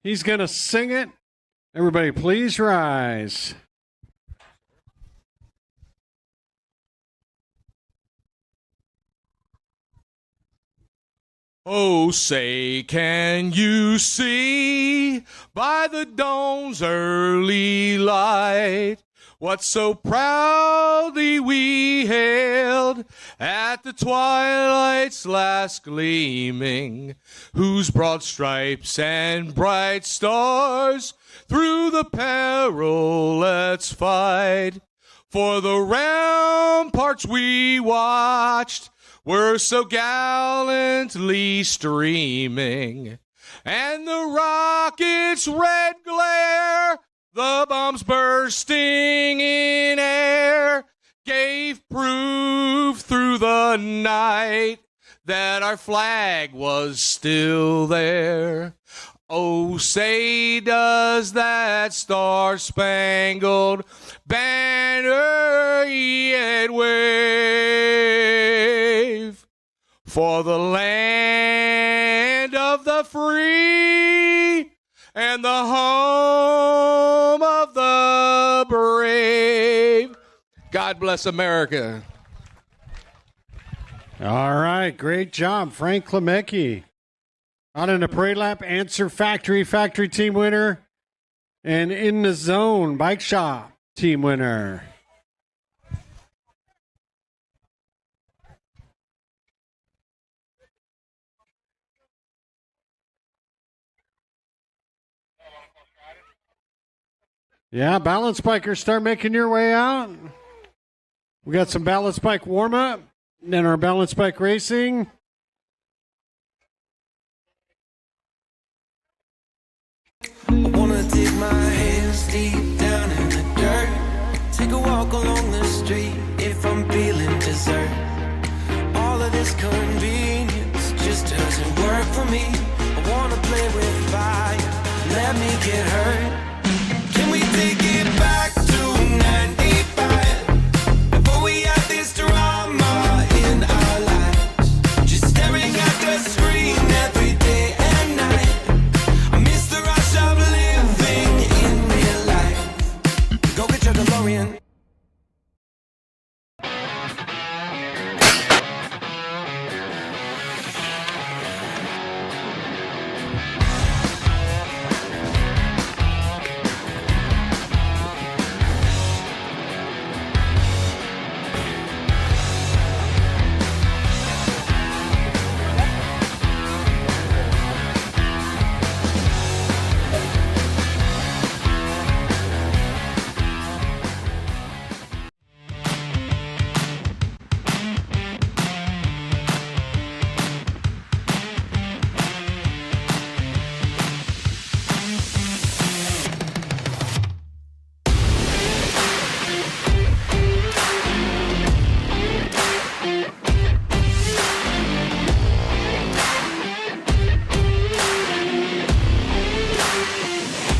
He's going to sing it. Everybody, please rise. Oh, say, can you see by the dawn's early light what so proudly we hailed at the twilight's last gleaming, whose broad stripes and bright stars through the perilous fight for the ramparts we watched were so gallantly streaming, and the rocket's red glare, the bombs bursting in air, gave proof through the night that our flag was still there. Oh, say does that star-spangled banner yet wave for the land of the free and the home of the brave. God bless America. All right, great job, Frank Klemecki. Out in the parade lap, Answer Factory team winner, and In the Zone Bike Shop team winner. Yeah, balance bikers, start making your way out. We got some balance bike warm up, then our balance bike racing. I wanna dig my hands deep down in the dirt, take a walk along the street if I'm feeling dessert. All of this convenience just doesn't work for me. I wanna play with fire, let me get hurt. Can we take it back to 95, before we had this drama in our lives, just staring at the screen every day and night. I miss the rush of living in real life. Go get your DeLorean.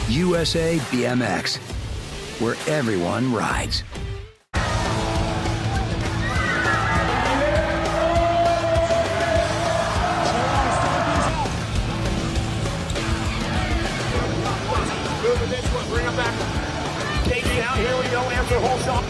USA BMX, where everyone rides. Bring him back. KG out, here we go, after the whole shot.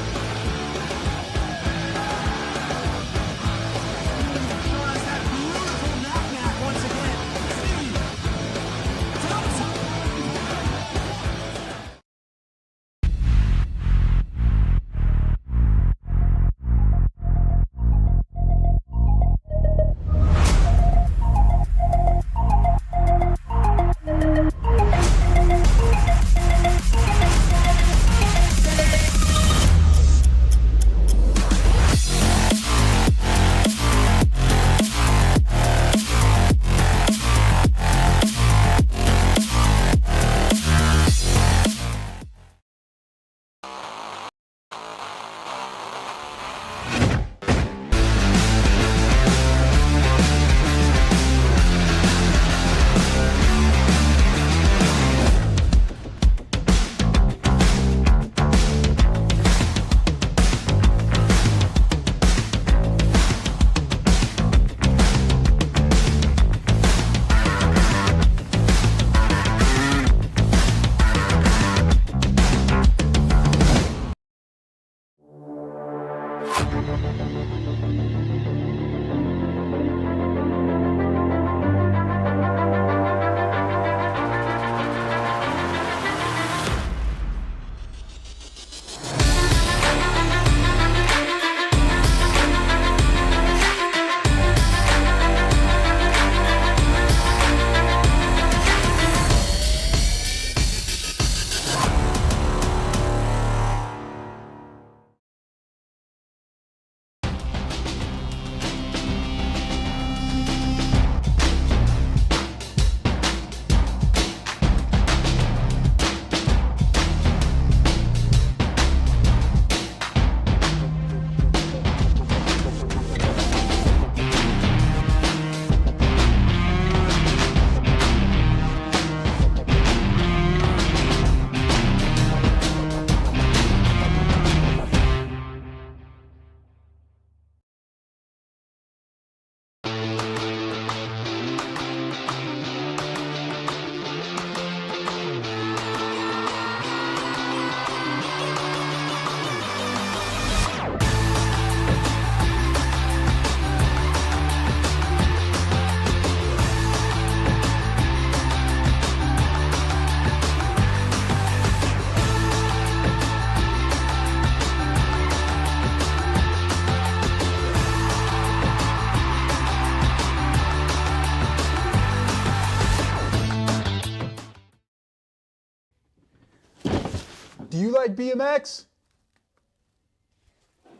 Do you like BMX?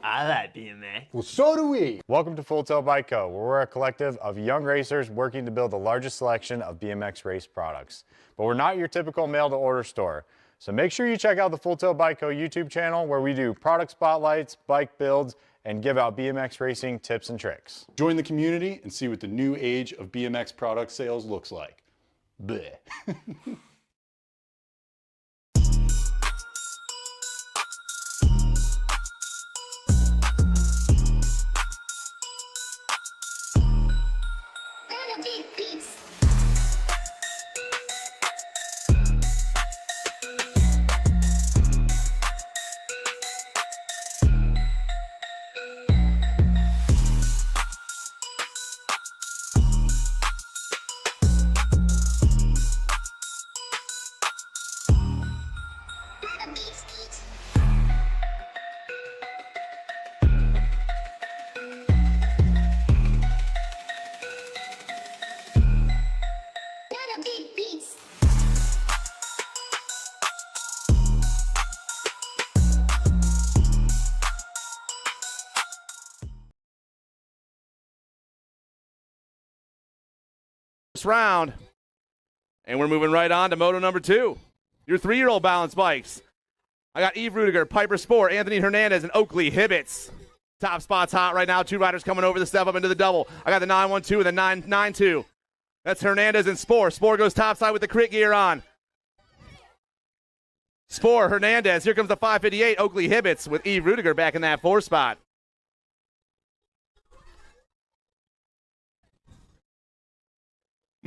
I like BMX. Well, so do we. Welcome to Full Tilt Bike Co., where we're a collective of young racers working to build the largest selection of BMX race products. But we're not your typical mail-to-order store. So make sure you check out the Full Tilt Bike Co. YouTube channel, where we do product spotlights, bike builds, and give out BMX racing tips and tricks. Join the community and see what the new age of BMX product sales looks like. Bleh. Round, and we're moving right on to moto number 2, your 3-year-old balance bikes. I got Eve Rudiger, Piper Sport, Anthony Hernandez, and Oakley Hibbets. Top spot's hot right now. 2 riders coming over the step up into the double. I got the 912 and the 992. That's Hernandez and Spore. Spore goes topside with the crit gear on. Spore, Hernandez. Here comes the 558. Oakley Hibbets with Eve Rudiger back in that 4 spot.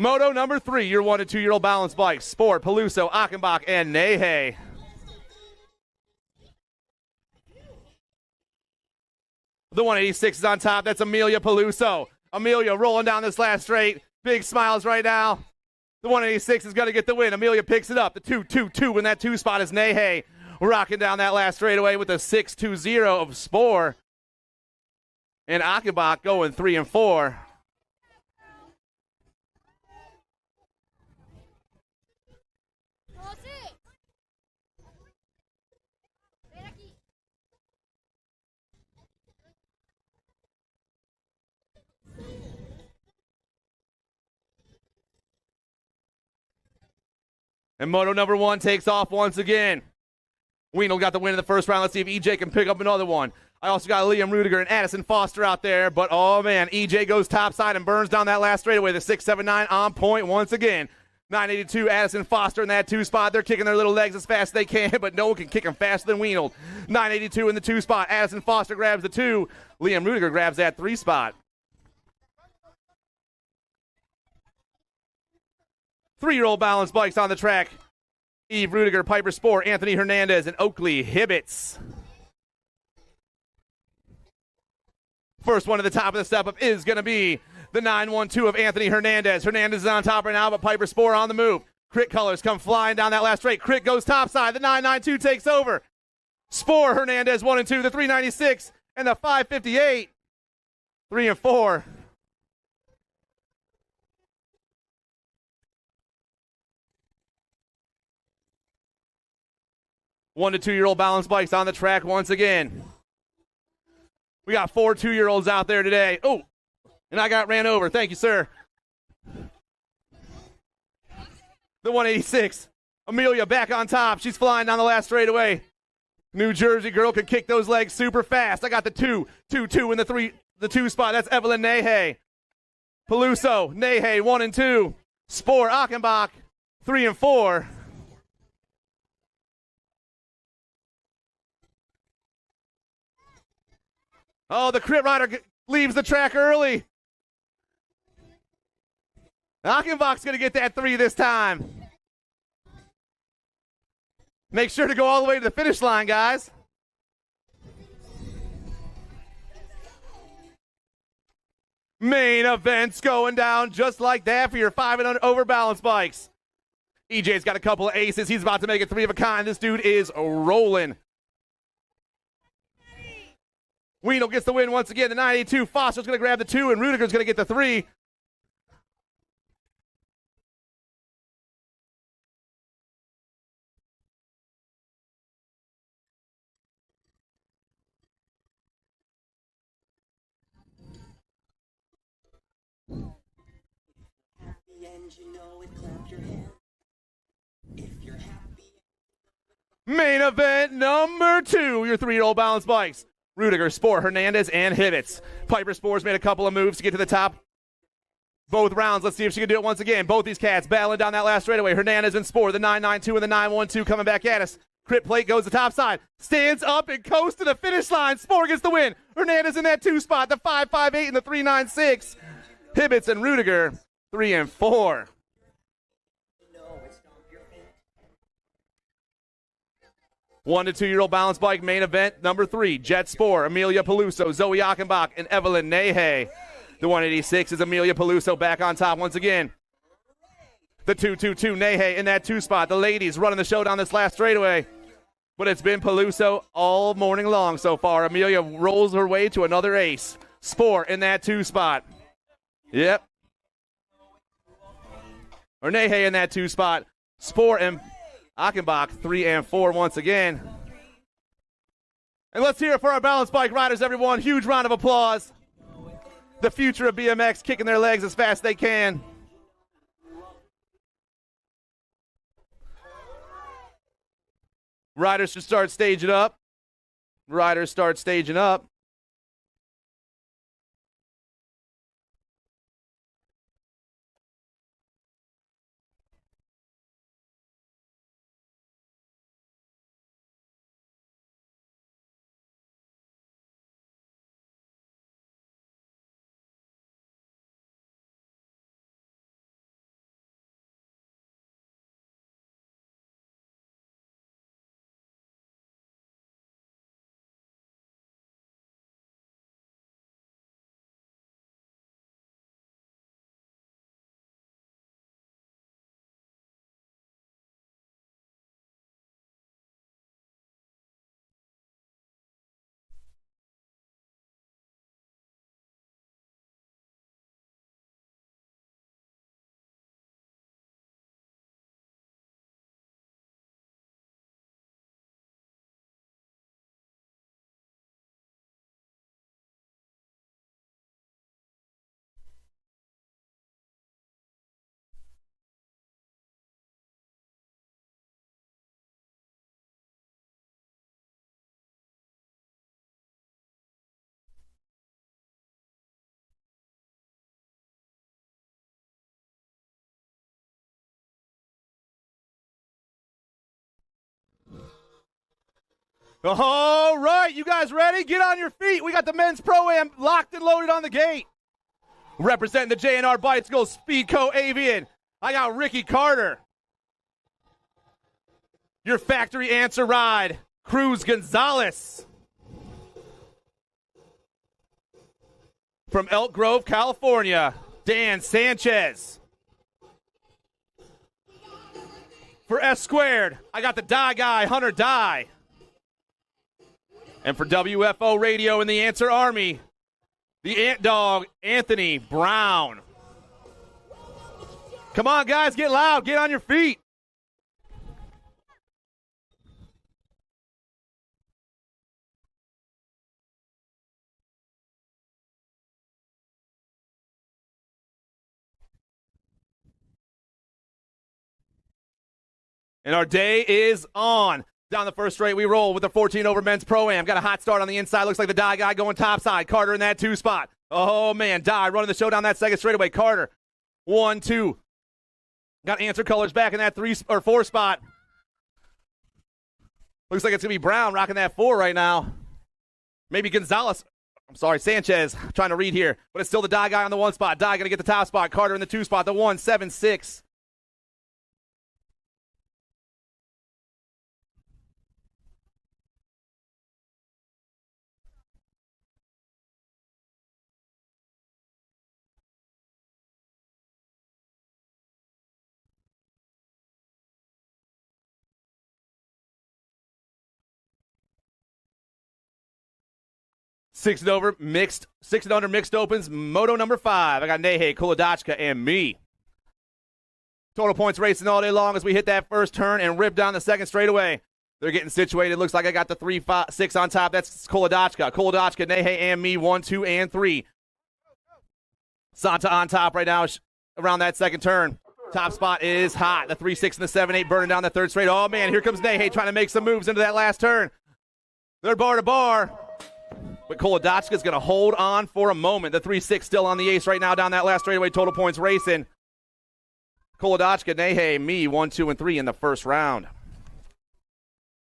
Moto number 3, your 1- and 2-year-old balance bikes. Sport, Peluso, Achenbach, and Nehe. The 186 is on top. That's Amelia Peluso. Amelia rolling down this last straight. Big smiles right now. The 186 is going to get the win. Amelia picks it up. The 222 in that 2 spot is Nehe. Rocking down that last straightaway with the 620 of Spore. And Achenbach going 3 and 4. And moto number 1 takes off once again. Wienel got the win in the first round. Let's see if EJ can pick up another one. I also got Liam Rudiger and Addison Foster out there. But, oh, man, EJ goes topside and burns down that last straightaway. The 679 on point once again. 982, Addison Foster in that 2 spot. They're kicking their little legs as fast as they can, but no one can kick them faster than Wienel. 982 in the 2 spot. Addison Foster grabs the 2. Liam Rudiger grabs that 3 spot. 3-year-old balance bikes on the track. Eve Rudiger, Piper Sport, Anthony Hernandez, and Oakley Hibbets. First one at the top of the step-up is going to be the 912 of Anthony Hernandez. Hernandez is on top right now, but Piper Sport on the move. Crit colors come flying down that last straight. Crit goes topside. The 992 takes over. Spore, Hernandez 1 and 2, the 396, and the 558. 3 and 4. 1 to 2-year-old balance bikes on the track once again. We got 4 2-year-olds out there today. Oh, and I got ran over. Thank you, sir. The 186. Amelia back on top. She's flying down the last straightaway. New Jersey girl can kick those legs super fast. I got the 2 in the 2 spot. That's Evelyn Nehe. Peluso, Nehe 1 and 2. Spore, Achenbach 3 and 4. Oh, the crit rider leaves the track early. Achenbach's going to get that 3 this time. Make sure to go all the way to the finish line, guys. Main event's going down just like that for your 5 and over balance bikes. EJ's got a couple of aces. He's about to make it 3 of a kind. This dude is rolling. Wienel gets the win once again. The 982. Foster's going to grab the 2, and Rudiger's going to get the 3. Main event number 2, your 3-year-old balance bikes. Rudiger, Spore, Hernandez, and Hibbets. Piper Spore's made a couple of moves to get to the top. Both rounds. Let's see if she can do it once again. Both these cats battling down that last straightaway. Hernandez and Spore, the 992 and the 912 coming back at us. Crit plate goes to top side. Stands up and coasts to the finish line. Spore gets the win. Hernandez in that 2 spot, the 558 and the 396. Hibbets and Rudiger, 3 and 4. One to 2-year-old balance bike main event number 3. Jet Spore, Amelia Peluso, Zoe Achenbach, and Evelyn Nahe. The 186 is Amelia Peluso back on top once again. The 222 Nahe in that 2 spot. The ladies running the show down this last straightaway. But it's been Peluso all morning long so far. Amelia rolls her way to another ace. Spore in that 2 spot. Yep. Or Nahe in that 2 spot. Spore and Achenbach, 3 and 4 once again. And let's hear it for our balance bike riders, everyone. Huge round of applause. The future of BMX kicking their legs as fast as they can. Riders should start staging up. Riders start staging up. All right, you guys ready? Get on your feet. We got the men's pro-am locked and loaded on the gate. Representing the J&R Bicycles, Speedco Avian, I got Ricky Carter. Your factory answer ride, Cruz Gonzalez. From Elk Grove, California, Dan Sanchez. For S Squared, I got the Die Guy, Hunter Die. And for WFO Radio and the Answer Army, the Ant Dog, Anthony Brown. Come on, guys, get loud. Get on your feet. And our day is on. Down the first straight, we roll with the 14 over men's pro-am. Got a hot start on the inside. Looks like the Die Guy going topside. Carter in that 2 spot. Oh, man. Die running the show down that second straightaway. Carter, 1, 2. Got Answer Colors back in that 3 or 4 spot. Looks like it's going to be Brown rocking that 4 right now. Maybe Gonzalez. I'm sorry, Sanchez. Trying to read here. But it's still the Die Guy on the 1 spot. Die going to get the top spot. Carter in the 2 spot. The 1, 7, 6. Six and under mixed opens, moto number 5. I got Nahe, Kulodachka, and me. Total points racing all day long as we hit that first turn and rip down the second straightaway. They're getting situated. Looks like I got the 3, 5, 6 on top. That's Kulodachka, Nahe, and me, 1, 2, and 3. Santa on top right now. around that second turn. Top spot is hot. The 3-6 and the 7-8 burning down the third straight. Oh, man, here comes Nahey trying to make some moves into that last turn. They're bar to bar. But Kolodotchka's going to hold on for a moment. The 3-6 still on the ace right now down that last straightaway. Total points racing. Kolodotchka, Nahey, me, 1, 2, and 3 in the first round.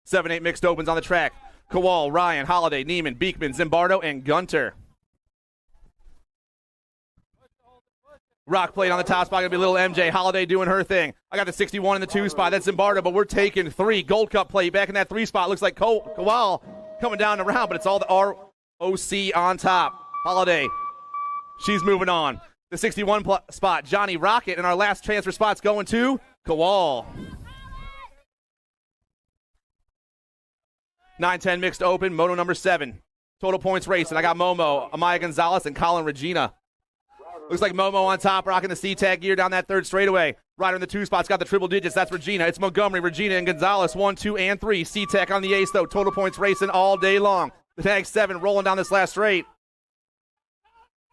7-8 mixed opens on the track. Kowal, Ryan, Holiday, Neiman, Beekman, Zimbardo, and Gunter. Rock plate on the top spot, going to be little MJ. Holiday doing her thing. I got the 61 in the 2 spot. That's Zimbardo, but we're taking 3. Gold Cup plate back in that 3 spot. Looks like Kowal coming down the round, but it's all the ROC on top. Holiday, she's moving on. The 61 spot, Johnny Rocket, and our last transfer spot's going to Kowal. 9-10 mixed open, moto number 7. Total points race, and I got Momo, Amaya Gonzalez, and Colin Regina. Looks like Momo on top, rocking the C-tag gear down that third straightaway. Rider in the 2 spots, got the triple digits. That's Regina. It's Montgomery, Regina, and Gonzalez. 1, 2, and 3. C-tag on the ace, though. Total points racing all day long. The tag 7 rolling down this last straight.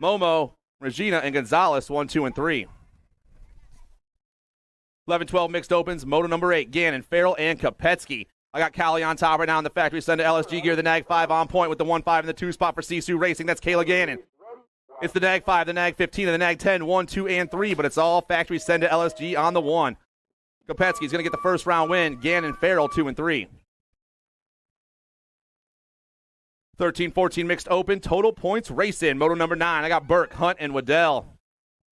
Momo, Regina, and Gonzalez, 1, 2, and 3. 11-12 mixed opens, moto number 8. Gannon, Farrell, and Kopetsky. I got Callie on top right now in the factory send to LSG gear. The Nag 5 on point with the 1-5 in the 2 spot for Sisu Racing. That's Kayla Gannon. It's the Nag 5, the Nag 15, and the Nag 10, 1, 2, and 3, but it's all factory send to LSG on the 1. Kopetsky's going to get the first round win. Gannon, Farrell, 2 and 3. 13-14 mixed open, total points racing. Moto number 9, I got Burke, Hunt, and Waddell.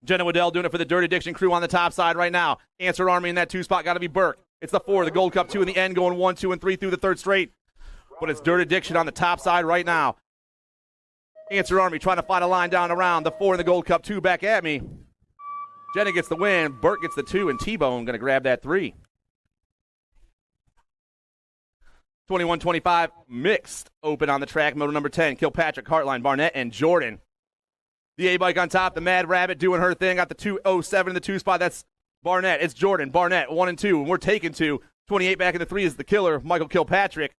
Jenna Waddell doing it for the Dirty Diction crew on the top side right now. Answer Army in that 2 spot, got to be Burke. It's the 4, the Gold Cup 2 in the end, going 1, 2, and 3 through the third straight. But it's Dirty Diction on the top side right now. Answer Army trying to find a line down around. The 4 in the Gold Cup 2 back at me. Jenna gets the win. Burke gets the 2, and T-Bone going to grab that 3. 21-25 mixed open on the track. Moto number 10, Kilpatrick, Hartline, Barnett, and Jordan. The A-bike on top. The Mad Rabbit doing her thing. Got the 207 in the 2 spot. That's Barnett. It's Jordan. Barnett, 1 and 2. And we're taking 2. 28 back in the 3 is the killer, Michael Kilpatrick.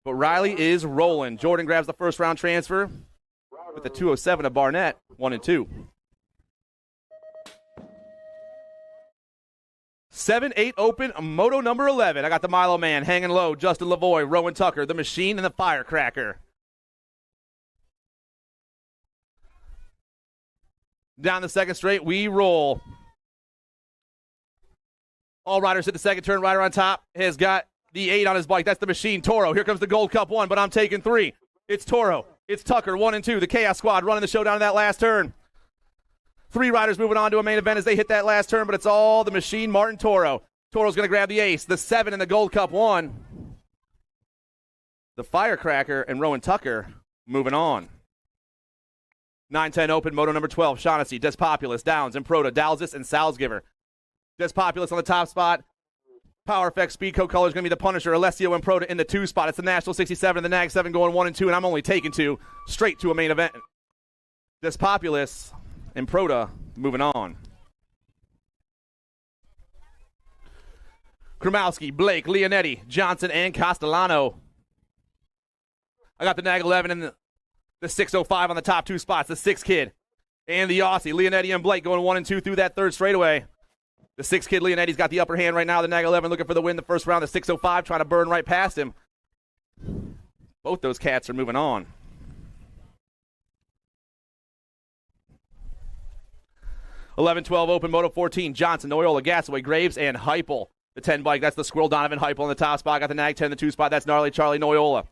But Riley is rolling. Jordan grabs the first round transfer with the 207 of Barnett, 1 and 2. 7-8 open, moto number 11. I got the Milo Man hanging low, Justin Lavoie, Rowan Tucker, the Machine, and the Firecracker. Down the second straight, we roll. All riders hit the second turn. Rider on top has got the 8 on his bike. That's the Machine, Toro. Here comes the Gold Cup 1, but I'm taking 3. It's Toro. It's Tucker, 1 and 2. The Chaos Squad running the showdown in that last turn. 3 riders moving on to a main event as they hit that last turn, but it's all the Machine, Martin Toro. Toro's going to grab the ace. The 7 in the Gold Cup 1. The Firecracker and Rowan Tucker moving on. 9-10 open, moto number 12. Shaughnessy, Despopulous, Downs, Improda, Dalzis, and Salzgiver. Despopulous on the top spot. Power Effect Speed Coat color is going to be the Punisher. Alessio Improda in the 2 spot. It's the National 67 and the Nag 7 going 1 and 2, and I'm only taking 2 straight to a main event. Despopulous, Improda moving on. Krumowski, Blake, Leonetti, Johnson, and Castellano. I got the Nag 11 and the 605 on the top 2 spots. The 6 kid and the Aussie. Leonetti and Blake going 1 and 2 through that third straightaway. The 6 kid Leonetti's got the upper hand right now. The Nag 11 looking for the win the first round. The 605 trying to burn right past him. Both those cats are moving on. (11-12) open, Moto 14. Johnson, Noyola, Gasaway, Graves, and Heupel. The 10 bike, that's the Squirrel Donovan Heupel in the top spot. Got the Nag 10 in the 2 spot. That's Gnarly Charlie Noyola.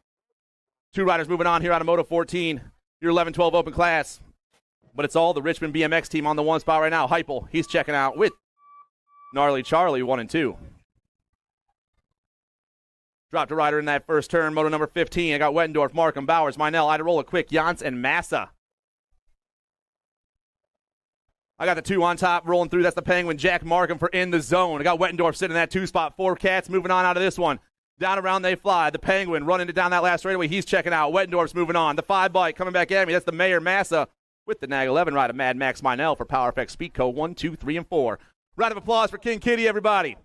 2 riders moving on here out of Moto 14. Your 11-12 open class. But it's all the Richmond BMX team on the 1 spot right now. Heupel, he's checking out with Gnarly Charlie, 1 and 2. Dropped a rider in that first turn. Moto number 15. I got Wettendorf, Markham, Bowers, Minell, Idarola, Quick, Jans, and Massa. I got the 2 on top rolling through. That's the Penguin, Jack Markham for In the Zone. I got Wettendorf sitting in that 2 spot. 4 cats moving on out of this one. Down around they fly. The Penguin running it down that last straightaway. He's checking out. Wettendorf's moving on. The 5 bike coming back at me. That's the Mayor Massa with the Nag 11 rider, Mad Max Minell for Power Effect Speed Code 1, 2, 3, and 4. Round of applause for King Kitty, everybody.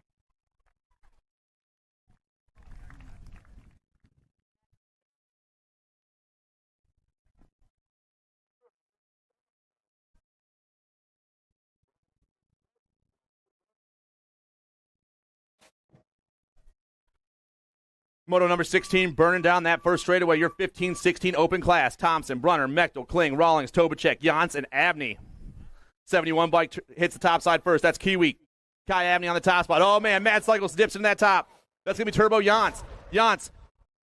Moto number 16, burning down that first straightaway. Your 15-16 open class. Thompson, Brunner, Mechtel, Kling, Rawlings, Tobacek, Jans, and Abney. 71 bike hits the top side first. That's Kiwi. Kai Abney on the top spot. Oh, man, Mad Cycles dips into that top. That's going to be Turbo Jans. Jans,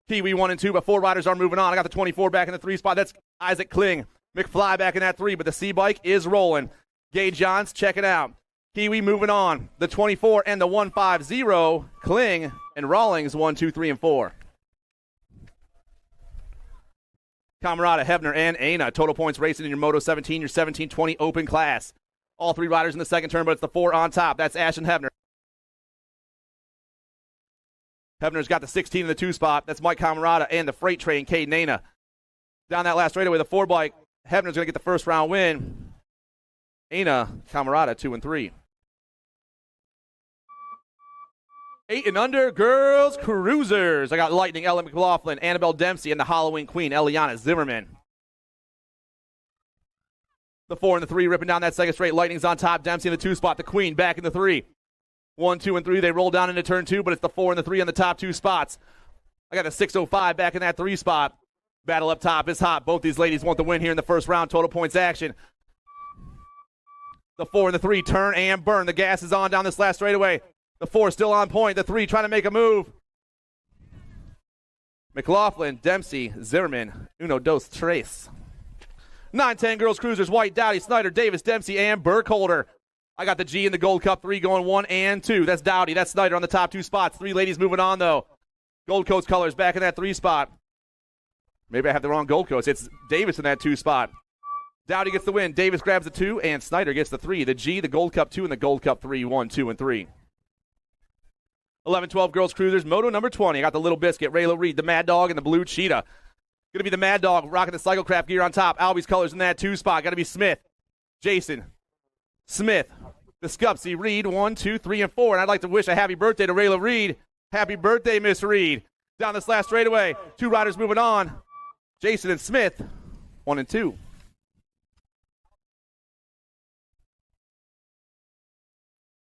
Kiwi 1 and 2, but 4 riders are moving on. I got the 24 back in the 3 spot. That's Isaac Kling. McFly back in that 3, but the C bike is rolling. Gage Jans, check it out. Kiwi moving on. The 24 and the 150. Kling and Rawlings 1, 2, 3, and 4. Camarada, Hefner, and Aina. Total points racing in your Moto 17, your 17-20 open class. All 3 riders in the second turn, but it's the 4 on top. That's Ashton Hefner. Hefner's got the 16 in the 2 spot. That's Mike Camarada and the freight train, Caden Aina. Down that last straightaway, the 4 bike. Hefner's going to get the first round win. Aina, Camarada, 2 and 3. 8 and under, girls cruisers. I got Lightning, Ella McLaughlin, Annabelle Dempsey, and the Halloween Queen, Eliana Zimmerman. The 4 and the 3 ripping down that second straight. Lightning's on top, Dempsey in the 2 spot. The Queen back in the 3. 1, 2, and 3. They roll down into turn 2, but it's the 4 and the 3 on the top 2 spots. I got a 605 back in that 3 spot. Battle up top is hot. Both these ladies want the win here in the first round. Total points action. The 4 and the 3 turn and burn. The gas is on down this last straightaway. The 4 still on point. The 3 trying to make a move. McLaughlin, Dempsey, Zimmerman, uno, dos, tres. 9-10 girls cruisers. White, Dowdy, Snyder, Davis, Dempsey, and Burkholder. I got the G in the Gold Cup 3 going 1 and 2. That's Dowdy. That's Snyder on the top 2 spots. 3 ladies moving on, though. Gold Coast colors back in that 3 spot. Maybe I have the wrong Gold Coast. It's Davis in that 2 spot. Dowdy gets the win. Davis grabs the 2, and Snyder gets the 3. The G, the Gold Cup 2, and the Gold Cup 3. 1, 2, and 3. 11-12 girls cruisers. Moto number 20. I got the Little Biscuit, Rayla Reed, the Mad Dog, and the Blue Cheetah. Going to be the Mad Dog rocking the Cyclecraft gear on top. Albie's colors in that 2 spot. Got to be Smith, Jason, Smith, the Scupsy, Reed, 1, 2, 3, and 4. And I'd like to wish a happy birthday to Rayla Reed. Happy birthday, Miss Reed. Down this last straightaway. 2 riders moving on. Jason and Smith, 1 and 2.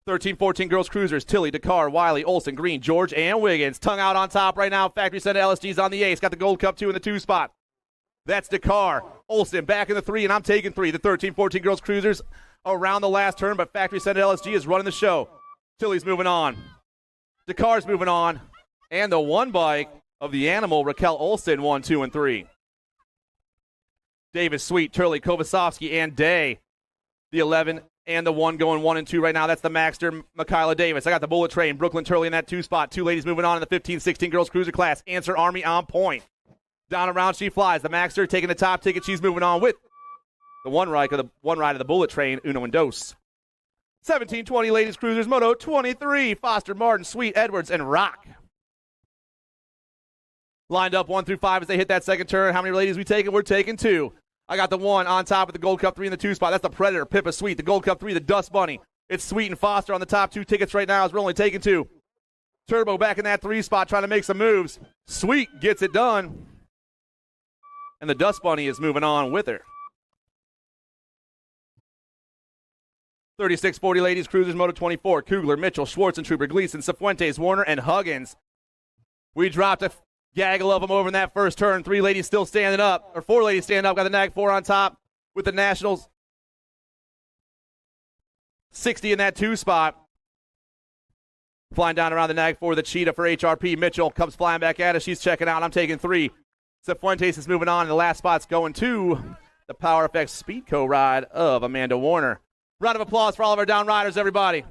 13-14 girls cruisers. Tilly, Dakar, Wiley, Olsen, Green, George, and Wiggins. Tongue out on top right now. Factory Center LSG's on the ace. Got the Gold Cup 2 in the 2 spot. That's Dakar. Olsen back in the 3, and I'm taking 3. The 13-14 girls cruisers around the last turn, but Factory Center LSG is running the show. Tilly's moving on. Dakar's moving on. And the 1 bike of the animal, Raquel Olsen, 1, 2, and 3. Davis, Sweet, Turley, Kovasovsky, and Day. The 11 and the 1 going 1 and 2 right now. That's the Maxter, Michaela Davis. I got the Bullet Train, Brooklyn Turley in that 2 spot. 2 ladies moving on in the 15-16 girls cruiser class. Answer Army on point. Down around she flies. The Maxter taking the top ticket. She's moving on with the one ride of the Bullet Train, Uno and Dos. 17-20 ladies cruisers, Moto 23. Foster, Martin, Sweet, Edwards, and Rock. Lined up 1 through 5 as they hit that second turn. How many ladies we taking? We're taking 2. I got the 1 on top of the Gold Cup 3 in the 2 spot. That's the Predator, Pippa, Sweet. The Gold Cup 3, the Dust Bunny. It's Sweet and Foster on the top 2 tickets right now as we're only taking 2. Turbo back in that 3 spot trying to make some moves. Sweet gets it done. And the Dust Bunny is moving on with her. 36-40 ladies cruisers, Moto 24. Kugler, Mitchell, Schwarzentrooper, Gleason, Cifuentes, Warner, and Huggins. We dropped a gaggle of them over in that first turn. 3 ladies still standing up, or 4 ladies standing up. Got the Nag 4 on top with the Nationals. 60 in that 2 spot. Flying down around the Nag 4, the Cheetah for HRP. Mitchell comes flying back at us. She's checking out. I'm taking 3. Cifuentes is moving on, and the last spot's going to the Power Effects Speedco ride of Amanda Warner. Round of applause for all of our down riders, everybody.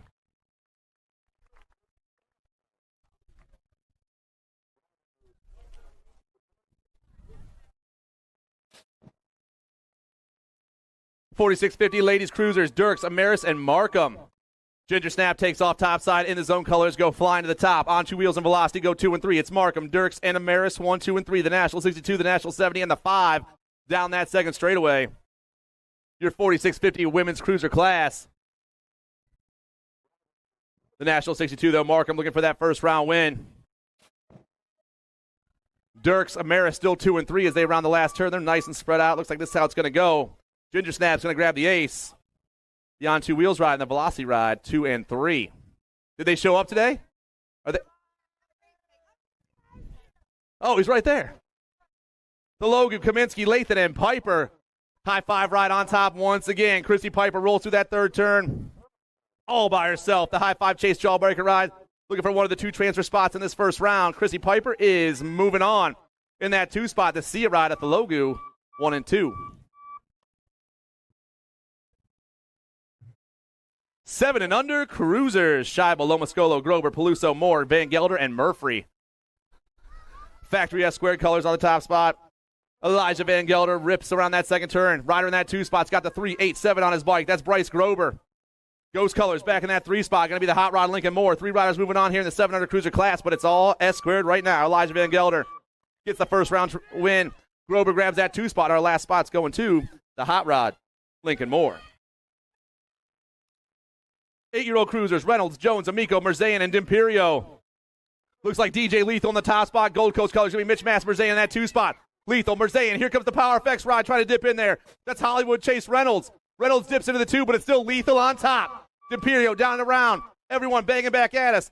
$46.50 ladies cruisers, Dirks, Amaris, and Markham. Ginger Snap takes off topside in the zone colors, go flying to the top. On 2 wheels and velocity, go 2 and 3. It's Markham, Dirks, and Amaris, 1, 2, and 3. The National 62, the National 70, and the 5 down that second straightaway. Your 46.50 women's cruiser class. The National 62, though, Markham looking for that first round win. Dirks, Amaris still 2 and 3 as they round the last turn. They're nice and spread out. Looks like this is how it's going to go. Ginger Snap's going to grab the ace. The on 2 wheels ride and the velocity ride, 2 and 3. Did they show up today? Are they? Oh, he's right there. The Logan, Kaminsky, Lathan, and Piper. High five right on top once again. Chrissy Piper rolls through that third turn all by herself. The high five chase jawbreaker ride. Looking for one of the 2 transfer spots in this first round. Chrissy Piper is moving on in that 2 spot. The See It ride at the Logu, 1 and 2. 7 and under cruisers. Scheibe, Lomascolo, Grover, Peluso, Moore, Van Gelder, and Murphy. Factory S squared colors on the top spot. Elijah Van Gelder rips around that second turn. Rider in that 2 spot's got the 3.87 on his bike. That's Bryce Grover. Ghost colors back in that 3 spot. Going to be the hot rod Lincoln Moore. 3 riders moving on here in the 700 cruiser class, but it's all S squared right now. Elijah Van Gelder gets the first round win. Grover grabs that 2 spot. Our last spot's going to the hot rod Lincoln Moore. 8-year-old cruisers, Reynolds, Jones, Amico, Merzayan, and D'Imperio. Looks like DJ Lethal in the top spot. Gold Coast colors going to be Mitch Mass, Merzayan in that 2 spot. Lethal, Merzayan, here comes the Power FX ride, trying to dip in there. That's Hollywood Chase Reynolds. Reynolds dips into the 2, but it's still Lethal on top. D'Imperio down and around. Everyone banging back at us.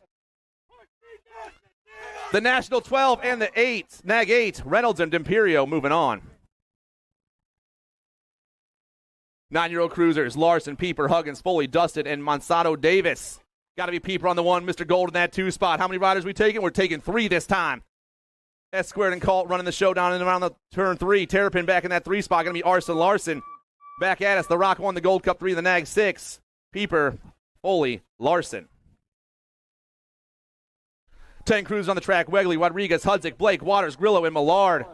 The National 12 and the 8, Nag 8, Reynolds and D'Imperio moving on. 9-year-old cruisers, Larson, Pieper, Huggins, Foley, Dustin, and Monsanto Davis. Got to be Pieper on the 1, Mr. Gold in that 2 spot. How many riders we taking? We're taking 3 this time. S squared and Colt running the show down and around the turn 3. Terrapin back in that 3 spot. Going to be Arson Larson. Back at us. The Rock 1, the Gold Cup 3, the Nag 6. Pieper, Foley, Larson. 10 cruisers on the track. Wegley, Rodriguez, Hudzik, Blake, Waters, Grillo, and Millard.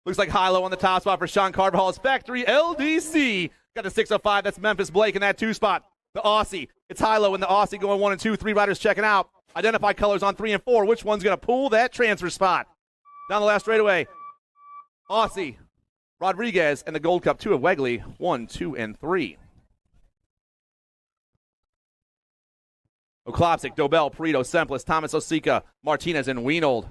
Looks like high-low on the top spot for Sean Carvajal's Factory LDC. Got the 605. That's Memphis Blake in that 2 spot. The Aussie. It's high-low in the Aussie going 1 and 2. 3 riders checking out. Identify colors on 3 and 4. Which one's going to pull that transfer spot? Down the last straightaway, Aussie, Rodriguez, and the Gold Cup 2 of Wegley, 1, 2, and 3. Oklopsic, Dobell, Perito, Semplis, Thomas Osika, Martinez, and Wienold.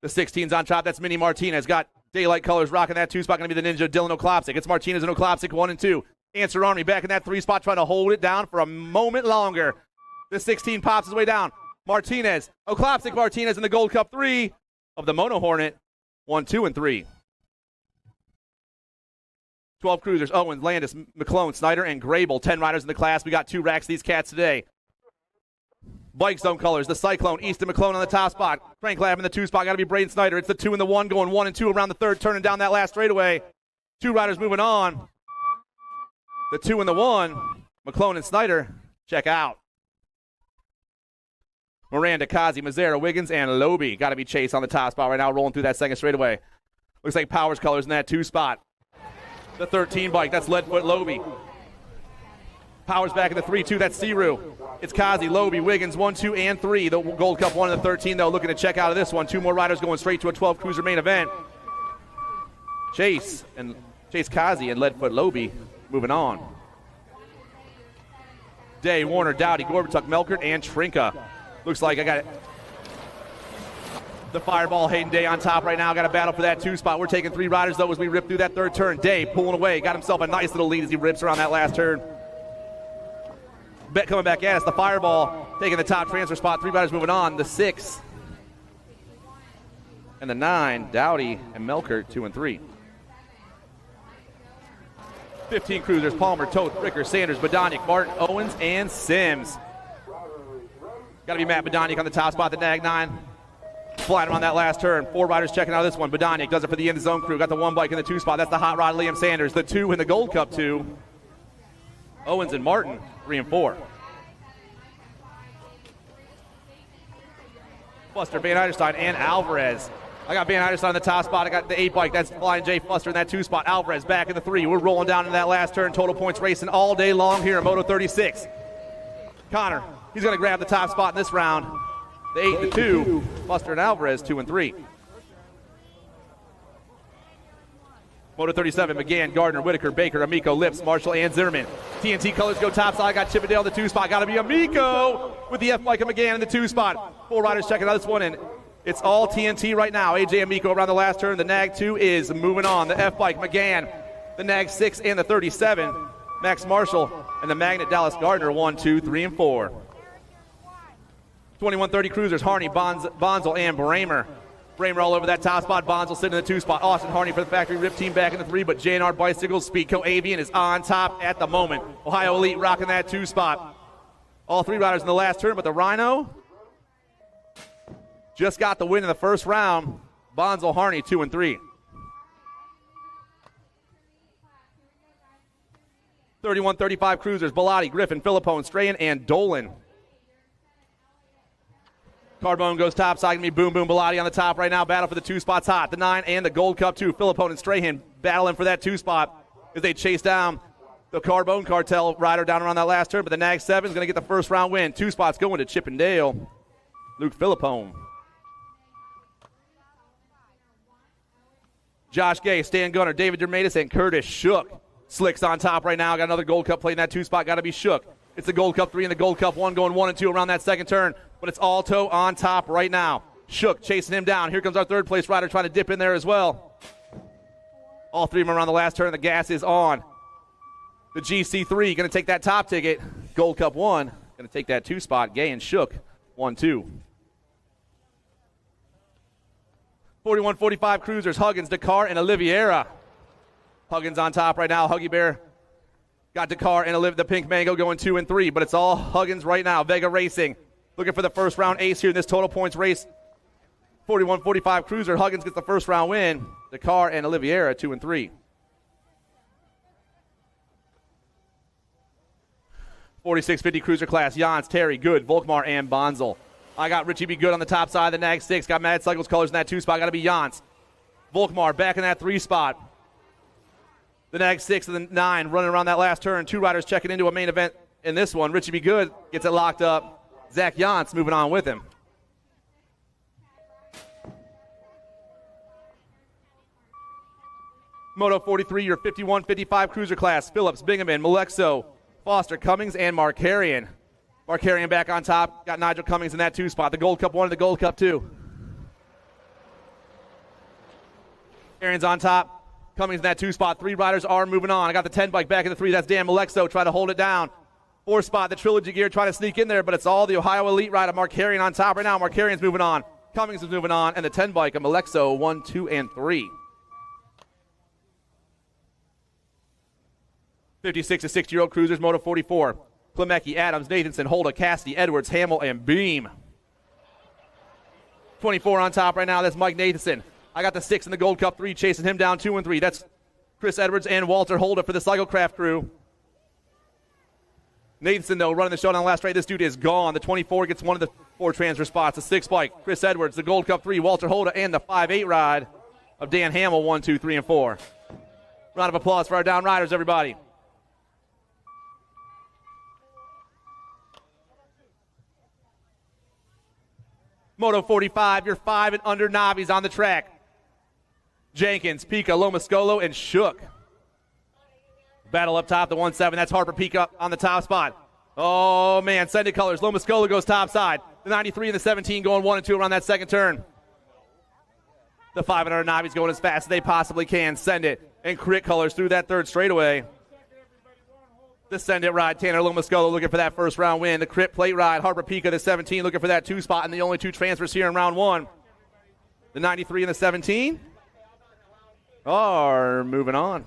The 16's on top. That's Mini Martinez. Got daylight colors rocking that 2 spot. Going to be the Ninja Dylan Oklopsic. It's Martinez and Oklopsic, 1 and 2. Answer Army back in that 3 spot, trying to hold it down for a moment longer. The 16 pops his way down. Martinez, Oklopsic, Martinez in the Gold Cup 3 of the Mono Hornet, 1, 2, and 3. 12 cruisers, Owens, Landis, McClone, Snyder, and Grable. 10 riders in the class. We got 2 racks of these cats today. Bike zone colors, the Cyclone, Easton McClone on the top spot. Frank Lab in the 2 spot, got to be Braden Snyder. It's the 2 and the 1 going 1 and 2 around the third, turning down that last straightaway. 2 riders moving on. The 2 and the 1, McClone and Snyder, check out. Miranda, Kazi, Mazzara, Wiggins, and Loby. Got to be Chase on the top spot right now, rolling through that second straightaway. Looks like Powers colors in that 2 spot. The 13 bike, that's Leadfoot Loby. Powers back in the 3-2, that's Siru. It's Kazi, Loby, Wiggins, 1, 2, and 3. The Gold Cup 1 and the 13, though, looking to check out of this one. 2 more riders going straight to a 12 cruiser main event. Chase Kazi and Leadfoot Loby moving on. Day, Warner, Dowdy, Gorbatuk, Melkert, and Trinka. Looks like I got it. The Fireball, Hayden Day on top right now. Got a battle for that 2 spot. We're taking 3 riders, though, as we rip through that third turn. Day pulling away. Got himself a nice little lead as he rips around that last turn. Bet coming back at us. The Fireball taking the top transfer spot. 3 riders moving on. The 6 and the 9, Dowdy and Melkert, 2 and 3. 15 cruisers, Palmer, Toth, Ricker, Sanders, Bodonic, Martin, Owens, and Sims. Got to be Matt Bodonic on the top spot, the Nag 9. Flying around that last turn. 4 riders checking out this one. Bodonic does it for the end zone crew. Got the 1 bike in the 2 spot. That's the Hot Rod Liam Sanders. The 2 in the Gold Cup 2. Owens and Martin, 3 and 4. Fuster, Van Eiderstein, and Alvarez. I got Van Eiderstein on the top spot. I got the 8 bike. That's Flying J Fuster in that 2 spot. Alvarez back in the 3. We're rolling down in that last turn. Total points racing all day long here in Moto 36. Connor, he's going to grab the top spot in this round. The 8 and the 2. Fuster and Alvarez, 2 and 3. Moto 37, McGann, Gardner, Whitaker, Baker, Amico, Lips, Marshall, and Zimmerman. TNT colors go top side. I got Chippendale in the 2 spot. Got to be Amico with the F bike of McGann in the 2 spot. 4 riders checking out this one, and it's all TNT right now. AJ Amico around the last turn. The Nag 2 is moving on. The F bike, McGann, the Nag 6 and the 37. Max Marshall and the Magnet Dallas Gardner, 1, 2, 3, and 4. 2130 cruisers, Harney, Bonzel, and Bramer. Bramer all over that top spot. Bonds will sit in the 2 spot. Austin Harney for the Factory Rip team back in the 3, but J&R Bicycles, Speedco Avian is on top at the moment. Ohio Elite rocking that 2 spot. All 3 riders in the last turn, but the Rhino just got the win in the first round. Bonzel Harney 2 and 3. 31-35 cruisers, Bellotti, Griffin, Philippone, Strahan, and Dolan. Carbone goes top side, gonna be Boom Boom Bellotti on the top right now. Battle for the 2 spots hot. The 9 and the Gold Cup 2. Philippone and Strahan battling for that 2 spot as they chase down the Carbone Cartel rider down around that last turn. But the Nag 7 is gonna get the first round win. 2 spots going to Chippendale. Luke Philippone. Josh Gay, Stan Gunner, David Dermatis, and Curtis Shook. Slick's on top right now. Got another Gold Cup plate in that 2 spot. Got to be Shook. It's the Gold Cup 3 and the Gold Cup 1 going 1 and 2 around that second turn. But it's Alto on top right now. Shook chasing him down. Here comes our third place rider trying to dip in there as well. All 3 of them around the last turn. The gas is on. The GC3 going to take that top ticket. Gold Cup 1 going to take that 2 spot. Gay and Shook 1-2. 41-45 cruisers. Huggins, Dakar, and Oliveira. Huggins on top right now. Huggy Bear got Dakar and the Pink Mango going 2 and 3, but it's all Huggins right now. Vega Racing looking for the first round ace here in this total points race. 41-45 cruiser. Huggins gets the first round win. Dakar and Oliveira 2 and 3. 46-50 cruiser class. Jans, Terry, Good, Volkmar, and Bonzel. I got Richie B. Good on the top side of the Nag 6. Got Mad Cycles colors in that 2 spot. Got to be Jans. Volkmar back in that 3 spot. The Nag 6 and the 9 running around that last turn. 2 riders checking into a main event in this one. Richie B. Good gets it locked up. Zach Jans moving on with him. Moto 43, your 51-55 cruiser class. Phillips, Bingaman, Malexo, Foster, Cummings, and Markarian. Markarian back on top. Got Nigel Cummings in that 2 spot. The Gold Cup 1 and the Gold Cup 2. Arian's on top. Cummings in that 2 spot. 3 riders are moving on. I got the 10 bike back in the 3. That's Dan Malexo trying to hold it down. 4 spot, the Trilogy gear trying to sneak in there, but it's all the Ohio Elite rider. Markarian on top right now. Markarian's moving on. Cummings is moving on. And the 10 bike of Malexo 1, 2, and 3. 56 to 60-year-old cruisers, Moto 44. Klemecki, Adams, Nathanson, Holda, Cassidy, Edwards, Hamill, and Beam. 24 on top right now. That's Mike Nathanson. I got the 6 in the Gold Cup 3 chasing him down 2 and 3. That's Chris Edwards and Walter Holda for the Cyclecraft crew. Nathanson, though, running the show down the last straight. This dude is gone. The 24 gets one of the 4 transfer spots. The 6 bike, Chris Edwards. The Gold Cup 3, Walter Holda, and the 5-8 ride of Dan Hamill, 1, 2, 3, and 4. Round of applause for our down riders, everybody. Moto 45, your 5 and under Novice on the track. Jenkins, Pika, Lomascolo, and Shook. Battle up top, the 1-7. That's Harper Pika on the top spot. Oh, man, send it colors. Lomascolo goes top side. The 93 and the 17 going 1 and 2 around that second turn. The 5 and under Novice going as fast as they possibly can. Send it. And crit colors through that third straightaway. The Send It ride, Tanner Lomascolo looking for that first round win. The Crit Plate ride, Harper Pika, the 17, looking for that 2 spot, and the only 2 transfers here in round 1. The 93 and the 17 are moving on.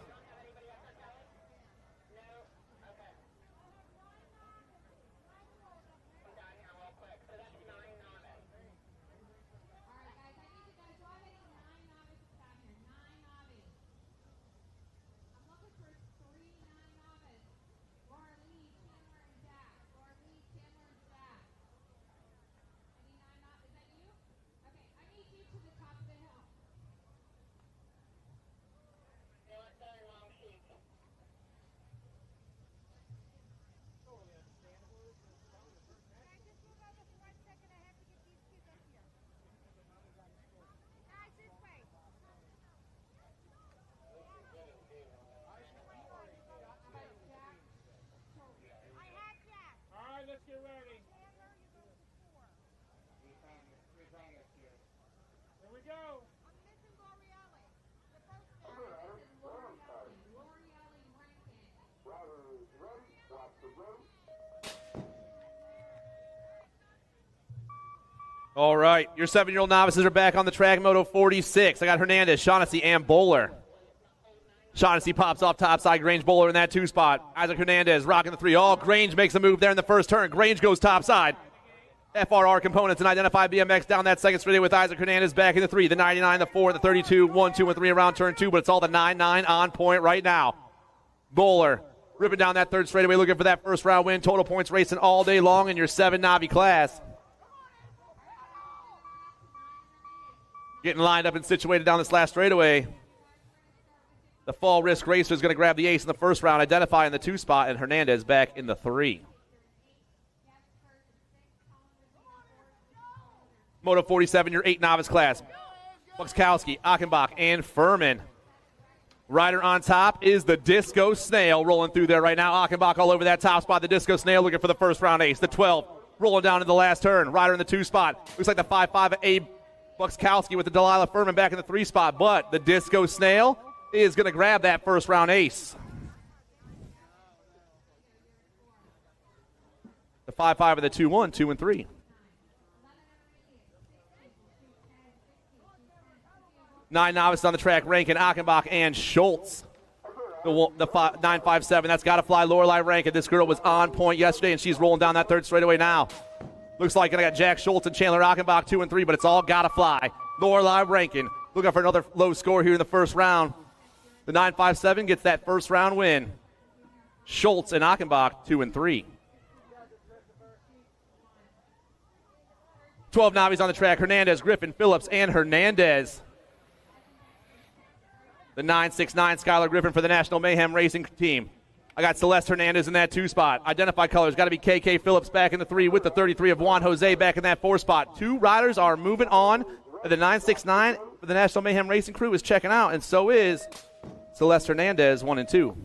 All right, your 7-year-old novices are back on the track. Moto 46. I got Hernandez, Shaughnessy, and Bowler. Shaughnessy pops off topside. Grange, Bowler in that 2 spot. Isaac Hernandez rocking the 3. Oh, Grange makes a move there in the first turn. Grange goes topside. FRR Components and Identify BMX down that second straightaway with Isaac Hernandez back in the 3. The 99, the 4, the 32, 1, 2, and 3 around turn 2, but it's all the 9-9 on point right now. Bowler ripping down that third straightaway looking for that first round win. Total points racing all day long in your 7 Navi class. Getting lined up and situated down this last straightaway. The Fall Risk Racer is going to grab the ace in the first round, Identify in the 2 spot, and Hernandez back in the 3. Moto 47, your 8 novice class. Buxkowski, Achenbach, and Furman. Rider on top is the Disco Snail rolling through there right now. Achenbach all over that top spot. The Disco Snail looking for the first round ace. The 12 rolling down to the last turn. Rider in the 2 spot. Looks like the 5-5 Abe Buxkowski with the Delilah Furman back in the 3 spot, but the Disco Snail is going to grab that first round ace. The 5-5 of the 2-1, 2 and 3. Nine novices on the track, Rankin, Achenbach, and Schultz. The 957, that's got to fly Lorelei Rankin. This girl was on point yesterday, and she's rolling down that third straightaway now. Looks like I got Jack Schultz and Chandler Achenbach 2 and 3, but it's all got to fly. Lorelei Rankin looking for another low score here in the first round. The 957 gets that first round win. Schultz and Achenbach 2 and 3. 12 novices on the track, Hernandez, Griffin, Phillips, and Hernandez. The 969 Skylar Griffin for the National Mayhem Racing Team. I got Celeste Hernandez in that 2 spot. Identify colors, got to be KK Phillips back in the 3 with the 33 of Juan Jose back in that 4 spot. 2 riders are moving on. The 969 for the National Mayhem Racing crew is checking out, and so is Celeste Hernandez 1 and 2.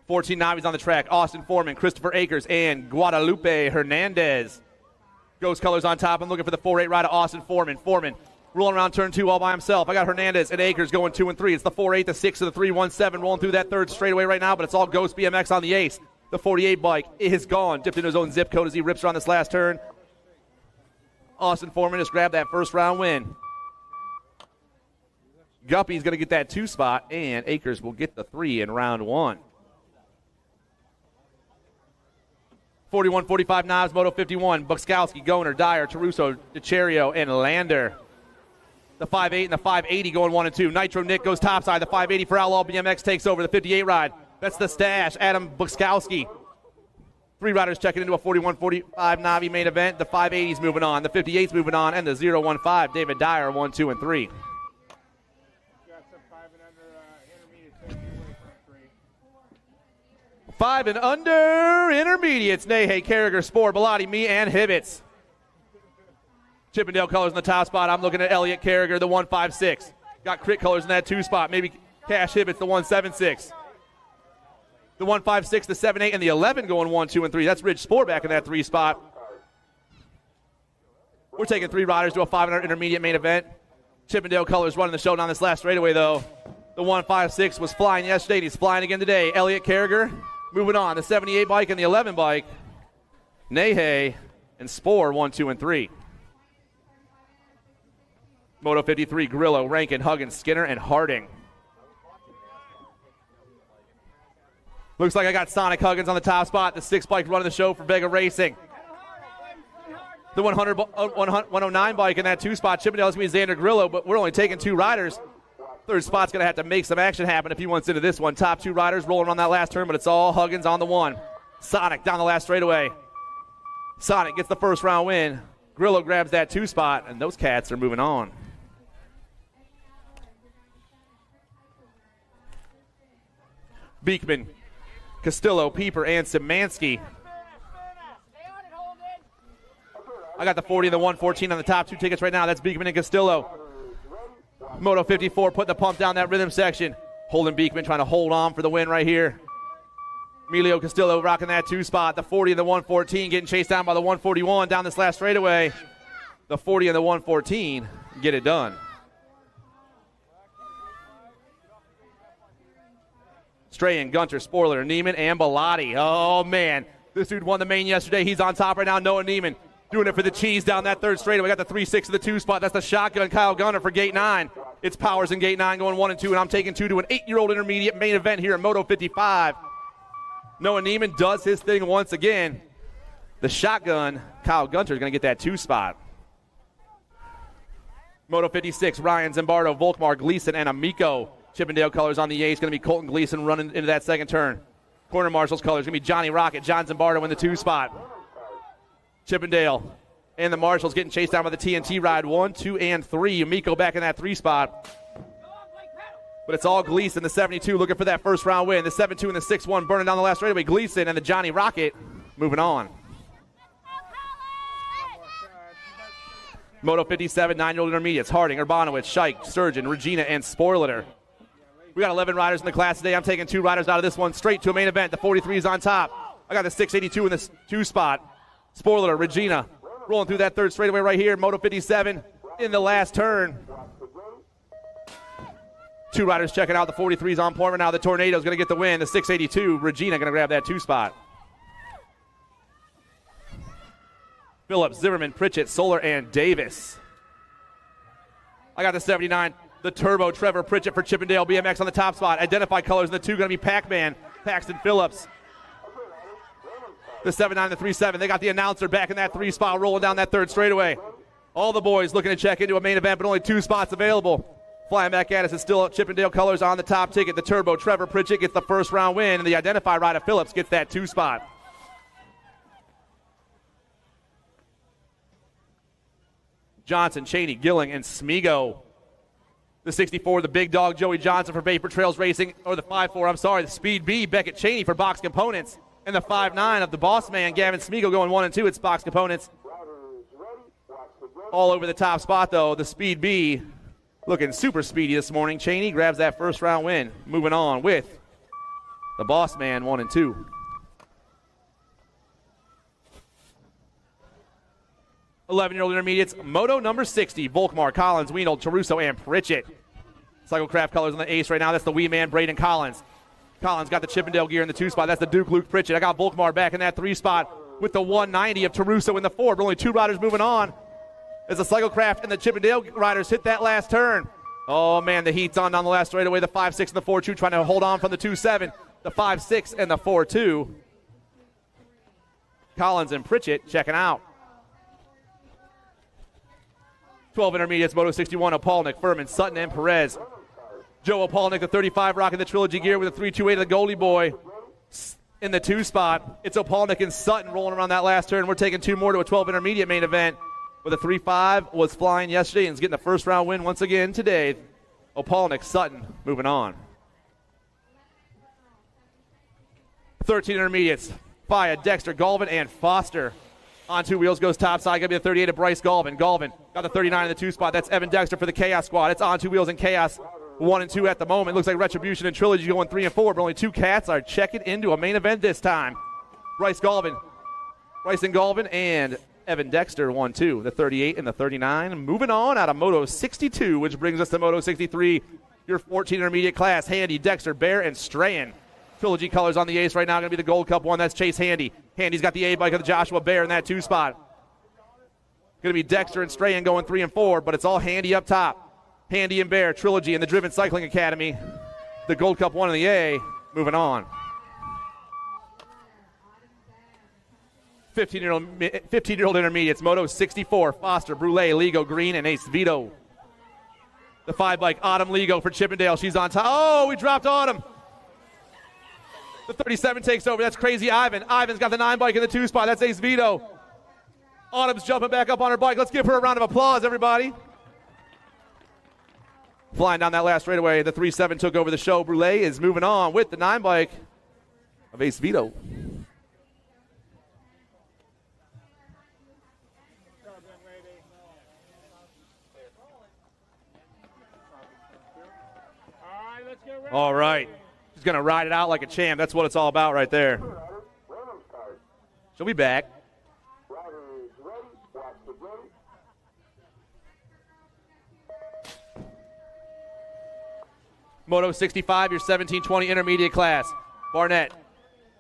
Fourteen novices on the track. Austin Foreman, Christopher Akers, and Guadalupe Hernandez. Ghost colors on top. I'm looking for the 4-8 rider, Austin Foreman. Foreman rolling around turn 2 all by himself. I got Hernandez and Akers going 2 and 3. It's the 4-8, the 6, and the 3-1-7 rolling through that third straightaway right now, but it's all Ghost BMX on the ace. The 48 bike is gone. Dipped into his own zip code as he rips around this last turn. Austin Foreman just grabbed that first round win. Guppy's going to get that 2 spot, and Akers will get the 3 in round 1. 41-45 Knobs, Moto 51, Buxkowski, Goner, Dyer, Taruso, DeCerio, and Lander. The 5-8 and the 580 going 1 and 2. Nitro Nick goes topside. The 580 for Outlaw BMX takes over. The 58 ride. That's the stash. Adam Buxkowski. 3 riders checking into a 41-45 Navi main event. The 580's moving on. The 58's moving on. And the 0-1-5, David Dyer, 1, 2, and 3. 5 and under intermediates. Nahey, Carragher, Spore, Bellotti, me, and Hibbets. Chippendale colors in the top spot. I'm looking at Elliott Carragher, the 156. Got Crit colors in that 2 spot. Maybe Cash Hibbets, the 176. The 156, the 78, and the 11 going 1, 2, and 3. That's Ridge Spore back in that 3 spot. We're taking 3 riders to a 500 intermediate main event. Chippendale colors running the show down this last straightaway, though. The 156 was flying yesterday, and he's flying again today. Elliott Carragher moving on. The 78 bike and the 11 bike. Nahey and Spore 1, 2, and 3. Moto 53, Grillo, Rankin, Huggins, Skinner, and Harding. Looks like I got Sonic Huggins on the top spot. The 6 bike running the show for Vega Racing. The 109 bike in that 2 spot. Chippendale is going to be Xander Grillo, but we're only taking 2 riders. 3rd spot's going to have to make some action happen if he wants into this one. Top 2 riders rolling on that last turn, but it's all Huggins on the 1. Sonic down the last straightaway. Sonic gets the first round win. Grillo grabs that 2 spot, and those cats are moving on. Beekman, Castillo, Pieper, and Szymanski. I got the 40 and the 114 on the top 2 tickets right now. That's Beekman and Castillo. Moto 54 putting the pump down that rhythm section. Holden Beekman trying to hold on for the win right here. Emilio Castillo rocking that 2 spot. The 40 and the 114 getting chased down by the 141 down this last straightaway. The 40 and the 114 get it done. Strahan, Gunter, Spoiler, Neiman, and Bellotti. Oh, man. This dude won the main yesterday. He's on top right now. Noah Neiman doing it for the cheese down that third straightaway. We got the 3-6 of the 2 spot. That's the shotgun Kyle Gunter for gate 9. It's Powers in gate 9 going 1 and 2, and I'm taking 2 to an 8-year-old intermediate main event here at Moto 55. Noah Neiman does his thing once again. The shotgun Kyle Gunter is going to get that 2 spot. Moto 56, Ryan Zimbardo, Volkmar, Gleason, and Amico. Chippendale colors on the ace. Going to be Colton Gleason running into that second turn. Corner Marshals colors going to be Johnny Rocket, John Zimbardo in the 2 spot. Chippendale and the Marshals getting chased down by the TNT ride 1, 2, and 3. Amico back in that 3 spot. But it's all Gleason, the 72, looking for that first round win. The 7-2 and the 6-1 burning down the last straightaway. Gleason and the Johnny Rocket moving on. Moto 57, 9-year-old intermediates. Harding, Urbanowicz, Scheich, Surgeon, Regina, and Spoiler. We got 11 riders in the class today. I'm taking 2 riders out of this one straight to a main event. The 43 is on top. I got the 682 in the 2 spot. Spoiler, Regina, rolling through that third straightaway right here. Moto 57 in the last turn. 2 riders checking out. The 43 is on point right now. The Tornado is going to get the win. The 682, Regina going to grab that 2 spot. Phillips, Zimmerman, Pritchett, Solar, and Davis. I got the 79. The Turbo, Trevor Pritchett for Chippendale BMX on the top spot. Identify colors in the 2 going to be Pac-Man, Paxton Phillips. The 7-9, the 3-7. They got the announcer back in that 3 spot, rolling down that third straightaway. All the boys looking to check into a main event, but only 2 spots available. Flying back at us is still Chippendale colors on the top ticket. The Turbo, Trevor Pritchett gets the first round win, and the Identify rider Phillips gets that 2 spot. Johnson, Cheney, Gilling, and Smigo. The 64, the big dog, Joey Johnson for Vapor Trails Racing, or the 5-4, I'm sorry, the Speed B, Beckett Cheney for Box Components, and the 5-9 of the boss man, Gavin Smigo, going 1 and 2. It's Box Components. All over the top spot, though, the Speed B looking super speedy this morning. Cheney grabs that first round win. Moving on with the boss man, 1 and 2. 11-year-old intermediates, Moto number 60, Volkmar, Collins, Wienold, Taruso, and Pritchett. Cyclecraft colors on the ace right now. That's the wee man, Braden Collins. Collins got the Chippendale gear in the 2 spot. That's the Duke Luke Pritchett. I got Volkmar back in that 3 spot with the 190 of Taruso in the 4. But only 2 riders moving on as the Cyclecraft and the Chippendale riders hit that last turn. Oh, man, the heat's on down the last straightaway. The 5-6 and the 4-2 trying to hold on from the 2-7. The 5-6 and the 4-2. Collins and Pritchett checking out. 12 intermediates, Moto 61, Opalnik, Furman, Sutton, and Perez. Joe Opalnik, the 35, rocking the Trilogy gear with a 328 of the Goldie Boy in the 2 spot. It's Opalnik and Sutton rolling around that last turn. We're taking 2 more to a 12 intermediate main event. With a 3-5, was flying yesterday and is getting the first round win once again today. Opalnik, Sutton, moving on. 13 intermediates, Faya, Dexter, Galvin, and Foster. On 2 wheels goes topside. Going to be the 38 of Bryce Galvin. Galvin got the 39 in the 2 spot. That's Evan Dexter for the Chaos Squad. It's on 2 wheels in Chaos 1 and 2 at the moment. Looks like Retribution and Trilogy going 3 and 4, but only 2 cats are checking into a main event this time. Bryce and Galvin, and Evan Dexter 1-2. The 38 and the 39. Moving on out of Moto 62, which brings us to Moto 63. Your 14 intermediate class. Handy, Dexter, Bear, and Strahan. Trilogy colors on the ace right now. Going to be the Gold Cup one. That's Chase Handy. Handy's got the A-bike of the Joshua Bear in that 2 spot. Going to be Dexter and Strahan going 3 and 4, but it's all Handy up top. Handy and Bear, Trilogy, and the Driven Cycling Academy. The Gold Cup one in the A. Moving on. 15-year-old intermediates, Moto 64, Foster, Brule, Ligo, Green, and Ace Vito. The 5-bike, Autumn Ligo for Chippendale. She's on top. Oh, we dropped Autumn. The 37 takes over. That's Crazy Ivan. Ivan's got the 9-bike in the 2 spot. That's Ace Vito. Autumn's jumping back up on her bike. Let's give her a round of applause, everybody. Flying down that last straightaway, the 3-7 took over the show. Brule is moving on with the 9-bike of Ace Vito. All right. She's going to ride it out like a champ. That's what it's all about right there. She'll be back. Moto 65, your 1720 intermediate class. Barnett,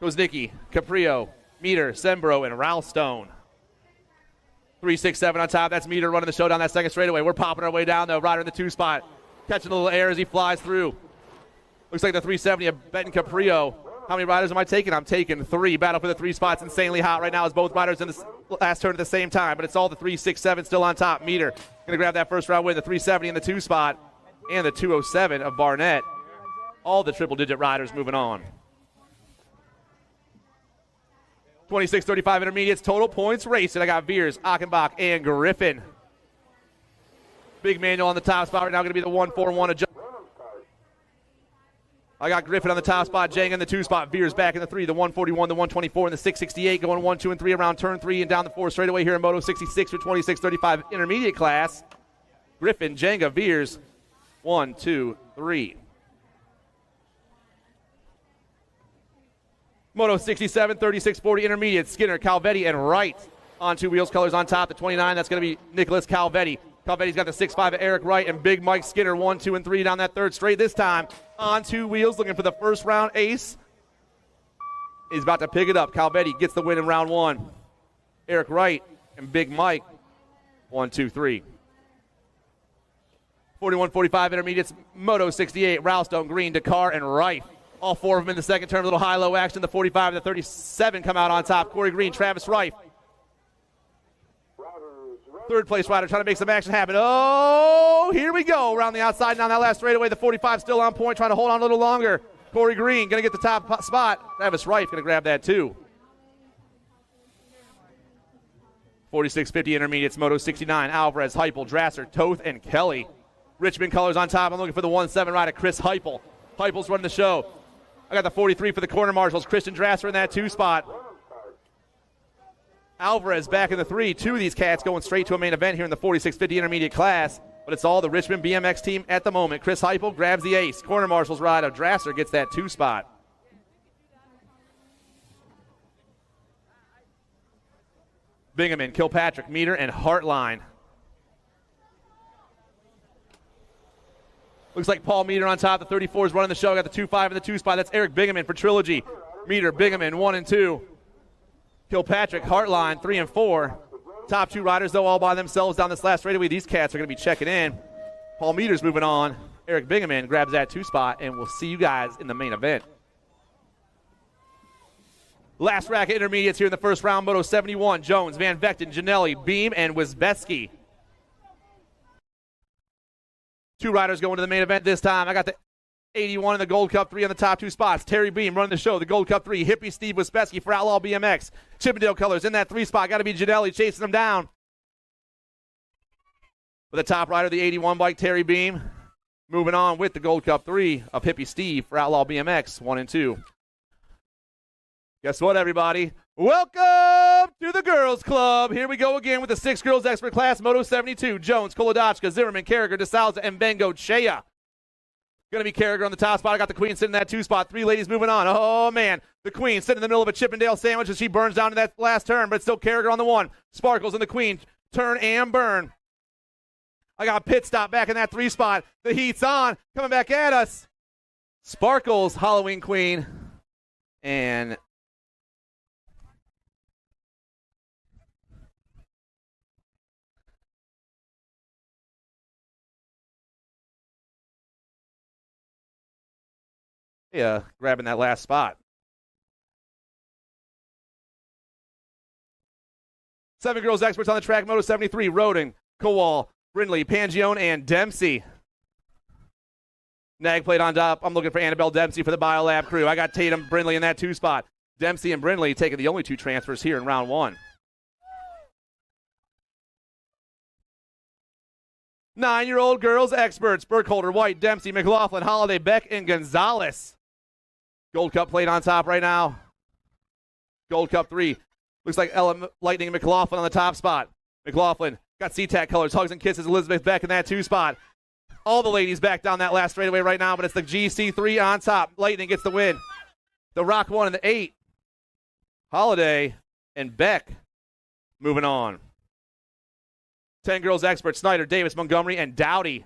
Koznicki, Caprio, Meter, Sembro, and Ralstone. 3-6-7 on top. That's Meter running the show down that second straightaway. We're popping our way down, though. Ryder in the 2 spot. Catching a little air as he flies through. Looks like the 370 of Benton Caprio. How many riders am I taking? I'm taking 3. Battle for the 3 spots. Insanely hot right now as both riders in the last turn at the same time. But it's all the 3-6-7 still on top. Meter going to grab that first round win. The 370 in the 2 spot. And the 207 of Barnett. All the triple-digit riders moving on. 26-35 intermediates, total points racing. I got Veers, Achenbach, and Griffin. Big manual on the top spot right now, going to be the 141 adjust. I got Griffin on the top spot, Jang in the 2 spot, Veers back in the 3, the 141, the 124, and the 668 going 1, 2, and 3 around turn 3 and down the 4 straightaway here in Moto 66 for 26-35 intermediate class. Griffin, Jenga, Veers, 1, 2, 3. Moto 67, 36-40 intermediate, Skinner, Calvetti, and Wright on 2 wheels, colors on top. The 29, that's going to be Nicholas Calvetti. Calvetti's got the 6'5 of Eric Wright and Big Mike Skinner, 1, 2, and 3 down that third straight. This time on 2 wheels, looking for the first round ace. He's about to pick it up. Calvetti gets the win in round 1. Eric Wright and Big Mike, 1, 2, 3. 41-45 intermediates, Moto 68, Ralstone, Green, Dakar, and Rife. All 4 of them in the second term, a little high-low action. The 45 and the 37 come out on top. Corey Green, Travis Rife. Third place rider trying to make some action happen. Oh, here we go. Around the outside down that last straightaway. The 45 still on point, trying to hold on a little longer. Corey Green going to get the top spot. Travis Rife going to grab that too. 46-50 intermediates, Moto 69, Alvarez, Heupel, Drasser, Toth, and Kelly. Richmond colors on top. I'm looking for the 1-7 rider, Chris Heupel. Heupel's running the show. I got the 43 for the corner marshals. Christian Drasser in that 2 spot. Alvarez back in the 3. 2 of these cats going straight to a main event here in the 46-50 intermediate class. But it's all the Richmond BMX team at the moment. Chris Heupel grabs the ace. Corner marshals rider Drasser gets that 2 spot. Bingaman, Kilpatrick, Meter, and Hartline. Looks like Paul Meter on top. The 34 is running the show. Got the 2-5 in the 2 spot. That's Eric Bingaman for Trilogy. Meter, Bingaman, 1 and 2. Kilpatrick, Hartline, 3 and 4. Top 2 riders, though, all by themselves down this last straightaway. These cats are going to be checking in. Paul Meter's moving on. Eric Bingaman grabs that 2 spot, and we'll see you guys in the main event. Last rack of intermediates here in the first round. Moto 71, Jones, Van Vechten, Janelli, Beam, and Wisbeski. 2 riders going to the main event this time. I got the 81 in the Gold Cup 3 on the top 2 spots. Terry Beam running the show. The Gold Cup 3. Hippie Steve Wisbeski for Outlaw BMX. Chippendale colors in that 3 spot. Got to be Janelli chasing him down. With the top rider, the 81 bike, Terry Beam. Moving on with the Gold Cup 3 of Hippie Steve for Outlaw BMX 1 and 2. Guess what, everybody? Welcome to the Girls Club. Here we go again with the 6 girls expert class, Moto 72. Jones, Kolodachka, Zimmerman, Carragher, DeSalza, and Bengo Chea. Going to be Carragher on the top spot. I got the Queen sitting in that 2 spot. 3 ladies moving on. Oh, man. The Queen sitting in the middle of a Chippendale sandwich as she burns down to that last turn, but it's still Carragher on the 1. Sparkles and the Queen turn and burn. I got Pit Stop back in that 3 spot. The heat's on. Coming back at us. Sparkles, Halloween Queen, and grabbing that last spot. 7 girls experts on the track, Moto 73, Roden, Kowal, Brindley, Pangione, and Dempsey. Nag plate on top. I'm looking for Annabelle Dempsey for the Biolab crew. I got Tatum, Brindley in that 2 spot. Dempsey and Brindley taking the only 2 transfers here in round 1. 9-year-old girls experts, Burkholder, White, Dempsey, McLaughlin, Holiday, Beck, and Gonzalez. Gold Cup plate on top right now. Gold Cup 3. Looks like Ella Lightning and McLaughlin on the top spot. McLaughlin got CTAC colors, hugs and kisses, Elizabeth Beck in that 2 spot. All the ladies back down that last straightaway right now, but it's the GC3 on top. Lightning gets the win. The Rock 1 and the 8. Holiday and Beck moving on. 10 girls experts, Snyder, Davis, Montgomery, and Dowdy.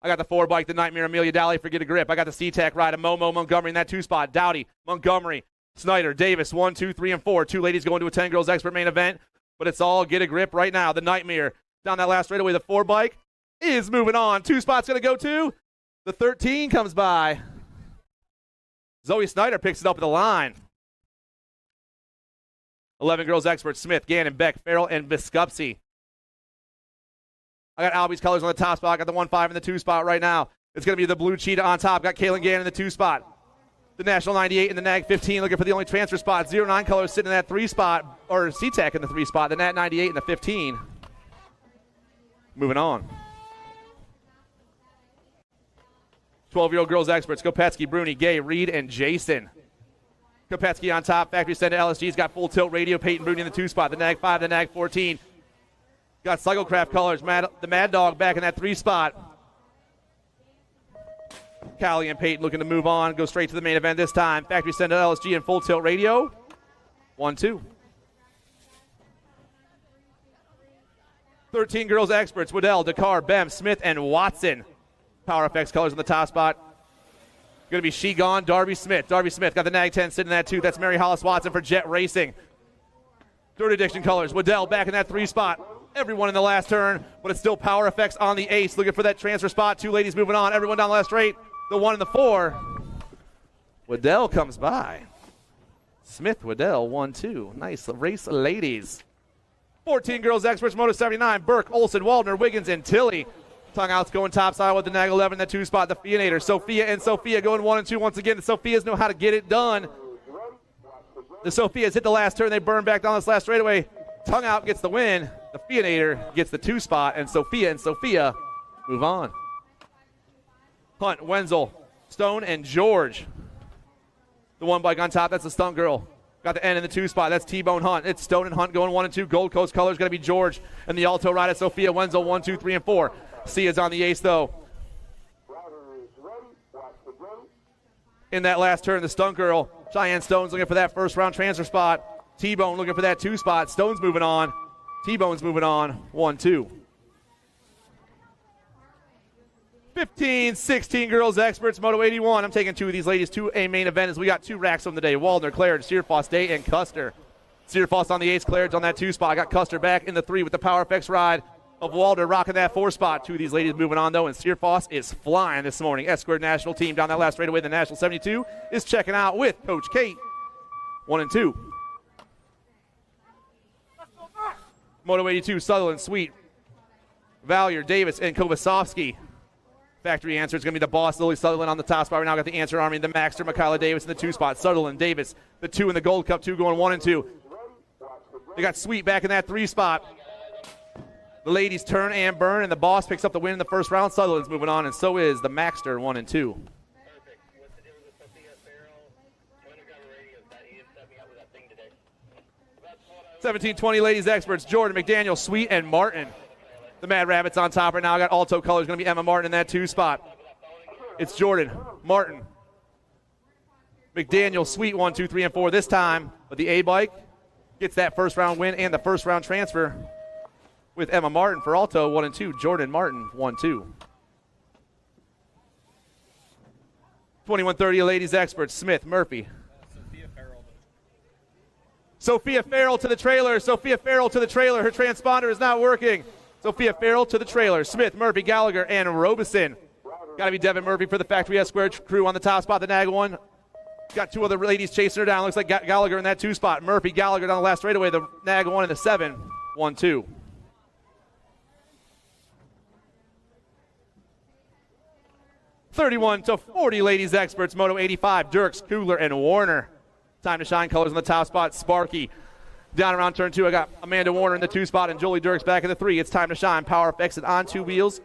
I got the 4 bike, the Nightmare Amelia Dowley for Get a Grip. I got the C-Tech ride, a Momo Montgomery in that 2 spot. Dowdy, Montgomery, Snyder, Davis, 1, 2, 3, and 4. 2 ladies going to a 10 girls expert main event, but it's all Get a Grip right now. The Nightmare down that last straightaway. The 4 bike is moving on. 2 spots going to go to. The 13 comes by. Zoe Snyder picks it up at the line. 11 girls expert, Smith, Gannon, Beck, Farrell, and Biskupsy. I got Albie's colors on the top spot. I got the 1-5 in the 2 spot right now. It's going to be the blue cheetah on top. Got Kaylin Gannon in the 2 spot. The National 98 and the NAG 15 looking for the only transfer spot. 09 colors sitting in that 3 spot, or C-Tech in the 3 spot. The Nat 98 and the 15. Moving on. 12-year-old girls experts, Kopetsky, Bruni, Gay, Reed, and Jason. Kopetsky on top. Factory send to LSG's got full tilt radio. Peyton Bruni in the 2 spot. The NAG 5, the NAG 14. Got Cyclecraft colors. The Mad Dog back in that 3 spot. Callie and Peyton looking to move on. Go straight to the main event this time. Factory send to LSG and full tilt radio. 1-2. 13 girls experts. Waddell, Dakar, Bem, Smith, and Watson. Power FX colors on the top spot. Going to be She Gone, Darby Smith. Darby Smith got the NAG 10 sitting in that 2. That's Mary Hollis Watson for Jet Racing. Dirt Addiction colors. Waddell back in that 3 spot. Everyone in the last turn, but it's still Power FX on the ace. Looking for that transfer spot. 2 ladies moving on. Everyone down the last straight. The 1 and the 4. Waddell comes by. Smith, Waddell, 1-2. Nice race, ladies. 14 girls experts, Moto 79. Burke, Olson, Waldner, Wiggins, and Tilly. Tongue outs going topside with the NAG 11, that 2 spot. The Fianator. Sophia and Sophia going 1 and 2 once again. The Sophias know how to get it done. The Sophias hit the last turn. They burn back down this last straightaway. Tongue out gets the win. The Fianator gets the 2 spot. And Sophia move on. Hunt, Wenzel, Stone, and George. The 1 bike on top. That's the Stunt Girl. Got the N in the 2 spot. That's T-Bone Hunt. It's Stone and Hunt going 1 and 2. Gold Coast colors going to be George. And the Alto ride at Sophia. Wenzel 1, 2, 3, and 4. Sia's on the ace, though. In that last turn, the Stunt Girl. Cheyenne Stone's looking for that first round transfer spot. T-Bone looking for that 2 spot. Stone's moving on. T-Bone's moving on. 1-2. 15, 16 girls experts, Moto 81. I'm taking 2 of these ladies to a main event as we got 2 racks on the day. Waldner, Claird, Searfoss, Day, and Custer. Searfoss on the ace, Claird's on that 2 spot. I got Custer back in the 3 with the Power FX ride of Waldner rocking that 4 spot. 2 of these ladies moving on, though, and Searfoss is flying this morning. S-Squared National team down that last straightaway. The National 72 is checking out with Coach Kate. 1 and 2. Moto 82, Sutherland, Sweet, Valier, Davis, and Kovasovsky. Factory answer is going to be the boss, Lily Sutherland on the top spot. We now got the answer army, the Maxter, Michaela Davis in the 2 spot. Sutherland, Davis, the 2 in the Gold Cup, 2 going 1 and 2. They got Sweet back in that 3 spot. The ladies turn and burn, and the boss picks up the win in the first round. Sutherland's moving on, and so is the Maxter, 1 and 2. 17-20 ladies experts, Jordan, McDaniel, Sweet, and Martin. The Mad Rabbits on top right now. I got Alto colors, going to be Emma Martin in that 2 spot. It's Jordan, Martin, McDaniel, Sweet, 1, 2, 3, and 4 this time. But the A-bike gets that first round win and the first round transfer with Emma Martin for Alto, 1 and 2. Jordan Martin, 1, 2. 21-30 ladies experts, Smith, Murphy. Sophia Farrell to the trailer. Sophia Farrell to the trailer. Her transponder is not working. Sophia Farrell to the trailer. Smith, Murphy, Gallagher, and Robeson. Got to be Devin Murphy for the Factory S Squared crew on the top spot. The NAG 1. Got 2 other ladies chasing her down. Looks like Gallagher in that 2 spot. Murphy, Gallagher down the last straightaway. The NAG 1 and the 7. 1, 2. (31-40) ladies experts. Moto 85. Dirks, Kugler, and Warner. Time to shine colors on the top spot. Sparky. Down around turn 2, I got Amanda Warner in the 2 spot and Julie Dirks back in the 3. It's time to shine. Power FX it on 2 wheels.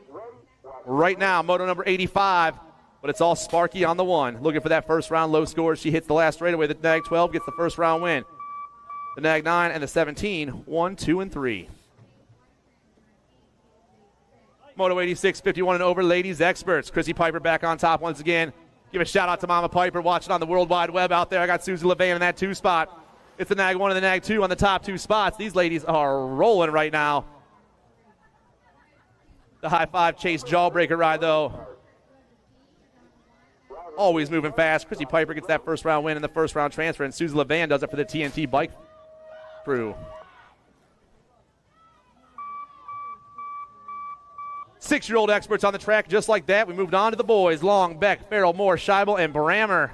Right now, moto number 85, but it's all Sparky on the 1. Looking for that first round low score. She hits the last straightaway. The NAG 12 gets the first round win. The NAG 9 and the 17, 1, 2, and 3. Moto 86, 51 and over, ladies experts. Chrissy Piper back on top once again. Give a shout out to Mama Piper watching on the World Wide Web out there. I got Susie Levain in that 2 spot. It's the NAG 1 and the NAG 2 on the top 2 spots. These ladies are rolling right now. The high 5 chase jawbreaker ride, though, always moving fast. Chrissy Piper gets that first round win in the first round transfer, and Susan Levan does it for the TNT bike crew. 6-year-old experts on the track just like that. We moved on to the boys. Long, Beck, Farrell, Moore, Scheibel, and Brammer.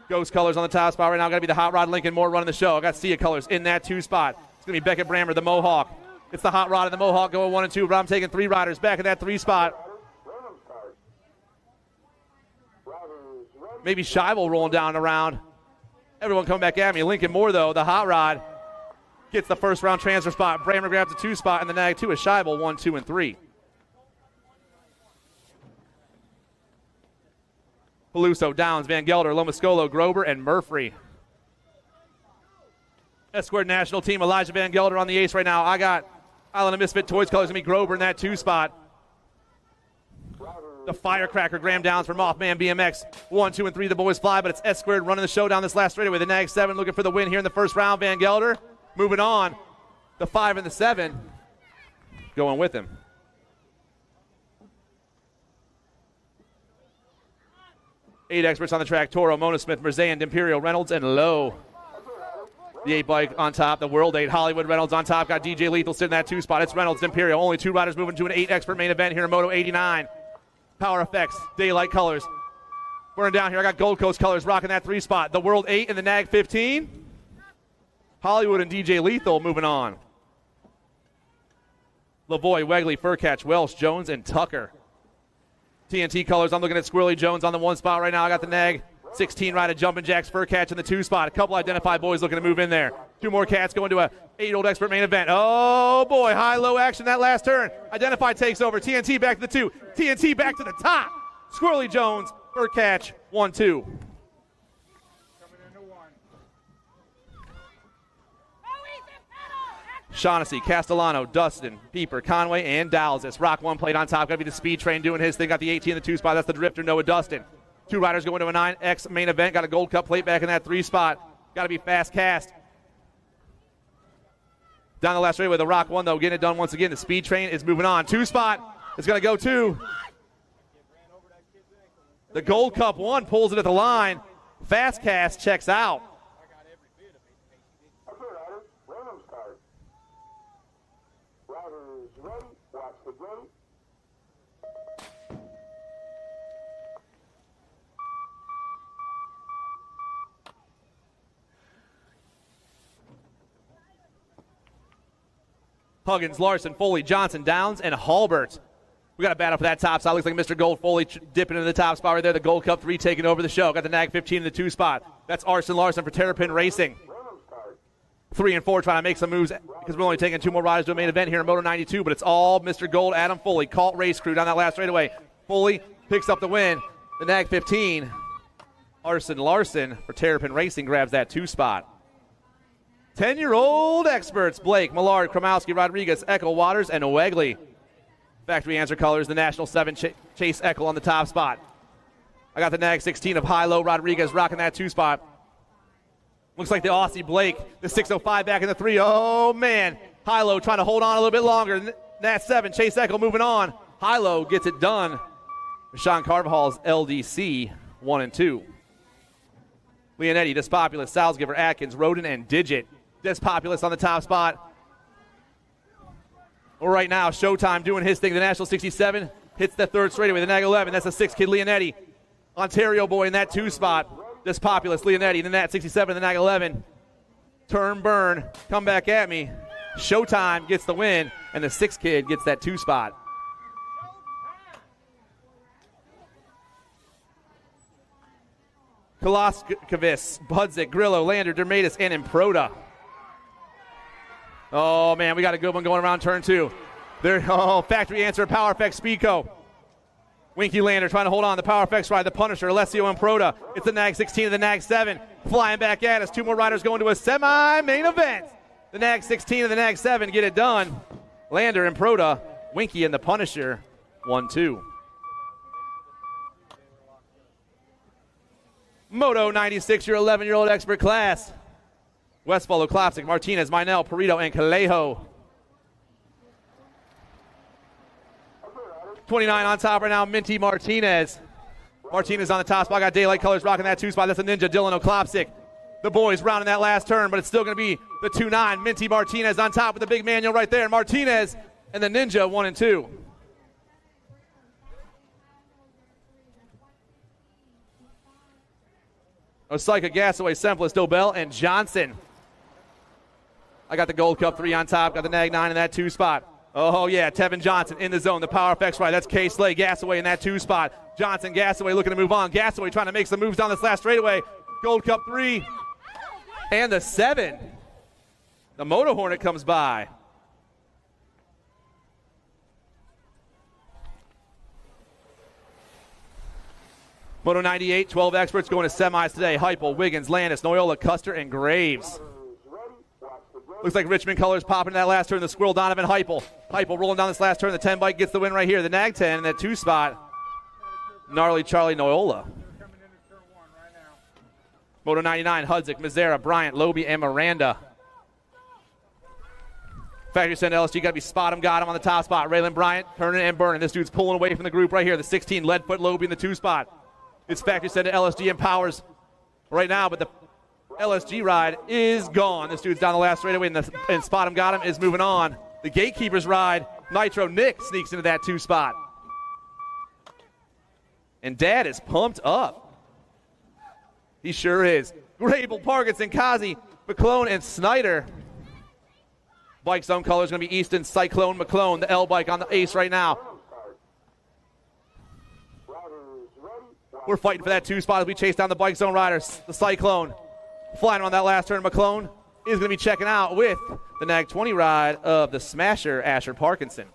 Ghost colors on the top spot right now. Got to be the Hot Rod Lincoln Moore running the show. I got Sia colors in that 2 spot. It's going to be Beckett Brammer, the Mohawk. It's the Hot Rod and the Mohawk going 1 and 2, but I'm taking 3 riders back in that 3 spot. Maybe Scheibel rolling down around. Everyone coming back at me. Lincoln Moore, though, the Hot Rod, gets the first round transfer spot. Brammer grabs the 2 spot, and the nag 2 is Scheibel, 1, 2, and 3. Peluso, Downs, Van Gelder, Lomascolo, Grober, and Murphy. S-squared national team, Elijah Van Gelder on the ace right now. I got Island of Misfit Toys colors going to be Grober in that 2 spot. The Firecracker, Graham Downs for Mothman BMX. 1, 2, and 3, the boys fly, but it's S-squared running the show down this last straightaway. The nag 7 looking for the win here in the first round. Van Gelder moving on. The 5 and the 7 going with him. Eight experts on the track: Toro, Mona Smith, Merzan, Imperial, Reynolds, and Lowe. The 8 bike on top, the World 8, Hollywood Reynolds on top. Got DJ Lethal sitting in that 2 spot. It's Reynolds, Imperial. Only 2 riders moving to an 8 expert main event here in Moto 89. Power Effects, Daylight colors. Burning down here. I got Gold Coast colors rocking that 3 spot. The World 8 and the nag 15. Hollywood and DJ Lethal moving on. Lavoy, Wegley, Furcatch, Welsh, Jones, and Tucker. TNT colors, I'm looking at Squirrely Jones on the 1 spot right now. I got the nag 16 riding Jumpin' Jacks, Furcatch in the 2 spot. A couple identified boys looking to move in there. 2 more cats going to a 8-year-old expert main event. Oh boy, high-low action that last turn. Identified takes over. TNT back to the 2. TNT back to the top. Squirrely Jones, Furcatch, 1, 2. Shaughnessy, Castellano, Dustin, Pieper, Conway, and Dowses. Rock 1 plate on top. Got to be the Speed Train doing his thing. Got the 18 in the 2 spot. That's the Drifter, Noah Dustin. 2 riders going to a 9X main event. Got a Gold Cup plate back in that 3 spot. Got to be Fast Cast. Down the last straightaway, the Rock 1, though, getting it done once again. The Speed Train is moving on. 2 spot. It's going to go 2. The Gold Cup 1 pulls it at the line. Fast Cast checks out. Huggins, Larson, Foley, Johnson, Downs, and Halbert. We got a battle for that top spot. Looks like Mr. Gold Foley dipping into the top spot right there. The Gold Cup 3 taking over the show. Got the nag 15 in the 2 spot. That's Arson Larson for Terrapin Racing. 3 and 4 trying to make some moves because we're only taking 2 more riders to a main event here in Moto 92, but it's all Mr. Gold, Adam Foley, Colt Race Crew down that last straightaway. Foley picks up the win. The nag 15. Arson Larson for Terrapin Racing grabs that 2 spot. 10-year-old experts: Blake, Millard, Kromowski, Rodriguez, Eckel, Waters, and Wegley. Factory answer colors, the National 7, Chase Eckel on the top spot. I got the nag 16 of High-Low, Rodriguez rocking that 2 spot. Looks like the Aussie Blake, the 605 back in the 3. Oh, man. High-Low trying to hold on a little bit longer. Nat 7, Chase Eckel moving on. High-Low gets it done. Sean Carvajal's LDC, 1 and 2. Leonetti, Despopulous, Salzgiver, Atkins, Roden, and Digit. Despopulous on the top spot. Well, right now, Showtime doing his thing. The National 67 hits the 3rd straightaway. The nag 11, that's a 6-kid Leonetti. Ontario boy in that 2 spot. Despopulous, Leonetti, the Nat 67, the nag 11. Turn, burn, come back at me. Showtime gets the win, and the 6-kid gets that 2 spot. Koloskovis, Budzik, Grillo, Lander, Dermatis, and Improda. Oh, man, we got a good one going around turn 2. Factory answer, Power Effects, Speedco. Winky Lander trying to hold on. The Power Effects ride, the Punisher, Alessio Improda. It's the nag 16 and the nag 7. Flying back at us. 2 more riders going to a semi-main event. The nag 16 and the nag 7 get it done. Lander, Improda, Winky, and the Punisher, 1-2. Moto 96, your 11-year-old expert class. Westfalo, Klopsic, Martinez, Minell, Perito, and Calejo. 29 on top right now, Minty Martinez. Martinez on the top spot, got Daylight Colors rocking that 2 spot. That's a Ninja, Dylan Oklopsic. The boys rounding that last turn, but it's still going to be the 2-9. Minty Martinez on top with the big manual right there. Martinez and the Ninja 1 and 2. Osika, Gasaway, Semplus, Dobell, and Johnson. I got the Gold Cup 3 on top, got the Nag 9 in that 2 spot. Oh, yeah, Tevin Johnson in the zone. The Power FX ride. That's K. Slay, Gasaway in that 2 spot. Johnson, Gasaway looking to move on. Gasaway trying to make some moves down this last straightaway. Gold Cup 3 and the 7. The Moto Hornet comes by. Moto 98, 12 experts going to semis today. Heupel, Wiggins, Landis, Noyola, Custer, and Graves. Looks like Richmond Colors popping that last turn. The Squirrel, Donovan Heupel. Heupel rolling down this last turn. The 10 bike gets the win right here. The Nag 10 in that 2 spot. Gnarly Charlie Noyola. Moto 99, Hudzik, Mazzara, Bryant, Loby, and Miranda. Factory Send LSG got to be spot him, got him on the top spot. Raylan Bryant, turning and burning. This dude's pulling away from the group right here. The 16, Leadfoot, Loby in the 2 spot. It's Factory Send to LSG and Powers right now, but the LSG ride is gone. This dude's down the last straightaway, and spot him, got him, is moving on. The Gatekeepers ride, Nitro Nick sneaks into that 2 spot. And Dad is pumped up. He sure is. Grable, Parkinson, Kazi, McClone, and Snyder. Bike zone colors going to be Easton, Cyclone, McClone. The L bike on the ace right now. We're fighting for that 2 spot as we chase down the bike zone riders. The Cyclone flying on that last turn. McClone is going to be checking out with the Nag 20 ride of the Smasher, Asher Parkinson.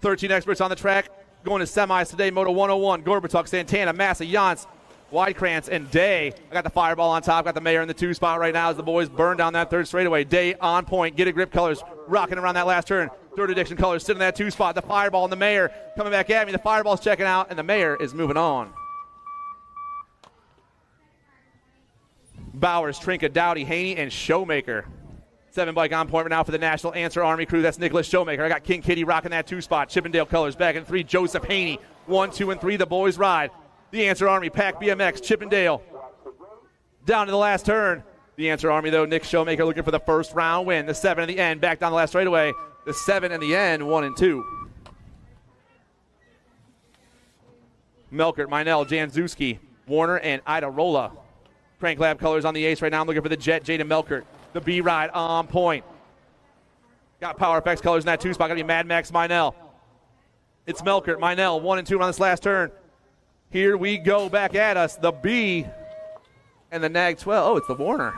13 experts on the track. Going to semis today, Moto 101, Gorbatuk, Santana, Massa, Jans, Widekrantz, and Day. I got the Fireball on top, got the Mayor in the 2 spot right now as the boys burn down that 3rd straightaway. Day on point, Get a Grip colors, rocking around that last turn. Third Addiction colors sitting in that 2 spot. The Fireball and the Mayor coming back at me. The Fireball's checking out, and the Mayor is moving on. Bowers, Trinka, Dowdy, Haney, and Showmaker. 7 bike on point right now for the National Answer Army crew. That's Nicholas Showmaker. I got King Kitty rocking that 2 spot. Chippendale colors back in 3. Joseph Haney. 1, 2, and 3. The boys ride. The Answer Army, Pack BMX, Chippendale. Down to the last turn. The Answer Army, though, Nick Showmaker looking for the 1st round win. The 7 in the end, back down the last straightaway. The 7 in the end, 1 and 2. Melkert, Minell, Janzuski, Warner, and Idarola. Crank Lab colors on the ace right now. I'm looking for the Jet, Jaden Melkert. The B ride on point. Got Power FX colors in that 2 spot. Going to be Mad Max Minell. It's Melkert, Minell, 1 and 2 on this last turn. Here we go back at us. The B and the Nag 12. Oh, it's the Warner.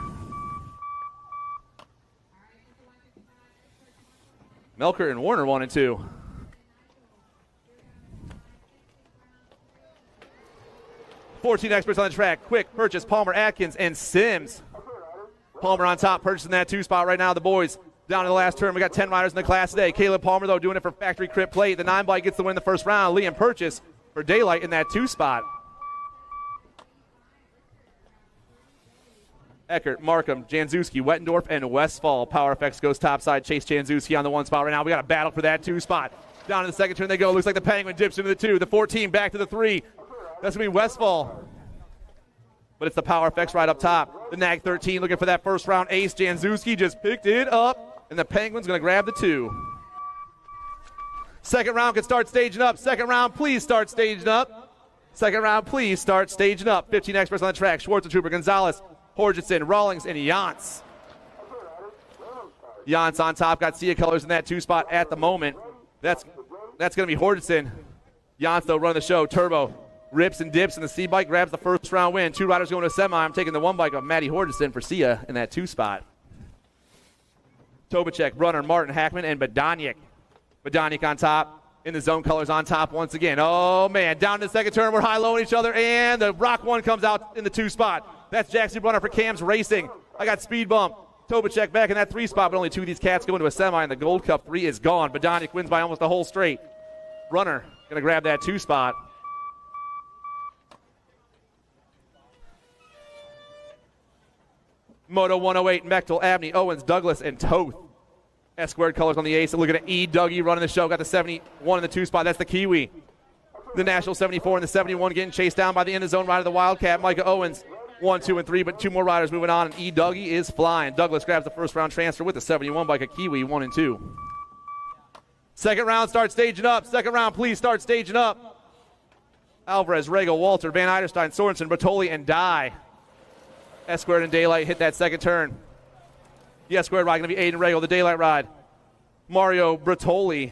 Melkert and Warner 1 and 2. $14 experts on the track. Quick, Purchase, Palmer, Atkins, and Sims. Palmer on top, purchasing that 2 spot right now. The boys down to the last turn. We got 10 riders in the class today. Caleb Palmer, though, doing it for Factory Crip Plate. The 9 bike gets the win in the 1st round. Liam Purchase for Daylight in that 2 spot. Eckert, Markham, Janzuski, Wettendorf, and Westfall. Power FX goes topside. Chase Janzuski on the 1 spot right now. We got a battle for that 2 spot. Down to the 2nd turn they go. Looks like the Penguin dips into the 2. The 14 back to the 3. That's going to be Westfall. But it's the Power FX right up top. The Nag 13 looking for that 1st round ace. Janzuski just picked it up, and the Penguin's going to grab the 2. 2nd round can start staging up. 2nd round, please start staging up. 2nd round, please start staging up. 15 experts on the track. Schwarzentrooper, Gonzalez, Horgenson, Rawlings, and Jantz. Jantz on top. Got Sia colors in that 2 spot at the moment. That's going to be Horgenson. Jantz, though, running the show. Turbo rips and dips, and the C bike grabs the 1st round win. 2 riders going to a semi. I'm taking the 1 bike of Matty Horgenson for Sia in that 2 spot. Tobacek, Brunner, Martin, Hackman, and Badaniak. Badaniak on top. In the zone colors on top once again. Oh, man. Down to the 2nd turn. We're high-low on each other, and the Rock 1 comes out in the 2 spot. That's Jackson Brunner for Cam's Racing. I got Speed Bump. Tobacek back in that 3 spot, but only 2 of these cats go into a semi, and the Gold Cup 3 is gone. Badaniak wins by almost a whole straight. Brunner going to grab that 2 spot. Moto 108, Mechtel, Abney, Owens, Douglas, and Toth. S squared colors on the ace. And look at it. E. Dougie running the show. Got the 71 in the 2 spot. That's the Kiwi. The National 74 and the 71 getting chased down by the end of zone rider, the Wildcat, Micah Owens. 1, 2, and 3, but 2 more riders moving on. And E. Dougie is flying. Douglas grabs the first round transfer with the 71 by a Kiwi, 1 and 2. Second round, start staging up. Second round, please start staging up. Alvarez, Regal, Walter, Van Eiderstein, Sorensen, Bertoli, and Dye. S squared and Daylight hit that second turn. The S squared ride going to be Aiden Regal, the Daylight ride. Mario Bertoli.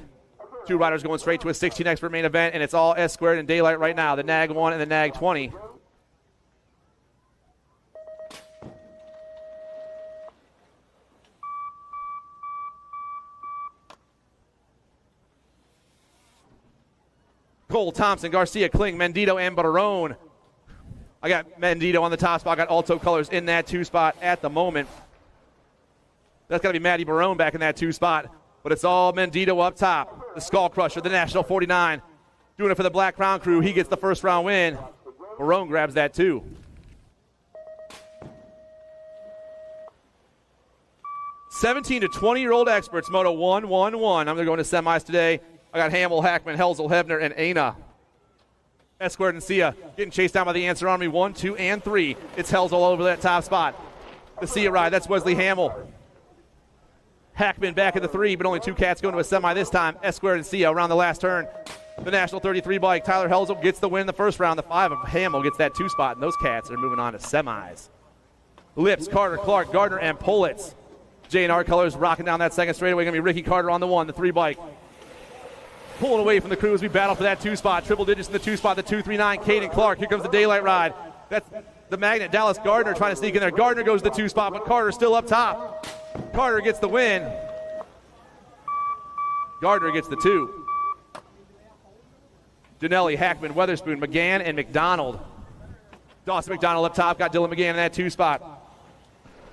2 riders going straight to a 16 expert main event, and it's all S squared and Daylight right now. The Nag 1 and the Nag 20. Cole, Thompson, Garcia, Kling, Mendito, and Barone. I got Mendito on the top spot. I got Alto colors in that 2 spot at the moment. That's got to be Matty Barone back in that 2 spot. But it's all Mendito up top. The Skull Crusher, the National 49. Doing it for the Black Crown crew. He gets the first round win. Barone grabs that 2. $17 to 20-year-old experts, Moto 1-1-1. I'm going to go into semis today. I got Hamill, Hackman, Helzel, Hebner, and Aina. S squared and Sia getting chased down by the Answer Army 1, 2, and 3. It's Helzel all over that top spot. The Sia ride, that's Wesley Hamill. Hackman back in the 3, but only 2 cats going to a semi this time. S squared and Sia around the last turn. The National 33 bike, Tyler Helzel gets the win in the first round. The 5 of Hamill gets that 2 spot, and those cats are moving on to semis. Lips, Carter, Clark, Gardner, and Pullitz. J&R colors rocking down that second straightaway. Going to be Ricky Carter on the 1, the 3 bike. Pulling away from the crew as we battle for that 2 spot. Triple digits in the 2 spot, the 239, Caden Clark. Here comes the Daylight ride. That's the Magnet, Dallas Gardner trying to sneak in there. Gardner goes to the 2 spot, but Carter still up top. Carter gets the win. Gardner gets the 2. Janelli, Hackman, Weatherspoon, McGann, and McDonald. Dawson McDonald up top, got Dylan McGann in that 2 spot.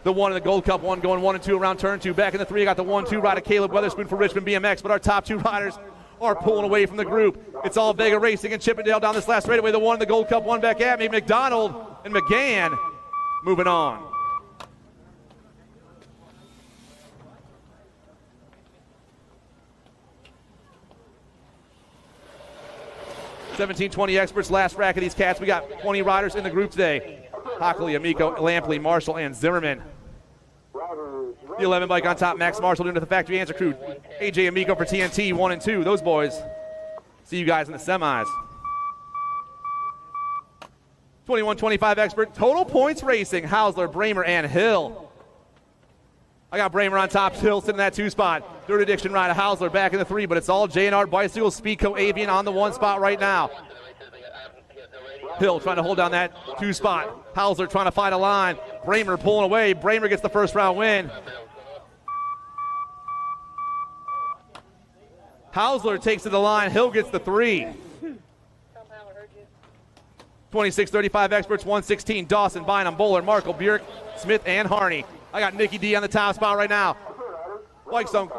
The 1 in the Gold Cup 1 going 1 and 2 around turn 2. Back in the 3, I got the 1-2 ride of Caleb Weatherspoon for Richmond BMX, but our top 2 riders are pulling away from the group. It's all Vega Racing and Chippendale down this last straightaway. The 1 in the Gold Cup 1 back at me. McDonald and McGann moving on. $17-20 experts, last rack of these cats. We got 20 riders in the group today. Hockley, Amico, Lampley, Marshall, and Zimmerman. The 11 bike on top, Max Marshall doing it to the Factory Answer crew. AJ Amico for TNT, 1 and 2. Those boys. See you guys in the semis. 21-25 expert, total points racing. Hausler, Bramer, and Hill. I got Bramer on top, Hill sitting in that 2 spot. Dirt Addiction rider, Hausler back in the 3, but it's all J&R Bicycle, Speedco, Avian on the 1 spot right now. Hill trying to hold down that 2 spot. Hausler trying to find a line. Bramer pulling away. Bramer gets the first round win. Hausler takes to the line. Hill gets the 3. 26-35 experts, 116. Dawson, Bynum, Bowler, Markle, Bjork, Smith, and Harney. I got Nikki D on the top spot right now. Bike zone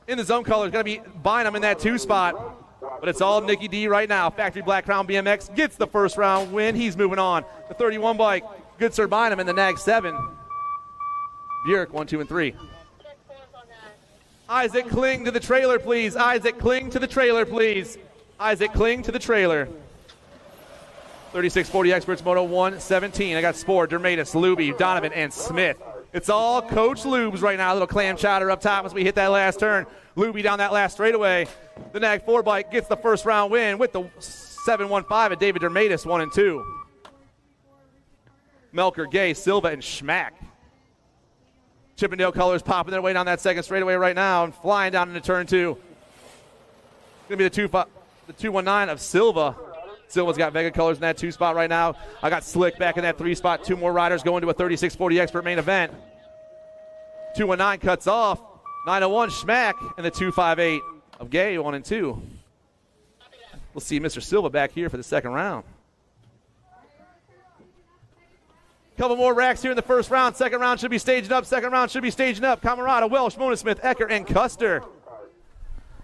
in the zone colors. Going to be Bynum in that 2 spot. But it's all Nikki D right now. Factory Black Crown BMX gets the first round win. He's moving on. The 31 bike, Good Sir Bynum in the Nag 7. Bjork, 1, 2, and 3. Isaac, cling to the trailer, please. Isaac, cling to the trailer, please. Isaac, cling to the trailer. 36-40 experts, Moto 117. I got Spore, Dermatis, Luby, Donovan, and Smith. It's all Coach Lubes right now. A little clam chowder up top as we hit that last turn. Luby down that last straightaway. The Nag 4 bike gets the first round win with the 715 of David Dermatis, 1 and 2. Melker, Gay, Silva, and Schmack. Chippendale colors popping their way down that second straightaway right now and flying down into turn 2. It's going to be the 219 of Silva. Silva's got Vega colors in that 2 spot right now. I got Slick back in that 3 spot. 2 more riders going to a 36-40 expert main event. 219 cuts off. 901 Schmack and the 258 of Gay, 1 and 2. We'll see Mr. Silva back here for the second round. Couple more racks here in the first round. Second round should be staging up. Camarada, Welsh, Mona Smith, Ecker, and Custer.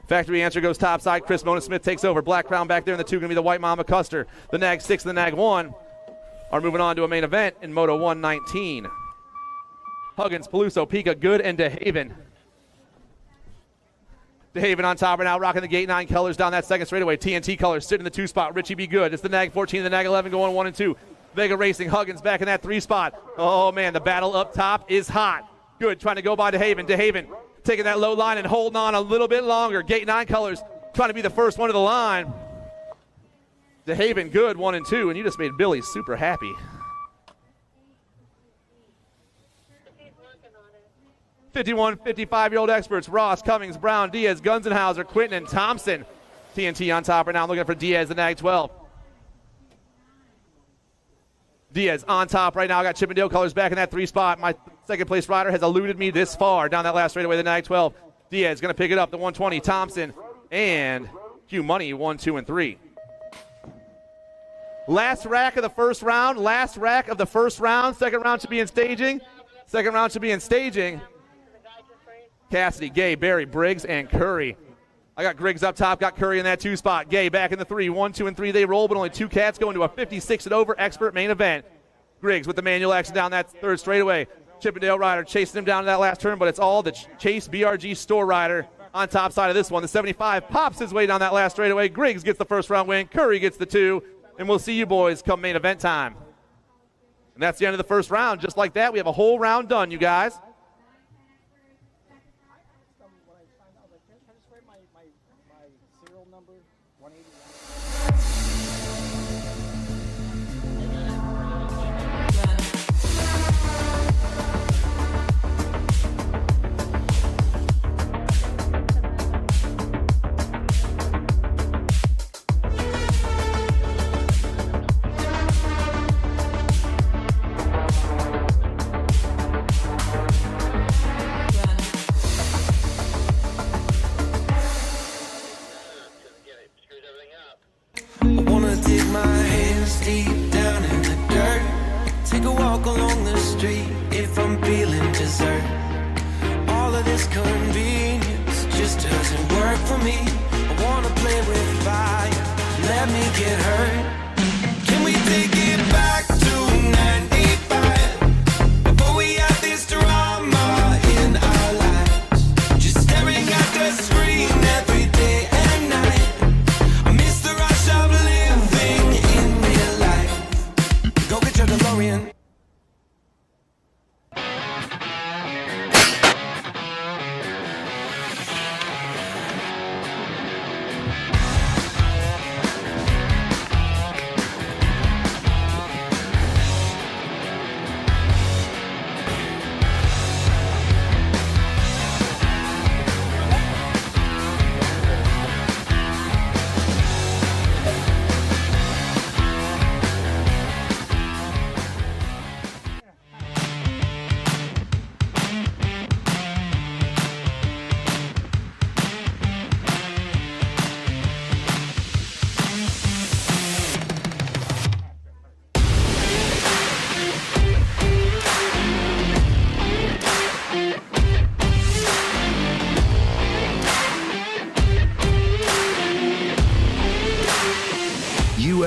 Factory Answer goes topside. Chris Mona Smith takes over. Black Crown back there in the 2 going to be the White Mama Custer. The Nag 6 and the Nag 1 are moving on to a main event in Moto 119. Huggins, Peluso, Pika, Good, and DeHaven. DeHaven on top right now, rocking the gate 9 colors down that second straightaway. TNT colors sit in the 2 spot. Richie be good. It's the Nag 14, the Nag 11 going 1 and 2. Vega Racing, Huggins back in that 3 spot. Oh man, the battle up top is hot. Good, trying to go by DeHaven. DeHaven taking that low line and holding on a little bit longer. Gate 9 colors trying to be the first one to the line. DeHaven good 1 and 2, and you just made Billy super happy. 51, 55-year-old experts, Ross, Cummings, Brown, Diaz, Gunzenhauser, Quinton, and Thompson. TNT on top right now, looking for Diaz, the Nag 12. Diaz on top right now, got Chippendale colors back in that 3 spot. My second place rider has eluded me this far down that last straightaway, the Nag 12. Diaz going to pick it up, the 120, Thompson, and Q Money 1, 2, and 3. Last rack of the first round, Second round should be in staging. Cassidy, Gay, Barry, Briggs, and Curry. I got Griggs up top, got Curry in that 2 spot. Gay back in the 3. 1, 2, and 3 they roll, but only 2 cats go into a 56 and over expert main event. Griggs with the manual action down that 3rd straightaway. Chippendale rider chasing him down to that last turn, but it's all the Chase BRG store rider on top side of this one. The 75 pops his way down that last straightaway. Griggs gets the first round win. Curry gets the 2, and we'll see you boys come main event time. And that's the end of the first round. Just like that, we have a whole round done, you guys. Deep down in the dirt, take a walk along the street if I'm feeling dessert. All of this convenience just doesn't work for me. I wanna play with fire, let me get hurt. Can we take it back to 95 before we had this drama in our lives? Just staring at the screen every day and night. I miss the rush of living in real life. Go get your DeLorean.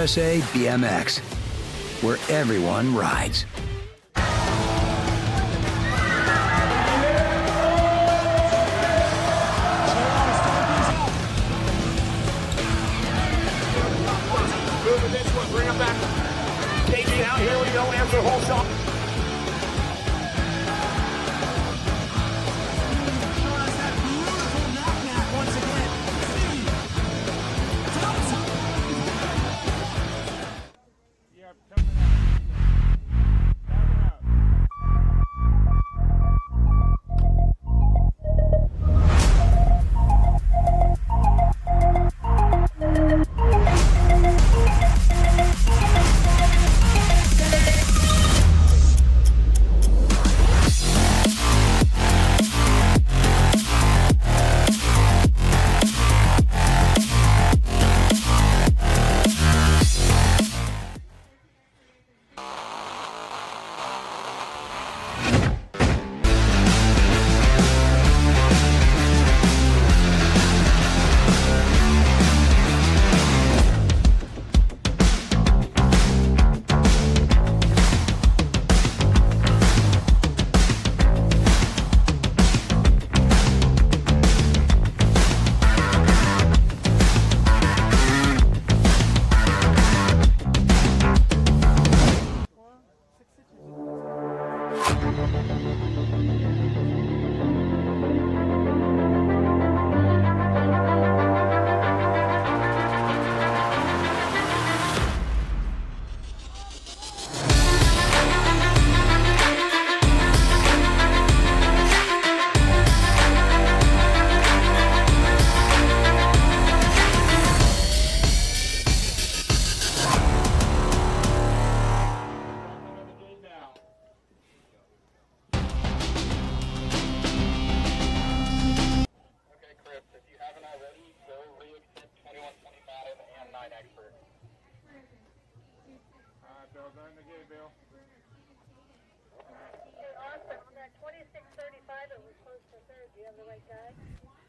USA BMX, where everyone rides. Moving this one, bring him back. KG out, here we go, answer whole shot.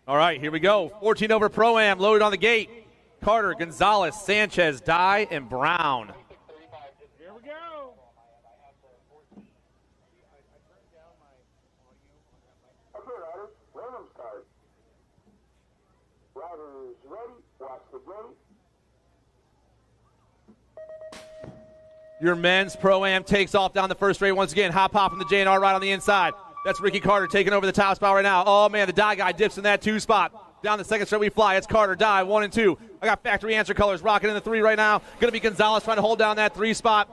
All right, here we go. 14 over Pro-Am, loaded on the gate. Carter, Gonzalez, Sanchez, Dye, and Brown. Here we go. Okay, riders, random start. Riders ready, watch the gate. Your men's Pro-Am takes off down the first straight once again. Hop from the J&R right on the inside. That's Ricky Carter taking over the top spot right now. Oh, man, the Dye guy dips in that 2 spot. Down the second straight we fly. It's Carter, Dye, 1 and 2. I got factory answer colors rocking in the 3 right now. Going to be Gonzalez trying to hold down that 3 spot.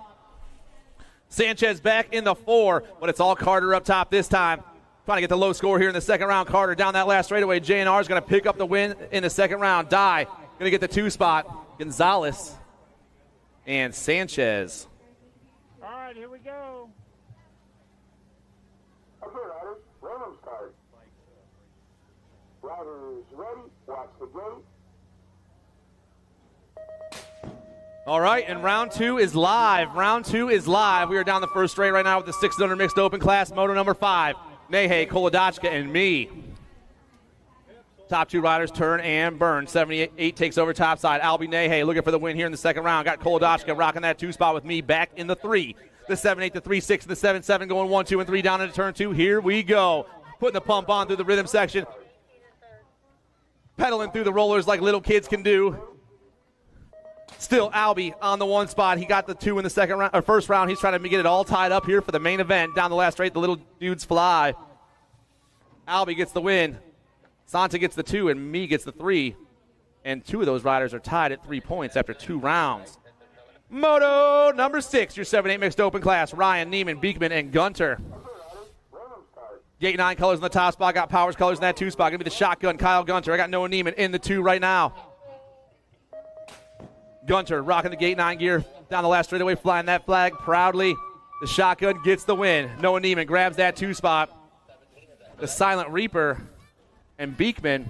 Sanchez back in the 4, but it's all Carter up top this time. Trying to get the low score here in the second round. Carter down that last straightaway. J&R is going to pick up the win in the second round. Dye going to get the 2 spot. Gonzalez and Sanchez. All right, here we go. Okay, riders, random start. Riders ready, watch the gate. All right, and round 2 is live. Round 2 is live. We are down the first straight right now with the 600 mixed open class, moto number 5. Nehe, Kolodachka, and me. Top 2 riders turn and burn. 78 takes over top side. Albie Nehe looking for the win here in the second round. Got Kolodachka rocking that 2 spot with me back in the 3. The 7-8, the 3-6, the 7-7 going 1, 2, and 3 down into turn 2. Here we go. Putting the pump on through the rhythm section. Pedaling through the rollers like little kids can do. Still Albie on the 1 spot. He got the 2 in the second round, or first round. He's trying to get it all tied up here for the main event. Down the last straight, the little dudes fly. Albie gets the win. Santa gets the 2, and me gets the 3. And 2 of those riders are tied at 3 points after 2 rounds. Moto number 6, your 7-8 mixed open class. Ryan, Neiman, Beekman, and Gunter. Gate 9 colors in the top spot. Got Powers colors in that 2 spot. Going to be the shotgun, Kyle Gunter. I got Noah Neiman in the 2 right now. Gunter rocking the Gate 9 gear down the last straightaway, flying that flag proudly. The shotgun gets the win. Noah Neiman grabs that 2 spot. The Silent Reaper and Beekman,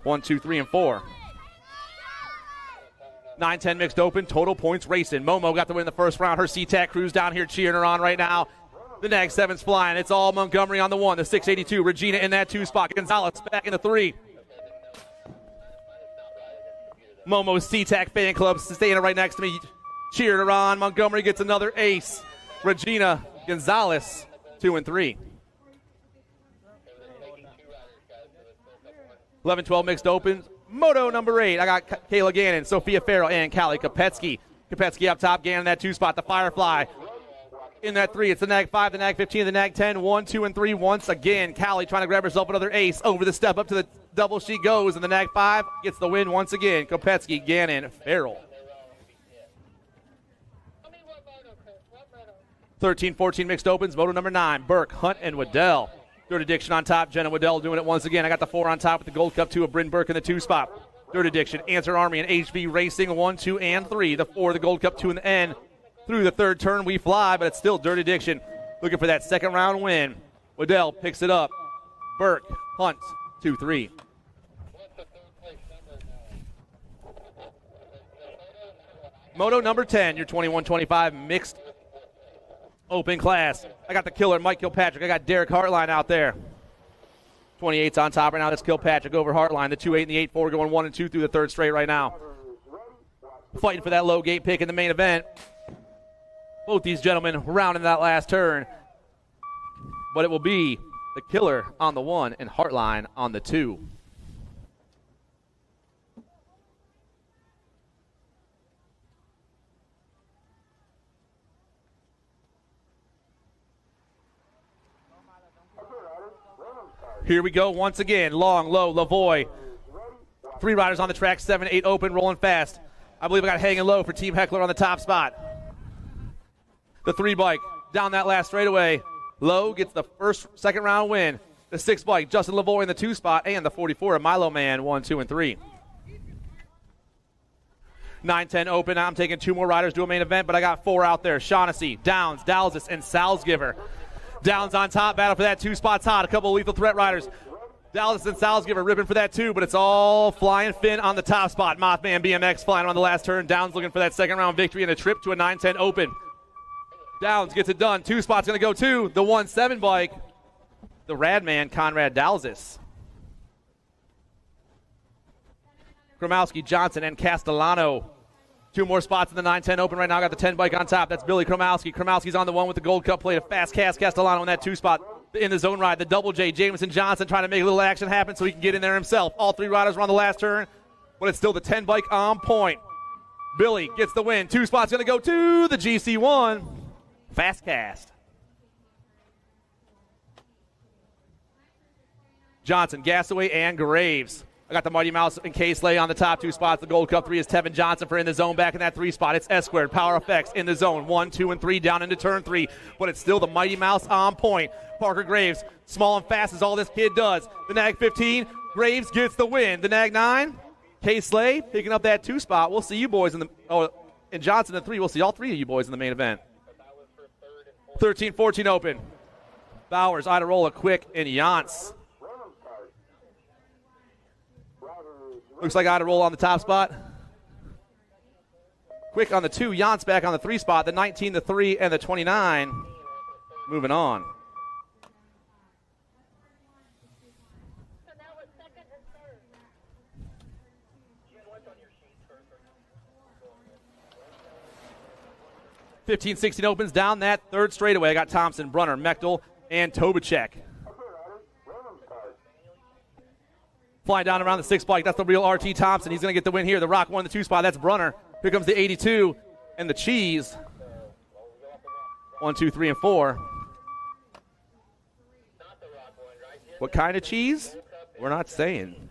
1, 2, 3, and 4. 9-10 mixed open, total points racing. Momo got the win in the first round. Her SeaTac crew's down here cheering her on right now. The Nag 7's flying. It's all Montgomery on the 1. The 682, Regina in that 2 spot. Gonzalez back in the 3. Momo's SeaTac fan club staying right next to me, cheering her on. Montgomery gets another ace. Regina, Gonzalez, 2 and 3. 11-12 mixed opens. Moto number 8. I got Kayla Gannon, Sophia Farrell, and Callie Kopetsky. Kopetsky up top, Gannon that 2 spot. The Firefly in that 3. It's the Nag 5, the Nag 15, the Nag 10. 1, 2, and 3 once again. Callie trying to grab herself another ace. Over the step up to the double she goes, and the Nag 5 gets the win once again. Kopetsky, Gannon, Farrell. 13-14 mixed opens. Moto number 9. Burke, Hunt, and Waddell. Dirt Addiction on top. Jenna Waddell doing it once again. I got the 4 on top with the Gold Cup 2 of Bryn Burke in the 2 spot. Dirt Addiction, Answer Army, and HV Racing 1, 2, and 3. The 4, the Gold Cup 2 in the end. Through the 3rd turn, we fly, but it's still Dirt Addiction. Looking for that second round win. Waddell picks it up. Burke, Hunt, 2, 3. Moto number 10, your 21-25 mixed open class. I got the killer, Mike Kilpatrick. I got Derek Hartline out there. 28's on top right now. That's Kilpatrick over Hartline. The 2-8 and the 8-4 going 1 and 2 through the 3rd straight right now. Fighting for that low gate pick in the main event. Both these gentlemen rounding that last turn. But it will be the killer on the 1 and Hartline on the 2. Here we go once again. Long, low, Lavoie. 3 riders on the track, 7-8 open, rolling fast. I believe I got hanging low for Team Heckler on the top spot. The 3 bike down that last straightaway. Low gets the second round win. The 6 bike, Justin Lavoie in the 2 spot, and the 44 of Milo Man, 1, 2, and 3. 9-10 open. I'm taking 2 more riders to a main event, but I got 4 out there. Shaughnessy, Downs, Dalzis, and Salzgiver. Downs on top, battle for that 2 spots hot. A couple of lethal threat riders. Dallas and Salzgiver ripping for that 2, but it's all flying Finn on the top spot. Mothman BMX flying on the last turn. Downs looking for that second round victory and a trip to a 9-10 open. Downs gets it done. 2 spots going to go to the 1-7 bike. the rad man, Conrad Dalzis. Kromowski, Johnson, and Castellano. 2 more spots in the 9-10 open right now. Got the 10 bike on top. That's Billy Kromowski. Kromowski's on the one with the Gold Cup plate. A fast cast Castellano in that 2 spot in the zone ride. The double J, Jameson Johnson trying to make a little action happen so he can get in there himself. All 3 riders were on the last turn, but it's still the 10 bike on point. Billy gets the win. 2 spots going to go to the GC1. Fast cast. Johnson, Gasaway, and Graves. I got the Mighty Mouse and K-Slay on the top 2 spots. The Gold Cup 3 is Tevin Johnson for in the zone. Back in that 3 spot, it's S-Squared, Power Effects in the zone. 1, 2, and 3 down into turn 3. But it's still the Mighty Mouse on point. Parker Graves, small and fast as all this kid does. The Nag 15, Graves gets the win. The Nag 9, K-Slay picking up that 2 spot. We'll see you boys in the and Johnson in 3. We'll see all 3 of you boys in the main event. 13-14 open. Bowers, Iderola, Quick, and Yance. Looks like Iderola on the top spot. Quick on the 2, Yance back on the 3 spot. The 19, the 3, and the 29 moving on. (15-16) opens down that 3rd straightaway. I got Thompson, Brunner, Mechtel, and Tobacek. Flying down around the 6 bike. That's the real RT Thompson. He's going to get the win here. The Rock 1, the 2 spot. That's Brunner. Here comes the 82 and the Cheese. 1, 2, 3, and 4. What kind of cheese? We're not saying.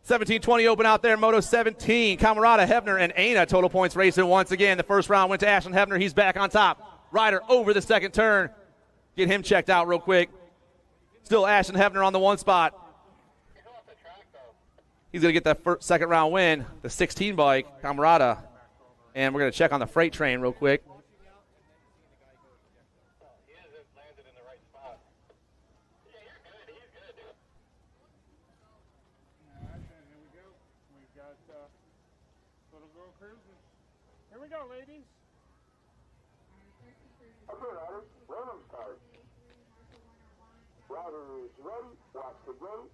17-20 open out there. Moto 17. Camarada, Hebner, and Aina. Total points racing once again. The first round went to Ashton Hebner. He's back on top. Ryder over the 2nd turn. Get him checked out real quick. Still Ashton Hebner on the 1 spot. He's going to get that 2nd round win. The 16 bike, Camarada. And we're going to check on the freight train real quick. Here we go, ladies. Okay, riders, random start. Riders ready, watch the gate.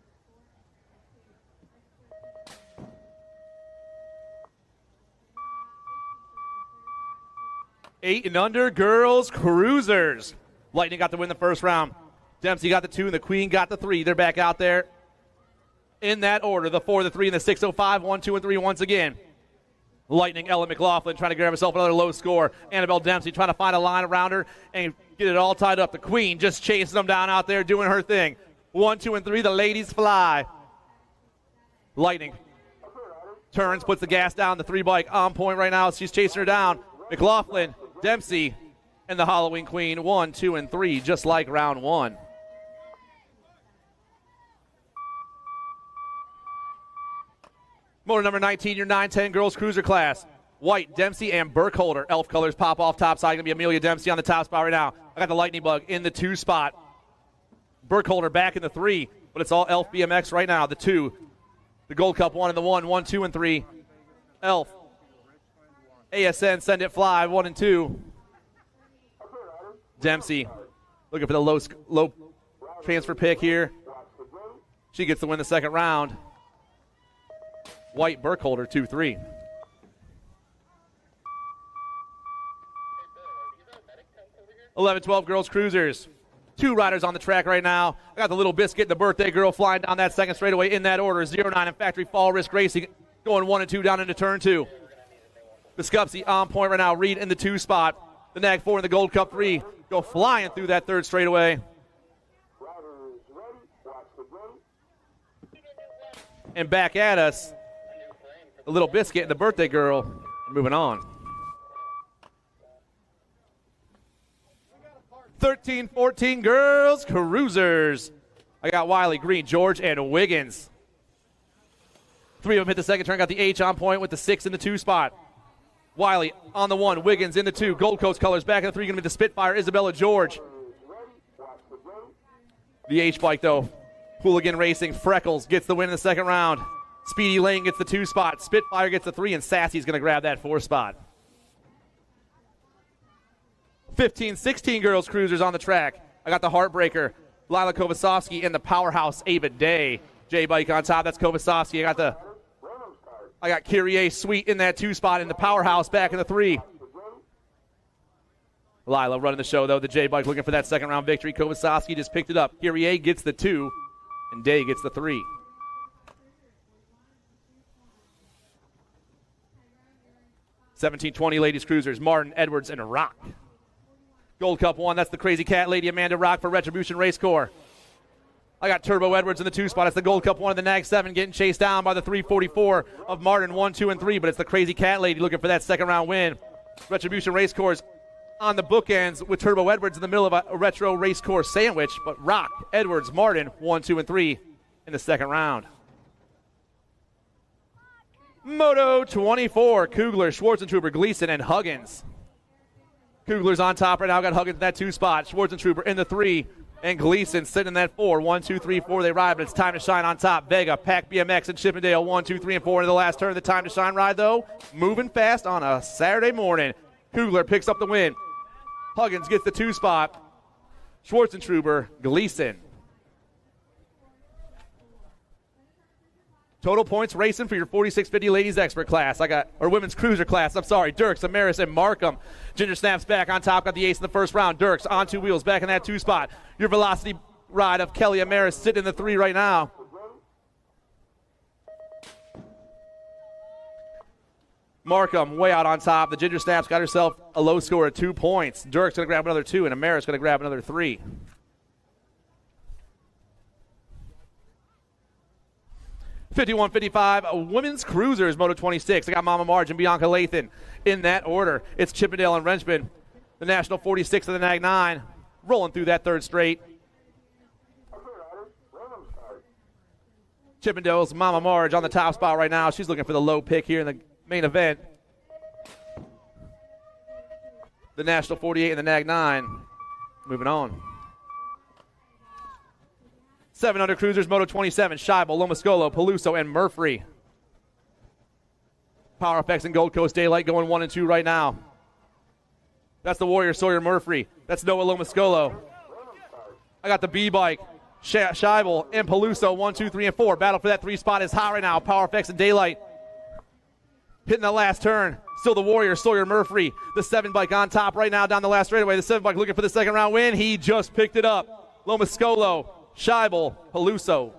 8 and under girls cruisers. Lightning got to win the 1st round. Dempsey got the 2 and the Queen got the 3. They're back out there in that order. The 4, the 3, and the 605. 1, 2, and 3 once again. Lightning, Ella McLaughlin trying to grab herself another low score. Annabelle Dempsey trying to find a line around her and get it all tied up. The Queen just chasing them down out there doing her thing. 1, 2, and 3. The ladies fly. Lightning turns, puts the gas down. The 3 bike on point right now. She's chasing her down. McLaughlin, Dempsey, and the Halloween Queen. 1, 2, and 3, just like round 1. Motor number 19, your 9-10 girls cruiser class. White, Dempsey, and Burkholder. Elf colors pop off top side. Going to be Amelia Dempsey on the top spot right now. I got the Lightning Bug in the 2 spot. Burkholder back in the 3, but it's all Elf BMX right now. The 2, the Gold Cup 1 and the 1, 1, 2, and 3. Elf. ASN, Send It Fly, 1 and 2. Dempsey looking for the low transfer pick here. She gets to win the 2nd round. White, Burkholder, 2-3. (11-12) girls cruisers. 2 riders on the track right now. I got the Little Biscuit, the Birthday Girl, flying down that 2nd straightaway in that order. 09 and Factory Fall Risk Racing going 1 and 2 down into turn 2. Biskupski on point right now. Reed in the 2 spot. The Nag 4 and the Gold Cup 3 go flying through that 3rd straightaway. And back at us, the Little Biscuit and the Birthday Girl moving on. 13-14 girls cruisers. I got Wiley, Green, George, and Wiggins. 3 of them hit the 2nd turn. Got the H on point with the 6 in the 2 spot. Wiley on the 1, Wiggins in the 2. Gold Coast colors back in the 3. Going to be the Spitfire, Isabella George. The H bike though, Hooligan Racing, Freckles gets the win in the 2nd round. Speedy Lane gets the 2 spot. Spitfire gets the 3, and Sassy's going to grab that 4 spot. 15-16 girls cruisers on the track. I got the Heartbreaker, Lila Kovasovsky, and the powerhouse Ava Day. J-Bike on top. That's Kovasovsky. I got Kyrie Sweet in that 2 spot, and the powerhouse back in the 3. Lila running the show, though. The J-Bike looking for that second round victory. Kovasovsky just picked it up. Kyrie gets the 2, and Day gets the 3. $17.20 ladies cruisers, Martin, Edwards, and Rock. Gold Cup 1, that's the Crazy Cat Lady Amanda Rock for Retribution Race Corps. I got Turbo Edwards in the 2 spot. It's the Gold Cup 1 of the Nag 7 getting chased down by the 344 of Martin, 1, 2, and 3, but it's the Crazy Cat Lady looking for that second round win. Retribution Race Corps on the bookends with Turbo Edwards in the middle of a retro race course sandwich, but Rock, Edwards, Martin, 1, 2, and 3 in the second round. Moto 24, Kugler, Schwarzentrooper, Gleason, and Huggins. Kugler's on top right now. Got Huggins in that 2 spot. Schwarzentrooper in the 3, and Gleason sitting in that 4. 1, 2, 3, 4. They ride, but it's time to shine on top. Vega, Pack BMX, and Chippendale. 1, 2, 3, and 4 into the last turn. The time to shine ride, though, moving fast on a Saturday morning. Kugler picks up the win. Huggins gets the 2 spot. Schwarzentrooper, Gleason. Total points racing for your 4650 ladies expert class. Or women's cruiser class. I'm sorry. Dirks, Amaris, and Markham. Ginger Snaps back on top. Got the ace in the first round. Dirks on 2 wheels back in that 2 spot. Your velocity ride of Kelly Amaris sitting in the 3 right now. Markham way out on top. The Ginger Snaps got herself a low score of 2 points. Dirks going to grab another 2, and Amaris going to grab another 3. $51.55 women's cruisers, Moto 26. I got Mama Marge and Bianca Lathan in that order. It's Chippendale and Wrenchman, the National 46 of the Nag 9, rolling through that 3rd straight. Chippendale's Mama Marge on the top spot right now. She's looking for the low pick here in the main event. The National 48 and the Nag 9 moving on. 700 cruisers, Moto 27, Scheibel, Lomascolo, Peluso, and Murphy. Power Effects and Gold Coast Daylight going 1 and 2 right now. That's the Warrior Sawyer Murphy. That's Noah Lomascolo. I got the B-Bike, Scheibel, and Peluso, 1, 2, 3, and 4. Battle for that 3 spot is hot right now. Power Effects and Daylight. Hitting the last turn. Still the Warrior Sawyer Murphy. The 7-Bike on top right now down the last straightaway. The 7-Bike looking for the second round win. He just picked it up. Lomascolo, Scheibel, Peluso.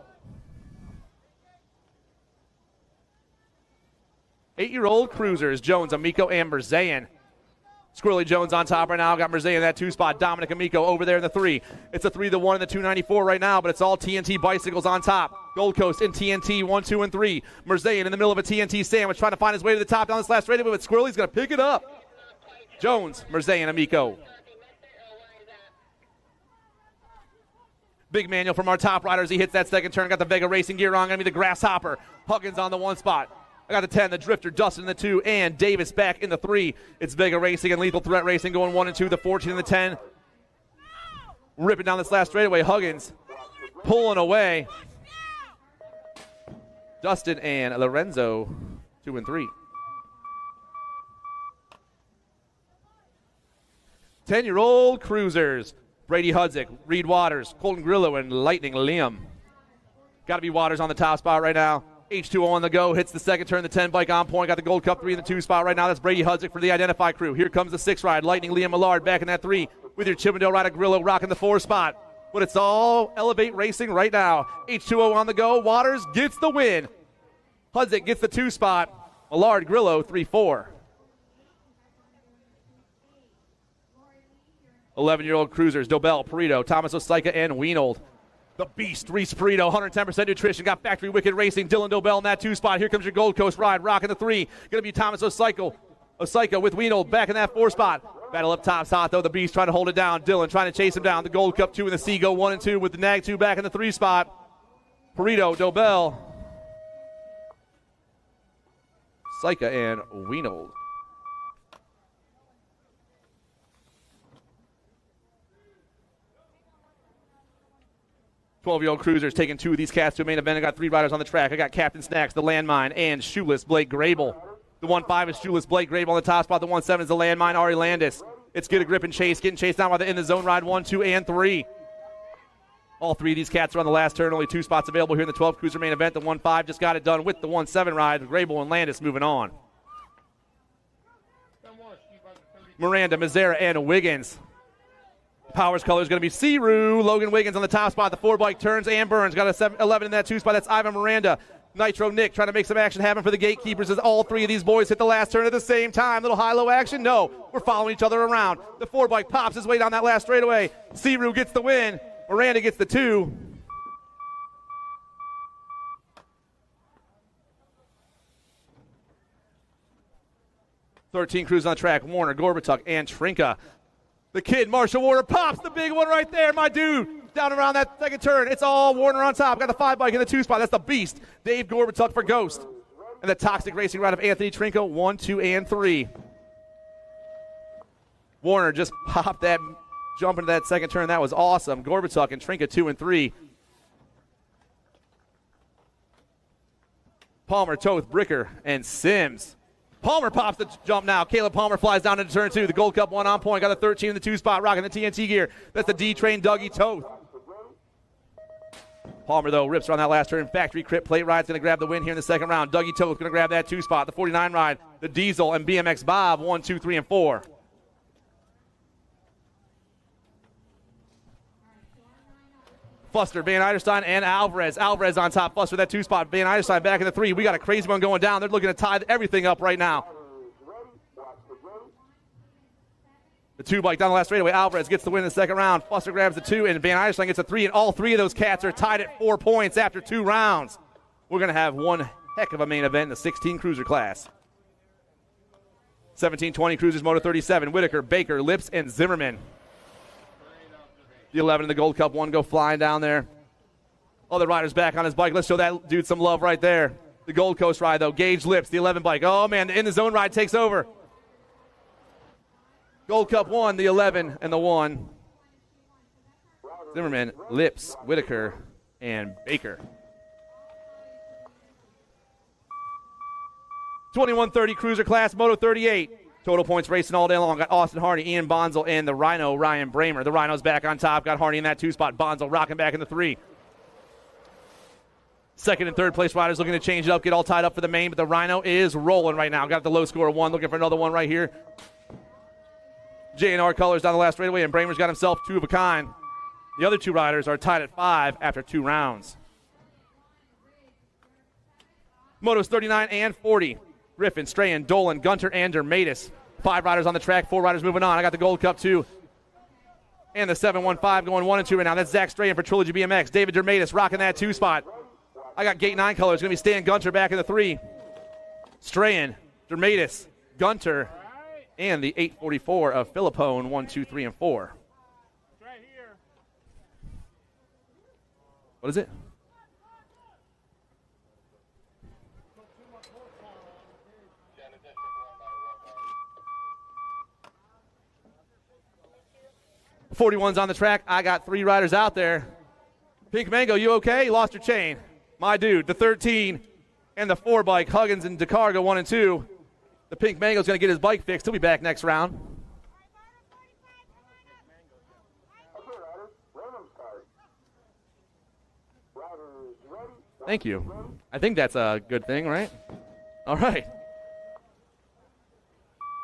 8-year-old cruisers, Jones, Amico, and Merzayan. Squirrely Jones on top right now. Got Merzayan in that 2 spot. Dominic Amico over there in the 3. It's a 3, the 1, and the 294 right now, but it's all TNT bicycles on top. Gold Coast in TNT, 1, 2, and 3. Merzayan in the middle of a TNT sandwich trying to find his way to the top down this last straightaway, but Squirrely's going to pick it up. Jones, Merzayan, Amico. Big manual from our top riders. He hits that second turn. Got the Vega racing gear on. Going to be the Grasshopper. Huggins on the 1 spot. I got the 10, the Drifter, Dustin in the 2, and Davis back in the 3. It's Vega Racing and Lethal Threat Racing going 1 and 2, the 14 and the 10. Ripping down this last straightaway. Huggins pulling away. Dustin and Lorenzo, 2 and 3. 10-year-old cruisers. Brady Hudzik, Reed Waters, Colton Grillo, and Lightning Liam. Got to be Waters on the top spot right now. H2O on the go, hits the second turn, the 10-Bike on point. Got the Gold Cup 3 in the 2 spot right now. That's Brady Hudzik for the Identify crew. Here comes the 6 ride. Lightning Liam Millard back in that 3 with your Chippendale rider Grillo rocking the 4 spot. But it's all Elevate Racing right now. H2O on the go. Waters gets the win. Hudzik gets the 2 spot. Millard, Grillo, 3-4. 11-year-old cruisers, Dobell, Perito, Thomas Osaika, and Wienold. The Beast, Reese Perito, 110% nutrition. Got Factory Wicked Racing, Dylan Dobell in that 2 spot. Here comes your Gold Coast ride, rocking the 3. Going to be Thomas Osaika with Wienold back in that 4 spot. Battle up top's hot, though. The Beast trying to hold it down. Dylan trying to chase him down. The Gold Cup 2 and the C go 1 and 2 with the Nag 2 back in the 3 spot. Perito, Dobell, Osaika, and Wienold. 12-year-old cruisers taking 2 of these cats to a main event. I got 3 riders on the track. I got Captain Snacks, the Landmine, and Shoeless Blake Grable. The 1-5 is Shoeless Blake Grable on the top spot. The 1-7 is the Landmine, Ari Landis. It's Get a Grip and Chase, getting chased down by the In the Zone ride 1, 2, and 3. All three of these cats are on the last turn. Only 2 spots available here in the 12 cruiser main event. The 1-5 just got it done with the 1-7 ride. Grable and Landis moving on. Miranda, Mazzara, and Wiggins. Powers color is going to be Searoo. Logan Wiggins on the top spot. The 4-bike turns and burns. Got a 11 in that 2 spot. That's Ivan Miranda. Nitro Nick trying to make some action happen for the gatekeepers as all 3 of these boys hit the last turn at the same time. Little high-low action. No, we're following each other around. The 4-bike pops his way down that last straightaway. Searoo gets the win. Miranda gets the 2. Thirteen crews on track. Warner, Gorbatuk, and Trinka. The kid, Marshall Warner, pops the big one right there, my dude. Down around that second turn. It's all Warner on top. Got the 5-bike in the 2 spot. That's the beast. Dave Gorbatuk for Ghost. And the Toxic Racing ride of Anthony Trinka, 1, 2, and 3. Warner just popped that jump into that second turn. That was awesome. Gorbatuk and Trinka 2 and 3. Palmer, Toth, Bricker, and Sims. Palmer pops the jump now. Caleb Palmer flies down into turn 2. The Gold Cup 1 on point. Got a 13 in the 2 spot. Rocking the TNT gear. That's the D-Train Dougie Toth. Palmer, though, rips around that last turn. Factory Crit Plate Ride's going to grab the win here in the second round. Dougie Toth going to grab that 2 spot. The 49 ride. The Diesel and BMX Bob, 1, 2, 3, and 4. Fuster, Van Eiderstein, and Alvarez. Alvarez on top. Fuster, that 2 spot. Van Eiderstein back in the 3. We got a crazy one going down. They're looking to tie everything up right now. The 2-bike down the last straightaway. Alvarez gets the win in the second round. Fuster grabs the 2, and Van Eiderstein gets a 3. And all 3 of those cats are tied at 4 points after 2 rounds. We're going to have one heck of a main event in the 16 cruiser class. 17-20 cruisers, Moto 37. Whitaker, Baker, Lips, and Zimmerman. The 11 in the Gold Cup 1 go flying down there. Other riders back on his bike. Let's show that dude some love right there. The Gold Coast ride, though. Gage Lips, the 11 bike. Oh, man, the In the Zone ride takes over. Gold Cup 1, the 11, and the 1. Zimmerman, Lips, Whitaker, and Baker. 21-30 cruiser class, Moto 38. Total points racing all day long. Got Austin Harney, Ian Bonzel, and the Rhino, Ryan Bramer. The Rhino's back on top. Got Harney in that 2 spot. Bonzel rocking back in the 3. Second and third place riders looking to change it up, get all tied up for the main, but the Rhino is rolling right now. Got the low score of 1, looking for another one right here. J&R colors down the last straightaway, and Bramer's got himself 2 of a kind. The other 2 riders are tied at 5 after 2 rounds. Motos 39 and 40. Griffin, Strahan, Dolan, Gunter, and Dermatis. 5 riders on the track, 4 riders moving on. I got the Gold Cup 2 and the 715 going 1 and 2 right now. That's Zach Strahan for Trilogy BMX. David Dermatis rocking that 2 spot. I got Gate 9 colors. Going to be Stan Gunter back in the 3. Strahan, Dermatis, Gunter, and the 844 of Philippone, 1, 2, 3, and 4. What is it? .41's on the track. I got 3 riders out there. Pink Mango, you okay? You lost your chain. My dude, the 13 and the 4 bike. Huggins and Dakar go 1 and 2. The Pink Mango's going to get his bike fixed. He'll be back next round. Thank you. I think that's a good thing, right? All right.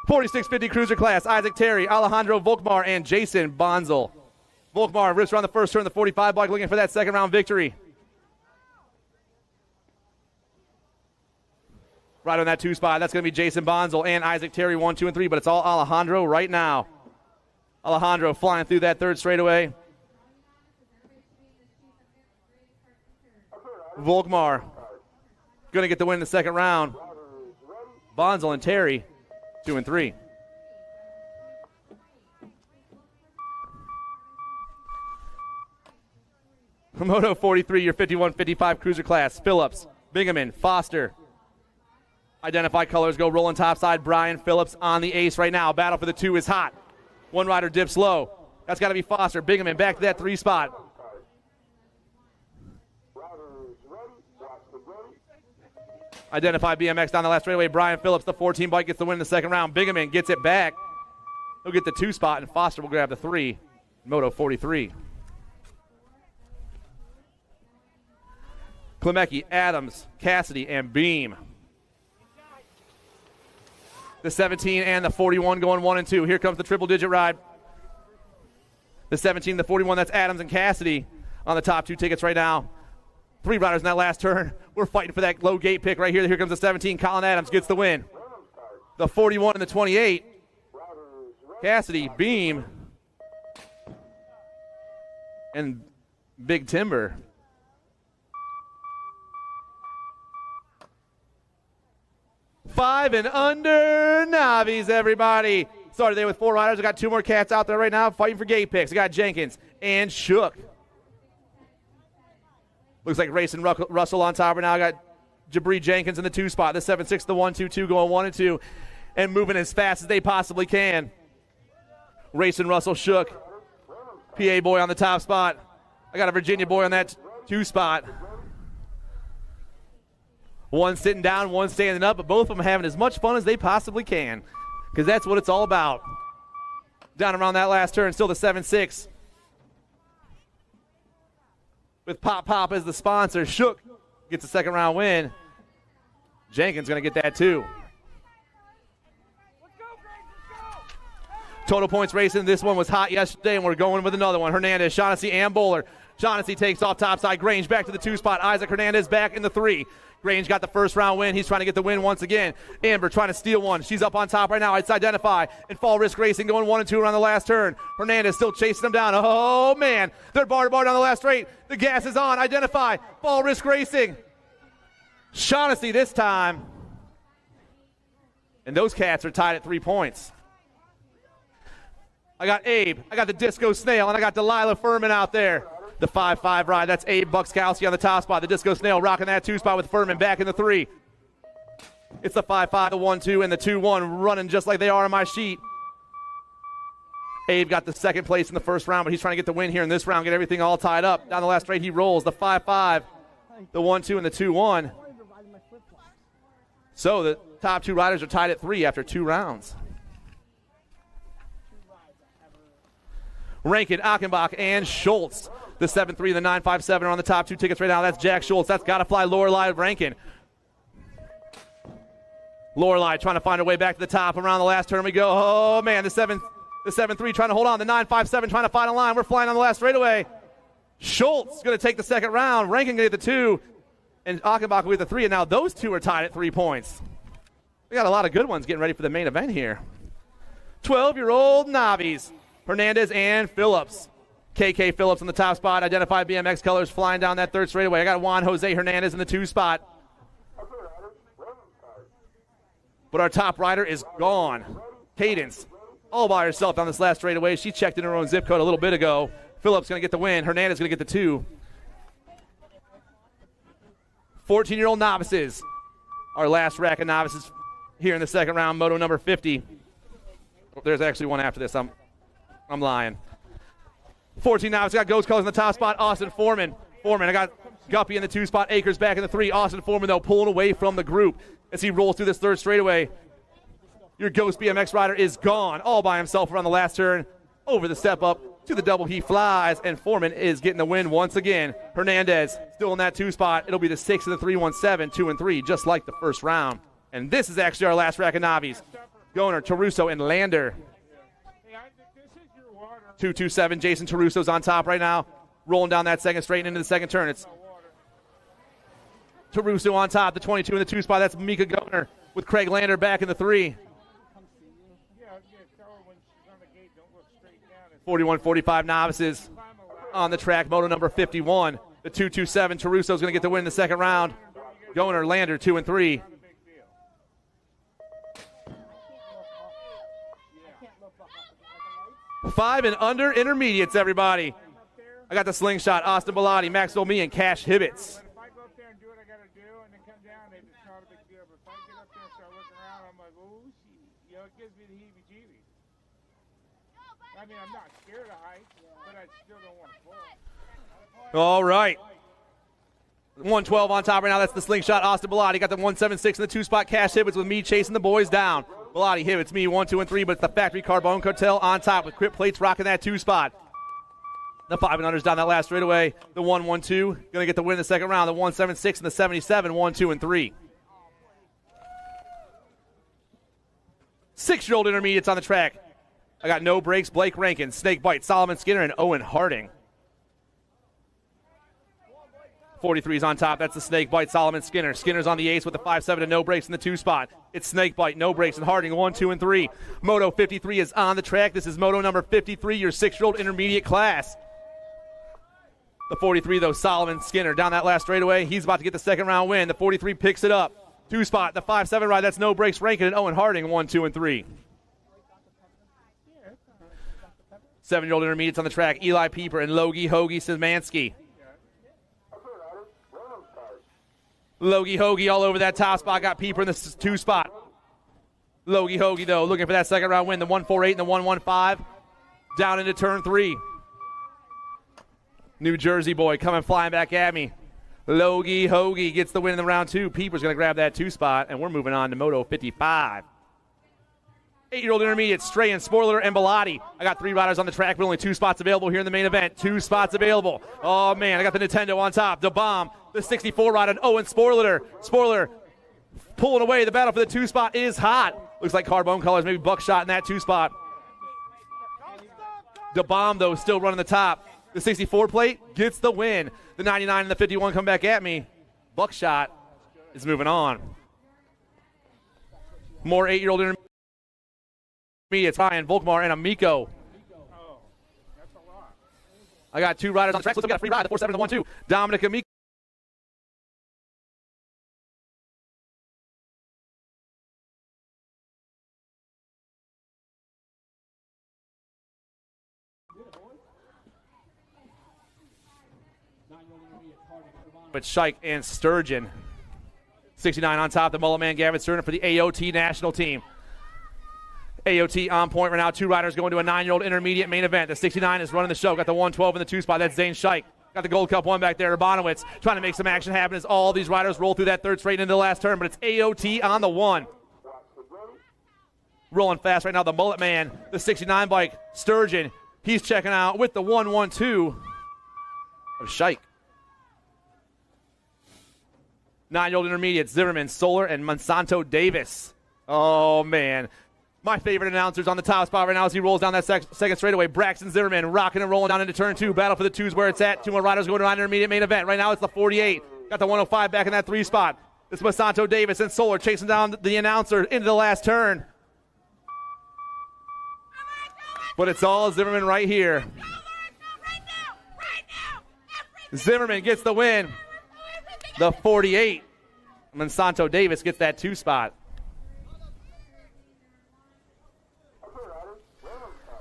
4650 cruiser class, Isaac Terry, Alejandro Volkmar, and Jason Bonzel. Volkmar rips around the first turn, the 45 bike, looking for that second round victory. Right on that 2 spot, that's going to be Jason Bonzel and Isaac Terry, 1, 2, and 3, but it's all Alejandro right now. Alejandro flying through that third straightaway. Volkmar going to get the win in the second round. Bonzel and Terry, 2 and 3. Moto 43, your 51-55 cruiser class. Phillips, Bingaman, Foster. Identify colors go rolling topside. Brian Phillips on the ace right now. Battle for the 2 is hot. 1 rider dips low. That's got to be Foster. Bingaman back to that 3 spot. Identify BMX down the last straightaway. Brian Phillips, the 14 bike, gets the win in the second round. Bingaman gets it back. He'll get the 2 spot, and Foster will grab the 3. Moto 43. Klemecki, Adams, Cassidy, and Beam. The 17 and the 41 going 1 and 2. Here comes the triple-digit ride. The 17, the 41, that's Adams and Cassidy on the top 2 tickets right now. 3 riders in that last turn. We're fighting for that low gate pick right here. Here comes the 17. Colin Adams gets the win. The 41 and the 28. Cassidy, Beam, and Big Timber. Five and under Novice, everybody. Started there with 4 riders. I got 2 more cats out there right now fighting for gate picks. I got Jenkins and Shook. Looks like Racing Russell on top right now. I got Jabri Jenkins in the 2 spot. The 7-6, the 1-2-2 going 1 and 2 and moving as fast as they possibly can. Racing Russell, Shook. PA boy on the top spot. I got a Virginia boy on that 2 spot. One sitting down, one standing up, but both of them having as much fun as they possibly can, because that's what it's all about. Down around that last turn, still the 7-6. With Pop Pop as the sponsor, Shook gets a second round win. Jenkins going to get that too. Total points racing. This one was hot yesterday, and we're going with another one. Hernandez, Shaughnessy, and Bowler. Shaughnessy takes off topside. Grange back to the 2 spot. Isaac Hernandez back in the 3. Grange got the first round win. He's trying to get the win once again. Amber trying to steal one. She's up on top right now. It's Identify and Fall Risk Racing going 1 and 2 around the last turn. Hernandez still chasing them down. Oh, man. They're bar to bar down the last straight. The gas is on. Identify. Fall Risk Racing. Shaughnessy this time. And those cats are tied at 3 points. I got Abe. I got the Disco Snail. And I got Delilah Furman out there. The 5-5 ride. That's Abe Buxkowski on the top spot. The Disco Snail rocking that 2 spot with Furman back in the 3. It's the 5-5, the 1-2, and the 2-1 running just like they are on my sheet. Abe got the second place in the first round, but he's trying to get the win here in this round, get everything all tied up. Down the last straight, he rolls the 5-5, the 1-2, and the 2-1. So the top 2 riders are tied at 3 after 2 rounds. Rankin, Achenbach, and Schultz. The 7-3, the 9-5-7 are on the top 2 tickets right now. That's Jack Schultz. That's Gotta Fly, Lorelei, Rankin. Lorelei trying to find her way back to the top. Around the last turn we go. Oh, man, the 7-3 trying to hold on. The 9-5-7 trying to find a line. We're flying on the last straightaway. Schultz going to take the second round. Rankin going to get the 2. And Achenbach with the 3. And now those 2 are tied at 3 points. We got a lot of good ones getting ready for the main event here. 12-year-old Novice. Hernandez and Phillips. KK Phillips on the top spot. Identified BMX colors flying down that 3rd straightaway. I got Juan Jose Hernandez in the 2 spot. But our top rider is gone. Cadence, all by herself on this last straightaway. She checked in her own zip code a little bit ago. Phillips going to get the win. Hernandez going to get the 2. 14-year-old novices. Our last rack of novices here in the second round. Moto number 50. There's actually one after this. I'm lying. 14 novices. Got Ghost Colors in the top spot. Austin Foreman. I got Guppy in the 2 spot. Akers back in the 3. Austin Foreman, though, pulling away from the group as he rolls through this 3rd straightaway. Your Ghost BMX rider is gone all by himself around the last turn. Over the step up to the double. He flies, and Foreman is getting the win once again. Hernandez still in that 2 spot. It'll be the 6 and the 3-1-7, 2 and 3, just like the first round. And this is actually our last rack of novices. Goner, Taruso, and Lander. 2-2-7. Jason Taruso's on top right now. Rolling down that second straight into the second turn. It's Taruso on top, the 22 in the 2 spot. That's Mika Goner with Craig Lander back in the 3. 41-45 novices on the track. Moto number 51. The 2-2-7. Taruso's going to get the win in the second round. Goner, Lander, 2 and 3. Five and under intermediates, everybody. I got the slingshot, Austin Bellotti, Maxwell Me, and Cash Hibbets. If I go up there and do what I got to do and then come down, it's not a big deal. But if I get up there and start looking around, I'm like, oh, it gives me the heebie-jeebies. I mean, I'm not scared of heights, but I still don't want to fall. All right. 112 on top right now. That's the slingshot, Austin Bellotti. Got the 176 in the 2 spot. Cash Hibbets with me chasing the boys down. Bellotti, Hibbets, me, 1, 2, and 3, but it's the Factory Carbone Cartel on top with Crip Plates rocking that 2 spot. The 5 and unders down that last straightaway. The 1-1-2 going to get the win in the second round. The 1-7-6 and the 77, 1, 2, and 3. 6-year-old intermediates on the track. I got No Breaks, Blake Rankin, Snake Bite, Solomon Skinner, and Owen Harding. 43's on top. That's the Snake Bite, Solomon Skinner. Skinner's on the ace with the 5-7 and No Breaks in the 2 spot. It's Snake Bite, No Breaks, and Harding, 1, 2, and 3. Moto 53 is on the track. This is Moto number 53, your 6-year-old intermediate class. The 43, though, Solomon Skinner down that last straightaway. He's about to get the second round win. The 43 picks it up. 2 spot, the 5-7 ride. That's No Breaks, Rankin, and Owen Harding, 1, 2, and 3. 7-year-old intermediates on the track. Eli Pieper and Logie Hoagie Szymanski. Logie Hoagie all over that top spot. Got Pieper in the 2 spot. Logie Hoagie, though, looking for that second round win. The 1-4-8 and the 1-1-5. Down into turn 3. New Jersey boy coming flying back at me. Logie Hoagie gets the win in the round 2. Pieper's going to grab that 2 spot, and we're moving on to Moto 55. 8-year-old intermediate, Strahan, Spoiler, and Bellotti. I got 3 riders on the track, but only 2 spots available here in the main event. 2 spots available. Oh, man, I got the Nintendo on top. The Bomb, the 64 ride, and Owen Spoiler. Spoiler pulling away. The battle for the 2 spot is hot. Looks like Carbone Colors, maybe Buckshot in that 2 spot. The Bomb, though, still running the top. The 64 plate gets the win. The 99 and the 51 come back at me. Buckshot is moving on. More 8-year-old intermediate. It's Ryan, Volkmar, and Amico. I got 2 riders on the track. So we got a free ride, the 4-7 and the 1-2. Dominic Amico. But Scheich and Sturgeon. 69 on top, the Mullet Man Gavin Sturgeon for the AOT national team. AOT on point right now. 2 riders going to a 9-year-old intermediate main event. The 69 is running the show. Got the 112 in the 2 spot. That's Zane Scheich. Got the Gold Cup 1 back there. Bonowitz trying to make some action happen as all these riders roll through that 3rd straight into the last turn. But it's AOT on the 1. Rolling fast right now. The Mullet Man, the 69 bike, Sturgeon. He's checking out with the 112 of Scheich. 9-year-old intermediate, Zimmerman, Solar, and Monsanto Davis. Oh, man. My favorite announcer's on the top spot right now as he rolls down that second straightaway. Braxton Zimmerman rocking and rolling down into turn 2. Battle for the 2's where it's at. 2 more riders going to an intermediate main event. Right now it's the 48. Got the 105 back in that 3 spot. It's Monsanto Davis and Solar chasing down the announcer into the last turn. But it's all Zimmerman right here. Zimmerman gets the win. The 48. Monsanto Davis gets that 2 spot.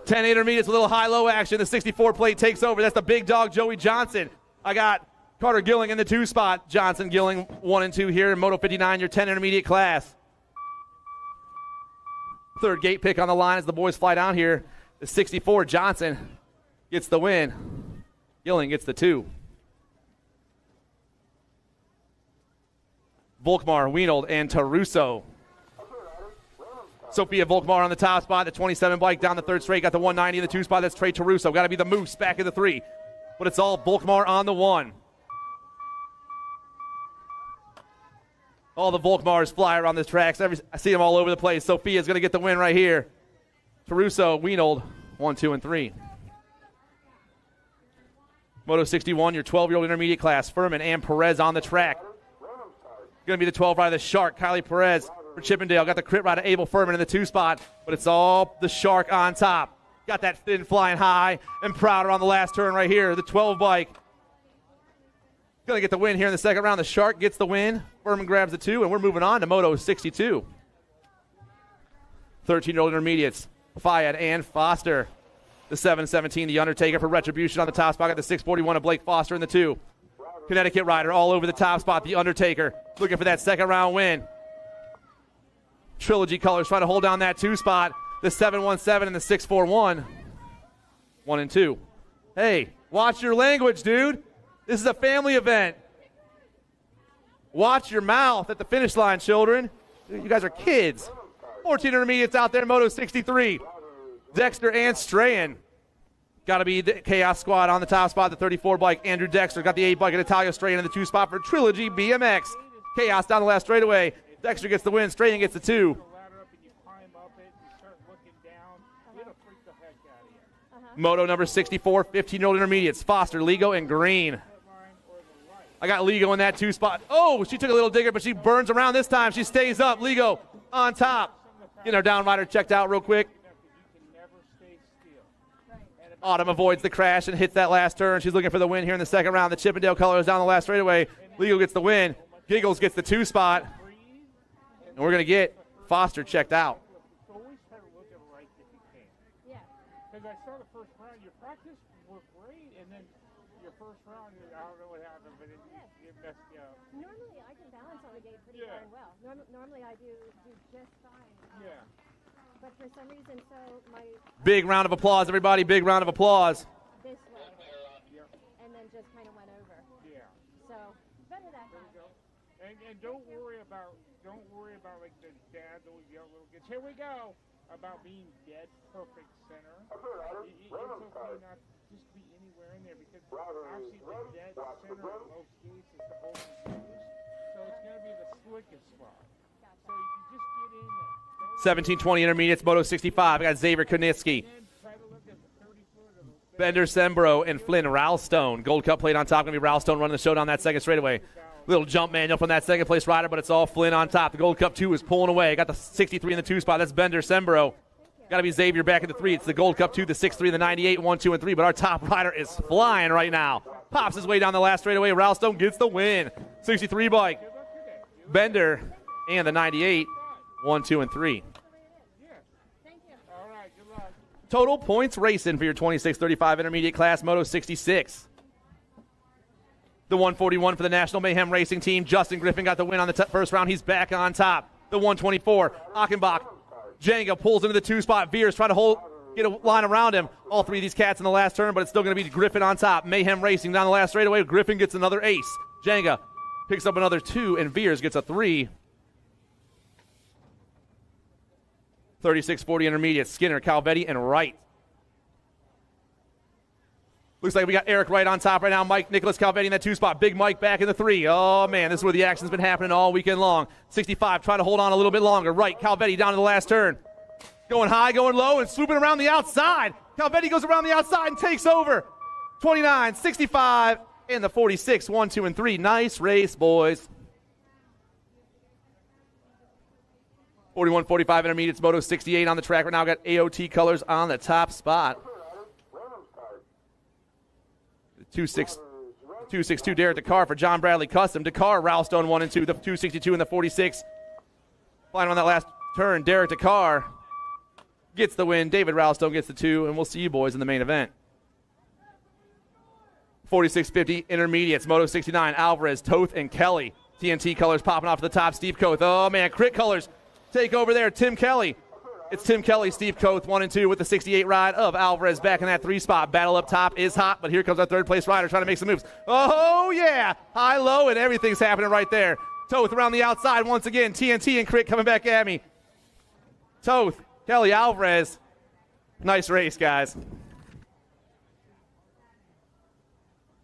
10 intermediates, a little high-low action. The 64 plate takes over. That's the big dog, Joey Johnson. I got Carter Gilling in the 2 spot. Johnson, Gilling, 1 and 2 here in Moto 59, your 10 intermediate class. 3rd gate pick on the line as the boys fly down here. The 64, Johnson, gets the win. Gilling gets the 2. Volkmar, Wienold, and Taruso. Sophia Volkmar on the top spot, the 27 bike down the 3rd straight, got the 190 in the 2 spot. That's Trey Taruso. Got to be the Moose back in the 3. But it's all Volkmar on the 1. All the Volkmars fly around the tracks. I see them all over the place. Sophia's going to get the win right here. Taruso, Wienold, 1, 2, and 3. Moto 61, your 12-year-old intermediate class. Furman and Perez on the track. Going to be the 12 rider, the Shark, Kylie Perez for Chippendale. Got the crit rider, Abel Furman in the 2 spot, but it's all the Shark on top. Got that fin flying high and prouder on the last turn right here. The 12 bike. Going to get the win here in the second round. The Shark gets the win. Furman grabs the 2, and we're moving on to Moto 62. 13-year-old intermediates, Fayed and Foster. The 717, the Undertaker for Retribution on the top spot. Got the 641 of Blake Foster in the 2. Connecticut rider all over the top spot, the Undertaker, looking for that second round win. Trilogy colors trying to hold down that 2 spot. The 717 and the 641. 1 and 2. Hey, watch your language, dude. This is a family event. Watch your mouth at the finish line, children. You guys are kids. 14 intermediates out there, Moto 63. Dexter and Strahan. got to be the Chaos Squad on the top spot, the 34 bike. Andrew Dexter got the 8 bike, and Natalia Strahan in the 2 spot for Trilogy BMX. Chaos down the last straightaway. Dexter gets the win. Strahan gets the 2. Moto number 64, 15-year-old intermediates. Foster, Ligo, and Green. I got Ligo in that 2 spot. Oh, she took a little digger, but she burns around this time. She stays up. Ligo on top. Getting her down rider checked out real quick. Autumn avoids the crash and hits that last turn. She's looking for the win here in the second round. The Chippendale colors down the last straightaway. Ligo gets the win. Giggles gets the 2 spot. And we're going to get Foster checked out. Because I saw the first round, your practice worked great, and then your first round, I don't know what happened, but it messed you up. Normally, I can balance on the gate pretty darn well. Normally, I do just fine. Yeah. But for some reason, so my Big round of applause, everybody. Big round of applause. this way, and then just kind of went over. Yeah. So better that time. And don't worry about like the dads always yell little kids. Here we go about being dead perfect center. It's okay not just be anywhere in there because actually the dead center in most cases the open goes. So it's going to be the slickest spot. So you can just get in there. 1720 intermediates, Moto 65. I got Xavier Konitsky, Bender Sembro, and Flynn Ralstone. Gold Cup plate on top. Going to be Ralstone running the show down that second straightaway. Little jump manual from that second place rider, but it's all Flynn on top. The Gold Cup 2 is pulling away. Got the 63 in the 2 spot. That's Bender Sembro. Got to be Xavier back in the 3. It's the Gold Cup 2, the 63, the 98, 1, 2, and 3. But our top rider is flying right now. Pops his way down the last straightaway. Ralstone gets the win. 63 bike. Bender and the 98, 1, 2, and 3. Total points racing for your 26-35 intermediate class, Moto 66. The 141 for the National Mayhem Racing Team. Justin Griffin got the win on the first round. He's back on top. The 124, Achenbach. Jenga pulls into the 2 spot. Veers trying to get a line around him. All 3 of these cats in the last turn, but it's still going to be Griffin on top. Mayhem Racing down the last straightaway. Griffin gets another ace. Jenga picks up another 2, and Veers gets a 3. 36-40 intermediate. Skinner, Calvetti, and Wright. Looks like we got Eric Wright on top right now. Mike Nicholas Calvetti in that 2 spot. Big Mike back in the 3. Oh, man, this is where the action's been happening all weekend long. 65 trying to hold on a little bit longer. Wright, Calvetti down to the last turn. Going high, going low, and swooping around the outside. Calvetti goes around the outside and takes over. 29, 65, and the 46, 1, 2, and 3. Nice race, boys. 41-45 intermediates, Moto 68 on the track right now. Got AOT colors on the top spot. 262 Derek Dakar for John Bradley Custom. Dakar, Ralstone 1 and 2, the 262 and the 46. Flying on that last turn, Derek Dakar gets the win. David Ralstone gets the 2, and we'll see you boys in the main event. 46-50 intermediates, Moto 69, Alvarez, Toth, and Kelly. TNT colors popping off to the top. Steve Koth. Oh, man, crit colors take over there. Tim Kelly. It's Tim Kelly, Steve Koth, 1 and 2 with the 68 ride of Alvarez back in that 3 spot. Battle up top is hot, but here comes our 3rd place rider trying to make some moves. Oh, yeah. High, low, and everything's happening right there. Toth around the outside once again. TNT and Crit coming back at me. Toth, Kelly, Alvarez. Nice race, guys.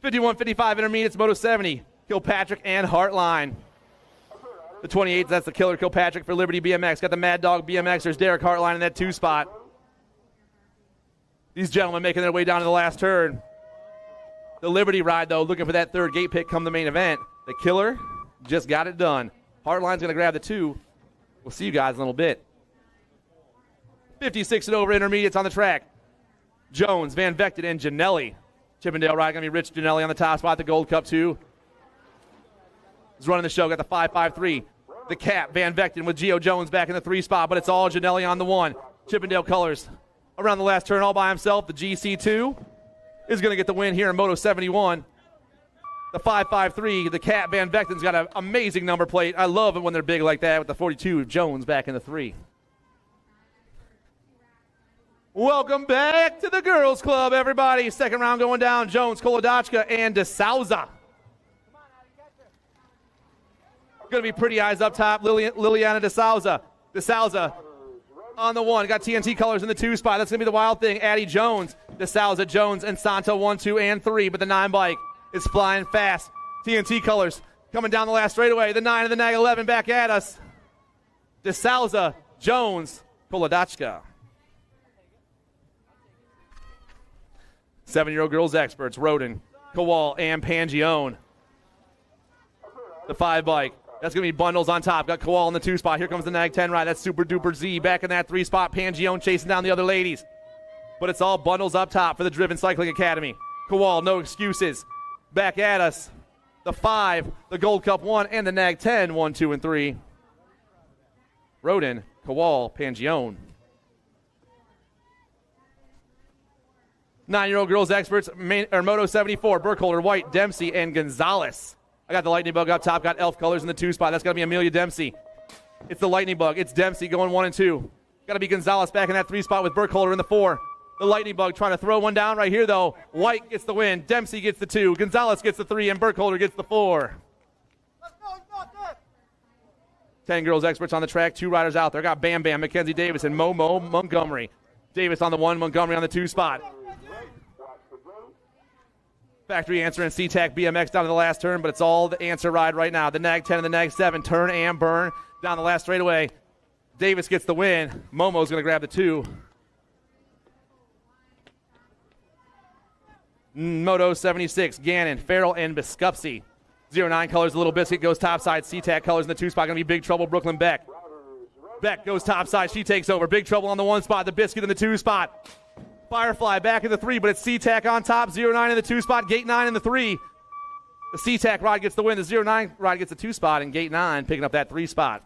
51-55 intermediates, Moto 70. Kilpatrick and Hartline. The 28, that's the killer Kilpatrick for Liberty BMX. Got the Mad Dog BMXers, Derek Hartline in that 2 spot. These gentlemen making their way down to the last turn. The Liberty ride, though, looking for that 3rd gate pick come the main event. The killer just got it done. Hartline's going to grab the 2. We'll see you guys in a little bit. 56 and over intermediates on the track. Jones, Van Vected, and Janelli. Chippendale ride going to be Rich Janelli on the top spot, the Gold Cup 2. He's running the show, got the 5.53. The Cap, Van Vecten with Gio Jones back in the 3 spot, but it's all Janelli on the 1. Chippendale colors around the last turn all by himself. The GC2 is going to get the win here in Moto 71. The 5.53, the Cap, Van Vecten's got an amazing number plate. I love it when they're big like that with the 42. Jones back in the 3. Welcome back to the Girls Club, everybody. Second round going down. Jones, Kolodachka, and DeSouza. Going to be pretty eyes up top. Liliana DeSouza. DeSouza on the 1. Got TNT Colors in the 2 spot. That's going to be the wild thing. Addie Jones, DeSalza Jones, and Santo 1, 2, and 3. But the 9 bike is flying fast. TNT Colors coming down the last straightaway. The 9 and the Nag 11 back at us. DeSalza, Jones, Kolodachka. 7-year-old girls experts, Roden, Kowal, and Pangione. The 5 bike. That's going to be Bundles on top. Got Kowal in the 2 spot. Here comes the Nag 10 ride. That's Super Duper Z back in that 3 spot. Pangione chasing down the other ladies. But it's all Bundles up top for the Driven Cycling Academy. Kowal, no excuses. Back at us. The 5, the Gold Cup 1, and the Nag 10, 1, 2, and 3. Roden, Kowal, Pangione. 9-year-old girls experts, Moto 74, Burkholder, White, Dempsey, and Gonzalez. I got the Lightning Bug up top, got Elf Colors in the 2 spot. That's got to be Amelia Dempsey. It's the Lightning Bug. It's Dempsey going 1 and 2. Got to be Gonzalez back in that 3 spot with Burkholder in the 4. The Lightning Bug trying to throw one down right here, though. White gets the win. Dempsey gets the 2. Gonzalez gets the 3, and Burkholder gets the 4. 10 girls experts on the track, 2 riders out there. Got Bam Bam, Mackenzie Davis, and Momo Montgomery. Davis on the 1, Montgomery on the 2 spot. Factory Answer and SeaTac BMX down to the last turn, but it's all the Answer ride right now. The Nag 10 and the Nag 7 turn and burn down the last straightaway. Davis gets the win. Momo's going to grab the 2. Moto 76, Gannon, Farrell, and Biskupsy. 09 Colors, Little Biscuit goes topside. SeaTac Colors in the 2 spot. Going to be Big Trouble, Brooklyn Beck. Beck goes topside. She takes over. Big Trouble on the 1 spot. The Biscuit in the 2 spot. Firefly back in the 3, but it's SeaTac on top. 09 in the 2 spot. Gate 9 in the 3. The SeaTac ride gets the win. The 09 ride gets the 2 spot, and Gate 9 picking up that 3 spot.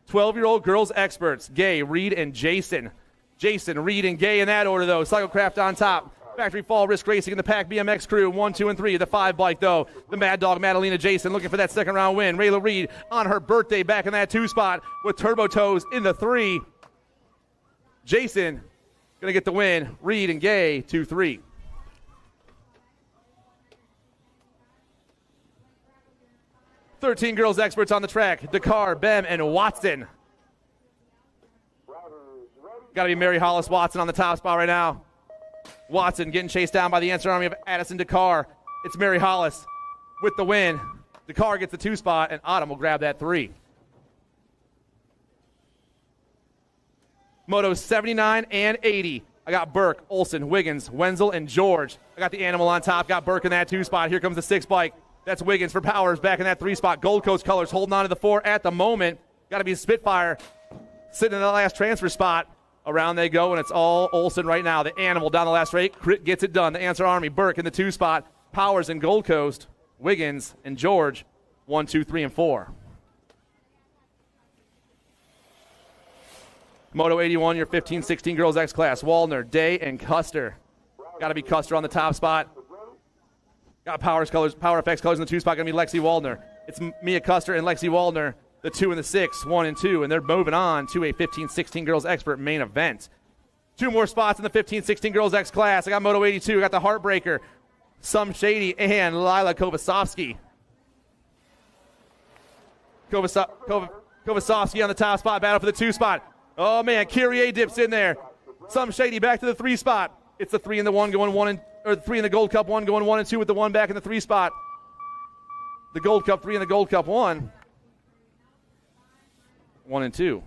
12-year-old girls experts, Gay, Reed, and Jason. Jason, Reed, and Gay in that order, though. Cyclecraft on top. Factory Fall Risk Racing in the Pack BMX crew. 1, 2, and 3. The 5 bike, though. The Mad Dog, Madalena Jason, looking for that second round win. Rayla Reed on her birthday back in that 2 spot with Turbo Toes in the 3. Jason going to get the win. Reed and Gay, 2-3. Thirteen girls experts on the track. Dakar, Bem, and Watson. Got to be Mary Hollis Watson on the top spot right now. Watson getting chased down by the Answer Army of Addison Dakar. It's Mary Hollis with the win. Dakar gets the 2 spot, and Autumn will grab that 3. Moto 79 and 80. I got Burke, Olson, Wiggins, Wenzel, and George. I got the Animal on top. Got Burke in that 2 spot. Here comes the 6 bike. That's Wiggins for Powers back in that 3 spot. Gold Coast Colors holding on to the 4 at the moment. Got to be Spitfire sitting in the last transfer spot. Around they go, and it's all Olson right now. The Animal down the last straight. Crit gets it done. The Answer Army. Burke in the 2 spot. Powers and Gold Coast. Wiggins and George. 1, 2, 3, and 4. Moto 81, your 15-16 girls X class. Waldner, Day, and Custer. Got to be Custer on the top spot. Got Powers colors, Power FX colors in the 2 spot. Going to be Lexi Waldner. It's Mia Custer and Lexi Waldner, the 2 and the 6, 1 and 2, and they're moving on to a 15-16 girls expert main event. 2 more spots in the 15-16 girls X class. I got Moto 82. I got the Heartbreaker, Some Shady, and Lila Kovasovsky. Kovasovsky on the top spot. Battle for the 2 spot. Oh man, Kyrie dips in there. Some Shady back to the 3 spot. It's the 3 and the 1 going 1 and, or the 3 in the Gold Cup 1 going 1 and 2 with the 1 back in the 3 spot. The Gold Cup 3 and the Gold Cup 1. 1 and 2.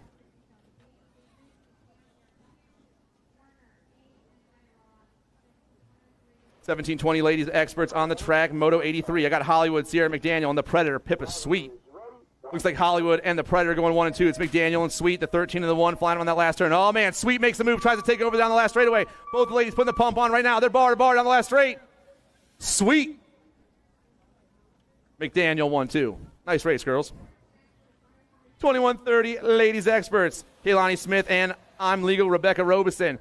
$17.20 ladies experts on the track. Moto 83. I got Hollywood, Sierra McDaniel, and the Predator, Pippa Sweet. Looks like Hollywood and the Predator going 1 and 2. It's McDaniel and Sweet, the 13 and the 1, flying on that last turn. Oh, man, Sweet makes the move, tries to take over down the last straightaway. Both the ladies putting the pump on right now. They're bar to bar down the last straight. Sweet. McDaniel 1-2. Nice race, girls. 21:30 ladies experts. Kaylani Smith and I'm Legal Rebecca Robeson.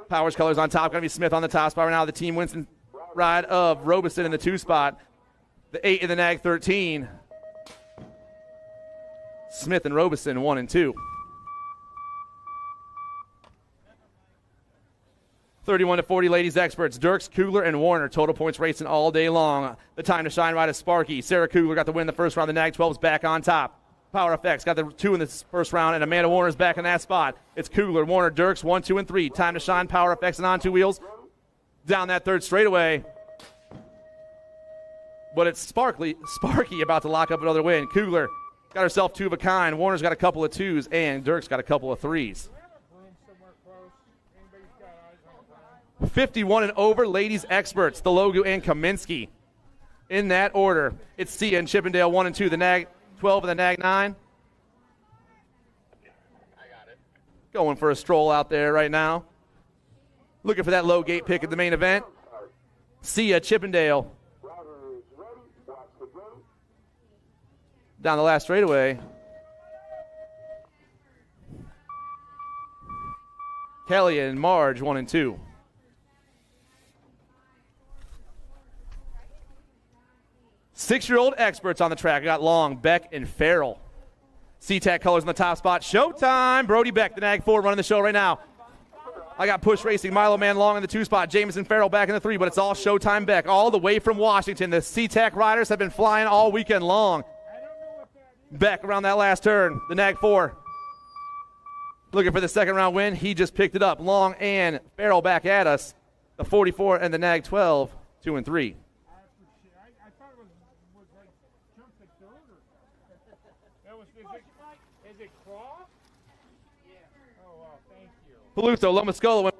Powers colors on top. Going to be Smith on the top spot right now. The Team Winston ride of Robeson in the 2 spot. The 8 in the Nag 13. Smith and Robeson 1 and 2. 31-40 ladies experts. Dirks, Kugler, and Warner. Total points racing all day long. The time to shine ride is Sparky. Sarah Kugler got the win in the first round. The Nag 12 is back on top. Power Effects got the 2 in this first round, and Amanda Warner's back in that spot. It's Kugler, Warner, Dirks, 1, 2, and 3. Time to shine. Power Effects and on 2 wheels. Down that third straightaway. But it's Sparky about to lock up another win. Kugler got herself 2 of a kind. Warner's got a couple of 2s, and Dirks got a couple of 3s. 51 and over, ladies experts, the Logu and Kaminsky. In that order, it's Sia and Chippendale 1 and 2, the Nag 12 and the Nag 9. Going for a stroll out there right now. Looking for that low gate pick at the main event. Sia, Chippendale. Down the last straightaway. Kelly and Marge 1 and 2. Six-year-old experts on the track. I got Long, Beck, and Farrell. SeaTac colors in the top spot. Showtime. Brody Beck, the Nag 4, running the show right now. I got Push Racing, Milo Man Long in the 2 spot. Jameson Farrell back in the 3, but it's all Showtime Beck. All the way from Washington. The SeaTac riders have been flying all weekend long. Beck around that last turn. The Nag 4. Looking for the second round win. He just picked it up. Long and Farrell back at us. The 44 and the Nag 12, 2 and 3. Is it claw? Yeah. Oh, wow, thank you. Palutho, Lomascola.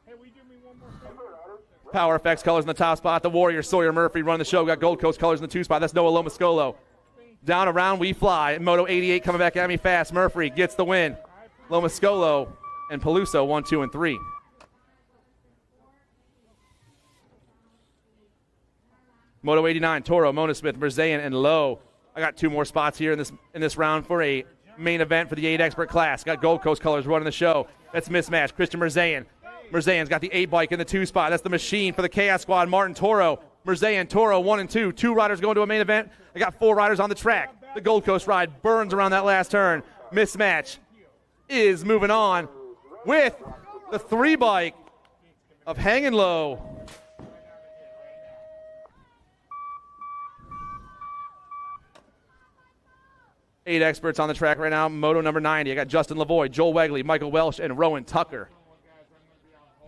Hey, will you do me one more favor? Power Effects colors in the top spot. The Warrior, Sawyer Murphy running the show. Got Gold Coast colors in the 2 spot. That's Noah Lomascolo. Down around we fly. Moto 88 coming back at me fast. Murphy gets the win. Lomascolo and Paluso 1, 2, and 3. Moto 89, Toro, Mona Smith, Merzayan, and Lowe. I got 2 more spots here in this round for a main event for the 8 expert class. Got Gold Coast colors running the show. That's Mismatch. Christian Merzayan. Merzayan's got the 8 bike in the 2 spot. That's the machine for the Chaos Squad. Martin Toro. Merzayan, Toro 1 and 2. 2 riders going to a main event. I got 4 riders on the track. The Gold Coast ride burns around that last turn. Mismatch is moving on with the 3 bike of Hangin' Low. Eight experts on the track right now. Moto number 90. I got Justin Lavoie, Joel Wegley, Michael Welsh, and Rowan Tucker.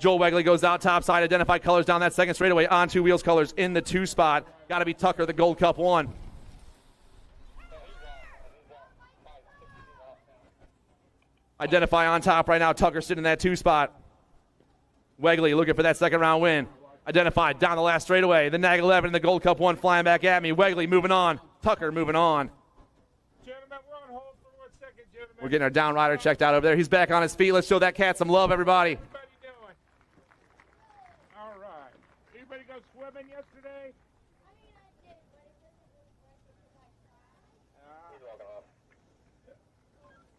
Joel Wegley goes out topside. Identified colors down that second straightaway. On 2 wheels colors in the 2 spot. Got to be Tucker, the Gold Cup 1. Identify on top right now. Tucker sitting in that 2 spot. Wegley looking for that second round win. Identified down the last straightaway. The Nag 11 and the Gold Cup 1 flying back at me. Wegley moving on. Tucker moving on. Gentlemen, we're on hold for 1 second, gentlemen. We're getting our down rider checked out over there. He's back on his feet. Let's show that cat some love, everybody. Everybody doing? All right. Anybody go swimming yesterday?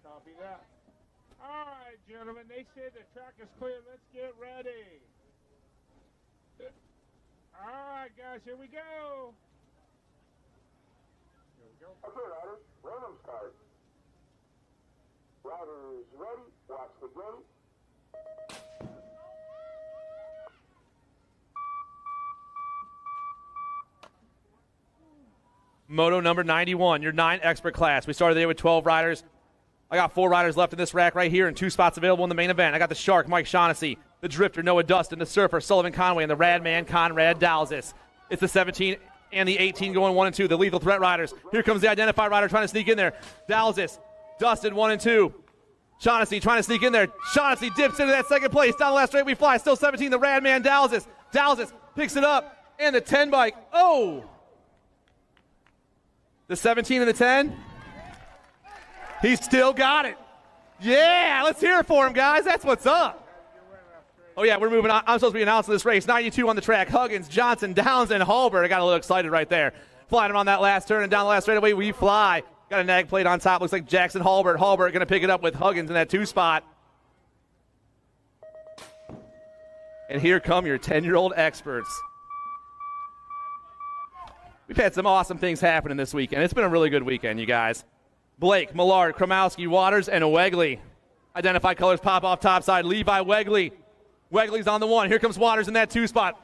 Copy that. All right, gentlemen. They said the track is clear. Let's get ready. All right, guys. Here we go. Okay, riders, random start. Riders ready, watch the gate. Moto number 91, your 9 expert class. We started the day with 12 riders. I got 4 riders left in this rack right here and 2 spots available in the main event. I got the Shark, Mike Shaughnessy, the Drifter, Noah Dustin, the Surfer, Sullivan Conway, and the Rad Man, Conrad Dalzis. It's the 17 and the 18 going 1 and 2, the Lethal Threat riders. Here comes the Identified rider trying to sneak in there. Dalzis, Dustin 1 and 2. Shaughnessy trying to sneak in there. Shaughnessy dips into that second place. Down the last straight we fly. Still 17, the Rad Man, Dalzis. Dalzis picks it up. And the 10 bike. Oh! The 17 and the 10. He's still got it. Yeah, let's hear it for him, guys. That's what's up. Oh, yeah, we're moving on. I'm supposed to be announcing this race. 92 on the track. Huggins, Johnson, Downs, and Hallberg. I got a little excited right there. Flying him on that last turn and down the last straightaway, we fly. Got a nag plate on top. Looks like Jackson Hallberg. Hallberg going to pick it up with Huggins in that 2 spot. And here come your 10-year-old experts. We've had some awesome things happening this weekend. It's been a really good weekend, you guys. Blake, Millard, Kromowski, Waters, and Wegley. Identified colors pop off topside. Levi Wegley. Wegley's on the 1. Here comes Waters in that 2 spot.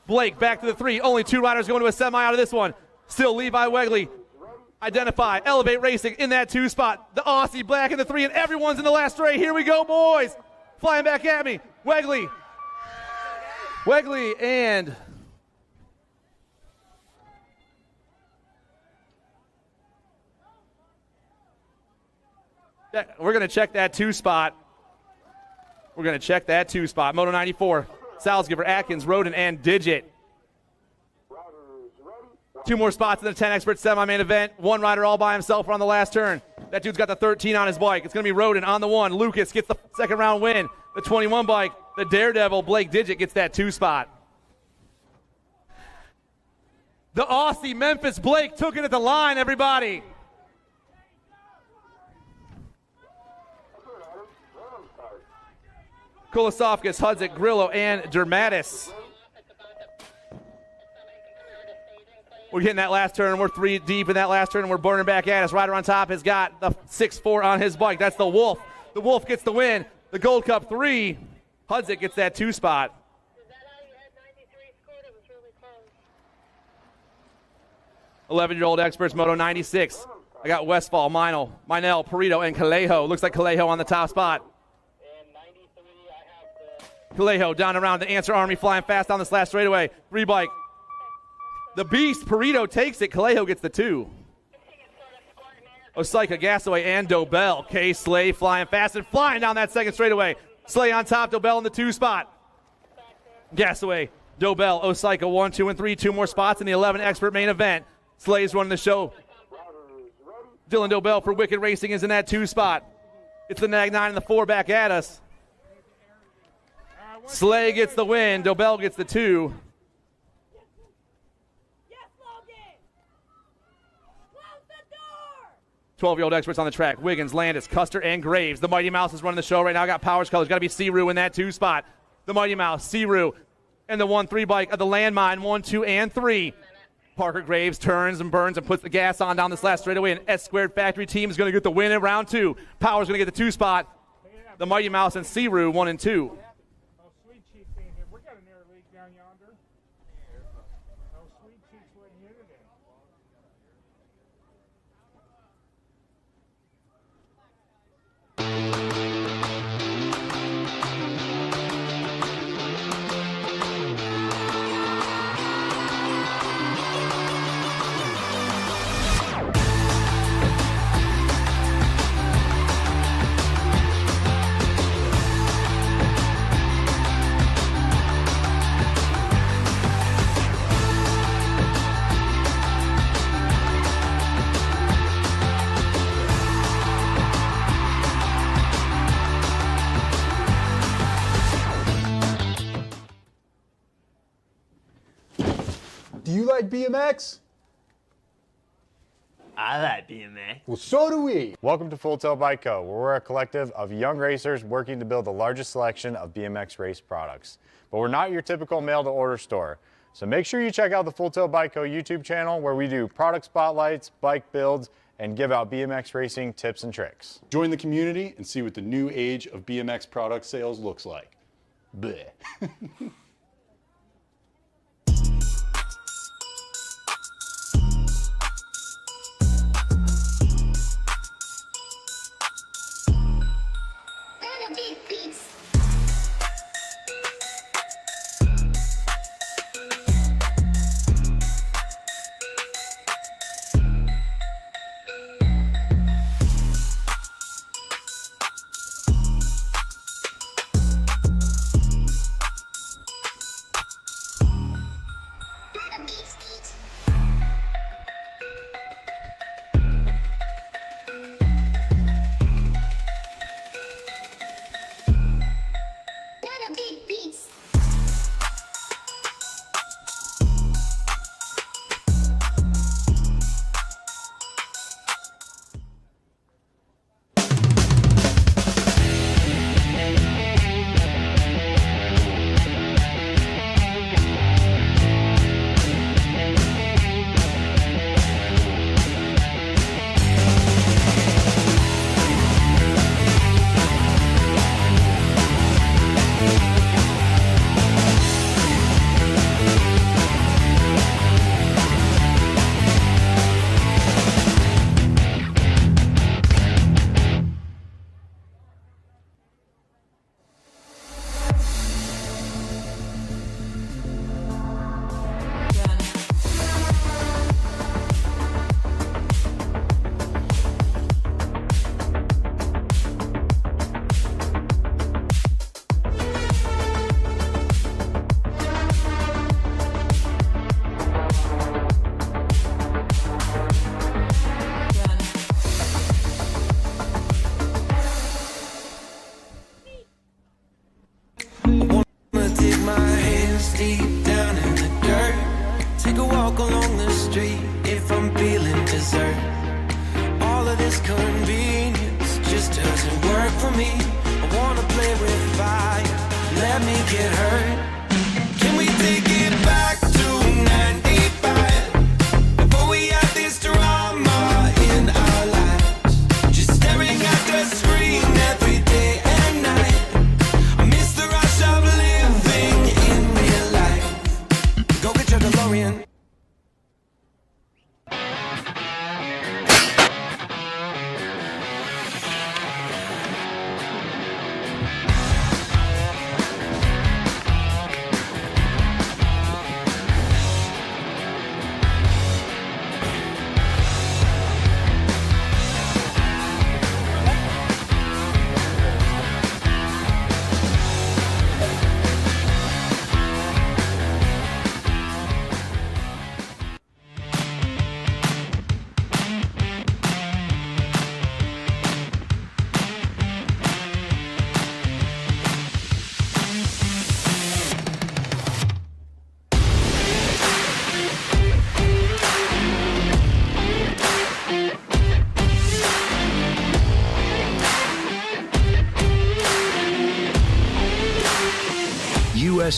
Blake back to the 3. Only 2 riders going to a semi out of this one. Still Levi Wegley. Identify, Elevate Racing in that 2 spot. The Aussie Black in the 3, and everyone's in the last straight. Here we go, boys. Flying back at me. Wegley, and we're going to check that 2 spot. Moto 94, Salzgiver, Atkins, Roden, and Digit. 2 more spots in the 10 expert semi-main event. 1 rider all by himself on the last turn. That dude's got the 13 on his bike. It's going to be Roden on the 1. Lucas gets the second round win. The 21 bike, the Daredevil, Blake Digit, gets that 2 spot. The Aussie Memphis Blake took it at the line, everybody. Kulisovskis, Hudzik, Grillo, and Dermatis. We're getting that last turn. We're 3 deep in that last turn, and we're burning back at us. Rider on top has got the 6'4" on his bike. That's the Wolf. The Wolf gets the win. The Gold Cup 3. Hudzik gets that 2 spot. 11-year-old experts, Moto 96. I got Westfall, Minel, Perito, and Calejo. Looks like Calejo on the top spot. Calejo down around the Answer Army, flying fast down this last straightaway. 3 bike. The Beast, Perito takes it. Calejo gets the 2. Osaika, Gasaway, and Dobell. K. Slay flying fast and flying down that second straightaway. Slay on top, Dobell in the 2 spot. Gasaway, Dobell, Osaika, 1, 2, and 3. 2 more spots in the 11 expert main event. Slay's running the show. Dylan Dobell for Wicked Racing is in that 2 spot. It's the Nag 9 and the 4 back at us. Slay gets the win. Dobell gets the 2. 12-year-old experts on the track. Wiggins, Landis, Custer, and Graves. The Mighty Mouse is running the show right now. Got Powers Colors. Got to be Searoo in that 2 spot. The Mighty Mouse, Searoo, and the 1-3 bike of the Landmine, 1, 2, and 3. Parker Graves turns and burns and puts the gas on down this last straightaway. And S-Squared Factory team is going to get the win in round 2. Powers going to get the 2 spot. The Mighty Mouse and Searoo, 1 and 2. Do you like BMX? I like BMX. Well, so do we. Welcome to Full Tilt Bike Co., where we're a collective of young racers working to build the largest selection of BMX race products. But we're not your typical mail-to-order store. So make sure you check out the Full Tilt Bike Co. YouTube channel, where we do product spotlights, bike builds, and give out BMX racing tips and tricks. Join the community and see what the new age of BMX product sales looks like. Bleh.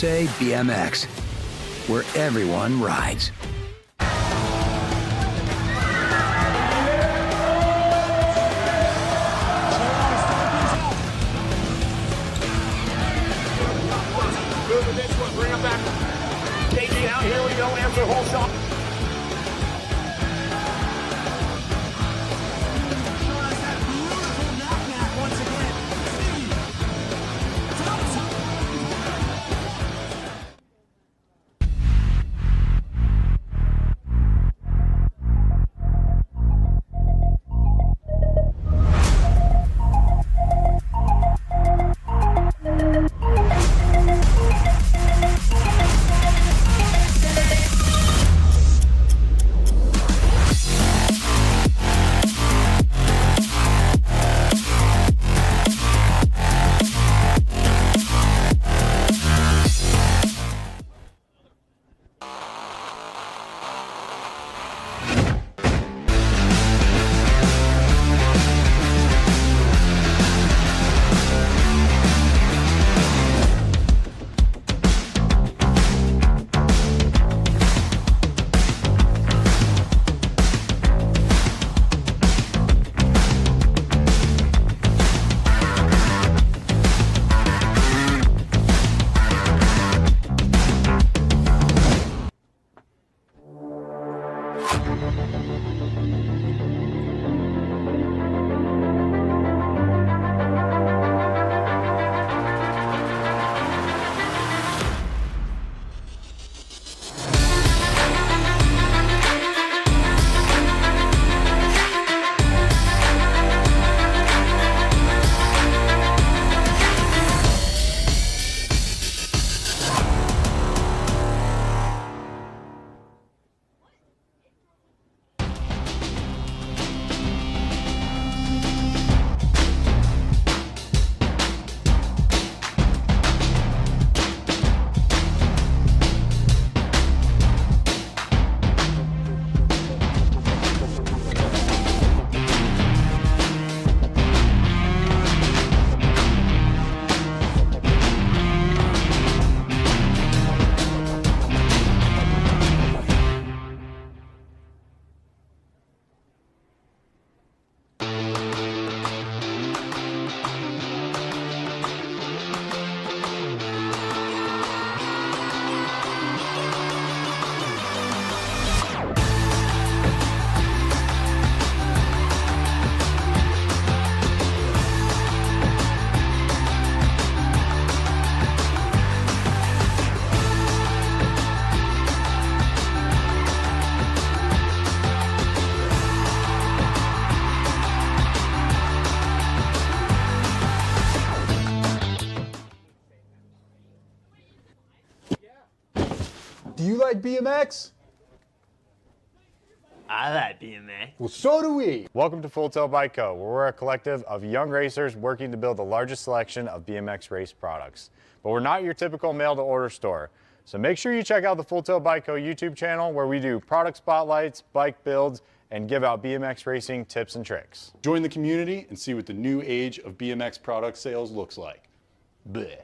USA BMX, where everyone rides. Bring him back. KG out. Here we go. Answer whole shot. Do you like BMX? I like BMX. Well, so do we. Welcome to Full Tilt Bike Co., where we're a collective of young racers working to build the largest selection of BMX race products. But we're not your typical mail-to-order store. So make sure you check out the Full Tilt Bike Co. YouTube channel, where we do product spotlights, bike builds, and give out BMX racing tips and tricks. Join the community and see what the new age of BMX product sales looks like. Bleh.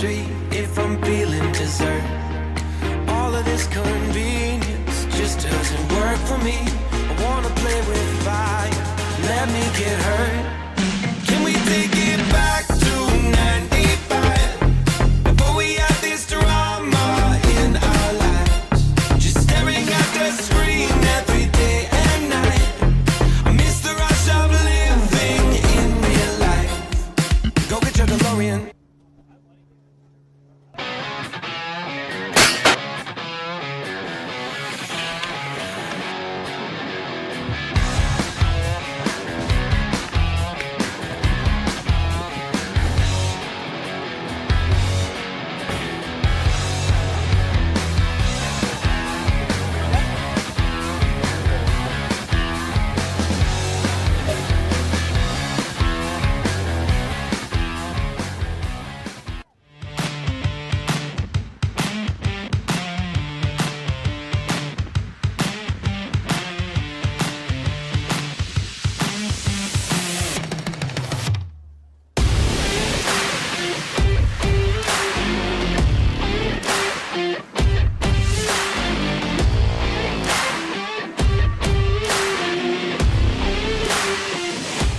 street if I'm feeling dessert. All of this convenience just doesn't work for me. I wanna play with fire, let me get hurt. Can we take it back to 95? Before we had this drama in our lives, just staring at the screen every day and night. I miss the rush of living in real life. Go get your DeLorean.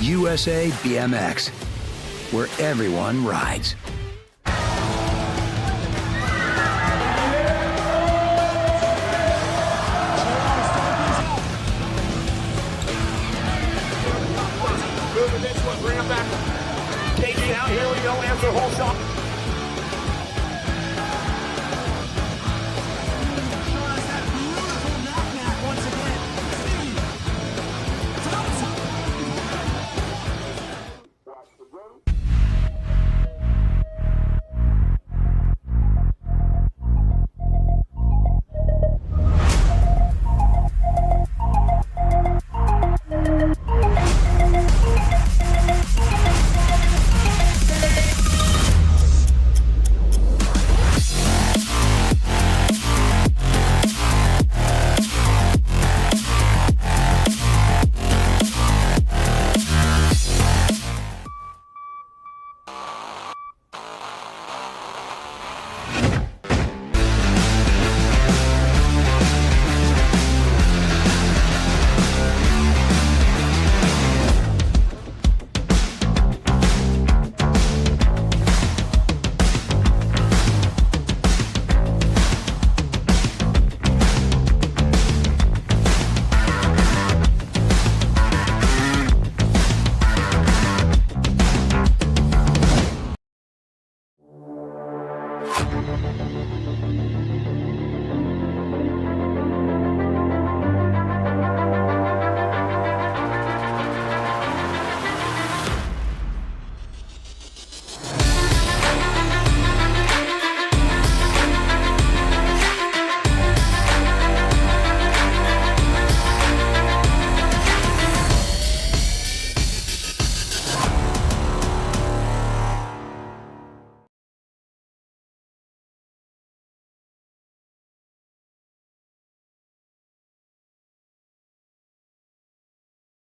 USA BMX, where everyone rides. Bring him back. KG out, here we go, answer whole shot.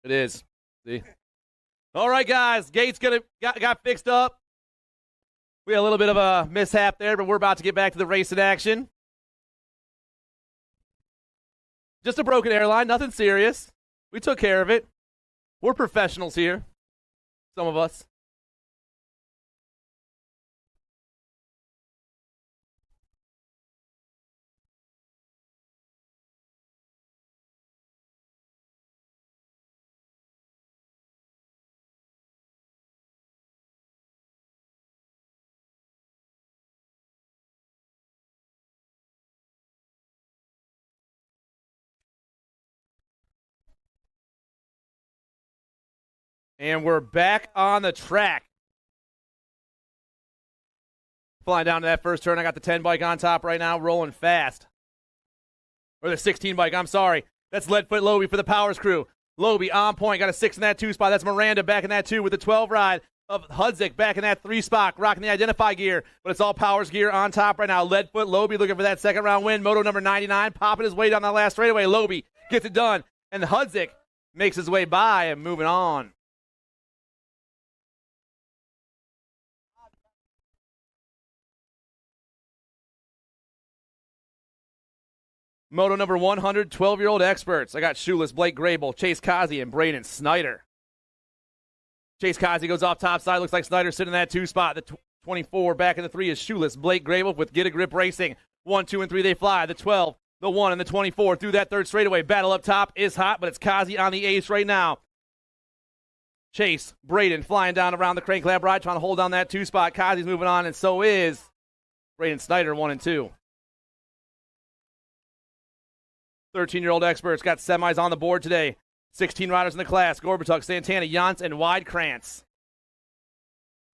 It is. See? All right, guys. Gates got fixed up. We had a little bit of a mishap there, but we're about to get back to the racing action. Just a broken airline, nothing serious. We took care of it. We're professionals here. Some of us. And we're back on the track. Flying down to that first turn. I got the 10 bike on top right now, rolling fast. Or the 16 bike, I'm sorry. That's Leadfoot Loby for the Powers crew. Loby on point, got a 6 in that 2 spot. That's Miranda back in that 2 with the 12 ride of Hudzik back in that 3 spot, rocking the Identify gear. But it's all Powers gear on top right now. Leadfoot Loby looking for that second round win. Moto number 99, popping his way down that last straightaway. Loby gets it done. And Hudzik makes his way by and moving on. Moto number 100, 12-year-old experts. I got Shoeless, Blake Grable, Chase Kazi, and Braden Snyder. Chase Kazi goes off top side. Looks like Snyder sitting in that 2 spot. The 24 back in the 3 is Shoeless, Blake Grable with Get a Grip Racing. 1, 2, and 3 they fly. The 12, the 1, and the 24 through that 3rd straightaway. Battle up top is hot, but it's Kazi on the ace right now. Chase, Braden flying down around the Crank Lab ride, trying to hold down that 2 spot. Kazi's moving on, and so is Braden Snyder, 1 and 2. 13-year-old experts got semis on the board today. 16 riders in the class. Gorbatuk, Santana, Jans, and Widekrantz.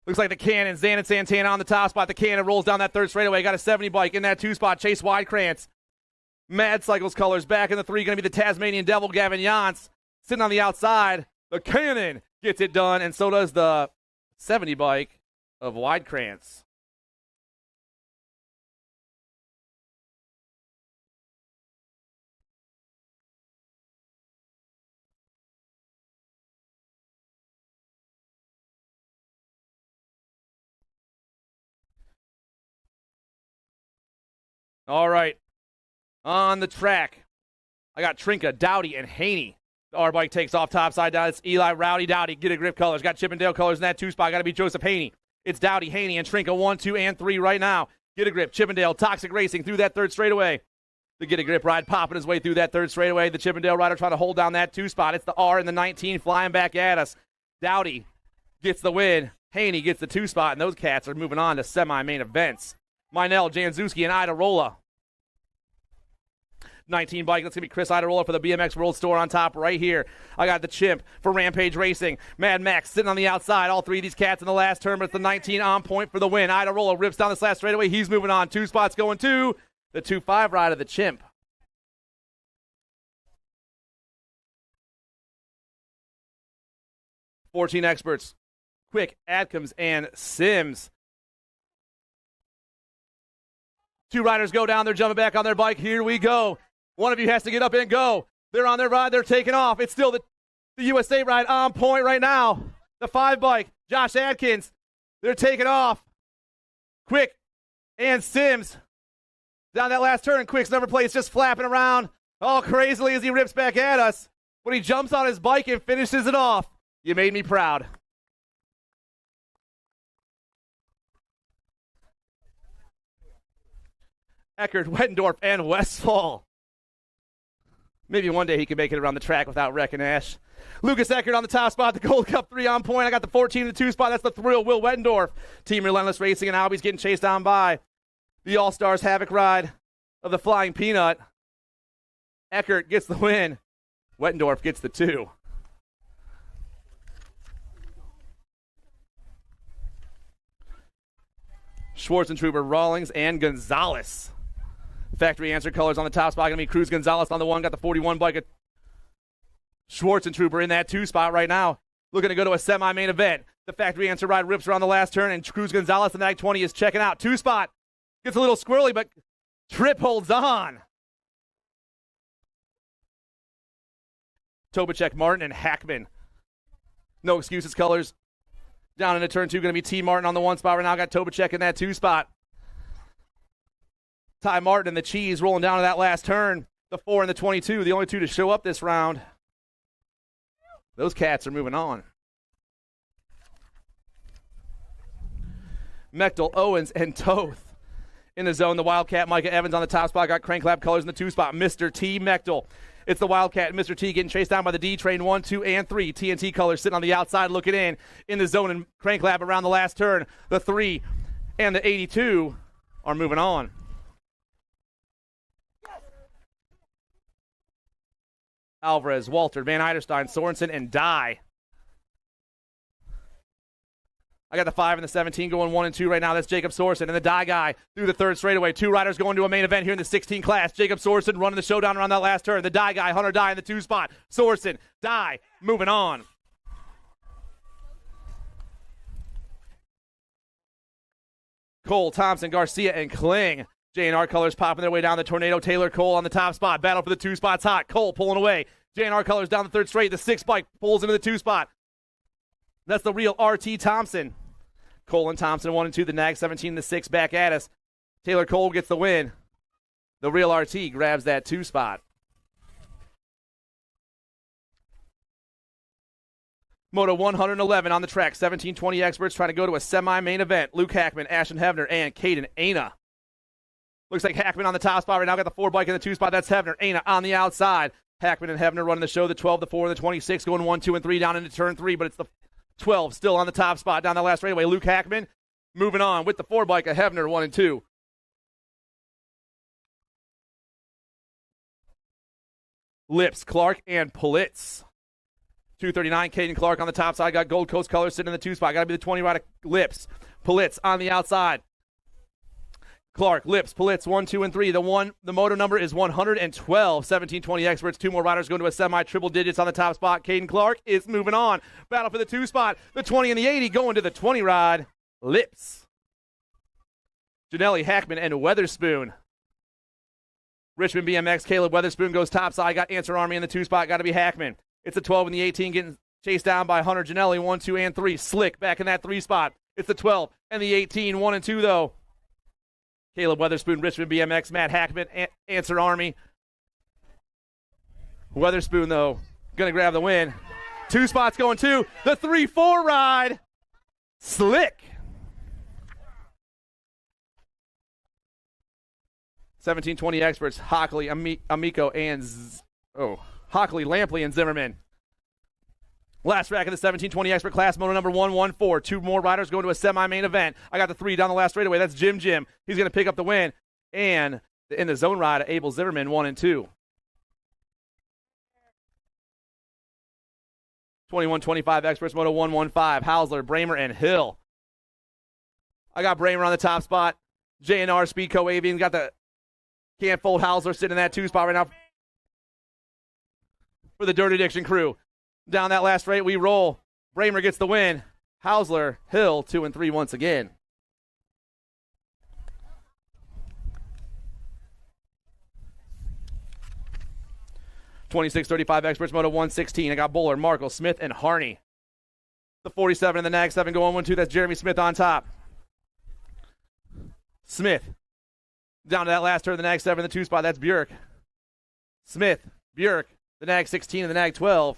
Looks like the Cannon, Zan and Santana on the top spot. The Cannon rolls down that 3rd straightaway. Got a 70 bike in that 2 spot. Chase Widekrantz. Mad Cycles colors back in the 3. Going to be the Tasmanian Devil, Gavin Jans. Sitting on the outside. The Cannon gets it done, and so does the 70 bike of Widekrantz. All right. On the track, I got Trinka, Dowdy, and Haney. The R bike takes off topside down. It's Eli, Rowdy, Dowdy. Get a Grip colors. Got Chippendale colors in that 2 spot. Got to be Joseph Haney. It's Dowdy, Haney, and Trinka 1, 2, and 3 right now. Get a Grip, Chippendale, Toxic Racing through that 3rd straightaway. The Get a Grip ride popping his way through that 3rd straightaway. The Chippendale rider trying to hold down that 2 spot. It's the R and the 19 flying back at us. Dowdy gets the win. Haney gets the 2 spot, and those cats are moving on to semi-main events. Minell, Janzuski, and Idarola. 19 bike. That's going to be Chris Idarola for the BMX World Store on top right here. I got the Chimp for Rampage Racing. Mad Max sitting on the outside. All 3 of these cats in the last turn, but it's the 19 on point for the win. Idarola rips down this last straightaway. He's moving on. 2 spots going to the 2-5 ride of the Chimp. "14 experts. Quick, Adkins, and Sims. 2 riders go down. They're jumping back on their bike. Here we go. One of you has to get up and go. They're on their ride. They're taking off. It's still the USA ride on point right now. The 5 bike, Josh Adkins. They're taking off. Quick and Sims down that last turn. Quick's number plate is just flapping around all crazily as he rips back at us. But he jumps on his bike and finishes it off. You made me proud. Eckert, Wettendorf, and Westfall. Maybe one day he can make it around the track without wrecking Ash. Lucas Eckert on the top spot, the Gold Cup 3 on point. I got the 14 and the 2 spot. That's the Thrill, Will Wettendorf. Team Relentless Racing, and Albie's getting chased down by the All-Stars Havoc ride of the Flying Peanut. Eckert gets the win. Wettendorf gets the 2. Schwarzentrooper, Rawlings, and Gonzalez. Factory answer colors on the top spot. Going to be Cruz Gonzalez on the 1. Got the 41 bike. Schwarzentrooper in that 2 spot right now. Looking to go to a semi-main event. The factory answer ride rips around the last turn, and Cruz Gonzalez in that 20 is checking out. 2 spot. Gets a little squirrely, but Trip holds on. Tobacek, Martin, and Hackman. No excuses colors. Down into turn 2, going to be T. Martin on the 1 spot right now. Got Tobacek in that 2 spot. Ty Martin and the Cheese rolling down to that last turn. The 4 and the 22, the only 2 to show up this round. Those cats are moving on. Mechtel, Owens, and Toth in the zone. The Wildcat, Micah Evans on the top spot. Got Crank Lab colors in the 2 spot. Mr. T. Mechtel. It's the Wildcat and Mr. T getting chased down by the D-Train 1, 2, and 3. TNT colors sitting on the outside looking in the zone, and Crank Lab around the last turn. The 3 and the 82 are moving on. Alvarez, Walter, Van Eiderstein, Sorensen, and Dye. I got the 5 and the 17 going 1 and 2 right now. That's Jacob Sorensen and the Dye guy through the 3rd straightaway. 2 riders going to a main event here in the 16 class. Jacob Sorensen running the showdown around that last turn. The Dye guy, Hunter Dye in the 2 spot. Sorensen, Dye, moving on. Cole, Thompson, Garcia, and Kling. J&R colors popping their way down the tornado. Taylor Cole on the top spot. Battle for the 2 spots hot. Cole pulling away. J&R colors down the 3rd straight. The 6 bike pulls into the 2 spot. That's the real RT Thompson. Cole and Thompson 1 and 2. The Nag 17 and the 6 back at us. Taylor Cole gets the win. The Real RT grabs that 2 spot. Moto 111 on the track. 1720 experts trying to go to a semi-main event. Luke Hackman, Ashton Hefner, and Caden Aina. Looks like Hackman on the top spot right now. Got the 4 bike in the 2 spot. That's Hefner. Aina on the outside. Hackman and Hefner running the show. The 12, the 4, and the 26 going 1, 2, and 3 down into turn 3. But it's the 12 still on the top spot down the last straightaway. Luke Hackman moving on with the 4 bike of Hefner 1 and 2. Lips, Clark, and Pulitz. 239, Caden Clark on the top side. Got Gold Coast colors sitting in the 2 spot. Got to be the 20 right of Lips. Pulitz on the outside. Clark, Lips, Pulitz, 1, 2, and 3. The moto number is 112. 1720 experts. 2 more riders going to a semi, triple digits on the top spot. Caden Clark is moving on. Battle for the 2 spot. The 20 and the 80 going to the 20 ride. Lips. Janelli, Hackman, and Weatherspoon. Richmond BMX, Caleb Weatherspoon goes topside. Got Answer Army in the 2 spot. Got to be Hackman. It's the 12 and the 18 getting chased down by Hunter Janelli, 1, 2, and 3. Slick back in that 3 spot. It's the 12 and the 18, 1 and 2 though. Caleb Weatherspoon, Richmond BMX, Matt Hackman, Answer Army. Weatherspoon though, gonna grab the win. 2 spots going to the 3-4 ride. Slick. 1720 experts, Hockley, Amico, and Hockley, Lampley, and Zimmerman. Last rack of the 1720 expert class, moto number 114. 2 more riders going to a semi-main event. I got the 3 down the last straightaway. That's Jim. He's going to pick up the win. And in the zone ride, Abel Zimmerman, 1 and 2. 2125 experts, moto 115. Hausler, Bramer, and Hill. I got Bramer on the top spot. JNR Speedco Avian got the Can't Fold Hausler sitting in that 2 spot right now for the Dirt Addiction crew. Down that last straight, we roll. Bramer gets the win. Hausler, Hill, 2 and 3 once again. (26:35) experts, moto 116. I got Bowler, Markle, Smith, and Harney. The 47 and the Nag 7 going 1-2. That's Jeremy Smith on top. Smith. Down to that last turn, the Nag 7 in the 2 spot. That's Bjork. Smith, Bjork, the Nag 16 and the Nag 12.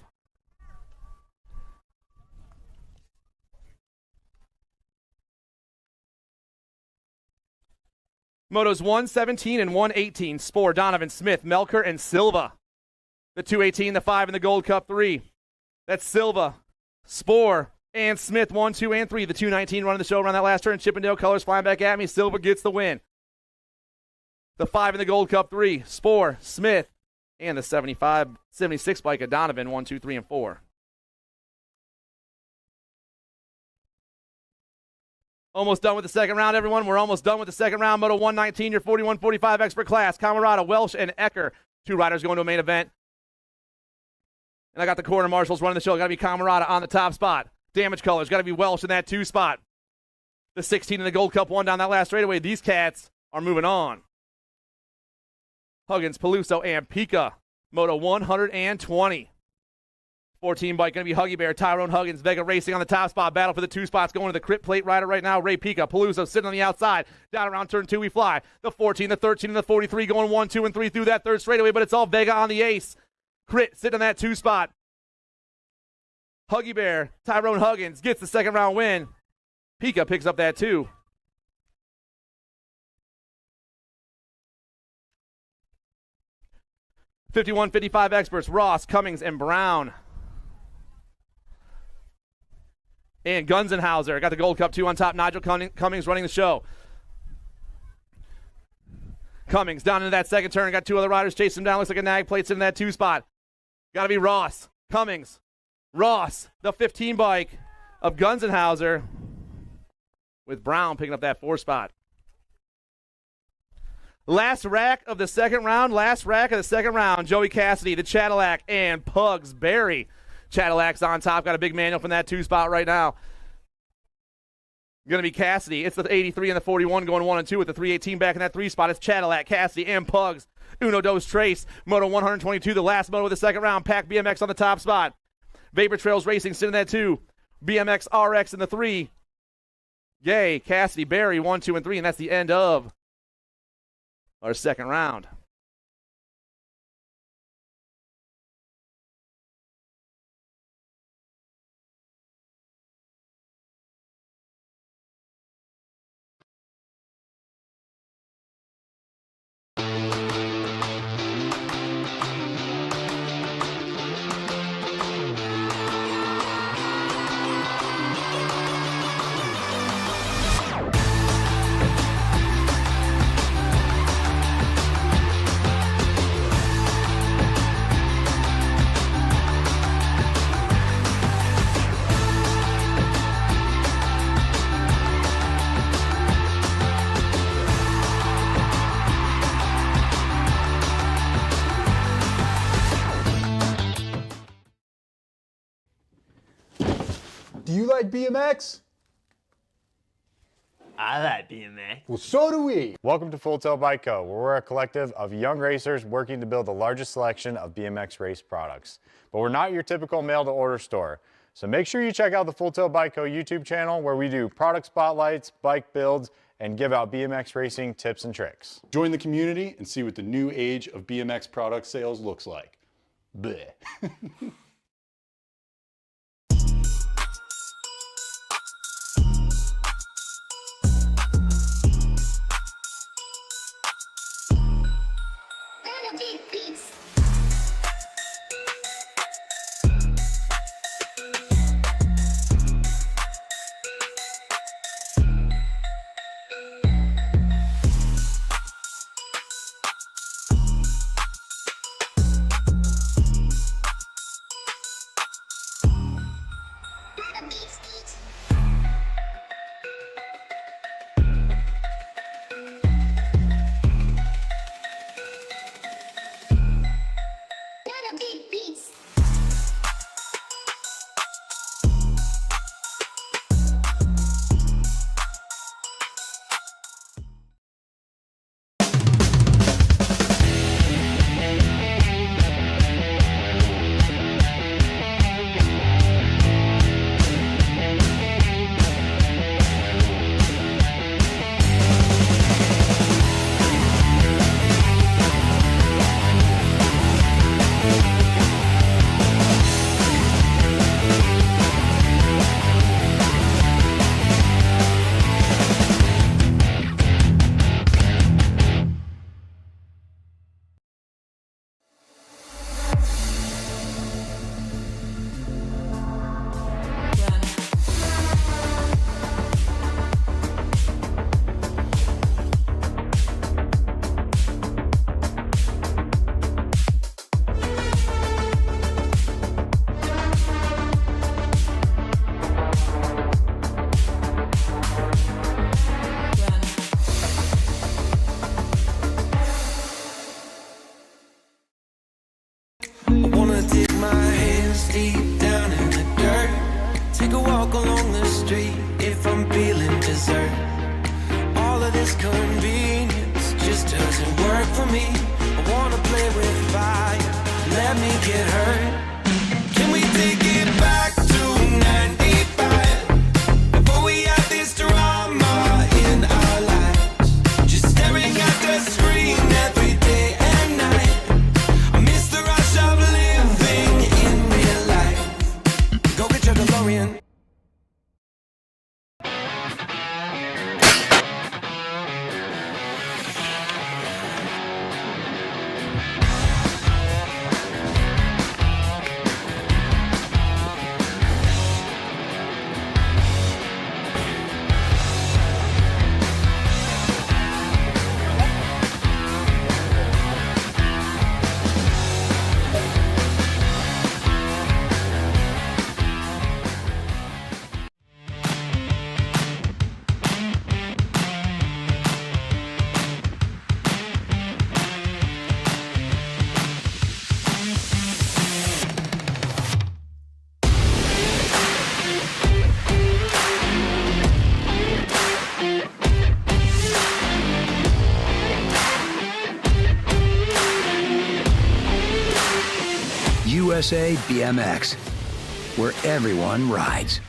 Motos 117 and 118. Spoor, Donovan, Smith, Melker, and Silva. The 218, the 5, and the Gold Cup 3. That's Silva, Spoor, and Smith, 1, 2, and 3. The 219 running the show around that last turn. Chippendale colors flying back at me. Silva gets the win. The 5 and the Gold Cup 3. Spoor, Smith, and the 76 bike of Donovan, 1, 2, 3, and 4. Almost done with the second round, everyone. We're almost done with the second round. Moto 119, your 41-45 expert class. Camerata, Welsh, and Ecker. 2 riders going to a main event. And I got the corner marshals running the show. Got to be Camerata on the top spot. Damage colors. Got to be Welsh in that 2 spot. The 16 in the Gold Cup 1 down that last straightaway. These cats are moving on. Huggins, Peluso, and Pika. Moto 120. 14 bike going to be Huggy Bear, Tyrone Huggins, Vega Racing on the top spot. Battle for the 2 spots going to the Crypt Plate rider right now. Ray Pika, Peluso sitting on the outside. Down around turn 2 we fly. The 14, the 13, and the 43 going 1, 2, and 3 through that 3rd straightaway, but it's all Vega on the ace. Crit sitting on that 2 spot. Huggy Bear, Tyrone Huggins gets the second round win. Pika picks up that 2. (51-55) experts, Ross, Cummings, and Brown. And Gunzenhauser. Got the Gold Cup 2 on top. Nigel Cummings running the show. Cummings down into that second turn. Got 2 other riders chasing him down. Looks like a nag plate sitting in that 2 spot. Got to be Ross. Cummings. Ross, the 15 bike of Gunzenhauser. With Brown picking up that 4 spot. Last rack of the second round. Joey Cassidy, the Cadillac, and Pugs Berry. Cadillac's on top. Got a big manual from that 2 spot right now. Going to be Cassidy. It's the 83 and the 41 going 1 and 2 with the 318 back in that 3 spot. It's Cadillac, Cassidy, and Pugs. Uno Dos Trace. Moto 122, the last moto of the second round. Pack BMX on the top spot. Vapor Trails Racing sitting in that 2. BMX RX in the 3. Gay, Cassidy, Berry, 1, 2, and 3. And that's the end of our second round. Do you like BMX? I like BMX. Well, so do we. Welcome to Full Tilt Bike Co., where we're a collective of young racers working to build the largest selection of BMX race products. But we're not your typical mail-to-order store. So make sure you check out the Full Tilt Bike Co. YouTube channel, where we do product spotlights, bike builds, and give out BMX racing tips and tricks. Join the community and see what the new age of BMX product sales looks like. Bleh. USA BMX, where everyone rides.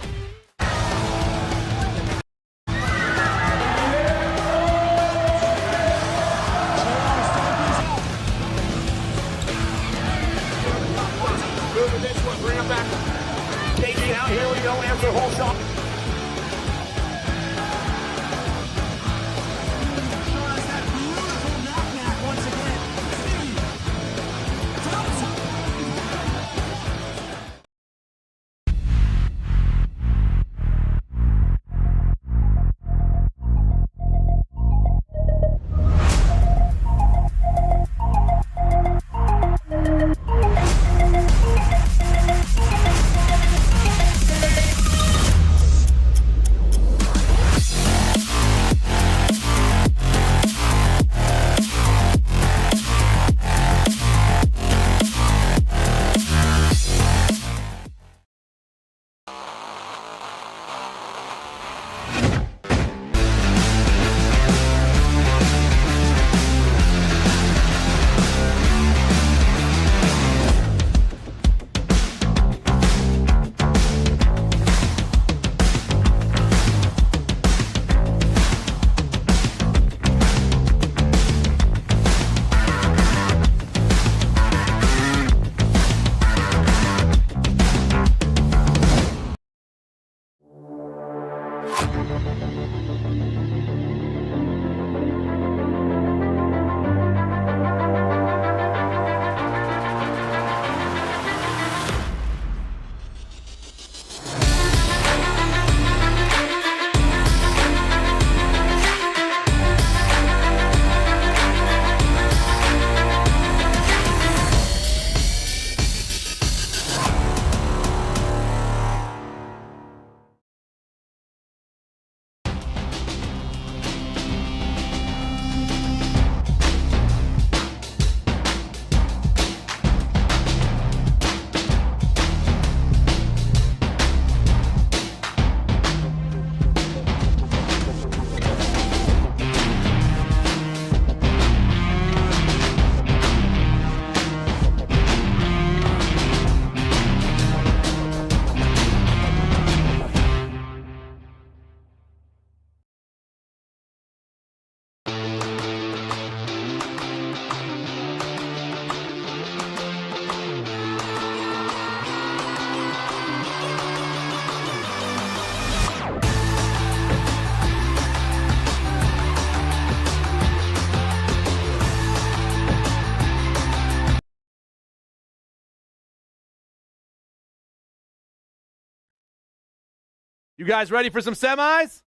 You guys ready for some semis?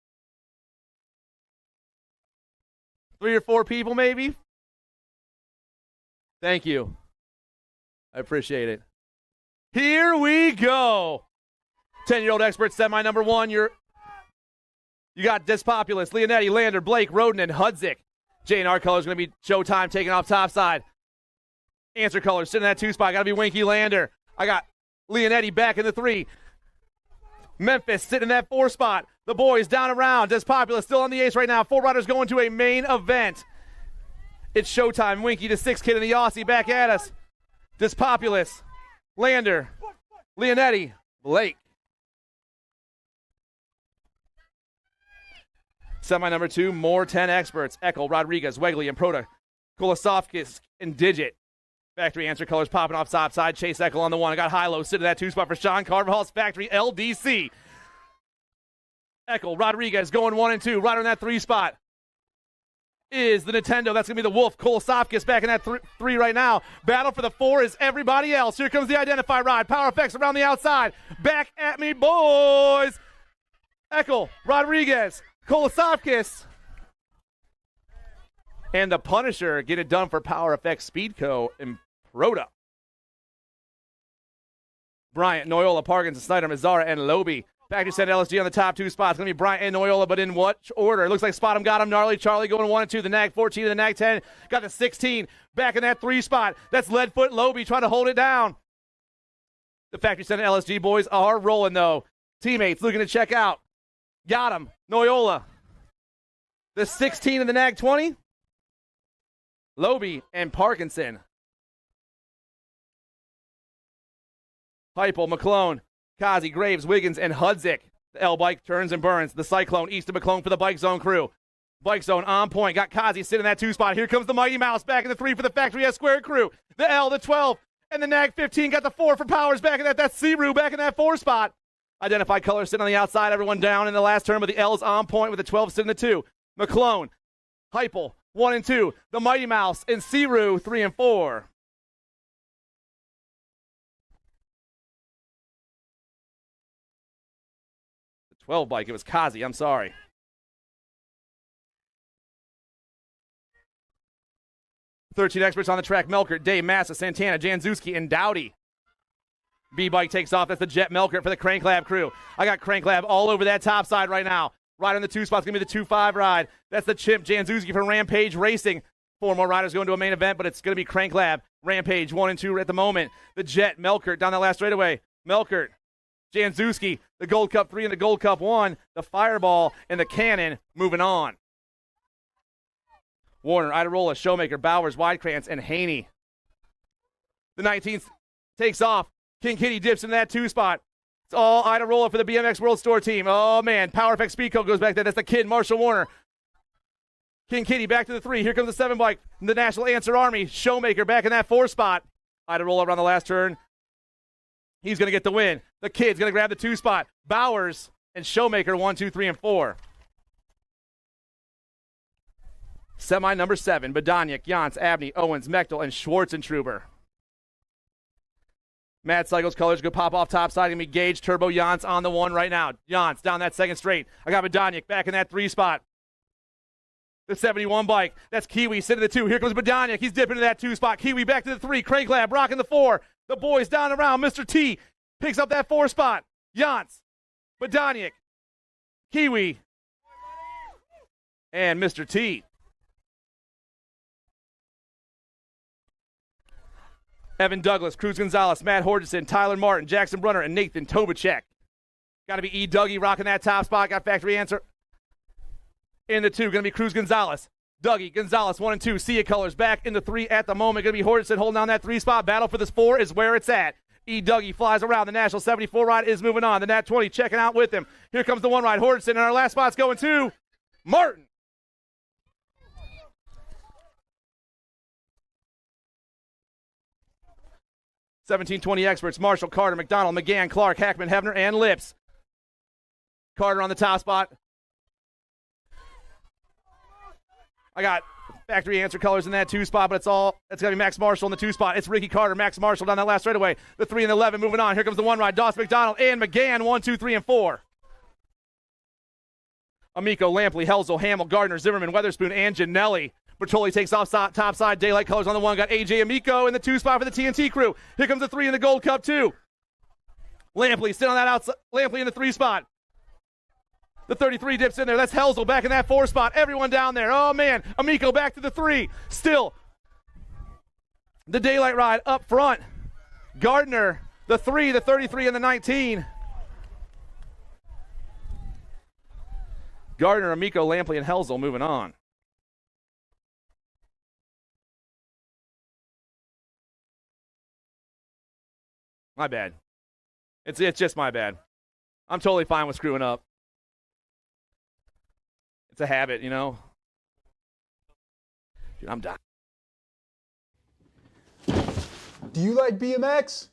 3 or 4 people, maybe? Thank you. I appreciate it. Here we go. 10-year-old expert semi number 1. You got Despopulous, Leonetti, Lander, Blake, Roden, and Hudzik. J&R colors going to be Showtime taking off top side. Answer colors sitting in that 2 spot. Got to be Winky Lander. I got Leonetti back in the 3. Memphis sitting in that 4 spot. The boys down around. Despopulous still on the ace right now. 4 riders going to a main event. It's Showtime. Winky, the 6 kid in the Aussie, back at us. Despopulous, Lander, Leonetti, Blake. Semi number 2, more 10 experts. Eckel, Rodriguez, Wegley, and Prota. Kulasovskis and Digit. Factory answer colors popping off top side. Chase Eckel on the 1. I got high-low sitting in that 2 spot for Sean Carvajal's Factory LDC. Eckel, Rodriguez going 1 and 2. Right on that 3 spot is the Nintendo. That's going to be the Wolf. Kulasovskis back in that 3 right now. Battle for the 4 is everybody else. Here comes the Identify ride. Power effects around the outside. Back at me, boys. Eckel, Rodriguez, Kulasovskis, and the Punisher get it done for Power Effects Speedco and Rhoda. Bryant, Noyola, Parkinson, Snyder, Mazzara, and Loby. Factory set LSG on the top 2 spots. Going to be Bryant and Noyola, but in what order? It looks like Spot him, got him. Gnarly Charlie going 1 and 2. The Nag 14 and the Nag 10. Got the 16 back in that 3 spot. That's Leadfoot Loby trying to hold it down. The Factory set LSG boys are rolling, though. Teammates looking to check out. Got him. Noyola. The 16 and the Nag 20. Loby and Parkinson. Heupel, McClone, Kazi, Graves, Wiggins, and Hudzik. The L-Bike turns and burns. The Cyclone east of McClone for the Bike Zone crew. Bike Zone on point. Got Kazi sitting in that 2 spot. Here comes the Mighty Mouse back in the 3 for the Factory S Squared crew. The L, the 12, and the Nag 15 got the 4 for Powers back in that. That's Searu back in that 4 spot. Identify colors sitting on the outside. Everyone down in the last turn, but the L's on point with the 12 sitting in the 2. McClone, Heupel, 1 and 2. The Mighty Mouse and Searu, 3 and 4. The 12 bike, it was Kazi, I'm sorry. "13 experts on the track. Melkert, Dave, Massa, Santana, Janzuski, and Dowdy. B-Bike takes off. That's the Jet Melkert for the Crank Lab crew. I got Crank Lab all over that top side right now. Right on the 2 spot's going to be the 2-5 ride. That's the Chimp Janzuski from Rampage Racing. 4 more riders going to a main event, but it's going to be Crank Lab, Rampage 1 and 2 at the moment. The Jet Melkert down that last straightaway. Melkert, Janzuski, the Gold Cup 3 and the Gold Cup 1. The Fireball and the Cannon moving on. Warner, Idarola, Showmaker, Bowers, Widekrantz, and Haney. The 19th takes off. King Kitty dips in that 2 spot. It's all Idarola for the BMX World Store team. Oh, man. Power Effect Speedco goes back there. That's the kid, Marshall Warner. King Kitty back to the 3. Here comes the 7 bike. The National Answer Army. Showmaker back in that 4 spot. Idarola around the last turn. He's going to get the win. The kid's going to grab the 2 spot. Bowers and Showmaker 1, 2, 3, and 4. Semi number 7. Badaniak, Jans, Abney, Owens, Mechtel, and Schwarzentruber. Mad Cycles colors go pop off top side. Going to be Gage, Turbo, Jans on the 1 right now. Jans down that 2nd straight. I got Badaniak back in that 3 spot. The 71 bike. That's Kiwi sitting in the 2. Here comes Badaniak. He's dipping into that 2 spot. Kiwi back to the 3. Crank Lab rocking the 4. The boys down around. Mr. T picks up that 4 spot. Jans, Badaniak, Kiwi, and Mr. T. Evan Douglas, Cruz Gonzalez, Matt Horgenson, Tyler Martin, Jackson Brunner, and Nathan Tobacek. Got to be E. Dougie rocking that top spot. Got Factory Answer in the 2. Going to be Cruz Gonzalez. Dougie, Gonzalez, 1 and 2. Sia Colors back in the 3 at the moment. Going to be Horgenson holding down that 3 spot. Battle for this 4 is where it's at. E. Dougie flies around. The National 74 ride is moving on. The Nat 20 checking out with him. Here comes the 1 ride. Horgenson, and our last spot's going to Martin. $17.20 experts, Marshall, Carter, McDonald, McGann, Clark, Hackman, Hebner, and Lips. Carter on the top spot. I got Factory Answer colors in that 2 spot, but it's going to be Max Marshall in the 2 spot. It's Ricky Carter, Max Marshall down that last straightaway. The 3 and the 11 moving on. Here comes the 1 ride. Doss McDonald and McGann, 1, 2, 3, and 4. Amico, Lampley, Helzel, Hamill, Gardner, Zimmerman, Weatherspoon, and Janelli. Bertoli takes off top side. Daylight colors on the one. Got AJ Amico in the 2 spot for the TNT crew. Here comes the 3 in the Gold Cup, too. Lampley still on that outside. Lampley in the 3 spot. The 33 dips in there. That's Helzel back in that 4 spot. Everyone down there. Oh, man. Amico back to the 3. Still. The Daylight ride up front. Gardner, the 3, the 33, and the 19. Gardner, Amico, Lampley, and Helzel moving on. My bad. It's just my bad. I'm totally fine with screwing up. It's a habit, you know. Dude, I'm dying. Do you like BMX?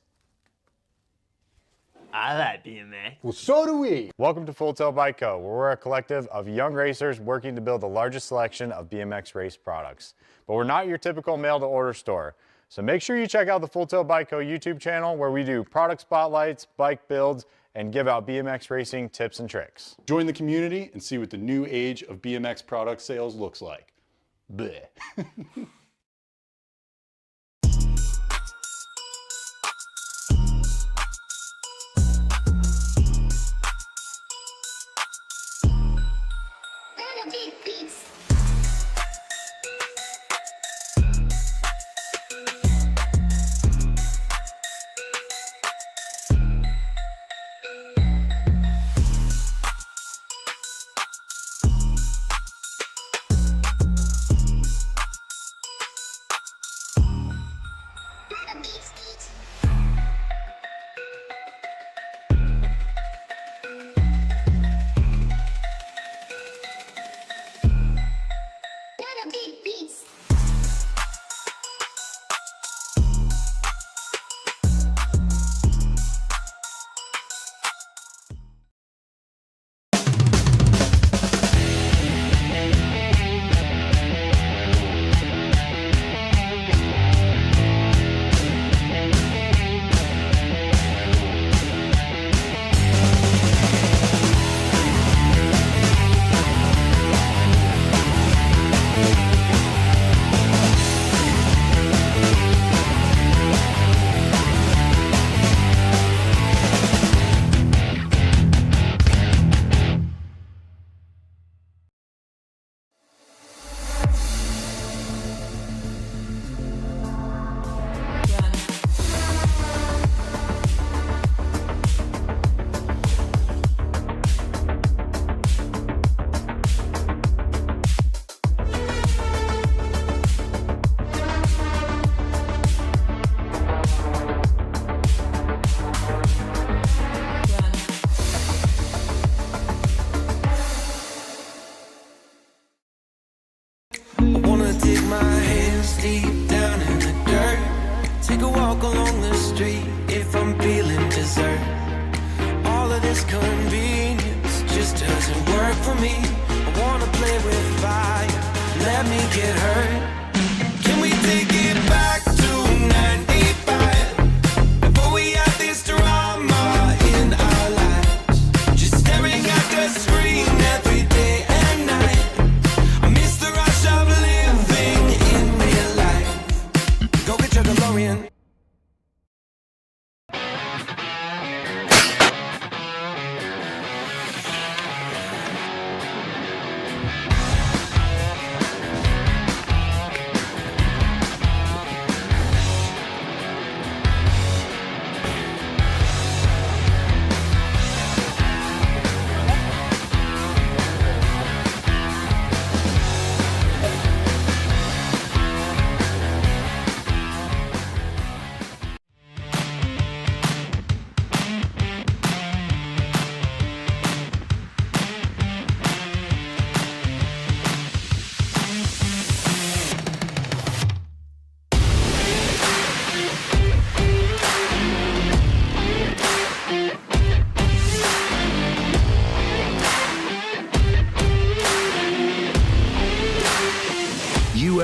I like BMX. Well, so do we. Welcome to Full Tilt Bike Co., where we're a collective of young racers working to build the largest selection of BMX race products. But we're not your typical mail-to-order store. So make sure you check out the Full Tilt Bike Co. YouTube channel, where we do product spotlights, bike builds, and give out BMX racing tips and tricks. Join the community and see what the new age of BMX product sales looks like. Bleh.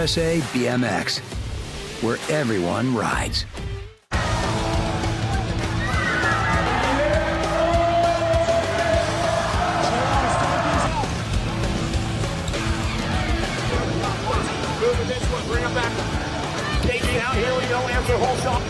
USA BMX, where everyone rides. bring him back. JD out here, we go after the whole shot.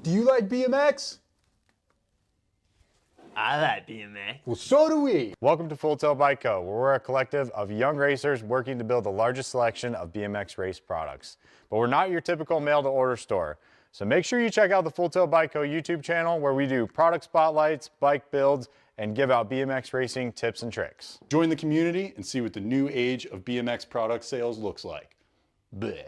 Do you like BMX? I like BMX. Well, so do we. Welcome to Full Tilt Bike Co., where we're a collective of young racers working to build the largest selection of BMX race products. But we're not your typical mail-to-order store. So make sure you check out the Full Tilt Bike Co. YouTube channel, where we do product spotlights, bike builds, and give out BMX racing tips and tricks. Join the community and see what the new age of BMX product sales looks like. Bleh.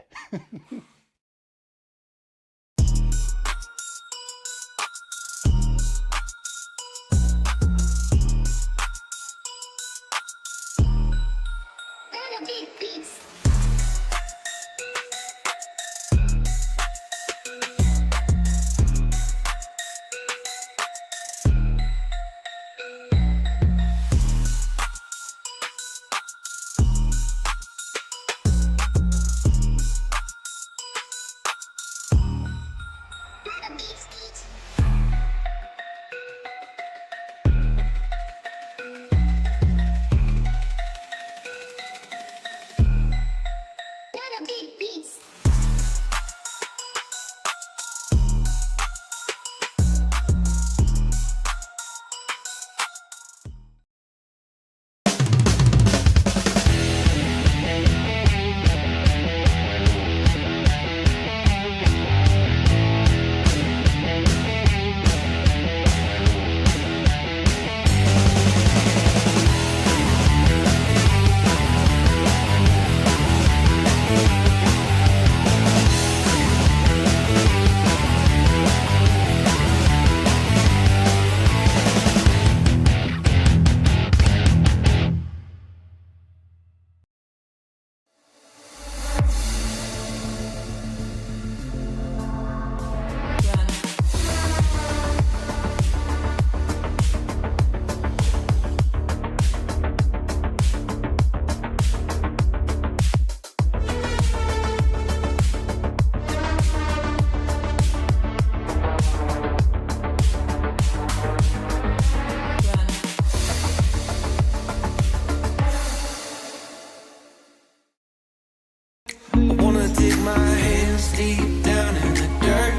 deep down in the dirt.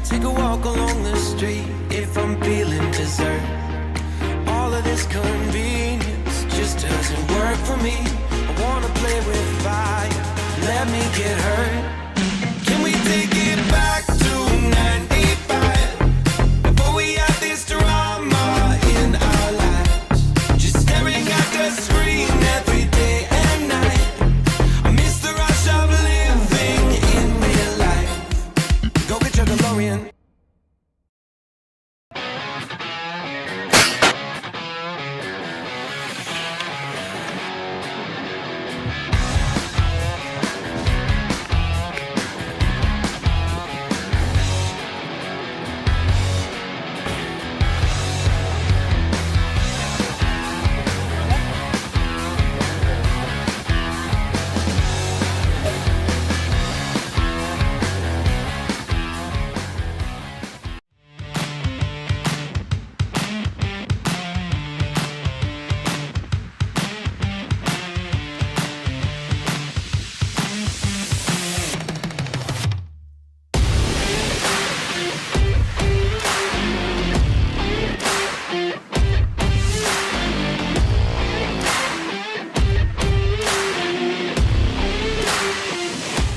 Take a walk along the street if I'm feeling dessert. All of this convenience just doesn't work for me. I wanna play with fire, let me get hurt. Can we take it back to 95? Before we had this drama in our lives, just staring at the screen every day and night. I miss the rush of living in real life. Go get your DeLorean.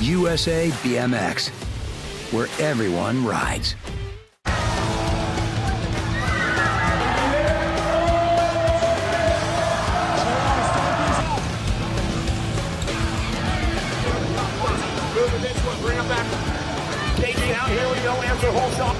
USA BMX, where everyone rides. Bring him back. KG out here, we go, answer whole shot.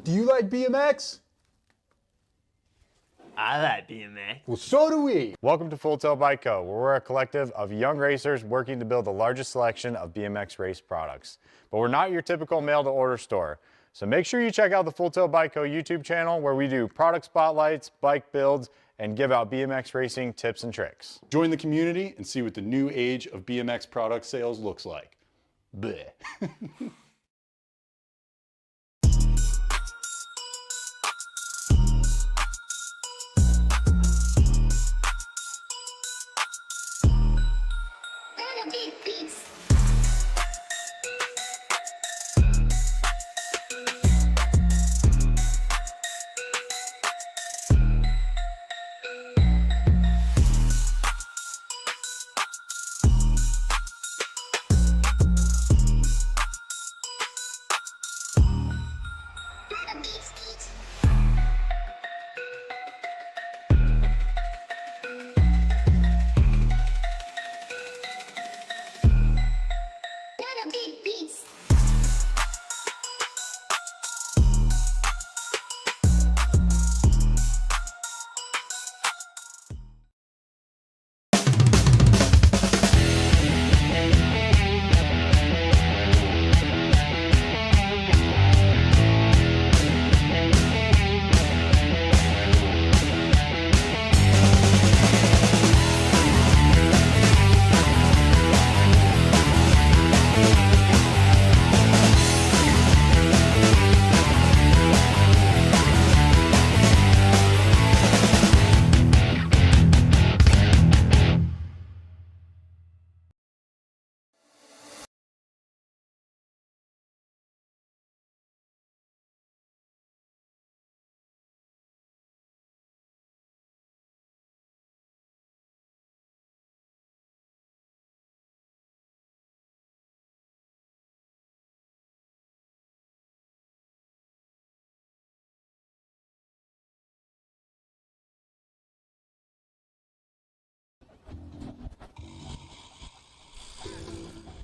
Do you like BMX? I like BMX. Well, so do we. Welcome to Full Tilt Bike Co., where we're a collective of young racers working to build the largest selection of BMX race products. But we're not your typical mail-to-order store. So make sure you check out the Full Tilt Bike Co. YouTube channel where we do product spotlights, bike builds, and give out BMX racing tips and tricks. Join the community and see what the new age of BMX product sales looks like. Bleh.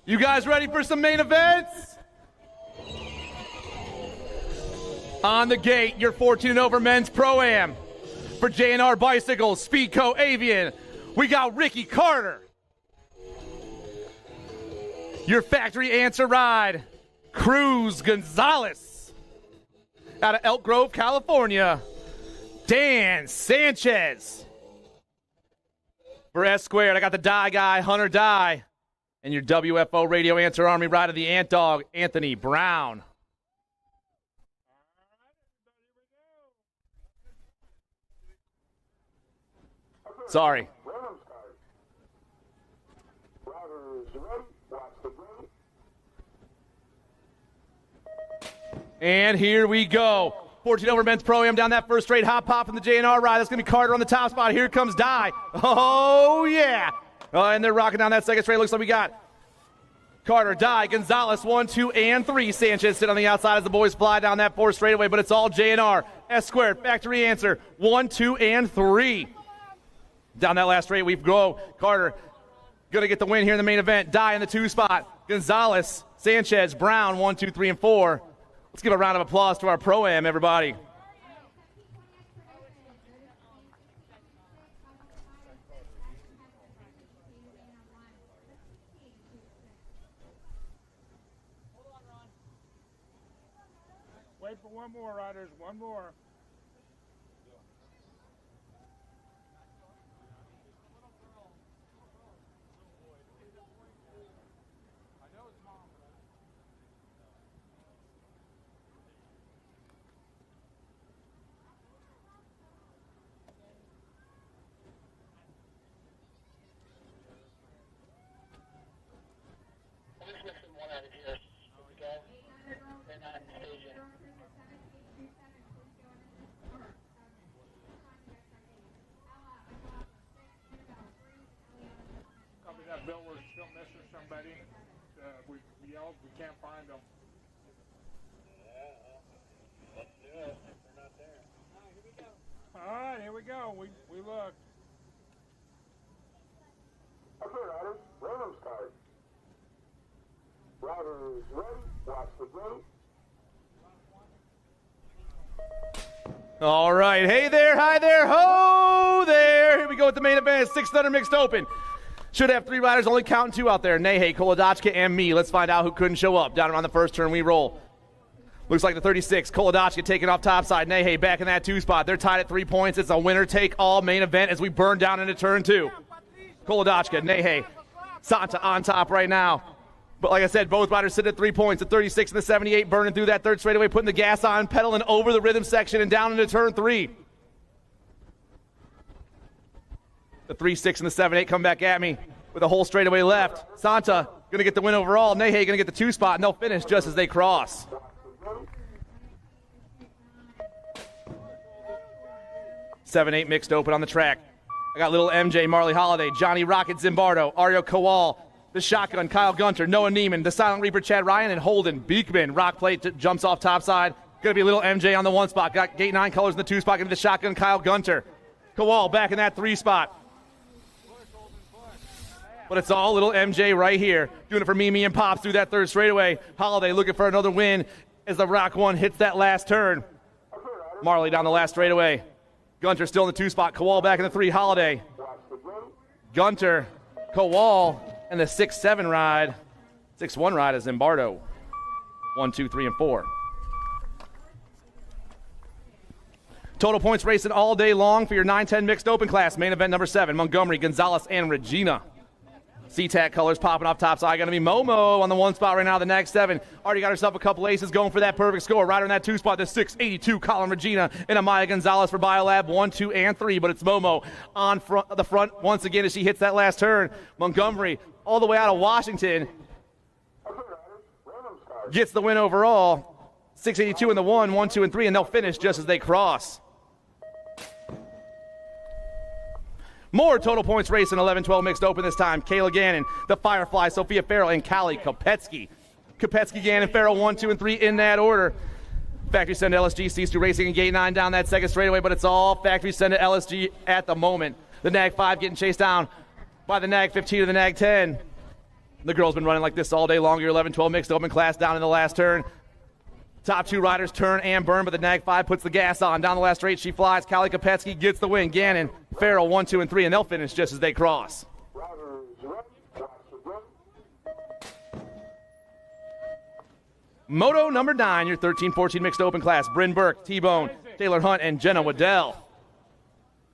You guys ready for some main events? On the gate, your 14 and over men's Pro-Am. For J&R Bicycles, Speedco Avian, we got Ricky Carter. Your factory answer ride, Cruz Gonzalez. Out of Elk Grove, California, Dan Sanchez. For S Squared, I got the Die Guy, Hunter Die. And your WFO Radio Answer Army ride of the Ant Dog, Anthony Brown. Sorry. And here we go. 14 over men's Pro-Am down that first straight hop pop from the J&R ride. That's going to be Carter on the top spot. Here comes Die. Oh, yeah. And they're rocking down that second straight. Looks like we got Carter, Die, Gonzalez, 1, 2, and 3. Sanchez sit on the outside as the boys fly down that fourth straightaway, but it's all J&R. S Squared, factory answer, 1, 2, and 3. Down that last straight, we go. Carter going to get the win here in the main event. Die in the 2 spot. Gonzalez, Sanchez, Brown, 1, 2, 3, and 4. Let's give a round of applause to our Pro-Am, everybody. Wait for one more, riders. One more. Bill, we're still missing somebody. We yelled, we can't find them. Let's do it if they're not there. All right, here we go. We look. Okay, riders, random start. Riders ready, watch the gate. All right, hey there, hi there, ho there. Here we go with the main event, 600 mixed open. Should have 3 riders, only counting 2 out there. Nehe, Kolodachka, and me. Let's find out who couldn't show up. Down around the first turn, we roll. Looks like the 36, Kolodachka taking off topside. Nehe back in that 2 spot. They're tied at 3 points. It's a winner-take-all main event as we burn down into turn 2. Kolodachka, Nehe, Santa on top right now. But like I said, both riders sit at 3 points. The 36 and the 78 burning through that third straightaway, putting the gas on, pedaling over the rhythm section and down into turn 3. The 3-6 and the 7-8 come back at me with a whole straightaway left. Santa going to get the win overall. Nehe going to get the 2 spot, and they'll finish just as they cross. 7-8 mixed open on the track. I got little MJ, Marley Holiday, Johnny Rocket Zimbardo, Ario Kowal, the shotgun, Kyle Gunter, Noah Neiman, the Silent Reaper, Chad Ryan, and Holden Beekman. Rock plate jumps off topside. Going to be little MJ on the 1 spot. Got gate 9 colors in the 2 spot. Going to be the shotgun, Kyle Gunter. Kowal back in that 3 spot. But it's all little MJ right here. Doing it for Mimi and Pops through that third straightaway. Holiday looking for another win as the Rock 1 hits that last turn. Marley down the last straightaway. Gunter still in the 2 spot. Kowal back in the 3. Holiday. Gunter, Kowal, and the 6-7 ride. 6-1 ride is Zimbardo. 1, 2, 3, and 4. Total points racing all day long for your 9-10 mixed open class. Main event number 7, Montgomery, Gonzalez, and Regina. C-Tac colors popping off top side. Going to be Momo on the 1 spot right now, the Nag 7. Already got herself a couple aces going for that perfect score. Rider in that 2 spot, the 682, Colin Regina, and Amaya Gonzalez for Biolab, 1, 2, and 3. But it's Momo on the front once again as she hits that last turn. Montgomery all the way out of Washington gets the win overall. 682 in the 1, 1, 2, and 3, and they'll finish just as they cross. More total points racing, 11-12 mixed open this time. Kayla Gannon, the Firefly, Sophia Farrell, and Callie Kopetsky. Kopetsky, Gannon, Farrell, 1, 2, and 3 in that order. Factory send to LSG, C2 Racing and gate 9 down that second straightaway, but it's all factory send to LSG at the moment. The Nag 5 getting chased down by the Nag 15 to the Nag 10. The girl's been running like this all day long. Your 11-12 mixed open class down in the last turn. Top 2 riders turn and burn, but the Nag 5 puts the gas on. Down the last straight, she flies. Callie Kopetsky gets the win. Gannon, Farrell, 1, 2, and 3, and they'll finish just as they cross. Moto number 9, your 13-14 mixed open class. Bryn Burke, T-Bone, Taylor Hunt, and Jenna Waddell.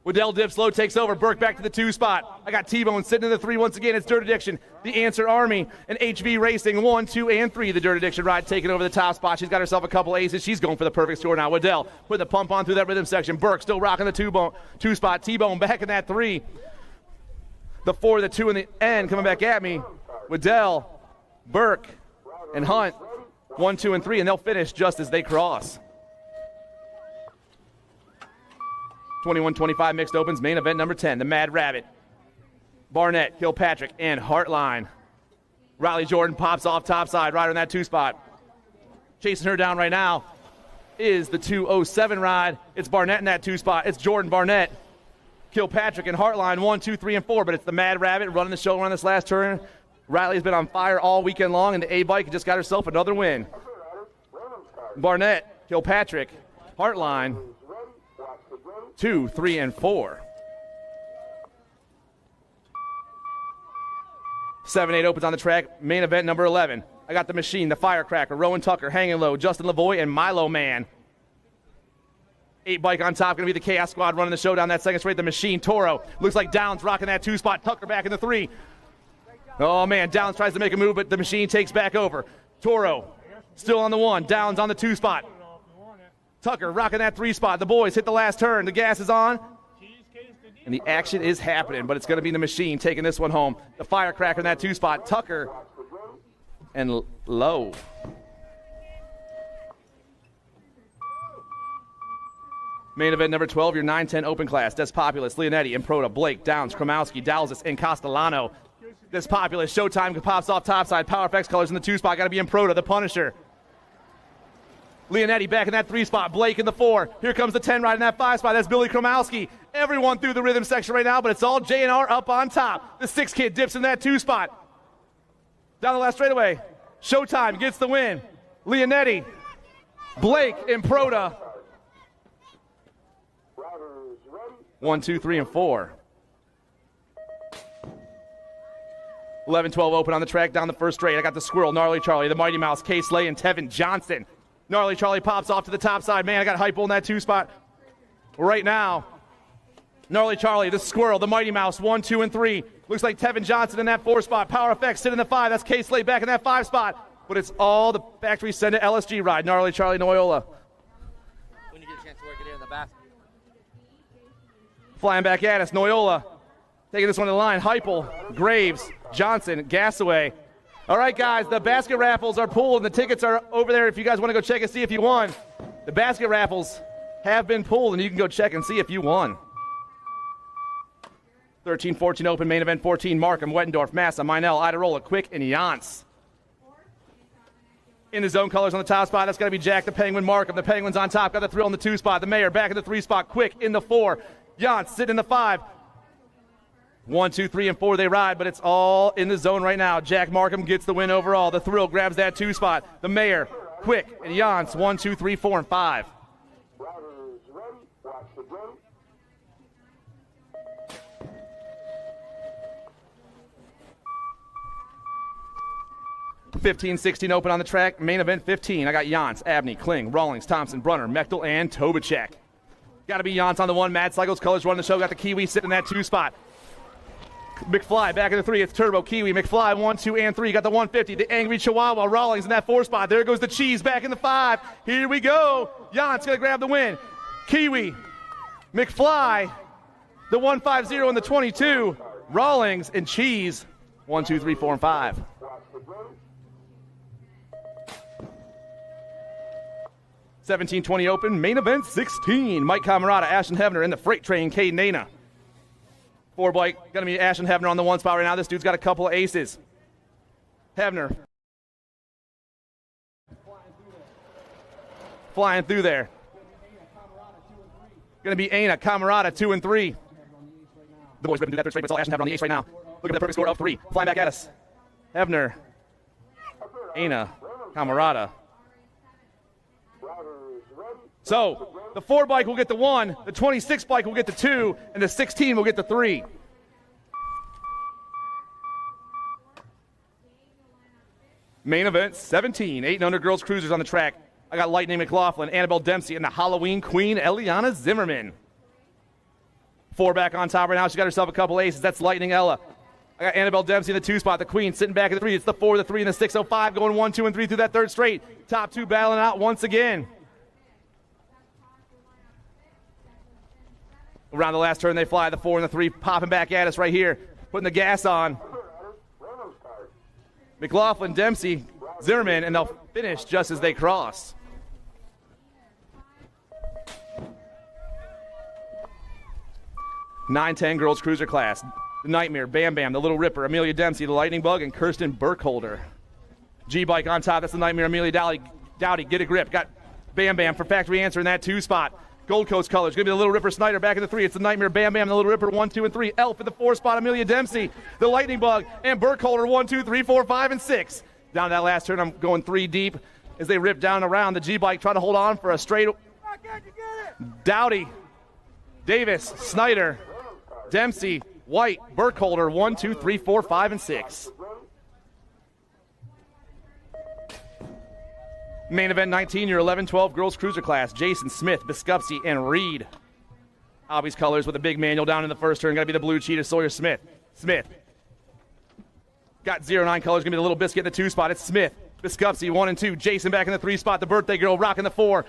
Waddell dips low, takes over. Burke back to the 2 spot. I got T-Bone sitting in the 3 once again. It's Dirt Addiction, the Answer Army, and HV Racing, 1, 2, and 3. The Dirt Addiction ride taking over the top spot. She's got herself a couple aces. She's going for the perfect score now. Waddell putting the pump on through that rhythm section. Burke still rocking the 2 spot. T-Bone back in that 3. The 4, the 2 in the end coming back at me. Waddell, Burke, and Hunt, 1, 2, and 3, and they'll finish just as they cross. 21-25 mixed opens, main event number 10, the Mad Rabbit. Barnett, Kilpatrick, and Heartline. Riley Jordan pops off topside, rider in that 2 spot. Chasing her down right now is the 207 ride. It's Barnett in that 2 spot. It's Jordan Barnett, Kilpatrick, and Heartline, 1, 2, 3, and 4. But it's the Mad Rabbit running the show on this last turn. Riley's been on fire all weekend long, and the A-Bike just got herself another win. Barnett, Kilpatrick, Heartline, 2, 3, and 4. 7-8 opens on the track. Main event number 11. I got the Machine, the Firecracker, Rowan Tucker, Hanging Low, Justin Lavoie, and Milo Man. 8 bike on top, going to be the Chaos Squad running the show down that second straight. The Machine, Toro. Looks like Downs rocking that 2 spot. Tucker back in the 3. Oh, man, Downs tries to make a move, but the Machine takes back over. Toro still on the 1. Downs on the 2 spot. Tucker rocking that 3 spot. The boys hit the last turn. The gas is on. And the action is happening, but it's going to be the Machine taking this one home. The Firecracker in that 2 spot. Tucker and Low. Main event number 12, your 9-10 open class. Despopulous, Leonetti, Improda, Blake, Downs, Kromowski, Dalzis, and Castellano. Despopulous, Showtime pops off topside. Power FX colors in the 2 spot. Got to be Improda, the Punisher. Leonetti back in that 3 spot. Blake in the 4. Here comes the 10 ride in that 5 spot. That's Billy Kromowski. Everyone through the rhythm section right now, but it's all J&R up on top. The 6 kid dips in that 2 spot. Down the last straightaway. Showtime gets the win. Leonetti, Blake, Improda. 1, 2, 3, and 4. 11-12 open on the track down the first straight. I got the Squirrel, Gnarly Charlie, the Mighty Mouse, Case Lay, and Tevin Johnson. Gnarly Charlie pops off to the top side. Man, I got hype on that 2 spot right now. Gnarly Charlie, the Squirrel, the Mighty Mouse, 1, 2, and 3. Looks like Tevin Johnson in that 4 spot. Power Effects sit in the 5. That's K-Slade back in that 5 spot. But it's all the factory send to LSG ride. Gnarly Charlie Noyola. When you get a chance to work it in the basket. Flying back at us, Noyola. Taking this one to the line. Heupel, Graves, Johnson, Gasaway. All right, guys, the basket raffles are pulled, and the tickets are over there if you guys want to go check and see if you won. The basket raffles have been pulled, and you can go check and see if you won. 13-14 open, main event 14, Markham, Wettendorf, Massa, Meinel, Idarola, Quick, and Jans. In the zone colors on the top spot, that's going to be Jack the Penguin, Markham. The Penguin's on top, got the Thrill in the 2 spot. The Mayor back in the 3 spot, Quick in the 4. Jans sitting in the 5. 1, 2, 3, and 4 they ride, but it's all in the zone right now. Jack Markham gets the win overall. The Thrill grabs that 2 spot. The Mayor, Quick, and Jans, 1, 2, 3, 4, and 5. 15-16 open on the track. Main event 15. I got Jans, Abney, Kling, Rawlings, Thompson, Brunner, Mechtel, and Tobacek. Got to be Jans on the 1. Mad Cycles Colors running the show. Got the Kiwi sitting in that 2 spot. McFly back in the 3. It's Turbo, Kiwi, McFly 1, 2, and 3. Got the 150. The Angry Chihuahua, Rawlings in that 4 spot. There goes the Cheese back in the 5. Here we go. Jans going to grab the win. Kiwi, McFly, the 150 and the 22. Rawlings and Cheese, 1, 2, 3, 4, and 5. 17-20 open, main event 16. Mike Camarata, Ashton Hebner in the freight train, Caden Nana. 4 bike, going to be Ashton Hebner on the 1 spot right now. This dude's got a couple of aces. Hebner. Flying through there. Going to be Aina, Camarata, 2 and 3. The boys ripping through that third straight, but it's all Ashton Hebner on the ace right now. Look at that perfect score of 3. Flying back at us. Hebner, Aina, Camarata. So, the 4 bike will get the 1, the 26 bike will get the 2, and the 16 will get the 3. Main event 17, 8 and under girls cruisers on the track. I got Lightning McLaughlin, Annabelle Dempsey, and the Halloween Queen, Eliana Zimmerman. 4 back on top right now. She got herself a couple aces. That's Lightning Ella. I got Annabelle Dempsey in the 2 spot. The Queen sitting back at the 3. It's the 4, the 3, and the 605 going 1, 2, and 3 through that third straight. Top 2 battling out once again. Around the last turn they fly. The 4 and the 3 popping back at us right here. Putting the gas on. McLaughlin, Dempsey, Zimmerman, and they'll finish just as they cross. (9-10) girls cruiser class. The Nightmare, Bam Bam, the Little Ripper, Amelia Dempsey, the Lightning Bug, and Kirsten Burkholder. G-Bike on top. That's the Nightmare, Amelia Dowdy. Get a grip. Got Bam Bam for factory answer in that 2 spot. Gold Coast colors. Going to be the Little Ripper Snyder back in the 3. It's the Nightmare, Bam Bam, the Little Ripper, 1, 2, and 3. Elf in the 4 spot, Amelia Dempsey, the Lightning Bug, and Burkholder, 1, 2, 3, 4, 5, and 6. Down that last turn, I'm going 3 deep as they rip down around. The G-Bike trying to hold on for a straight. Dowdy, Davis, Snyder, Dempsey, White, Burkholder, 1, 2, 3, 4, 5, and 6. Main event 19, your 11-12 girls cruiser class. Jason, Smith, Biskupski, and Reed. Hobbies colors with a big manual down in the first turn. Going to be the blue cheetah, Sawyer Smith. Smith. Got 09 colors. Going to be the little biscuit in the 2 spot. It's Smith. Biskupski, 1 and 2. Jason back in the 3 spot. The birthday girl rocking the 4.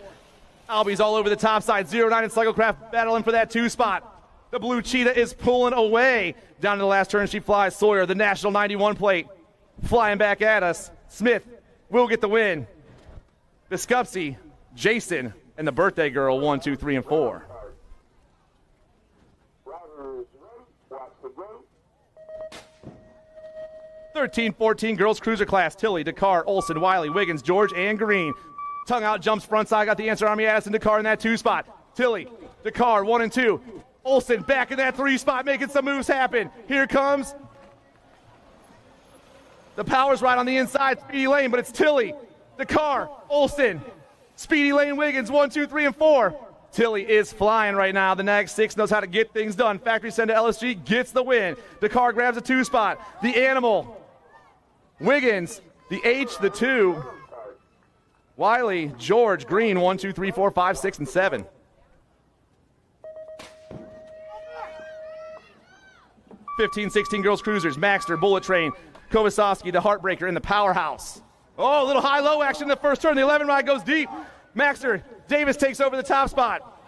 Albie's all over the top side. 09 and Cyclecraft battling for that 2 spot. The blue cheetah is pulling away. Down to the last turn, she flies. Sawyer, the National 91 plate, flying back at us. Smith will get the win. Biskupski, Jason, and the birthday girl, 1, 2, 3, and 4. (13-14) girls cruiser class. Tilly, Dakar, Olson, Wiley, Wiggins, George, and Green. Tongue out, jumps front side. Got the answer, Army Addison, Dakar in that 2 spot. Tilly, Dakar, 1 and 2. Olson back in that 3 spot, making some moves happen. Here comes the Powers right on the inside, Speedy Lane, but it's Tilly, Dakar, Olson, Speedy Lane, Wiggins, 1, 2, 3, and 4. Tilly is flying right now. The NAG 6 knows how to get things done. Factory send to LSG, gets the win. Dakar grabs a 2 spot. The Animal, Wiggins, the H, the 2. Wiley, George, Green, 1, 2, 3, 4, 5, 6, and 7. 15-16 girls cruisers, Maxter, Bullet Train, Kowasowski, the Heartbreaker, and the Powerhouse. Oh, a little high-low action in the first turn. The 11 ride goes deep. Maxter, Davis takes over the top spot.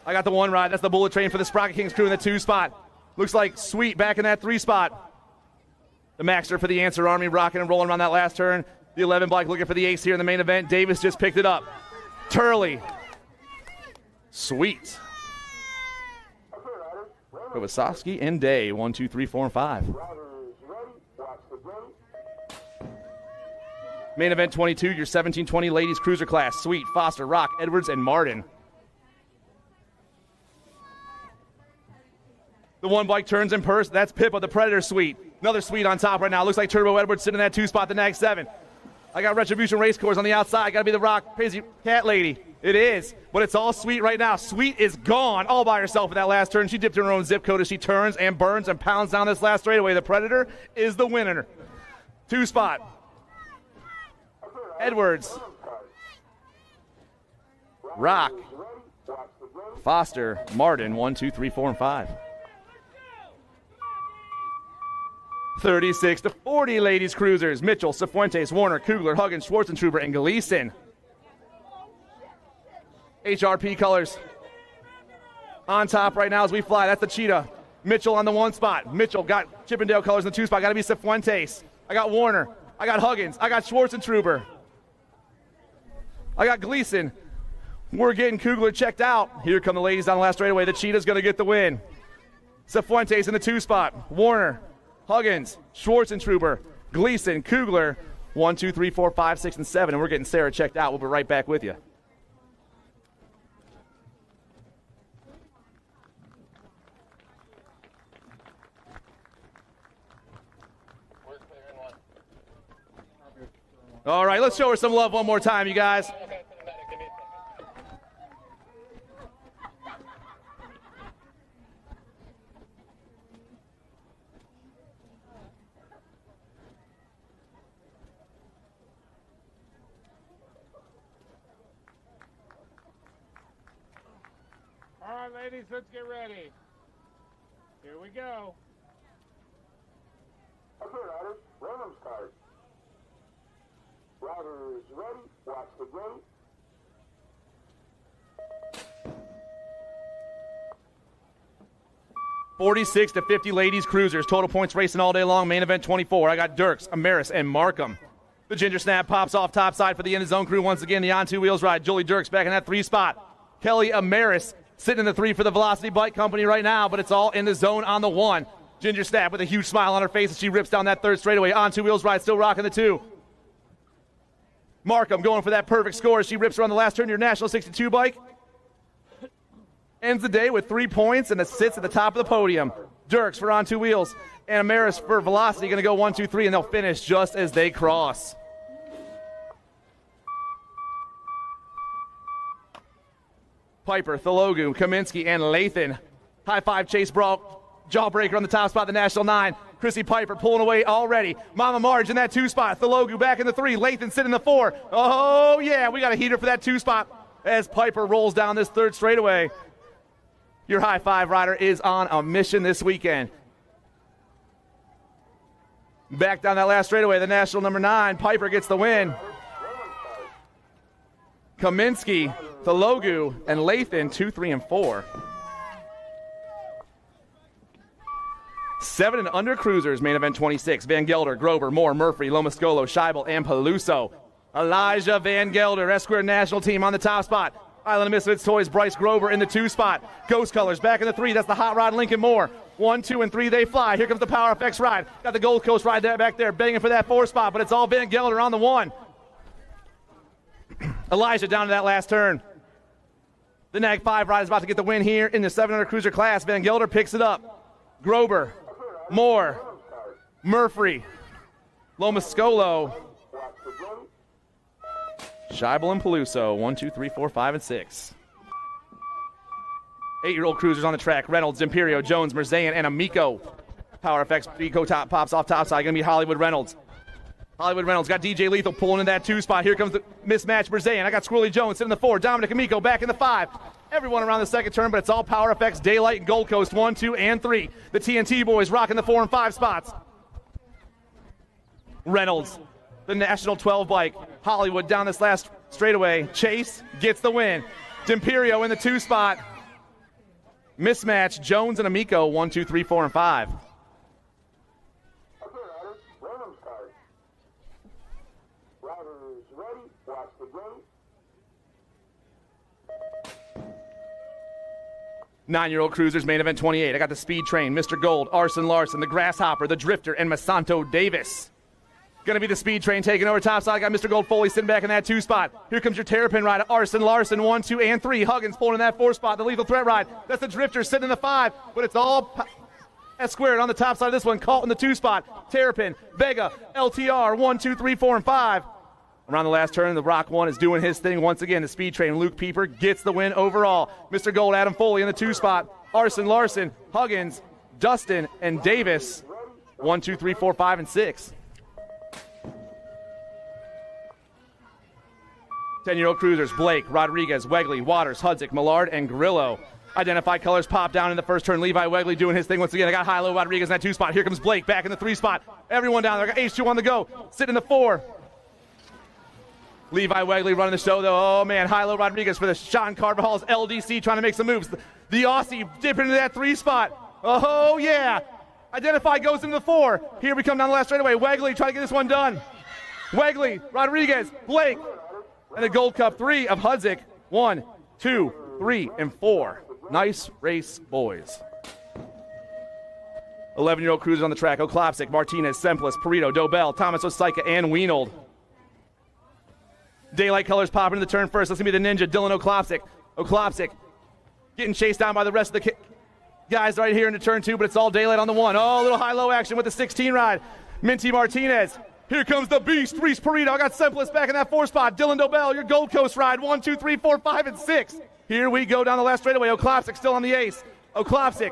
I got the 1 ride. That's the Bullet Train for the Sprocket Kings crew in the 2 spot. Looks like Sweet back in that 3 spot. The Maxter for the Answer Army, rocking and rolling around that last turn. The 11 bike looking for the ace here in the main event. Davis just picked it up. Turley. Sweet. Kowasowski and Day, 1, 2, 3, 4, and 5. Main event 22, your 1720 ladies cruiser class. Sweet, Foster, Rock, Edwards, and Martin. The 1 bike turns in purse. That's Pippa, the Predator Sweet. Another Sweet on top right now. Looks like Turbo Edwards sitting in that 2 spot, the Nag 7. I got Retribution Race Course on the outside. Got to be the Rock Crazy Cat Lady. It is, but it's all Sweet right now. Sweet is gone all by herself in that last turn. She dipped in her own zip code as she turns and burns and pounds down this last straightaway. The Predator is the winner. 2 spot. Edwards. Rock. Foster. Martin. 1, 2, 3, 4, and 5. 36-40 ladies cruisers. Mitchell, Cifuentes, Warner, Kugler, Huggins, Schwartzentruber, and Gleason. HRP colors on top right now as we fly. That's the Cheetah. Mitchell on the 1 spot. Mitchell got Chippendale colors in the 2 spot. Got to be Cifuentes. I got Warner. I got Huggins. I got Schwartzentruber. I got Gleason. We're getting Kugler checked out. Here come the ladies on the last straightaway. The Cheetah's going to get the win. Cifuentes in the 2 spot. Warner, Huggins, Schwartzentruber, Gleason, Kugler. 1, 2, 3, 4, 5, 6, and 7. And we're getting Sarah checked out. We'll be right back with you. All right, let's show her some love one more time, you guys. All right, ladies, let's get ready. Here we go. Okay, riders, random start. Riders ready, watch the gate. $46-50 ladies cruisers. Total points racing all day long. Main event 24. I got Dirks, Amaris, and Markham. The Ginger Snap pops off topside for the In the Zone crew once again. The on 2 wheels ride. Julie Dirks back in that 3 spot. Kelly Amaris sitting in the 3 for the Velocity Bike Company right now, but it's all In the Zone on the 1. Ginger Snap with a huge smile on her face as she rips down that 3rd straightaway. On 2 wheels ride, still rocking the 2. Markham going for that perfect score as she rips around the last turn. Your National 62 bike ends the day with 3 points and it sits at the top of the podium. Dirks for on 2 wheels and Amaris for Velocity going to go 1, 2, 3, and they'll finish just as they cross. Piper, Thologu, Kaminsky, and Lathan. High five chase brawl. Jawbreaker on the top spot, the National 9. Chrissy Piper pulling away already. Mama Marge in that 2 spot. Thologu back in the 3. Lathan sitting in the 4. Oh, yeah, we got a heater for that 2 spot as Piper rolls down this 3rd straightaway. Your high five rider is on a mission this weekend. Back down that last straightaway, the National number 9. Piper gets the win. Kaminsky, Thologu, and Lathan 2, 3, and 4. 7 and under cruisers, main event 26. Van Gelder, Grover, Moore, Murphy, Lomascolo, Scheibel, and Peluso. Elijah Van Gelder, Esquire National Team on the top spot. Island of Misfits Toys, Bryce Grover in the 2 spot. Ghost Colors back in the 3. That's the Hot Rod Lincoln Moore. 1, 2, and 3, they fly. Here comes the Power FX ride. Got the Gold Coast ride there back there, banging for that 4 spot, but it's all Van Gelder on the 1. Elijah down to that last turn. The Nag 5 ride is about to get the win here in the 700 cruiser class. Van Gelder picks it up. Grover, Moore, Murphy, Lomascolo, Scheibel, and Peluso. 1, 2, 3, 4, 5, and 6. 8-year-old cruisers on the track. Reynolds, Imperio, Jones, Merzayan, and Amico. Power FX Eco top pops off topside. Going to be Hollywood Reynolds. Hollywood Reynolds got DJ Lethal pulling in that 2 spot. Here comes the mismatch Brazilian. I got Squirrely Jones sitting in the 4. Dominic Amico back in the 5. Everyone around the second turn, but it's all Power FX, Daylight, and Gold Coast 1, 2, and 3. The TNT boys rocking the 4 and 5 spots. Reynolds, the National 12 bike. Hollywood down this last straightaway. Chase gets the win. D'Imperio in the 2 spot. Mismatch Jones and Amico 1, 2, 3, 4, and 5. Nine-year-old cruisers, main event 28. I got the Speed Train, Mr. Gold, Arson Larson, the Grasshopper, the Drifter, and Masanto Davis. Going to be the Speed Train taking over topside. I got Mr. Gold Foley sitting back in that 2 spot. Here comes your Terrapin ride, Arson Larson, 1, 2, and 3. Huggins pulling in that 4 spot. The Lethal Threat ride. That's the Drifter sitting in the 5, but it's all S squared on the top side of this one. Caught in the 2 spot. Terrapin, Vega, LTR, 1, 2, 3, 4, and 5. Around the last turn, the Rock 1 is doing his thing once again. The Speed Train, Luke Pieper, gets the win overall. Mr. Gold, Adam Foley in the 2 spot. Arson Larson, Huggins, Dustin, and Davis. 1, 2, 3, 4, 5, and 6. 10-year-old cruisers, Blake, Rodriguez, Wegley, Waters, Hudzik, Millard, and Grillo. Identified colors pop down in the first turn. Levi Wegley doing his thing once again. I got Hilo Rodriguez in that 2 spot. Here comes Blake back in the 3 spot. Everyone down there. I got H2 on the go. Sit in the 4. Levi Wegley running the show, though. Oh, man. Hilo Rodriguez for the Sean Carvajal's LDC trying to make some moves. The Aussie dipping into that 3 spot. Oh, yeah. Identified goes into the 4. Here we come down the last straightaway. Wegley trying to get this one done. Wegley, Rodriguez, Blake, and the Gold Cup 3 of Hudzik. 1, 2, 3, and 4. Nice race, boys. 11-year-old cruisers on the track. Oklopsic, Martinez, Semplis, Perito, Dobell, Thomas Osaika, and Wienold. Daylight colors popping in the turn first. That's going to be the Ninja, Dylan Oklopsic. Oklopsic getting chased down by the rest of the guys right here into turn 2, but it's all Daylight on the 1. Oh, a little high-low action with the 16 ride. Minty Martinez. Here comes the beast, Reese Perito. I got Semplis back in that 4 spot. Dylan Dobell, your Gold Coast ride. 1, 2, 3, 4, 5, and 6. Here we go down the last straightaway. Oklopsic still on the ace. Oklopsic.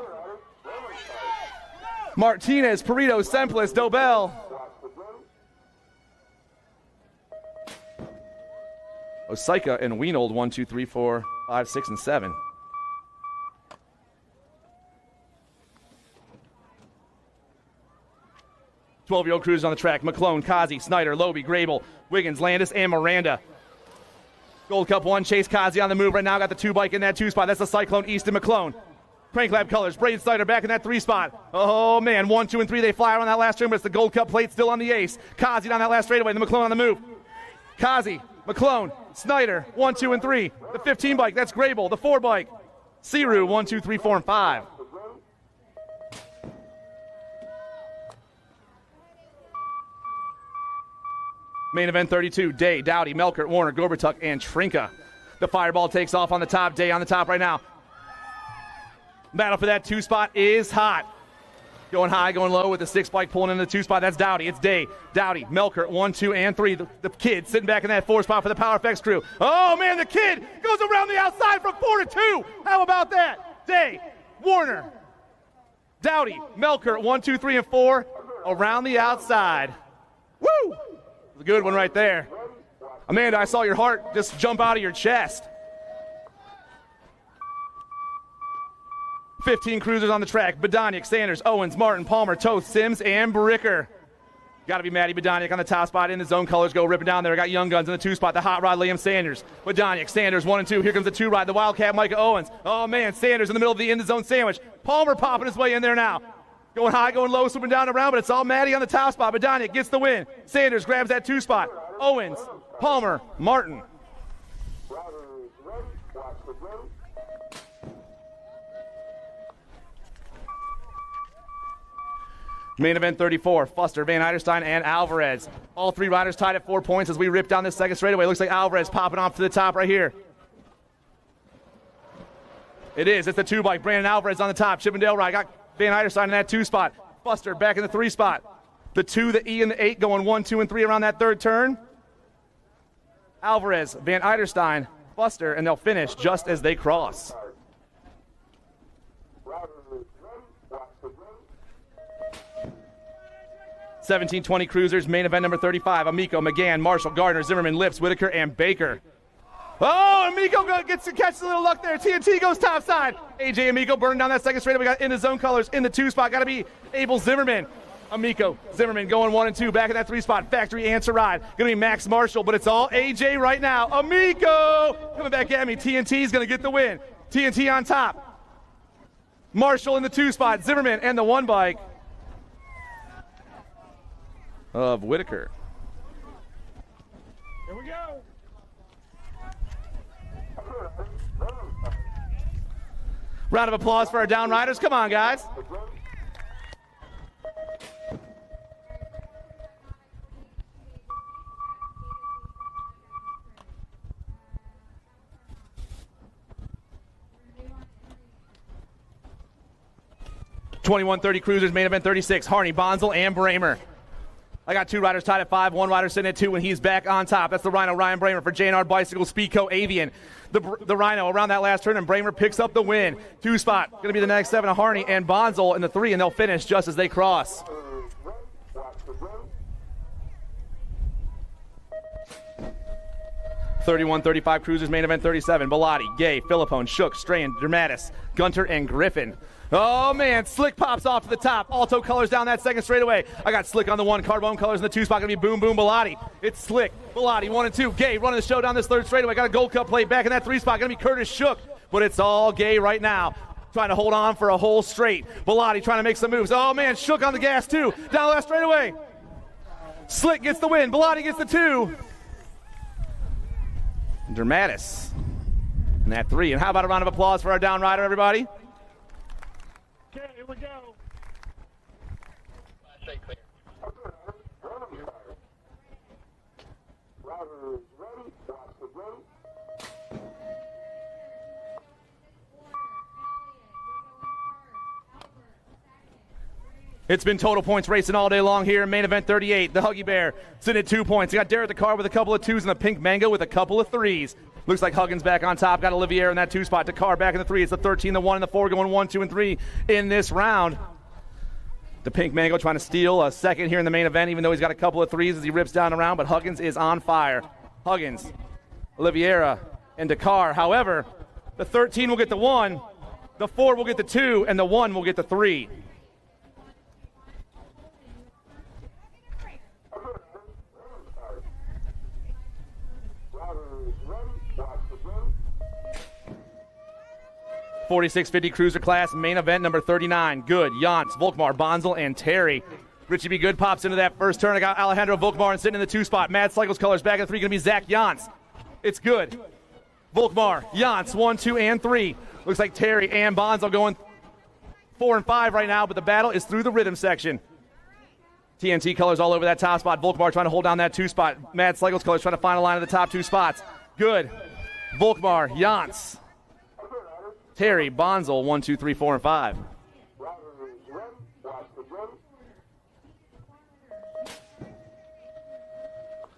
Martinez, Perito, Semplis, Dobell. Osaika and Wienold, 1, 2, 3, 4, 5, 6, and 7. Twelve-year-old cruisers on the track. McClone, Kazi, Snyder, Loby, Grable, Wiggins, Landis, and Miranda. Gold Cup 1, Chase Kazi on the move right now. Got the 2 bike in that 2 spot. That's the Cyclone Easton McClone. Crank Lab colors. Braden Snyder back in that 3 spot. Oh, man. 1, 2, and 3. They fly around that last turn, but it's the Gold Cup plate still on the ace. Kazi down that last straightaway. The McClone on the move. Kazi, McClone, Snyder, 1, 2, and 3. The 15 bike, that's Grable. The 4 bike, Siru, 1, 2, 3, 4, and 5. Main event 32, Day, Dowdy, Melkert, Warner, Gorbertuck, and Trinka. The Fireball takes off on the top. Day on the top right now. Battle for that 2 spot is hot. Going high, going low with the 6 bike pulling in the 2 spot. That's Dowdy. It's Day. Dowdy, Melkert, 1, 2, and 3. The kid sitting back in that 4 spot for the Power FX crew. Oh, man, the kid goes around the outside from 4 to 2. How about that? Day, Warner, Dowdy, Melkert, 1, 2, 3, and 4. Around the outside. Woo! A good one right there. Amanda, I saw your heart just jump out of your chest. 15 cruisers on the track. Badoniak, Sanders, Owens, Martin, Palmer, Toth, Sims, and Bricker. Got to be Maddie Badoniak on the top spot. In the zone colors go ripping down there. I got Young Guns in the 2 spot. The Hot Rod, Liam Sanders. Badoniak, Sanders, 1 and 2. Here comes the 2 ride. The Wildcat, Micah Owens. Oh, man, Sanders in the middle of the in-the-zone sandwich. Palmer popping his way in there now. Going high, going low, swooping down around, but it's all Maddie on the top spot. Badoniak gets the win. Sanders grabs that 2 spot. Owens, Palmer, Martin. Main event 34, Fuster, Van Eiderstein, and Alvarez. All 3 riders tied at 4 points as we rip down this second straightaway. Looks like Alvarez popping off to the top right here. It is. It's the 2 bike. Brandon Alvarez on the top. Chippendale ride. Got Van Eiderstein in that 2 spot. Fuster back in the 3 spot. The 2, the E, and the 8 going 1, 2, and 3 around that 3rd turn. Alvarez, Van Eiderstein, Fuster, and they'll finish just as they cross. 1720 Cruisers, main event number 35. Amico, McGann, Marshall, Gardner, Zimmerman, Lips, Whitaker, and Baker. Oh, Amico catches a little luck there. TNT goes topside. AJ Amico burning down that second straight. We got in the zone colors in the 2 spot. Got to be Abel Zimmerman. Amico, Zimmerman going 1 and 2. Back in that 3 spot. Factory answer ride. Going to be Max Marshall, but it's all AJ right now. Amico coming back at me. TNT's going to get the win. TNT on top. Marshall in the 2 spot. Zimmerman and the 1 bike of Whitaker. Here we go. Round of applause for our down riders. Come on, guys. .21:30 Cruisers, main event 36. Harney, Bonzel, and Bramer. I got 2 riders tied at 5. 1 rider sitting at 2, and he's back on top. That's the Rhino, Ryan Bramer for JNR Bicycle, Speedco, Avian. The Rhino around that last turn, and Bramer picks up the win. 2 spot, going to be the next 7 of Harney and Bonzel in the 3, and they'll finish just as they cross. .31:35 Cruisers, main event 37. Bellotti, Gay, Philippone, Shook, Strahan, Dramatis, Gunter, and Griffin. Oh, man, Slick pops off to the top. Alto colors down that second straightaway. I got Slick on the 1. Carbone colors in the 2 spot. Going to be Boom Boom Bellotti. It's Slick, Bellotti, 1 and 2. Gay running the show down this 3rd straightaway. Got a Gold Cup plate back in that 3 spot. Going to be Curtis Shook, but it's all Gay right now. Trying to hold on for a whole straight. Bellotti trying to make some moves. Oh, man, Shook on the gas, too. Down the last straightaway. Slick gets the win. Bellotti gets the 2. Dramatis in that 3. And how about a round of applause for our down rider, everybody? Okay, here we go. 'It's been total points racing all day long here in main event 38. The Huggy Bear sitting at 2 points. You got Derek the Car with a couple of 2s and the Pink Mango with a couple of 3s. Looks like Huggins back on top. Got Olivier in that 2 spot. Dakar back in the 3. It's the 13, the 1, and the 4 going 1, 2, and 3 in this round. The Pink Mango trying to steal a second here in the main event, even though he's got a couple of 3s as he rips down around, but Huggins is on fire. Huggins, Oliveira, and Dakar. However, the 13 will get the 1, the 4 will get the 2, and the 1 will get the 3. .4650 Cruiser class, main event number 39. Good, Jantz, Volkmar, Bonzel, and Terry. Richie B. Good pops into that first turn. I got Alejandro Volkmar sitting in the 2 spot. Mad Cycles colors back in the 3. Going to be Zach Jantz. It's Good, Volkmar, Jantz, 1, 2, and 3. Looks like Terry and Bonzel going 4 and 5 right now, but the battle is through the rhythm section. TNT colors all over that top spot. Volkmar trying to hold down that 2 spot. Mad Cycles colors trying to find a line of the top 2 spots. Good, Volkmar, Jantz, Terry, Bonzel, 1, 2, 3, 4, and 5.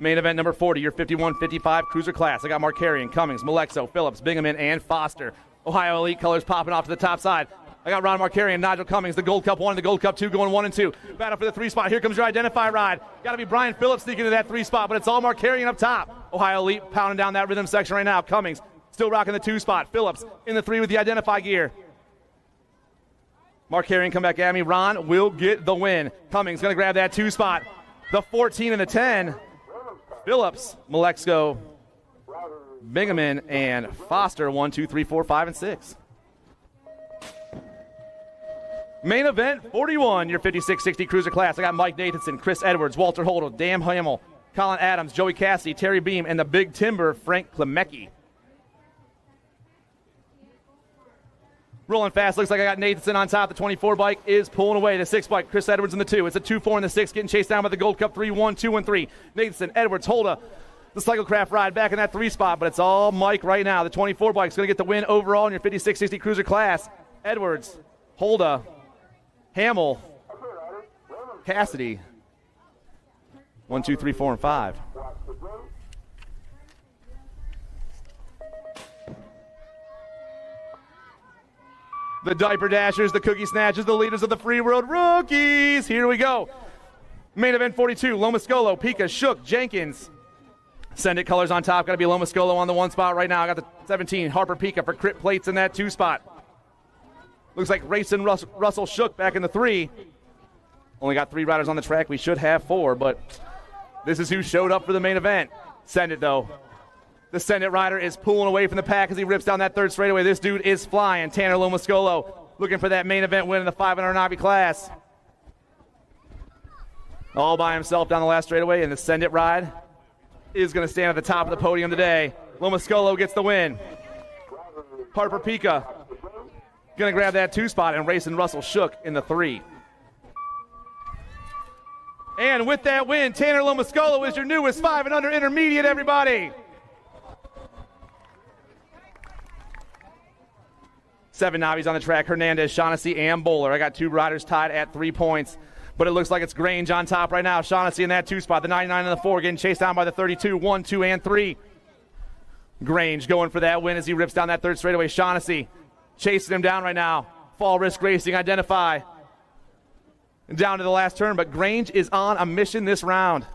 Main event number 40, your 51-55 Cruiser class. I got Markarian, Cummings, Malexo, Phillips, Bingaman, and Foster. Ohio Elite colors popping off to the top side. I got Ron Markarian, Nigel Cummings, the Gold Cup 1 and the Gold Cup 2 going 1 and 2. Battle for the 3 spot. Here comes your Identify ride. Got to be Brian Phillips sneaking into that 3 spot, but it's all Markarian up top. Ohio Elite pounding down that rhythm section right now. Cummings still rocking the 2 spot. Phillips in the 3 with the Identify gear. Markarian come back at me. Ron will get the win. Cummings going to grab that 2 spot. The 14 and the 10. Phillips, Malexo, Bingaman, and Foster, 1, 2, 3, 4, 5, and 6. Main event 41, your 56-60 Cruiser class. I got Mike Nathanson, Chris Edwards, Walter Holdle, Dan Hamill, Colin Adams, Joey Cassidy, Terry Beam, and the Big Timber, Frank Klemecki. Rolling fast. Looks like I got Nathanson on top. The 24 bike is pulling away. The 6 bike, Chris Edwards in the 2. It's a 2-4 in the 6, getting chased down by the Gold Cup 3, 1, 2, and 3. Nathanson, Edwards, Holda, the Cyclecraft ride back in that 3 spot, but it's all Mike right now. The 24 bike's going to get the win overall in your 56-60 Cruiser class. Edwards, Holda, Hamill, Cassidy, 1, 2, 3, 4, and 5. The Diaper Dashers, the Cookie Snatchers, the leaders of the Free World Rookies. Here we go. Main event 42, Lomascolo, Pika, Shook, Jenkins. Send it colors on top. Got to be Lomascolo on the 1 spot right now. I got the 17, Harper Pika for Crit Plates in that 2 spot. Looks like Racing Russell Shook back in the 3. Only got 3 riders on the track. We should have 4, but this is who showed up for the main event. Send it, though. The Send It rider is pulling away from the pack as he rips down that 3rd straightaway. This dude is flying. Tanner Lomascolo looking for that main event win in the 500 Navi class. All by himself down the last straightaway, and the Send It ride is going to stand at the top of the podium today. Lomascolo gets the win. Harper Pika going to grab that 2 spot, and Racing Russell Shook in the 3. And with that win, Tanner Lomascolo is your newest 5 and under intermediate, everybody. 7 Navis on the track, Hernandez, Shaughnessy, and Bowler. I got 2 riders tied at 3 points, but it looks like it's Grange on top right now. Shaughnessy in that 2 spot, the 99 and the 4 getting chased down by the 32, 1, 2, and 3. Grange going for that win as he rips down that 3rd straightaway. Shaughnessy chasing him down right now. Fall Risk Racing, identify. Down to the last turn, but Grange is on a mission this round.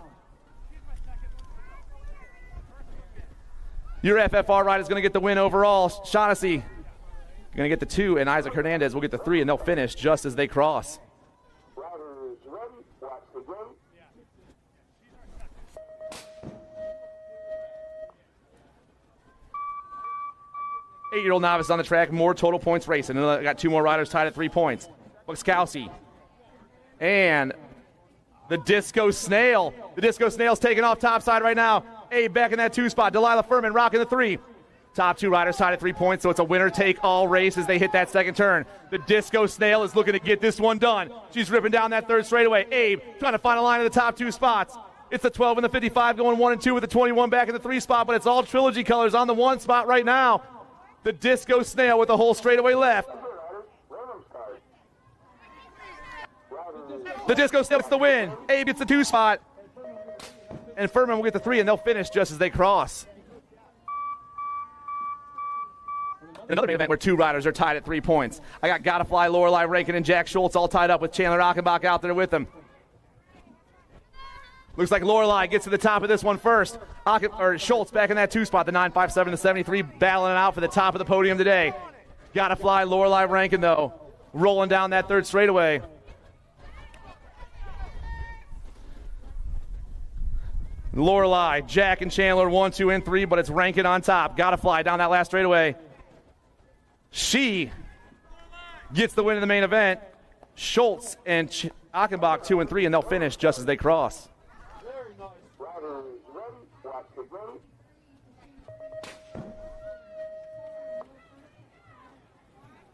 Your FFR ride is going to get the win overall. Shaughnessy going to get the 2, and Isaac Hernandez will get the 3, and they'll finish just as they cross. Eight-year-old novice on the track, more total points racing. And I got 2 more riders tied at 3 points. Buxkowski and the Disco Snail. The Disco Snail's taking off topside right now. Abe back in that 2 spot. Delilah Furman rocking the 3. Top 2 riders tied at 3 points, so it's a winner-take-all race as they hit that 2nd turn. The Disco Snail is looking to get this one done. She's ripping down that 3rd straightaway. Abe trying to find a line in the top 2 spots. It's the 12 and the 55 going 1 and 2 with the 21 back in the 3 spot, but it's all Trilogy colors on the 1 spot right now. The Disco Snail with the whole straightaway left. The Disco Snail gets the win. Abe gets the 2 spot. And Furman will get the 3, and they'll finish just as they cross. Another event where 2 riders are tied at 3 points. I got Gotta Fly, Lorelei Rankin, and Jack Schultz all tied up with Chandler Achenbach out there with them. Looks like Lorelei gets to the top of this one first. Schultz back in that 2 spot, the 957 to 73, battling it out for the top of the podium today. Gotta Fly, Lorelei Rankin, though, rolling down that 3rd straightaway. Lorelei, Jack, and Chandler 1, 2, and 3, but it's Rankin on top. Gotta Fly down that last straightaway. She gets the win in the main event. Schultz and Achenbach 2 and 3, and they'll finish just as they cross.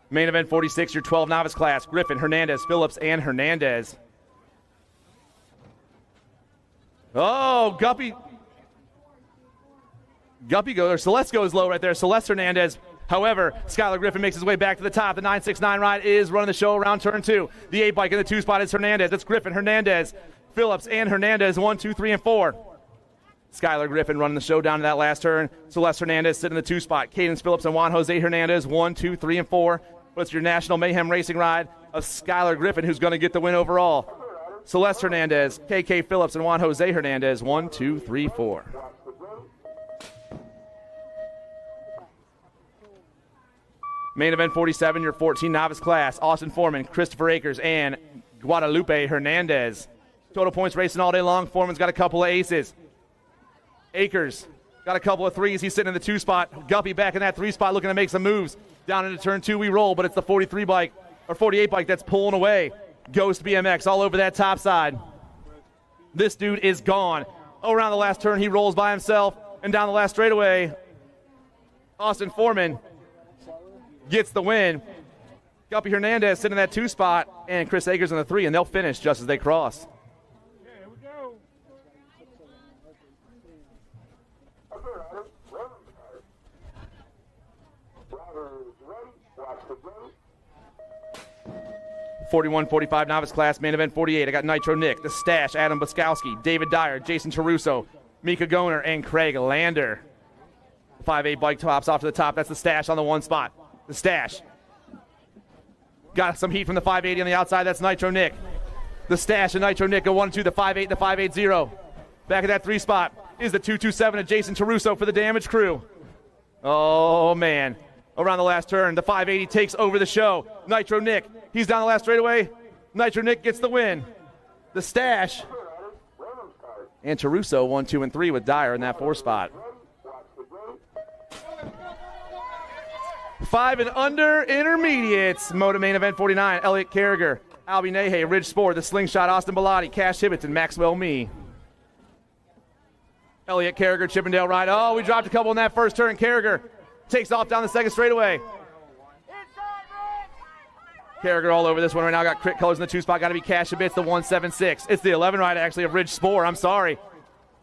Main event 46, your 12 novice class. Griffin, Hernandez, Phillips, and Hernandez. Oh, Guppy goes, or Celeste goes low right there. Celeste Hernandez. However, Skylar Griffin makes his way back to the top. The 969 ride is running the show around turn 2. The 8 bike in the 2 spot is Hernandez. That's Griffin, Hernandez, Phillips, and Hernandez. 1, 2, 3, and 4. Skylar Griffin running the show down to that last turn. Celeste Hernandez sitting in the 2 spot. Cadence Phillips and Juan Jose Hernandez. 1, 2, 3, and 4. But it's your National Mayhem Racing ride of Skylar Griffin, who's going to get the win overall. Celeste Hernandez, KK Phillips, and Juan Jose Hernandez. 1, 2, 3, 4. Main event 47, your 14 novice class. Austin Foreman, Christopher Akers, and Guadalupe Hernandez. Total points racing all day long. Foreman's got a couple of aces. Akers got a couple of 3s. He's sitting in the 2 spot. Guppy back in that 3 spot looking to make some moves. Down into turn 2 we roll, but it's the 43 bike, or 48 bike that's pulling away. Ghost BMX all over that top side. This dude is gone. Around the last turn, he rolls by himself, and down the last straightaway, Austin Foreman gets the win. Guppy Hernandez sitting in that 2 spot, and Chris Akers in the 3, and they'll finish just as they cross. Here we go. 41-45 novice class, main event 48. I got Nitro Nick, The Stash, Adam Buskowski, David Dyer, Jason Taruso, Mika Goner, and Craig Lander. 5'8 bike tops off to the top. That's The Stash on the 1 spot. The Stash got some heat from the 580 on the outside. That's Nitro Nick. The Stash and Nitro Nick go 1-2, the 5-8 and the 5-8-0. Back at that 3 spot is the 2-2-7 of Jason Taruso for the Damage Crew. Oh, man. Around the last turn, the 580 takes over the show. Nitro Nick, he's down the last straightaway. Nitro Nick gets the win. The Stash and Taruso 1, 2, and 3 with Dyer in that 4 spot. 5 and under intermediates. Moto main event 49. Elliot Carragher, Albie Nahe, Ridge Sport, the Slingshot, Austin Bellotti, Cash Hibbets, and Maxwell Mee. Elliot Carragher, Chippendale ride. Oh, we dropped a couple in that first turn. Carragher takes off down the second straightaway. Carragher all over this one right now. Got crit colors in the 2 spot. Got to be Cash Hibbets, the 176. It's the 11 ride actually of Ridge Spore. I'm sorry.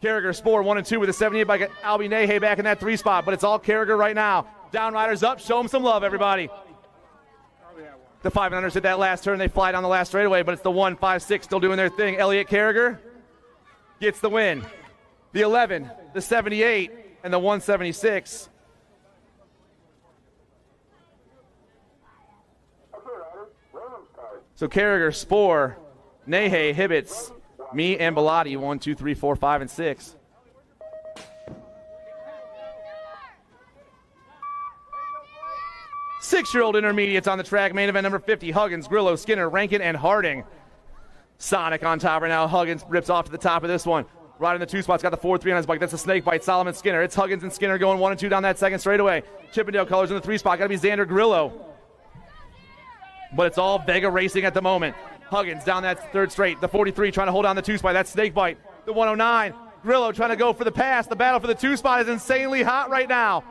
Carragher Spore 1 and 2 with a 78 by Albie Nahe back in that 3 spot, but it's all Carragher right now. Down riders up. Show them some love, everybody. The 500s hit that last turn. They fly down the last straightaway, but it's the 156 still doing their thing. Elliot Carragher gets the win. The 11, the 78, and the 176. So Carragher, Spore, Nahe, Hibbets, me, and Bellotti, 1, 2, 3, 4, 5, and 6. Six-year-old intermediates on the track. Main event number 50. Huggins, Grillo, Skinner, Rankin, and Harding. Sonic on top right now. Huggins rips off to the top of this one. Right in the 2 spots. Got the 4-3 on his bike. That's a snake bite. Solomon Skinner. It's Huggins and Skinner going 1 and 2 down that second straightaway. Chippendale colors in the 3 spot. Got to be Xander Grillo. But it's all Vega racing at the moment. Huggins down that 3rd straight. The 43 trying to hold on the 2 spot. That's snake bite. The 109. Grillo trying to go for the pass. The battle for the 2 spot is insanely hot right now.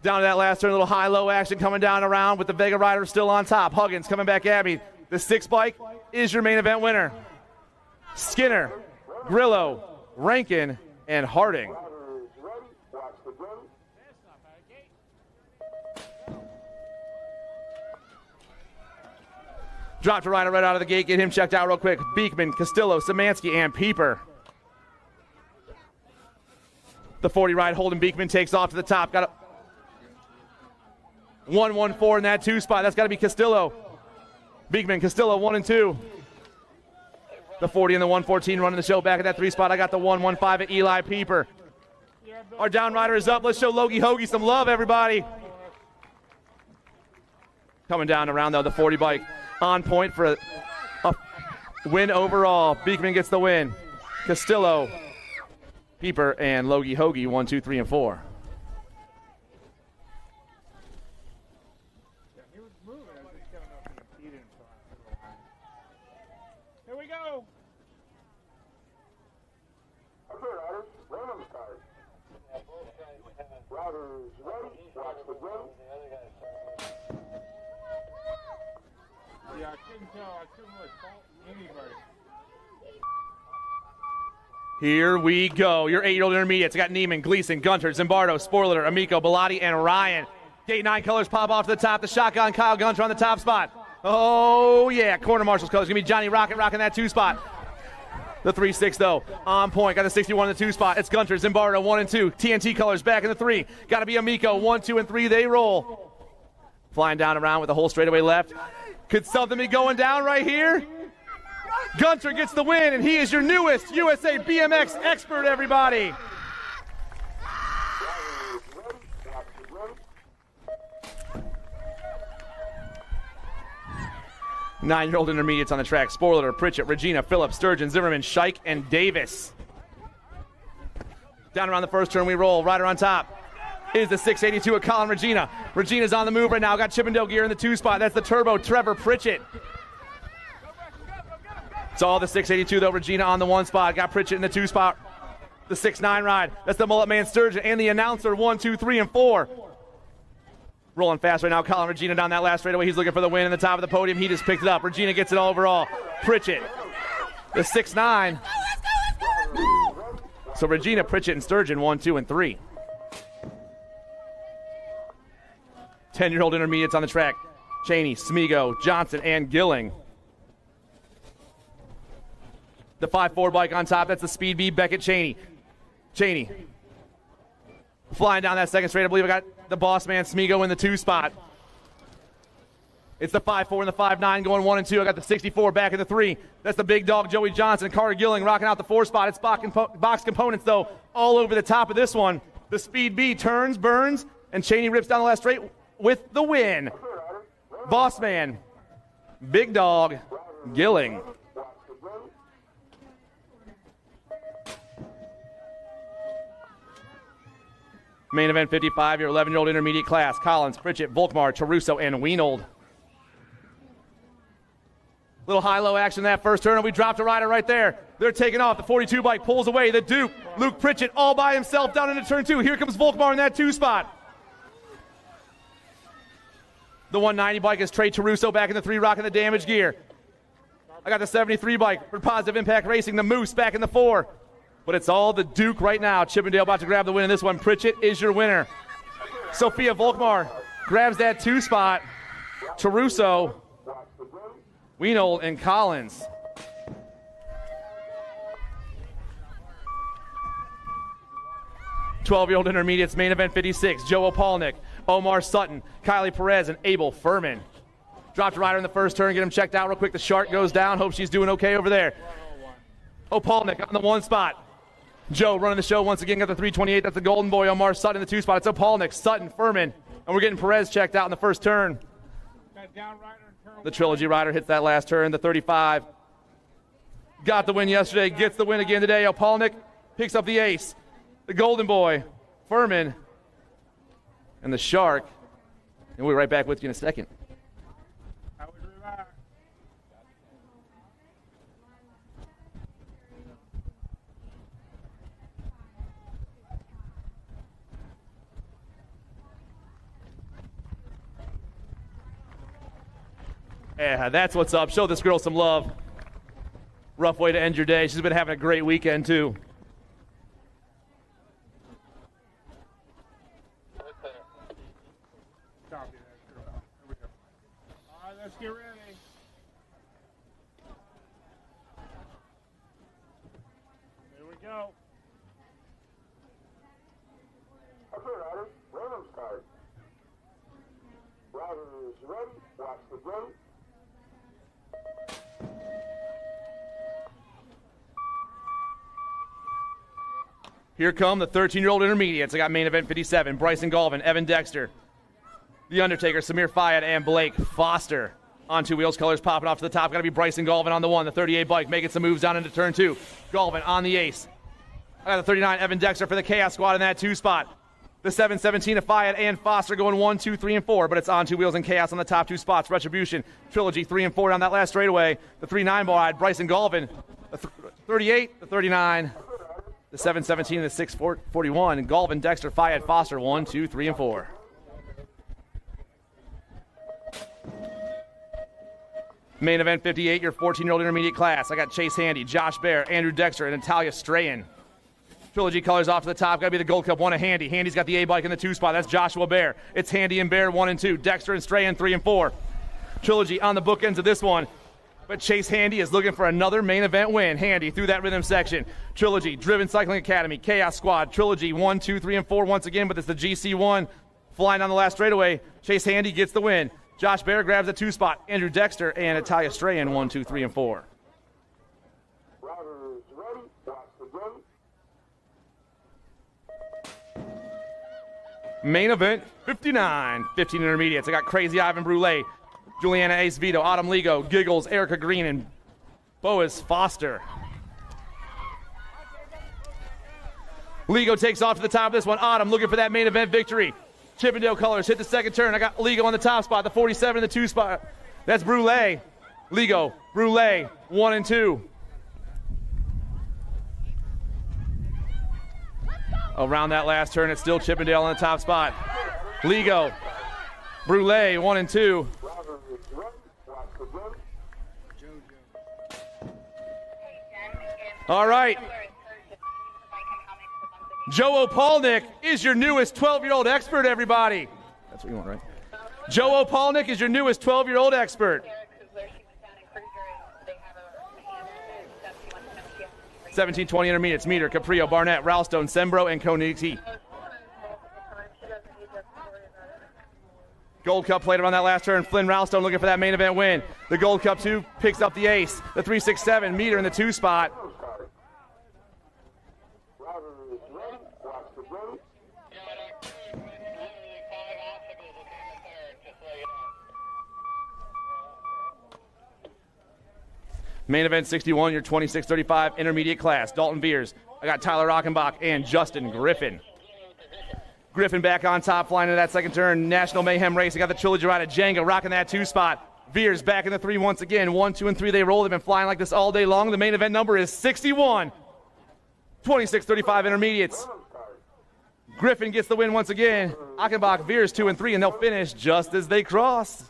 Down to that last turn, a little high-low action coming down around with the Vega rider still on top. Huggins coming back at me. The 6 bike is your main event winner. Skinner, Grillo, Rankin, and Harding. Dropped a rider right out of the gate. Get him checked out real quick. Beekman, Castillo, Szymanski, and Pieper. The 40 ride holding Beekman takes off to the top. Got a 1-1-4 in that 2 spot. That's got to be Castillo. Beekman, Castillo 1 and 2. The 40 and the 114 running the show back at that 3 spot. I got the 115 at Eli Pieper. Our down rider is up. Let's show Logie Hoagie some love, everybody. Coming down around though, the 40 bike on point for a win overall. Beekman gets the win. Castillo, Pieper, and Logie Hoagie 1, 2, 3, and 4. Here we go. Yeah, I couldn't tell. I couldn't really fault anybody. Here we go. Your 8-year-old intermediates. I got Neiman, Gleason, Gunter, Zimbardo, Sporler, Amico, Bellotti, and Ryan. Gate 9 colors pop off to the top. The shotgun, Kyle Gunter on the top spot. Oh, yeah. Corner Marshall's colors. Going to be Johnny Rocket rocking that 2 spot. The 3-6, though, on point. Got the 61 in the 2 spot. It's Gunter, Zimbardo, 1 and 2. TNT colors back in the 3. Got to be Amico, 1, 2, and 3. They roll. Flying down around with the whole straightaway left. Could something be going down right here? Gunter gets the win, and he is your newest USA BMX expert, everybody. Nine-year-old intermediates on the track. Spoiler, Pritchett, Regina, Phillips, Sturgeon, Zimmerman, Scheich, and Davis. Down around the first turn we roll. Rider on top is the 682 of Colin Regina. Regina's on the move right now. Got Chippendale gear in the 2 spot. That's the turbo Trevor Pritchett. It's all the 682 though. Regina on the 1 spot. Got Pritchett in the 2 spot. The 6'9 ride. That's the Mullet Man Sturgeon and the announcer 1, 2, 3, and 4. Rolling fast right now. Colin Regina down that last straightaway. He's looking for the win in the top of the podium. He just picked it up. Regina gets it all overall. Pritchett, the 6'9. So Regina, Pritchett, and Sturgeon 1, 2, and 3. 10-year-old intermediates on the track. Cheney, Smigo, Johnson, and Gilling. The 5'4 bike on top. That's the Speed Bee Beckett Cheney. Cheney flying down that second straight. I believe I got the boss man Smigo in the 2 spot. It's the 5'4" and the 5'9" going 1 and 2. I got the 64 back in the 3. That's the big dog, Joey Johnson. Carter Gilling rocking out the 4 spot. It's box components, though, all over the top of this one. The Speed B turns, burns, and Cheney rips down the last straight with the win. Boss man, big dog, Gilling. Main event 55, your 11-year-old intermediate class. Collins, Pritchett, Volkmar, Taruso, and Wienold. Little high-low action in that first turn, and we dropped a rider right there. They're taking off. The 42 bike pulls away. The Duke, Luke Pritchett, all by himself down into turn 2. Here comes Volkmar in that 2 spot. The 190 bike is Trey Taruso back in the 3, rocking the damage gear. I got the 73 bike for Positive Impact Racing. The Moose back in the 4. But it's all the Duke right now. Chippendale about to grab the win in this one. Pritchett is your winner. Sophia Volkmar grabs that 2 spot. Taruso, Wienold, and Collins. "12-year-old intermediates, main event 56. Joe Opalnik, Omar Sutton, Kylie Perez, and Abel Furman. Dropped a rider in the first turn. Get him checked out real quick. The Shark goes down. Hope she's doing okay over there. Opalnik on the 1 spot. Joe running the show once again. Got the 328. That's the Golden Boy. Omar Sutton in the 2 spot. It's Opalnik, Sutton, Furman. And we're getting Perez checked out in the first turn. The Trilogy rider hits that last turn. The 35 got the win yesterday. Gets the win again today. Opalnik picks up the ace. The Golden Boy, Furman, and the Shark. And we'll be right back with you in a second. Yeah, that's what's up. Show this girl some love. Rough way to end your day. She's been having a great weekend, too. All right, let's get ready. Here we go. Okay, riders, random start. Riders ready, watch the gate. Here come the 13-year-old intermediates. I got main event 57. Bryson Galvin, Evan Dexter, The Undertaker, Samir Fayed, and Blake Foster. On 2 wheels, colors popping off to the top. Got to be Bryson Galvin on the 1. The 38 bike making some moves down into turn 2. Galvin on the ace. I got the 39 Evan Dexter for the Chaos Squad in that 2 spot. The 717 of Fayed and Foster going 1, 2, 3, and 4. But it's on 2 wheels and Chaos on the top 2 spots. Retribution, Trilogy 3 and 4 down that last straightaway. The 3-9 wide, Bryson Galvin. The 38, the 39. The 717 and the 641. Galvin, Dexter, Fayed, Foster, 1, 2, 3, and 4. Main event 58, your 14-year-old intermediate class. I got Chase Handy, Josh Bear, Andrew Dexter, and Natalia Strahan. Trilogy colors off to the top. Got to be the Gold Cup 1 of Handy. Handy's got the A-bike in the 2 spot. That's Joshua Bear. It's Handy and Bear 1 and 2. Dexter and Strahan 3 and 4. Trilogy on the bookends of this one. But Chase Handy is looking for another main event win. Handy through that rhythm section. Trilogy, Driven Cycling Academy, Chaos Squad, Trilogy 1, 2, 3, and 4 once again, but it's the GC1 flying on the last straightaway. Chase Handy gets the win. Josh Bear grabs the 2 spot. Andrew Dexter and Natalia Strahan 1, 2, 3, and 4. Riders ready, watch the gate. Main event 59, 15 intermediates. I got Crazy Ivan Brule, Juliana Ace Vito, Autumn Ligo, Giggles, Erica Green, and Boas Foster. Ligo takes off to the top of this one. Autumn looking for that main event victory. Chippendale colors hit the second turn. I got Ligo on the top spot, the 47 in the 2 spot. That's Brule. Ligo, Brule, 1 and 2. Around that last turn, it's still Chippendale on the top spot. Ligo, Brule, 1 and 2. All right. Joe Opalnik is your newest 12-year-old expert, everybody. That's what you want, right? Joe Opalnik is your newest 12-year-old expert. 1720 intermediates, Meter, Caprio, Barnett, Ralston, Sembro, and Koniti. Gold Cup played around that last turn. Flynn Ralston looking for that main event win. The Gold Cup 2 picks up the ace. The 367 meter in the 2 spot. Main event 61, your 26-35 intermediate class. Dalton Veers. I got Tyler Rockenbach and Justin Griffin. Griffin back on top, flying into that second turn. National Mayhem race. I got the Trilogy ride of Jenga rocking that 2 spot. Veers back in the 3 once again. 1, 2, and 3 they roll. They've been flying like this all day long. The main event number is 61. 26-35 intermediates. Griffin gets the win once again. Achenbach, Veers 2 and 3, and they'll finish just as they cross.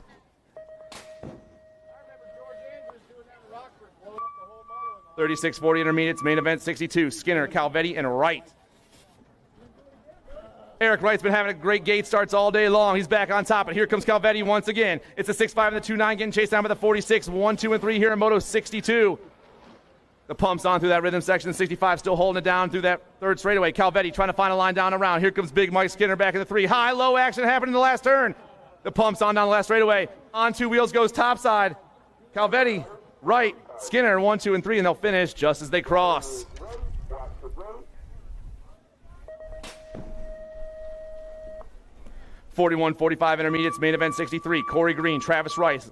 36-40 intermediates, main event 62. Skinner, Calvetti, and Wright. Eric Wright's been having a great gate starts all day long. He's back on top, and here comes Calvetti once again. It's a 6.5 and the 2.9 getting chased down by the 46. 1, 2, and 3 here in Moto 62. The pumps on through that rhythm section. 65 still holding it down through that third straightaway. Calvetti trying to find a line down around. Here comes Big Mike Skinner back in the 3. High-low action happening in the last turn. The pumps on down the last straightaway. On 2 wheels goes topside. Calvetti, Wright, Skinner, 1, 2, and 3, and they'll finish just as they cross. .41-45 intermediates, main event 63. Corey Green, Travis Rife,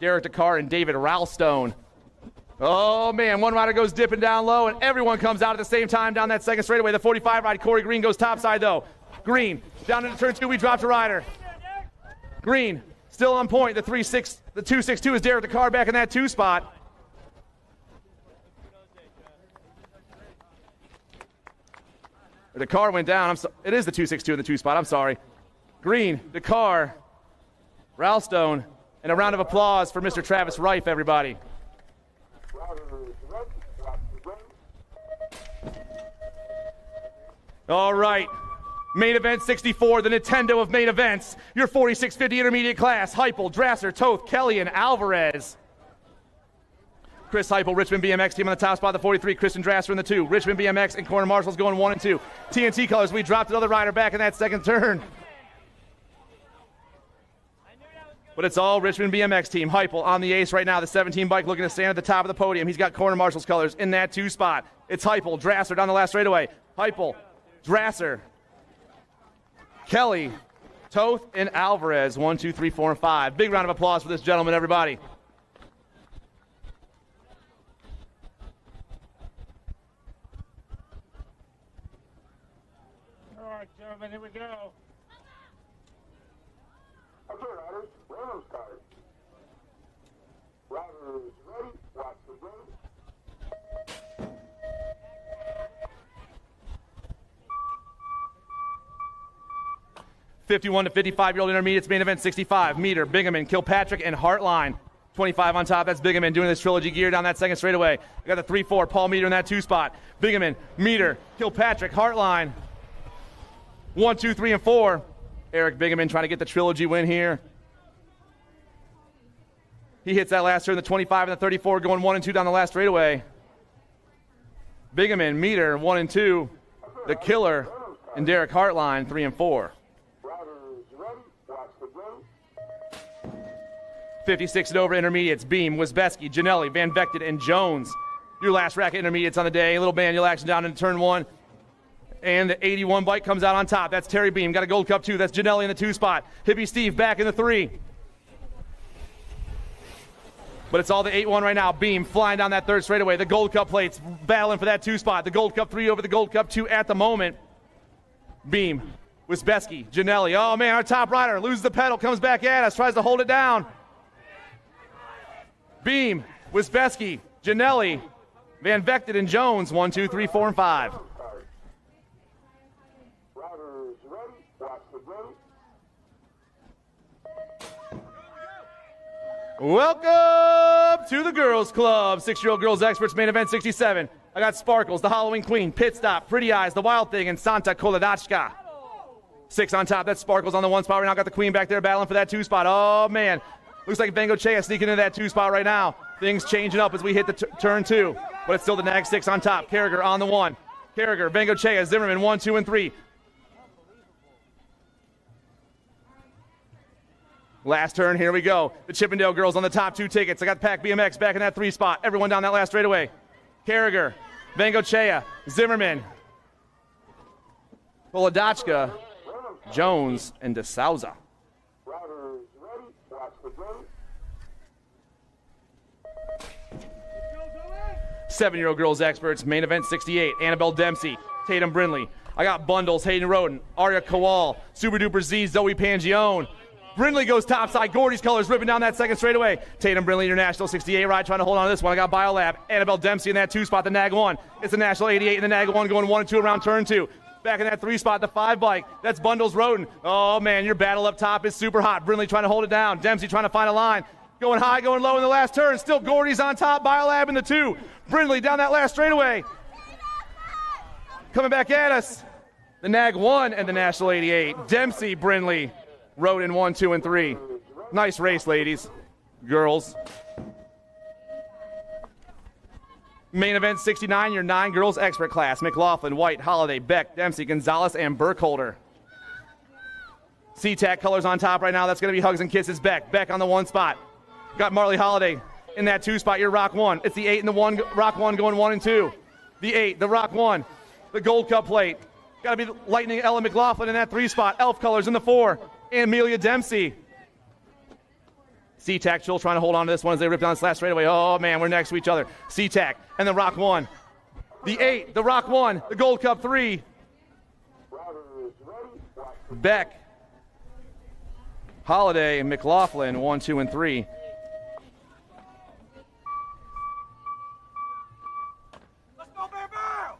Derek Dakar, and David Ralstone. Oh, man, one rider goes dipping down low, and everyone comes out at the same time down that second straightaway. The 45 ride, Corey Green goes topside, though. Green, down into turn 2, we dropped a rider. Green, still on point. The 262 is Derek Dakar back in that 2 spot. The car went down. It is the 262 in the 2 spot. I'm sorry. Green, Dakar, Ralstone, and a round of applause for Mr. Travis Rife, everybody. All right. Main event 64, the Nintendo of main events. Your 4650 intermediate class. Heupel, Drasser, Toth, Kelly, and Alvarez. Chris Heupel, Richmond BMX team on the top spot, the 43. Christian Drasser in the 2. Richmond BMX and Corner Marshall's going 1 and 2. TNT colors, we dropped another rider back in that second turn. But it's all Richmond BMX team. Heupel on the ace right now. The 17 bike looking to stand at the top of the podium. He's got Corner Marshall's colors in that 2 spot. It's Heupel, Drasser down the last straightaway. Heupel, Drasser, Kelly, Toth, and Alvarez. 1, 2, 3, 4, and 5. Big round of applause for this gentleman, everybody. All right, gentlemen, here we go. Okay, riders, Ramos card. Riders ready, watch the game. 51 to 55-year-old intermediates, main event 65. Meter, Bingaman, Kilpatrick, and Hartline. 25 on top, that's Bingaman doing this Trilogy gear down that second straightaway. We got the 3-4, Paul Meter in that 2 spot. Bingaman, Meter, Kilpatrick, Hartline. 1, 2, 3, and 4. Eric Bingaman trying to get the Trilogy win here. He hits that last turn, the 25 and the 34, going 1 and 2 down the last straightaway. Bingaman, Meter, 1 and 2. The Killer, and Derek Hartline, 3 and 4. 56 and over intermediates, Beam, Wisbeski, Janelli, Van Vected, and Jones. Your last rack of intermediates on the day. A little manual action down into turn 1. And the 81 bike comes out on top. That's Terry Beam. Got a Gold Cup 2. That's Janelli in the 2 spot. Hippie Steve back in the 3. But it's all the 8-1 right now. Beam flying down that third straightaway. The Gold Cup plates battling for that 2 spot. The Gold Cup 3 over the Gold Cup 2 at the moment. Beam, Wisbeski, Janelli. Oh, man, our top rider loses the pedal, comes back at us, tries to hold it down. Beam, Wisbeski, Janelli, Van Vected, and Jones. 1, 2, 3, 4, and 5. Welcome to the Girls Club. 6-year-old girls experts, main event 67. I got Sparkles, the Halloween Queen, Pit Stop, Pretty Eyes, the Wild Thing, and Santa Koladachka. 6 on top. That's Sparkles on the 1 spot right now. Got the Queen back there battling for that 2 spot. Oh, man. Looks like Vengo Chea sneaking into that 2 spot right now. Things changing up as we hit the turn 2. But it's still the Nag 6 on top. Carragher on the 1. Carragher, Vengo Chea, Zimmerman, 1, 2, and 3. Last turn, here we go. The Chippendale girls on the top 2 tickets. I got Pack BMX back in that 3 spot. Everyone down that last straightaway. Carragher, Vangochea, Zimmerman, Polodachka, Jones, and DeSouza. 7-year-old girls experts, main event 68, Annabelle Dempsey, Tatum Brindley. I got Bundles, Hayden Roden, Arya Kowal, Super Duper Z, Zoe Pangione. Brindley goes topside, Gordy's colors ripping down that second straightaway. Tatum Brindley, International 68 ride, trying to hold on to this one. I got Biolab, Annabelle Dempsey in that 2 spot, the Nag 1. It's the National 88 and the Nag 1 going 1 and 2 around turn 2. Back in that 3 spot, the 5 bike. That's Bundles Roden. Oh man, your battle up top is super hot. Brindley trying to hold it down. Dempsey trying to find a line. Going high, going low in the last turn. Still Gordy's on top, Biolab in the 2. Brindley down that last straightaway. Coming back at us, the Nag 1 and the National 88. Dempsey, Brindley, Roden 1, 2, and 3. Nice race, ladies, girls. Main event 69, your 9 girls expert class. McLaughlin, White, Holiday, Beck, Dempsey, Gonzalez, and Burkholder. SeaTac colors on top right now. That's going to be Hugs and Kisses. Beck on the 1 spot. Got Marley Holiday in that 2 spot. Your Rock 1. It's the 8 and the 1. Rock 1 going 1 and 2. The 8, the Rock 1. The Gold Cup plate. Got to be Lightning Ella McLaughlin in that 3 spot. Elf colors in the 4. And Amelia Dempsey. SeaTac still trying to hold on to this one as they rip down this last straightaway. Oh, man, we're next to each other. SeaTac and the Rock 1. The 8, the Rock 1. The Gold Cup 3. Beck. Holiday, McLaughlin, 1, 2, and 3. Let's go, Bam Bam!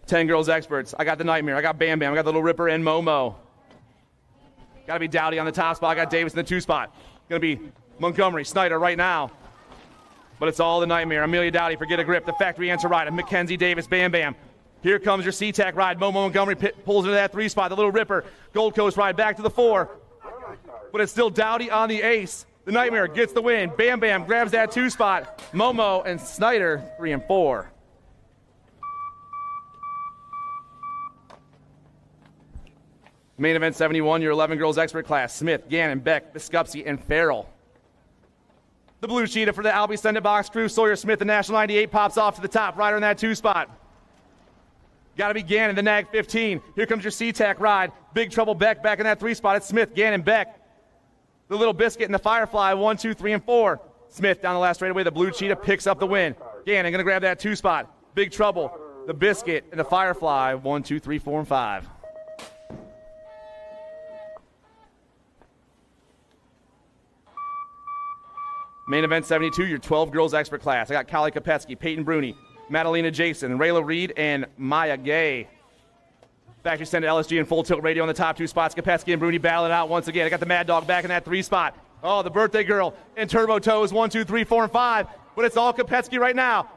10 girls experts. I got the Nightmare. I got Bam Bam. I got the Little Ripper and Momo. Got to be Dowdy on the top spot. I got Davis in the 2 spot. Going to be Montgomery, Snyder right now. But it's all the Nightmare. Amelia Dowdy for Get a Grip. The Factory Answer ride. Mackenzie Davis, Bam Bam. Here comes your SeaTac ride. Momo Montgomery pulls into that 3 spot. The Little Ripper. Gold Coast ride back to the 4. But it's still Dowdy on the ace. The Nightmare gets the win. Bam Bam grabs that 2 spot. Momo and Snyder 3 and 4. Main event 71, your 11 girls expert class. Smith, Gannon, Beck, Biskupski, and Farrell. The blue cheetah for the Albie Send It Box crew. Sawyer Smith, the National 98, pops off to the top. Rider in that 2 spot. Got to be Gannon, the Nag 15. Here comes your SeaTac ride. Big Trouble Beck back in that 3 spot. It's Smith, Gannon, Beck. The Little Biscuit and the Firefly, 1, 2, 3, and 4. Smith down the last straightaway. The blue cheetah picks up the win. Gannon going to grab that 2 spot. Big Trouble, the Biscuit, and the Firefly, 1, 2, 3, 4, and 5. Main event 72, your 12 girls expert class. I got Callie Kopetsky, Peyton Bruni, Madalena Jason, Rayla Reed, and Maya Gay. Factory Send to LSG and Full Tilt Radio on the top 2 spots. Kopetsky and Bruni battling out once again. I got the Mad Dog back in that 3 spot. Oh, the Birthday Girl and Turbo Toes, 1, 2, 3, 4, and 5. But it's all Kopetsky right now.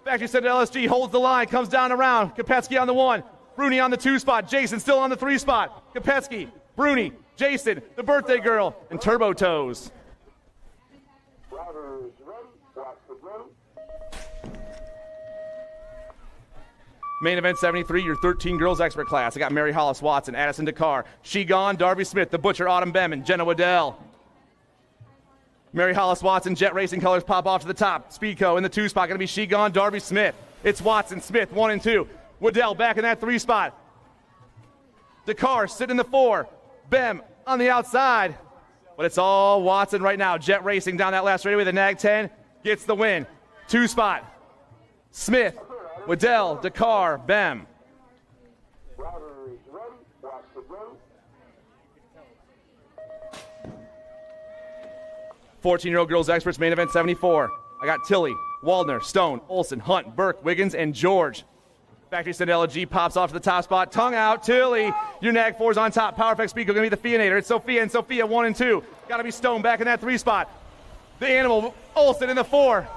Factory Send to LSG holds the line, comes down around. Kopetsky on the 1, Bruni on the 2 spot. Jason still on the 3 spot. Kopetsky, Bruni, Jason, the Birthday Girl, and Turbo Toes. Main event 73, your 13 girls expert class. I got Mary Hollis Watson, Addison Dakar, She Gone, Darby Smith, The Butcher, Autumn Beman, Jenna Waddell. Mary Hollis Watson, Jet Racing colors pop off to the top. Speedco in the 2 spot, going to be She Gone, Darby Smith. It's Watson, Smith, 1 and 2. Waddell back in that 3 spot. Dakar sitting in the 4. Bem on the outside. But it's all Watson right now. Jet Racing down that last straightaway. The Nag 10 gets the win. 2 spot. Smith, Waddell, Dakar, Bem. 14-year-old girls experts, main event 74. I got Tilly, Waldner, Stone, Olson, Hunt, Burke, Wiggins, and George. Factory Send LG pops off to the top spot. Tongue out, Tilly. Your Nag 4's on top. Power Effect Speaker going to be the Fianator. It's Sophia and Sophia, 1 and 2. Got to be Stone back in that 3 spot. The Animal, Olson in the 4.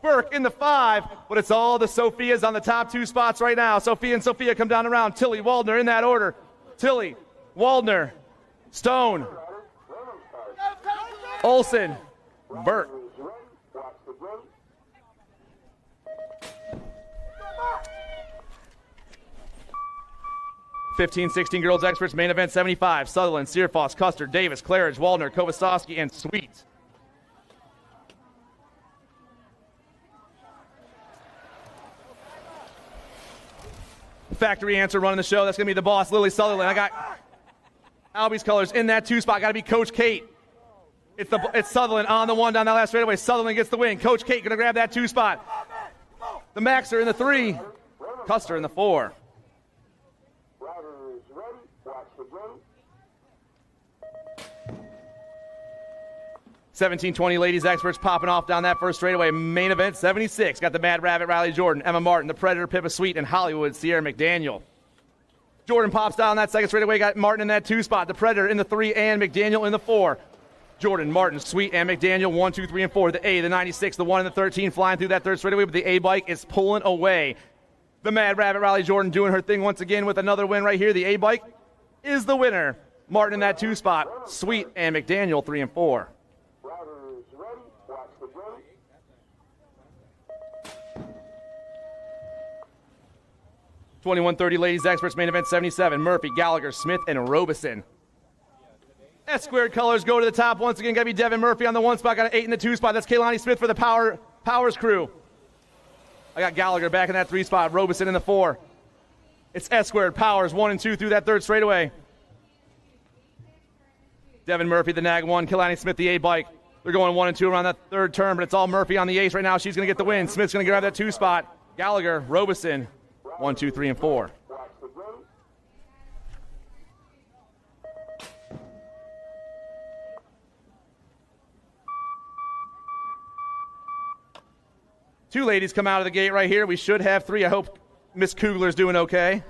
Burke in the 5, but it's all the Sophias on the top 2 spots right now. Sophia and Sophia come down around. Tilly, Waldner in that order. Tilly, Waldner, Stone, Olson, Burke. 15-16 girls experts, main event 75. Sutherland, Searfoss, Custer, Davis, Claridge, Waldner, Kovastowski, and Sweet. Factory answer running the show. That's going to be the boss, Lily Sutherland. I got Albie's colors in that 2 spot. Got to be Coach Kate. It's Sutherland on the 1 down that last straightaway. Sutherland gets the win. Coach Kate going to grab that 2 spot. The Maxer in the 3. Custer in the 4. 17-20 ladies experts popping off down that first straightaway. Main event 76. Got the Mad Rabbit, Riley Jordan, Emma Martin, the Predator, Pippa Sweet, and Hollywood, Sierra McDaniel. Jordan pops down that second straightaway. Got Martin in that 2 spot. The Predator in the 3 and McDaniel in the 4. Jordan, Martin, Sweet, and McDaniel 1, 2, 3, and 4. The A, the 96, the 1, and the 13 flying through that third straightaway, but the A bike is pulling away. The Mad Rabbit, Riley Jordan, doing her thing once again with another win right here. The A bike is the winner. Martin in that 2 spot. Sweet and McDaniel 3 and 4. 21-30 ladies experts, main event 77. Murphy, Gallagher, Smith, and Robeson. S squared colors go to the top once again. Got to be Devin Murphy on the 1 spot. Got an 8 in the 2 spot. That's Kaylani Smith for the Powers crew. I got Gallagher back in that 3 spot. Robeson in the 4. It's S squared, Powers 1 and 2 through that third straightaway. Devin Murphy, the Nag 1. Kaylani Smith, the A bike. They're going 1 and 2 around that third turn, but it's all Murphy on the ace right now. She's going to get the win. Smith's going to grab that 2 spot. Gallagher, Robeson, 1, 2, 3, and 4. Two ladies come out of the gate right here. We should have 3. I hope Miss Kugler's doing okay.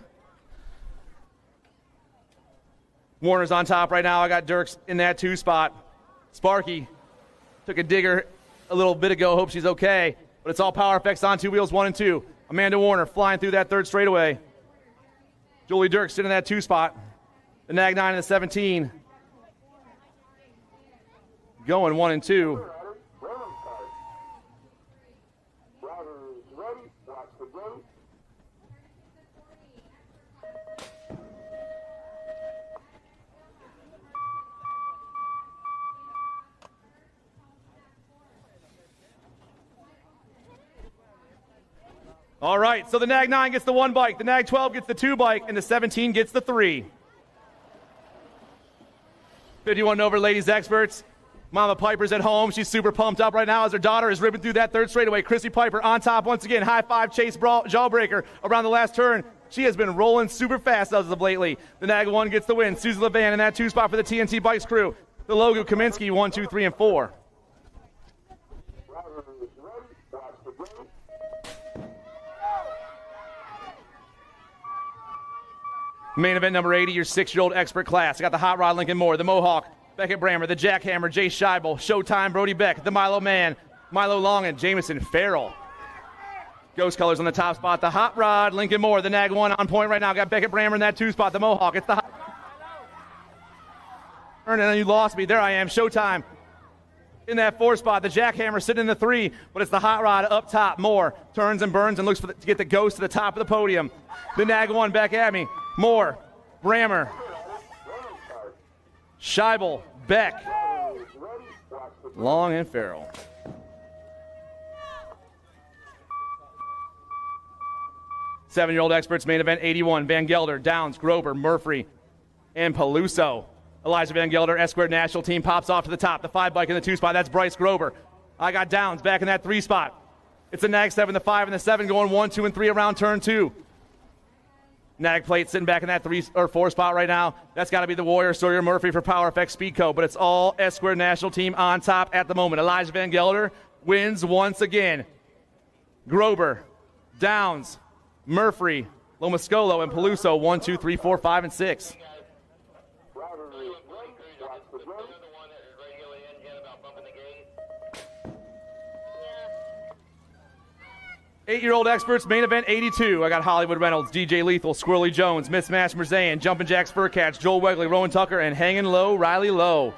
Warner's on top right now. I got Dirks in that 2 spot. Sparky took a digger a little bit ago. Hope she's okay. But it's all Power Effects on 2 wheels, 1 and 2. Amanda Warner flying through that third straightaway. Julie Dirks sitting in that 2 spot. The Nag 9 and the 17. Going 1 and 2. All right, so the Nag 9 gets the 1 bike, the Nag 12 gets the 2 bike, and the 17 gets the 3. 51 over ladies experts. Mama Piper's at home. She's super pumped up right now as her daughter is ripping through that third straightaway. Chrissy Piper on top once again. High 5 chase jawbreaker around the last turn. She has been rolling super fast as of lately. The Nag 1 gets the win. Susie Levan in that 2 spot for the TNT Bikes crew. The Logu Kaminsky 1, 2, 3, and 4. Main event number 80, your 6-year-old expert class. I got the Hot Rod Lincoln Moore, the Mohawk, Beckett Brammer, the Jackhammer, Jay Scheibel, Showtime, Brody Beck, the Milo Man, Milo Long, and Jamison Farrell. Ghost colors on the top spot. The Hot Rod Lincoln Moore, the Nag 1 on point right now. Got Beckett Brammer in that 2 spot. The Mohawk, it's the Hot. And then you lost me. There I am. Showtime in that 4 spot. The Jackhammer sitting in the 3, but it's the Hot Rod up top. Moore turns and burns and looks to get the Ghost to the top of the podium. The Nag 1 back at me. Moore, Brammer, Scheibel, Beck, Long, and Farrell. Seven-year-old experts, main event 81. Van Gelder, Downs, Grover, Murphy, and Peluso. Elijah Van Gelder, S-squared national team, pops off to the top. The 5 bike in the 2 spot, that's Bryce Grover. I got Downs back in that 3 spot. It's a Nag 7, the 5, and the 7 going 1, 2, and 3 around turn 2. Nag plate sitting back in that 3 or 4 spot right now. That's got to be the Warrior, Sawyer Murphy for Power Effects Speedco, but it's all S-squared national team on top at the moment. Elijah Van Gelder wins once again. Grover, Downs, Murphy, Lomascolo, and Peluso, 1, 2, 3, 4, 5, and 6. Eight-year-old experts, main event 82. I got Hollywood Reynolds, DJ Lethal, Squirrely Jones, Mismatch Merzane, Jumpin' Jacks Furcats, Joel Wegley, Rowan Tucker, and Hangin' Low, Riley Lowe.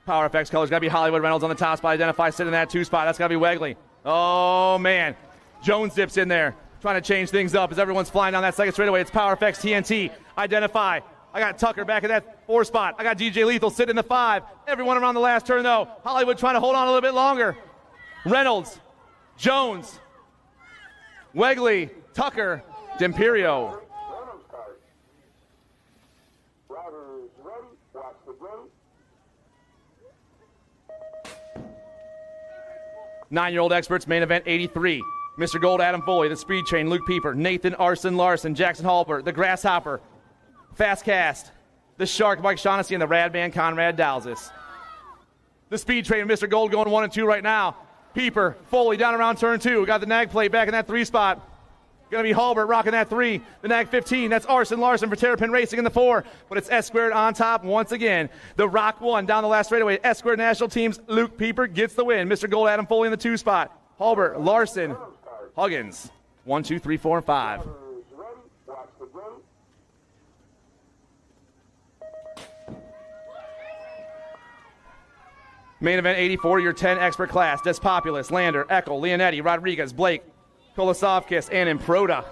Power Effects colors, got to be Hollywood Reynolds on the top spot. Identify sitting in that 2 spot. That's got to be Wegley. Oh, man. Jones dips in there, trying to change things up as everyone's flying down that second straightaway. It's Power Effects TNT. Identify. I got Tucker back in that 4 spot. I got DJ Lethal sitting in the 5. Everyone around the last turn, though. Hollywood trying to hold on a little bit longer. Reynolds, Jones, Wegley, Tucker, D'Imperio. Riders ready. Watch the gate. 9-year-old experts, main event 83. Mr. Gold, Adam Foley, the Speed Train, Luke Pieper, Nathan Arson Larson, Jackson Halper, the Grasshopper, Fast Cast, the Shark, Mike Shaughnessy, and the Rad Man, Conrad Dalzis. The Speed Train, Mr. Gold, going 1 and 2 right now. Pieper, Foley down around turn 2. Got the nag plate back in that 3 spot. Going to be Halbert rocking that 3. The nag 15. That's Arson Larson for Terrapin Racing in the 4. But it's S squared on top once again. The Rock 1 down the last straightaway. S squared national teams. Luke Pieper gets the win. Mr. Gold, Adam Foley in the 2 spot. Halbert, Larson, Huggins. 1, 2, 3, 4, and 5. Riders ready. Watch the gate. Main event 84, your 10 expert class. Despopulous, Lander, Eckel, Leonetti, Rodriguez, Blake, Kolosovkis, and Improda.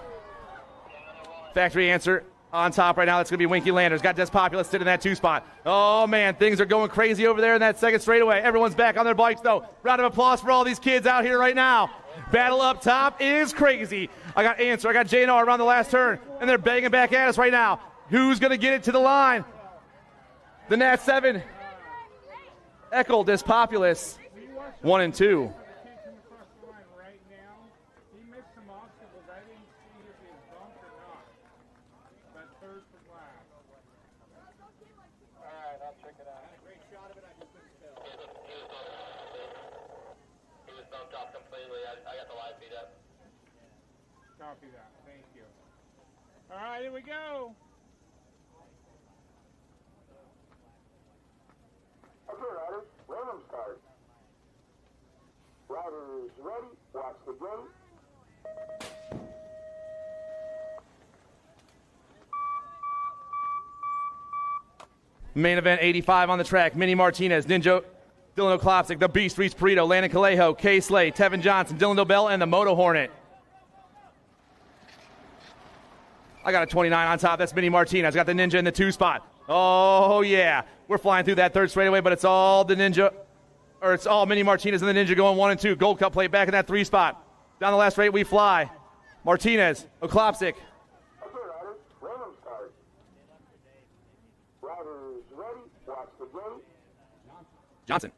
Factory answer on top right now. That's going to be Winky Landers. Got Despopulous sitting in that 2 spot. Oh, man, things are going crazy over there in that second straightaway. Everyone's back on their bikes, though. Round of applause for all these kids out here right now. Battle up top is crazy. I got Answer. I got JNR around the last turn, and they're banging back at us right now. Who's going to get it to the line? The Nat 7. Eckel, Despopulous, 1 and 2. Taking across the line right now. He missed some obstacles. I didn't see if he was bumped or not. But third from last. All right, I'll check it out. Great shot of it. I just couldn't tell. He was bumped off completely. I got the live feed up. Copy that. Thank you. All right, here we go. Okay, riders. Random start. Riders ready. Watch the gate. Main event 85 on the track. Minnie Martinez, Ninja, Dylan Oklopsic, the Beast, Reese Perito, Landon Calejo, Kay Slay, Tevin Johnson, Dylan Dobell, and the Moto Hornet. I got a 29 on top. That's Minnie Martinez. Got the Ninja in the 2 spot. Oh, yeah. We're flying through that third straightaway, but it's all the Ninja, or it's all Minnie Martinez and the Ninja going 1 and 2. Gold Cup plate back in that 3 spot. Down the last straight, we fly. Martinez, Oklopsic. Okay, riders. Random start. Riders ready. Watch the gate. Johnson.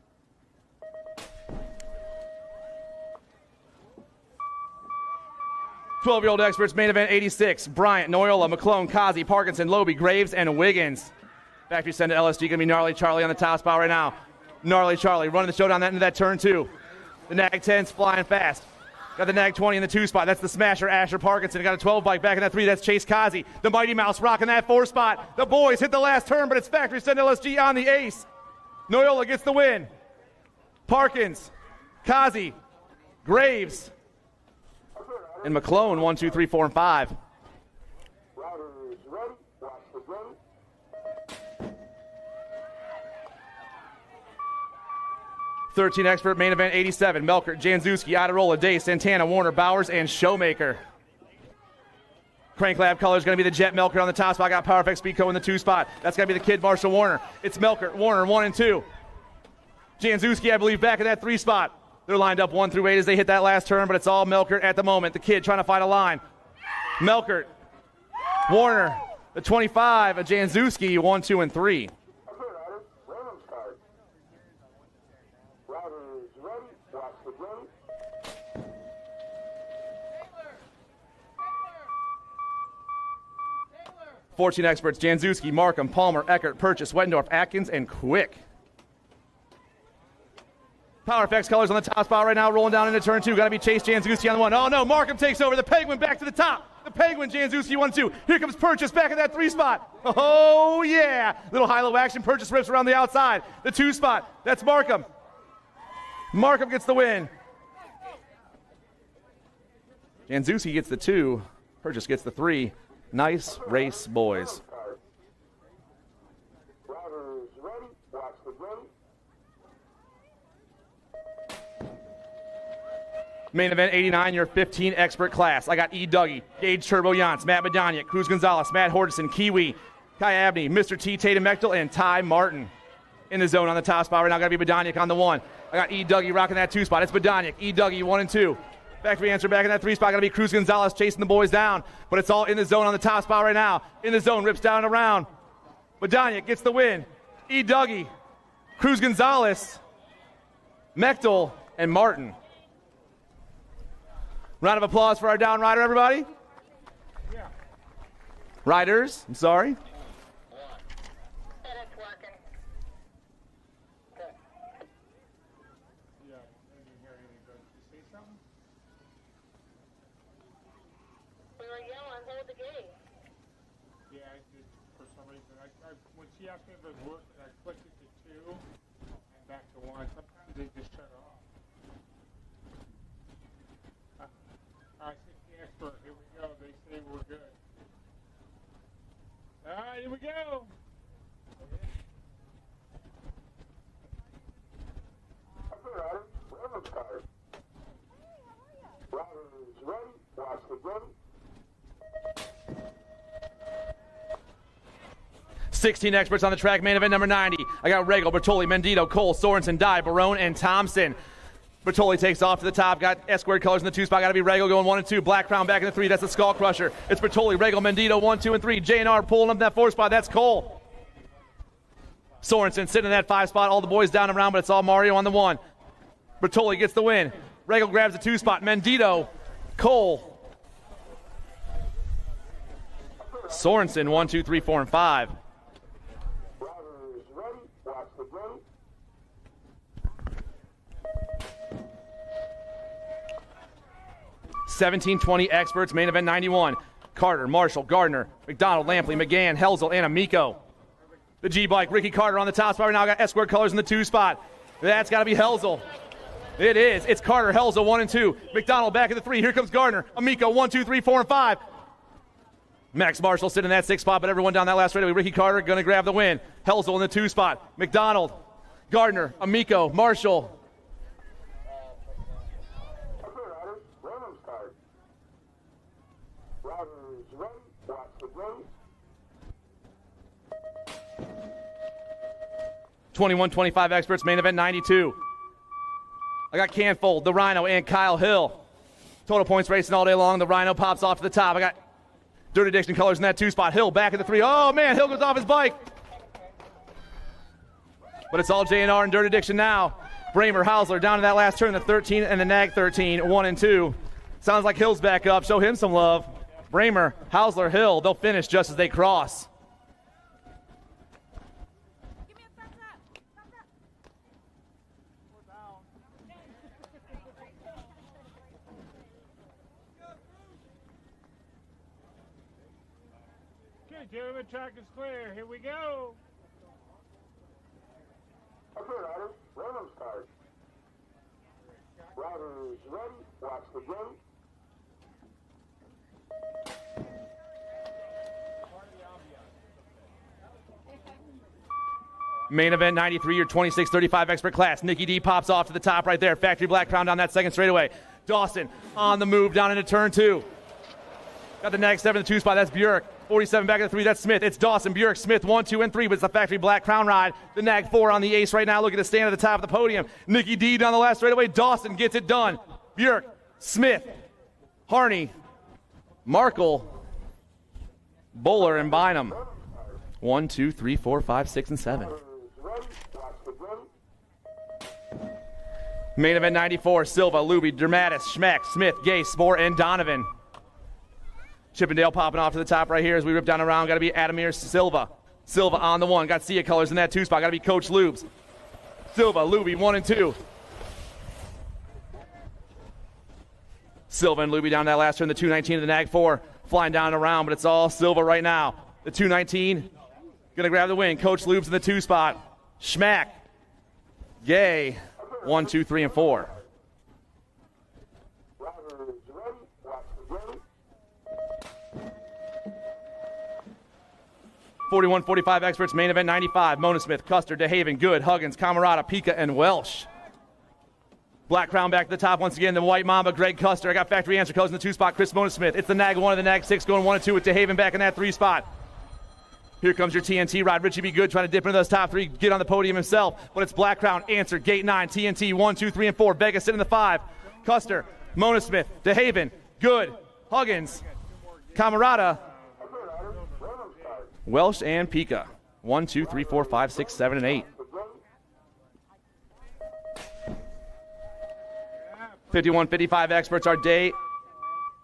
Twelve-year-old experts, main event 86. Bryant, Noyola, McClone, Kazi, Parkinson, Loby, Graves, and Wiggins. Factory send to LSG. Going to be Gnarly Charlie on the top spot right now. Gnarly Charlie running the show down into that turn 2. The Nag 10's flying fast. Got the Nag 20 in the 2 spot. That's the Smasher, Asher Parkinson. Got a 12 bike back in that 3. That's Chase Kazi. The Mighty Mouse rocking that 4 spot. The boys hit the last turn, but it's Factory send LSG on the ace. Noyola gets the win. Parkins, Kazi, Graves, and McClone, 1, 2, 3, 4, and 5. Riders ready. Watch the gate. 13 expert, main event 87. Melkert, Janzuski, Adirola, Day, Santana, Warner, Bowers, and Showmaker. Crank Lab color is going to be the Jet Melkert on the top spot. I got Power Effects Speedco in the 2 spot. That's going to be the Kid Marshall Warner. It's Melkert, Warner, 1 and 2. Janzuski, I believe, back in that 3 spot. They're lined up 1 through 8 as they hit that last turn, but it's all Melkert at the moment. The Kid trying to find a line. Melkert, Warner, the 25, a Janzuski, 1, 2, and 3. Okay, riders. Random start. Riders ready. Watch the gate. 14 experts, Janzuski, Markham, Palmer, Eckert, Purchase, Weddendorf, Atkins, and Quick. Power Effects colors on the top spot right now, rolling down into turn 2. Got to be Chase Janzuski on the 1. Oh, no, Markham takes over. The Penguin back to the top. The Penguin, Janzuski, 1, 2. Here comes Purchase back in that 3 spot. Oh, yeah. Little high-low action. Purchase rips around the outside. The 2 spot, that's Markham. Markham gets the win. Janzuski gets the 2. Purchase gets the 3. Nice race, boys. Riders ready. Watch the gate. Main event 89, your 15 expert class. I got E. Dougie, Gage Turbo Yance, Matt Badaniak, Cruz Gonzalez, Matt Hordison, Kiwi, Kai Abney, Mr. T. Tatum Mechtel, and Ty Martin in the zone on the top spot right now. Got to be Badaniak on the 1. I got E. Dougie rocking that 2 spot. It's Badaniak, E. Dougie 1 and 2. Factory answer back in that 3 spot. Got to be Cruz Gonzalez chasing the boys down, but it's all in the zone on the top spot right now. In the zone, rips down and around. Badaniak gets the win. E. Dougie, Cruz Gonzalez, Mechtel, and Martin. Round of applause for our down rider, everybody. Yeah. Riders, I'm sorry. When she asked me if it was working, I clicked it to 2 and back to 1. Sometimes they just shut it off. All right, 60 expert. Here we go. They say we're good. All right, here we go. Riders ready. Watch the ready. 16 experts on the track, main event number 90. I got Regal, Bertoli, Mendito, Cole, Sorensen, Dye, Barone, and Thompson. Bertoli takes off to the top, got S-squared colors in the 2 spot, got to be Regal going 1 and 2. Black Crown back in the 3, that's the Skull Crusher. It's Bertoli, Regal, Mendito, 1, 2, and 3. J&R pulling up that 4 spot, that's Cole. Sorensen sitting in that 5 spot, all the boys down and around, but it's all Mario on the 1. Bertoli gets the win. Regal grabs the 2 spot, Mendito, Cole. Sorensen, 1, 2, 3, 4, and 5. 1720 experts, main event 91. Carter, Marshall, Gardner, McDonald, Lampley, McGann, Helzel, and Amico. The G-Bike, Ricky Carter on the top spot right now. Got S-squared colors in the 2 spot. That's got to be Helzel. It is. It's Carter, Helzel, 1 and 2. McDonald back in the 3. Here comes Gardner. Amico, 1, 2, 3, 4, and 5. Max Marshall sitting in that 6 spot, but everyone down that last straightaway. Ricky Carter going to grab the win. Helzel in the 2 spot. McDonald, Gardner, Amico, Marshall. (21-25) experts, main event 92. I got Canfold, the Rhino, and Kyle Hill. Total points racing all day long. The Rhino pops off to the top. I got Dirty Addiction colors in that 2 spot. Hill back at the 3. Oh, man, Hill goes off his bike. But it's all J&R and Dirty Addiction now. Bramer, Hausler down to that last turn, the 13 and the Nag 13, 1 and 2. Sounds like Hill's back up. Show him some love. Bramer, Hausler, Hill, they'll finish just as they cross. Okay, gentlemen, track is clear. Here we go. Okay, riders, random start. Riders ready, watch the game. Main event 93, your 26-35 expert class. Nikki D pops off to the top right there. Factory Black Crown down that second straightaway. Dawson on the move down into turn 2. Got the next 7 in the 2 spot. That's Bjork. 47 back in the 3. That's Smith. It's Dawson, Bjork, Smith 1, 2, and 3. But it's the Factory Black Crown ride. The Nag 4 on the ace right now. Looking to stand at the top of the podium. Nikki D down the last straightaway. Dawson gets it done. Bjork, Smith, Harney, Markle, Bowler, and Bynum. 1, 2, 3, 4, 5, 6, and 7. Main event 94, Silva, Luby, Dermatis, Schmeck, Smith, Gay, Spore, and Donovan. Chippendale popping off to the top right here as we rip down around. Got to be Adamir Silva. Silva on the 1. Got Sia colors in that 2 spot. Got to be Coach Lubes. Silva, Luby, 1 and 2. Silva and Luby down that last turn. The 219 of the Nag 4 flying down and around, but it's all Silva right now. The 219 going to grab the win. Coach Lubes in the 2 spot. Schmack, Gay, 1, 2, 3, and 4. 41-45 experts, main event 95. Mona Smith, Custer, DeHaven, Good, Huggins, Camarada, Pika, and Welsh. Black Crown back to the top once again. The White Mamba, Greg Custer. I got Factory Answer Codes in the 2 spot. Chris Monosmith. It's the Nag 1 and the Nag 6 going 1 and 2 with DeHaven back in that 3 spot. Here comes your TNT ride. Richie Be Good trying to dip into those top 3, get on the podium himself. But it's Black Crown, Answer, Gate 9, TNT 1, 2, 3, and 4. Vegas sitting in the 5. Custer, Monosmith, DeHaven, Good, Huggins, Camarada, Welsh, and Pika. 1, 2, 3, 4, 5, 6, 7, and 8. 51-55 experts. Our day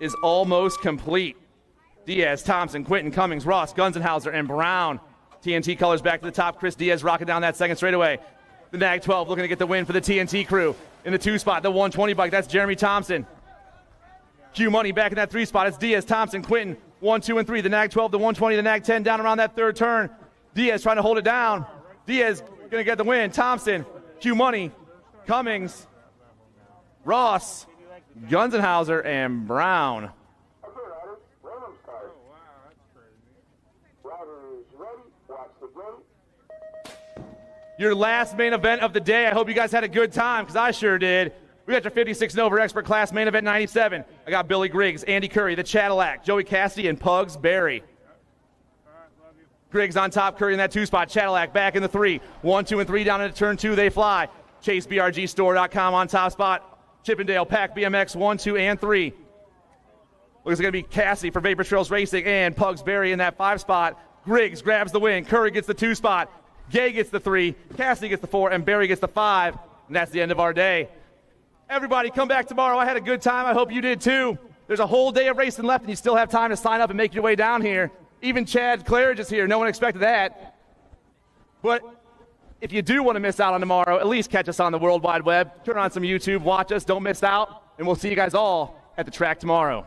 is almost complete. Diaz, Thompson, Quinton, Cummings, Ross, Gunzenhauser, and Brown. TNT colors back to the top. Chris Diaz rocking down that second straightaway. The Nag 12 looking to get the win for the TNT crew. In the 2 spot, the 120 bike, that's Jeremy Thompson. Q Money back in that 3 spot. It's Diaz, Thompson, Quinton, 1, 2, and 3. The Nag 12, the 120, the Nag 10 down around that 3rd turn. Diaz trying to hold it down. Diaz going to get the win. Thompson, Q Money, Cummings, Ross, Gunzenhauser, and Brown. Your last main event of the day. I hope you guys had a good time, because I sure did. We got your 56 and over expert class main event 97. I got Billy Griggs, Andy Curry, the Cadillac, Joey Cassidy, and Pugs Berry. Griggs on top, Curry in that 2 spot. Cadillac back in the 3. 1, 2, and 3 down into turn 2. They fly. ChaseBRGstore.com on top spot. Chippendale, Pack BMX 1, 2, and 3. Looks like it's going to be Cassie for Vapor Trails Racing and Pugs Berry in that 5 spot. Griggs grabs the win. Curry gets the 2 spot. Gay gets the 3. Cassie gets the 4. And Berry gets the 5. And that's the end of our day. Everybody come back tomorrow. I had a good time. I hope you did too. There's a whole day of racing left, and you still have time to sign up and make your way down here. Even Chad Claridge is here. No one expected that. But if you do want to miss out on tomorrow, at least catch us on the World Wide Web. Turn on some YouTube, watch us, don't miss out, and we'll see you guys all at the track tomorrow.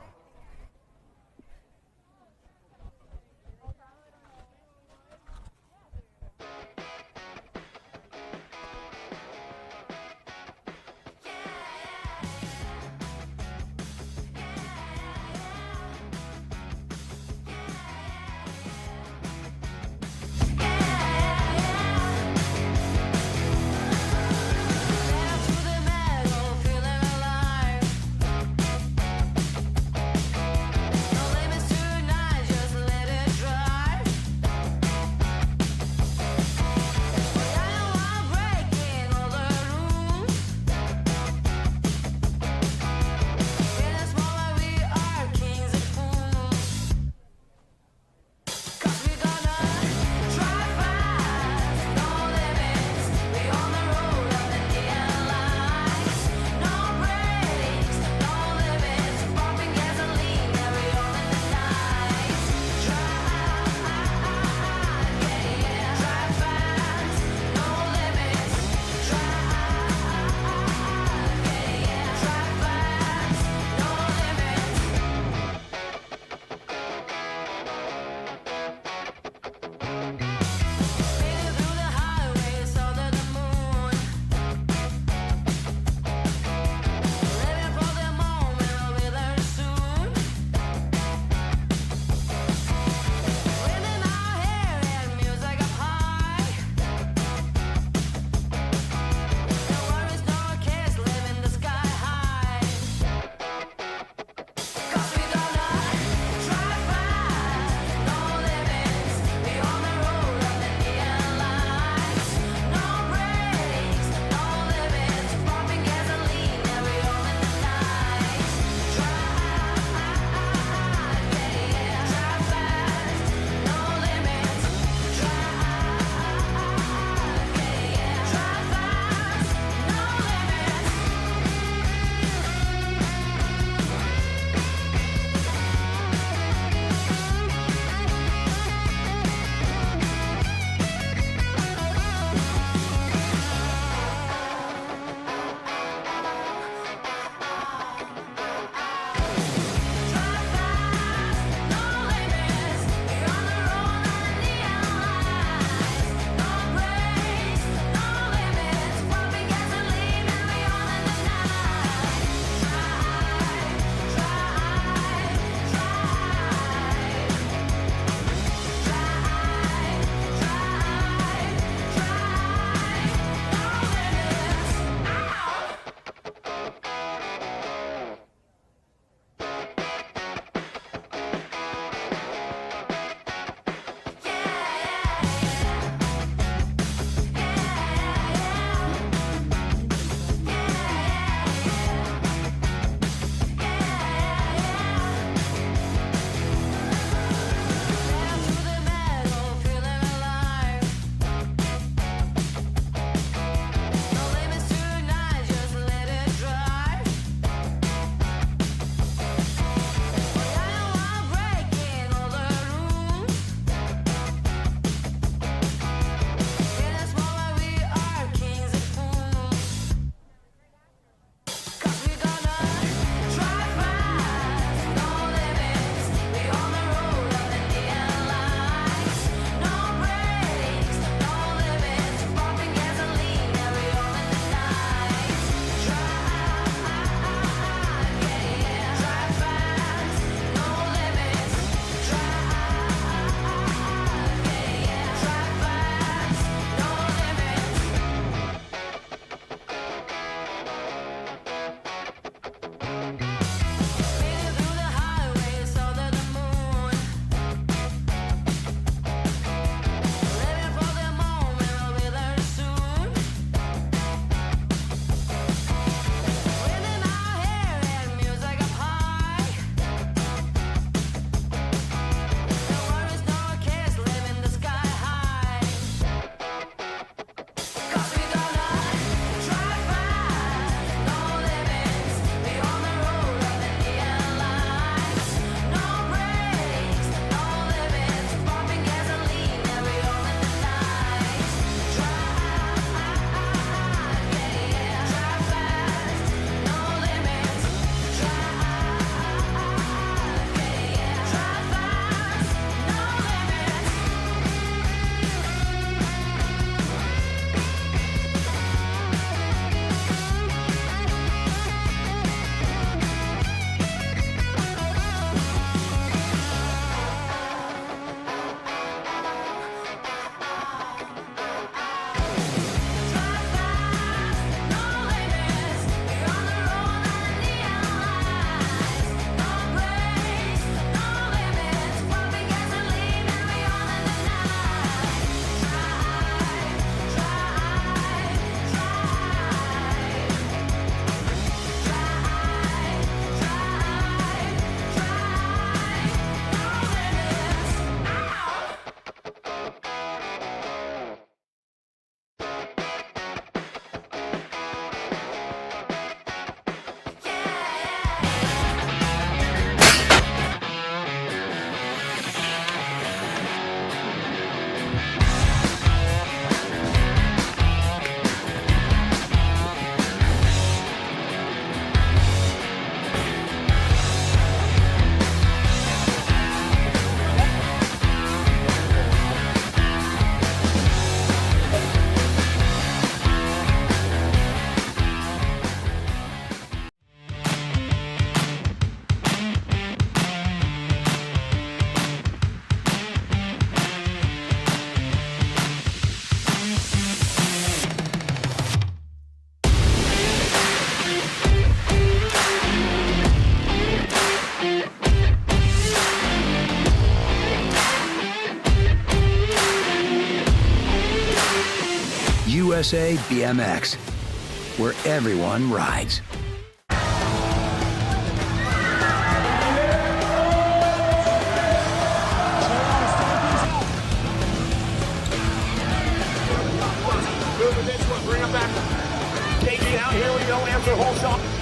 USA BMX, where everyone rides. Moving this one, bring him back. KG out here with the old answer whole song.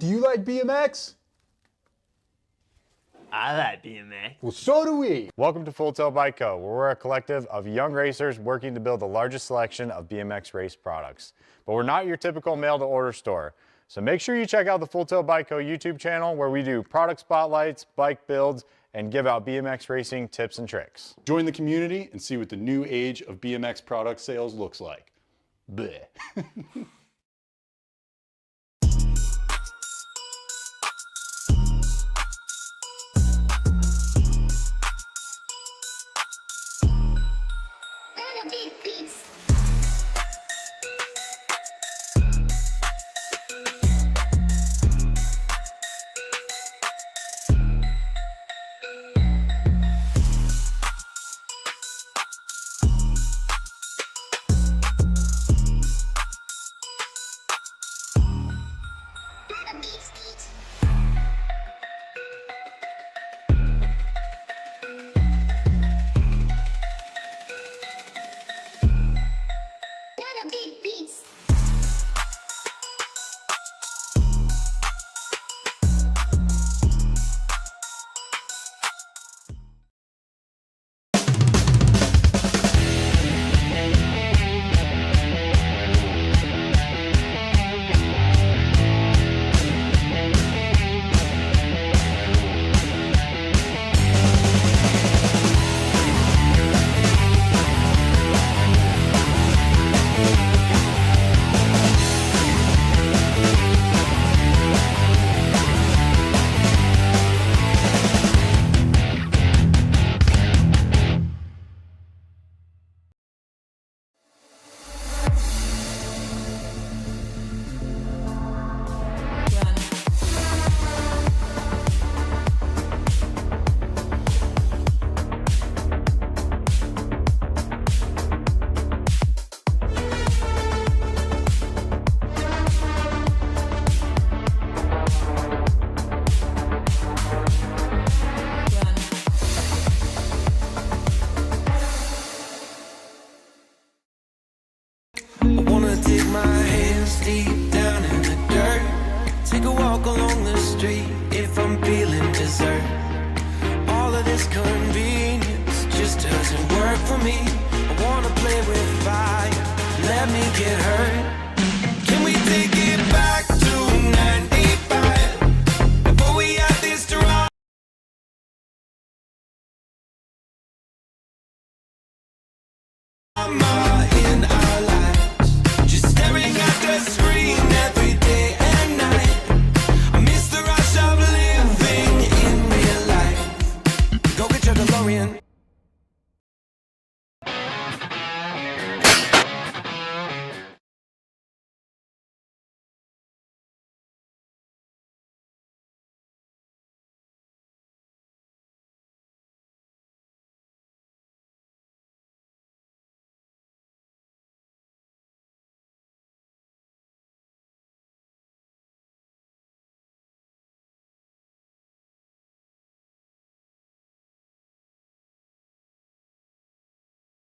Do you like BMX? I like BMX. Well, so do we. Welcome to Full Tilt Bike Co., where we're a collective of young racers working to build the largest selection of BMX race products. But we're not your typical mail-to-order store. So make sure you check out the Full Tilt Bike Co. YouTube channel, where we do product spotlights, bike builds, and give out BMX racing tips and tricks. Join the community and see what the new age of BMX product sales looks like. Bleh. Take a walk along the street if I'm feeling dessert. All of this convenience just doesn't work for me.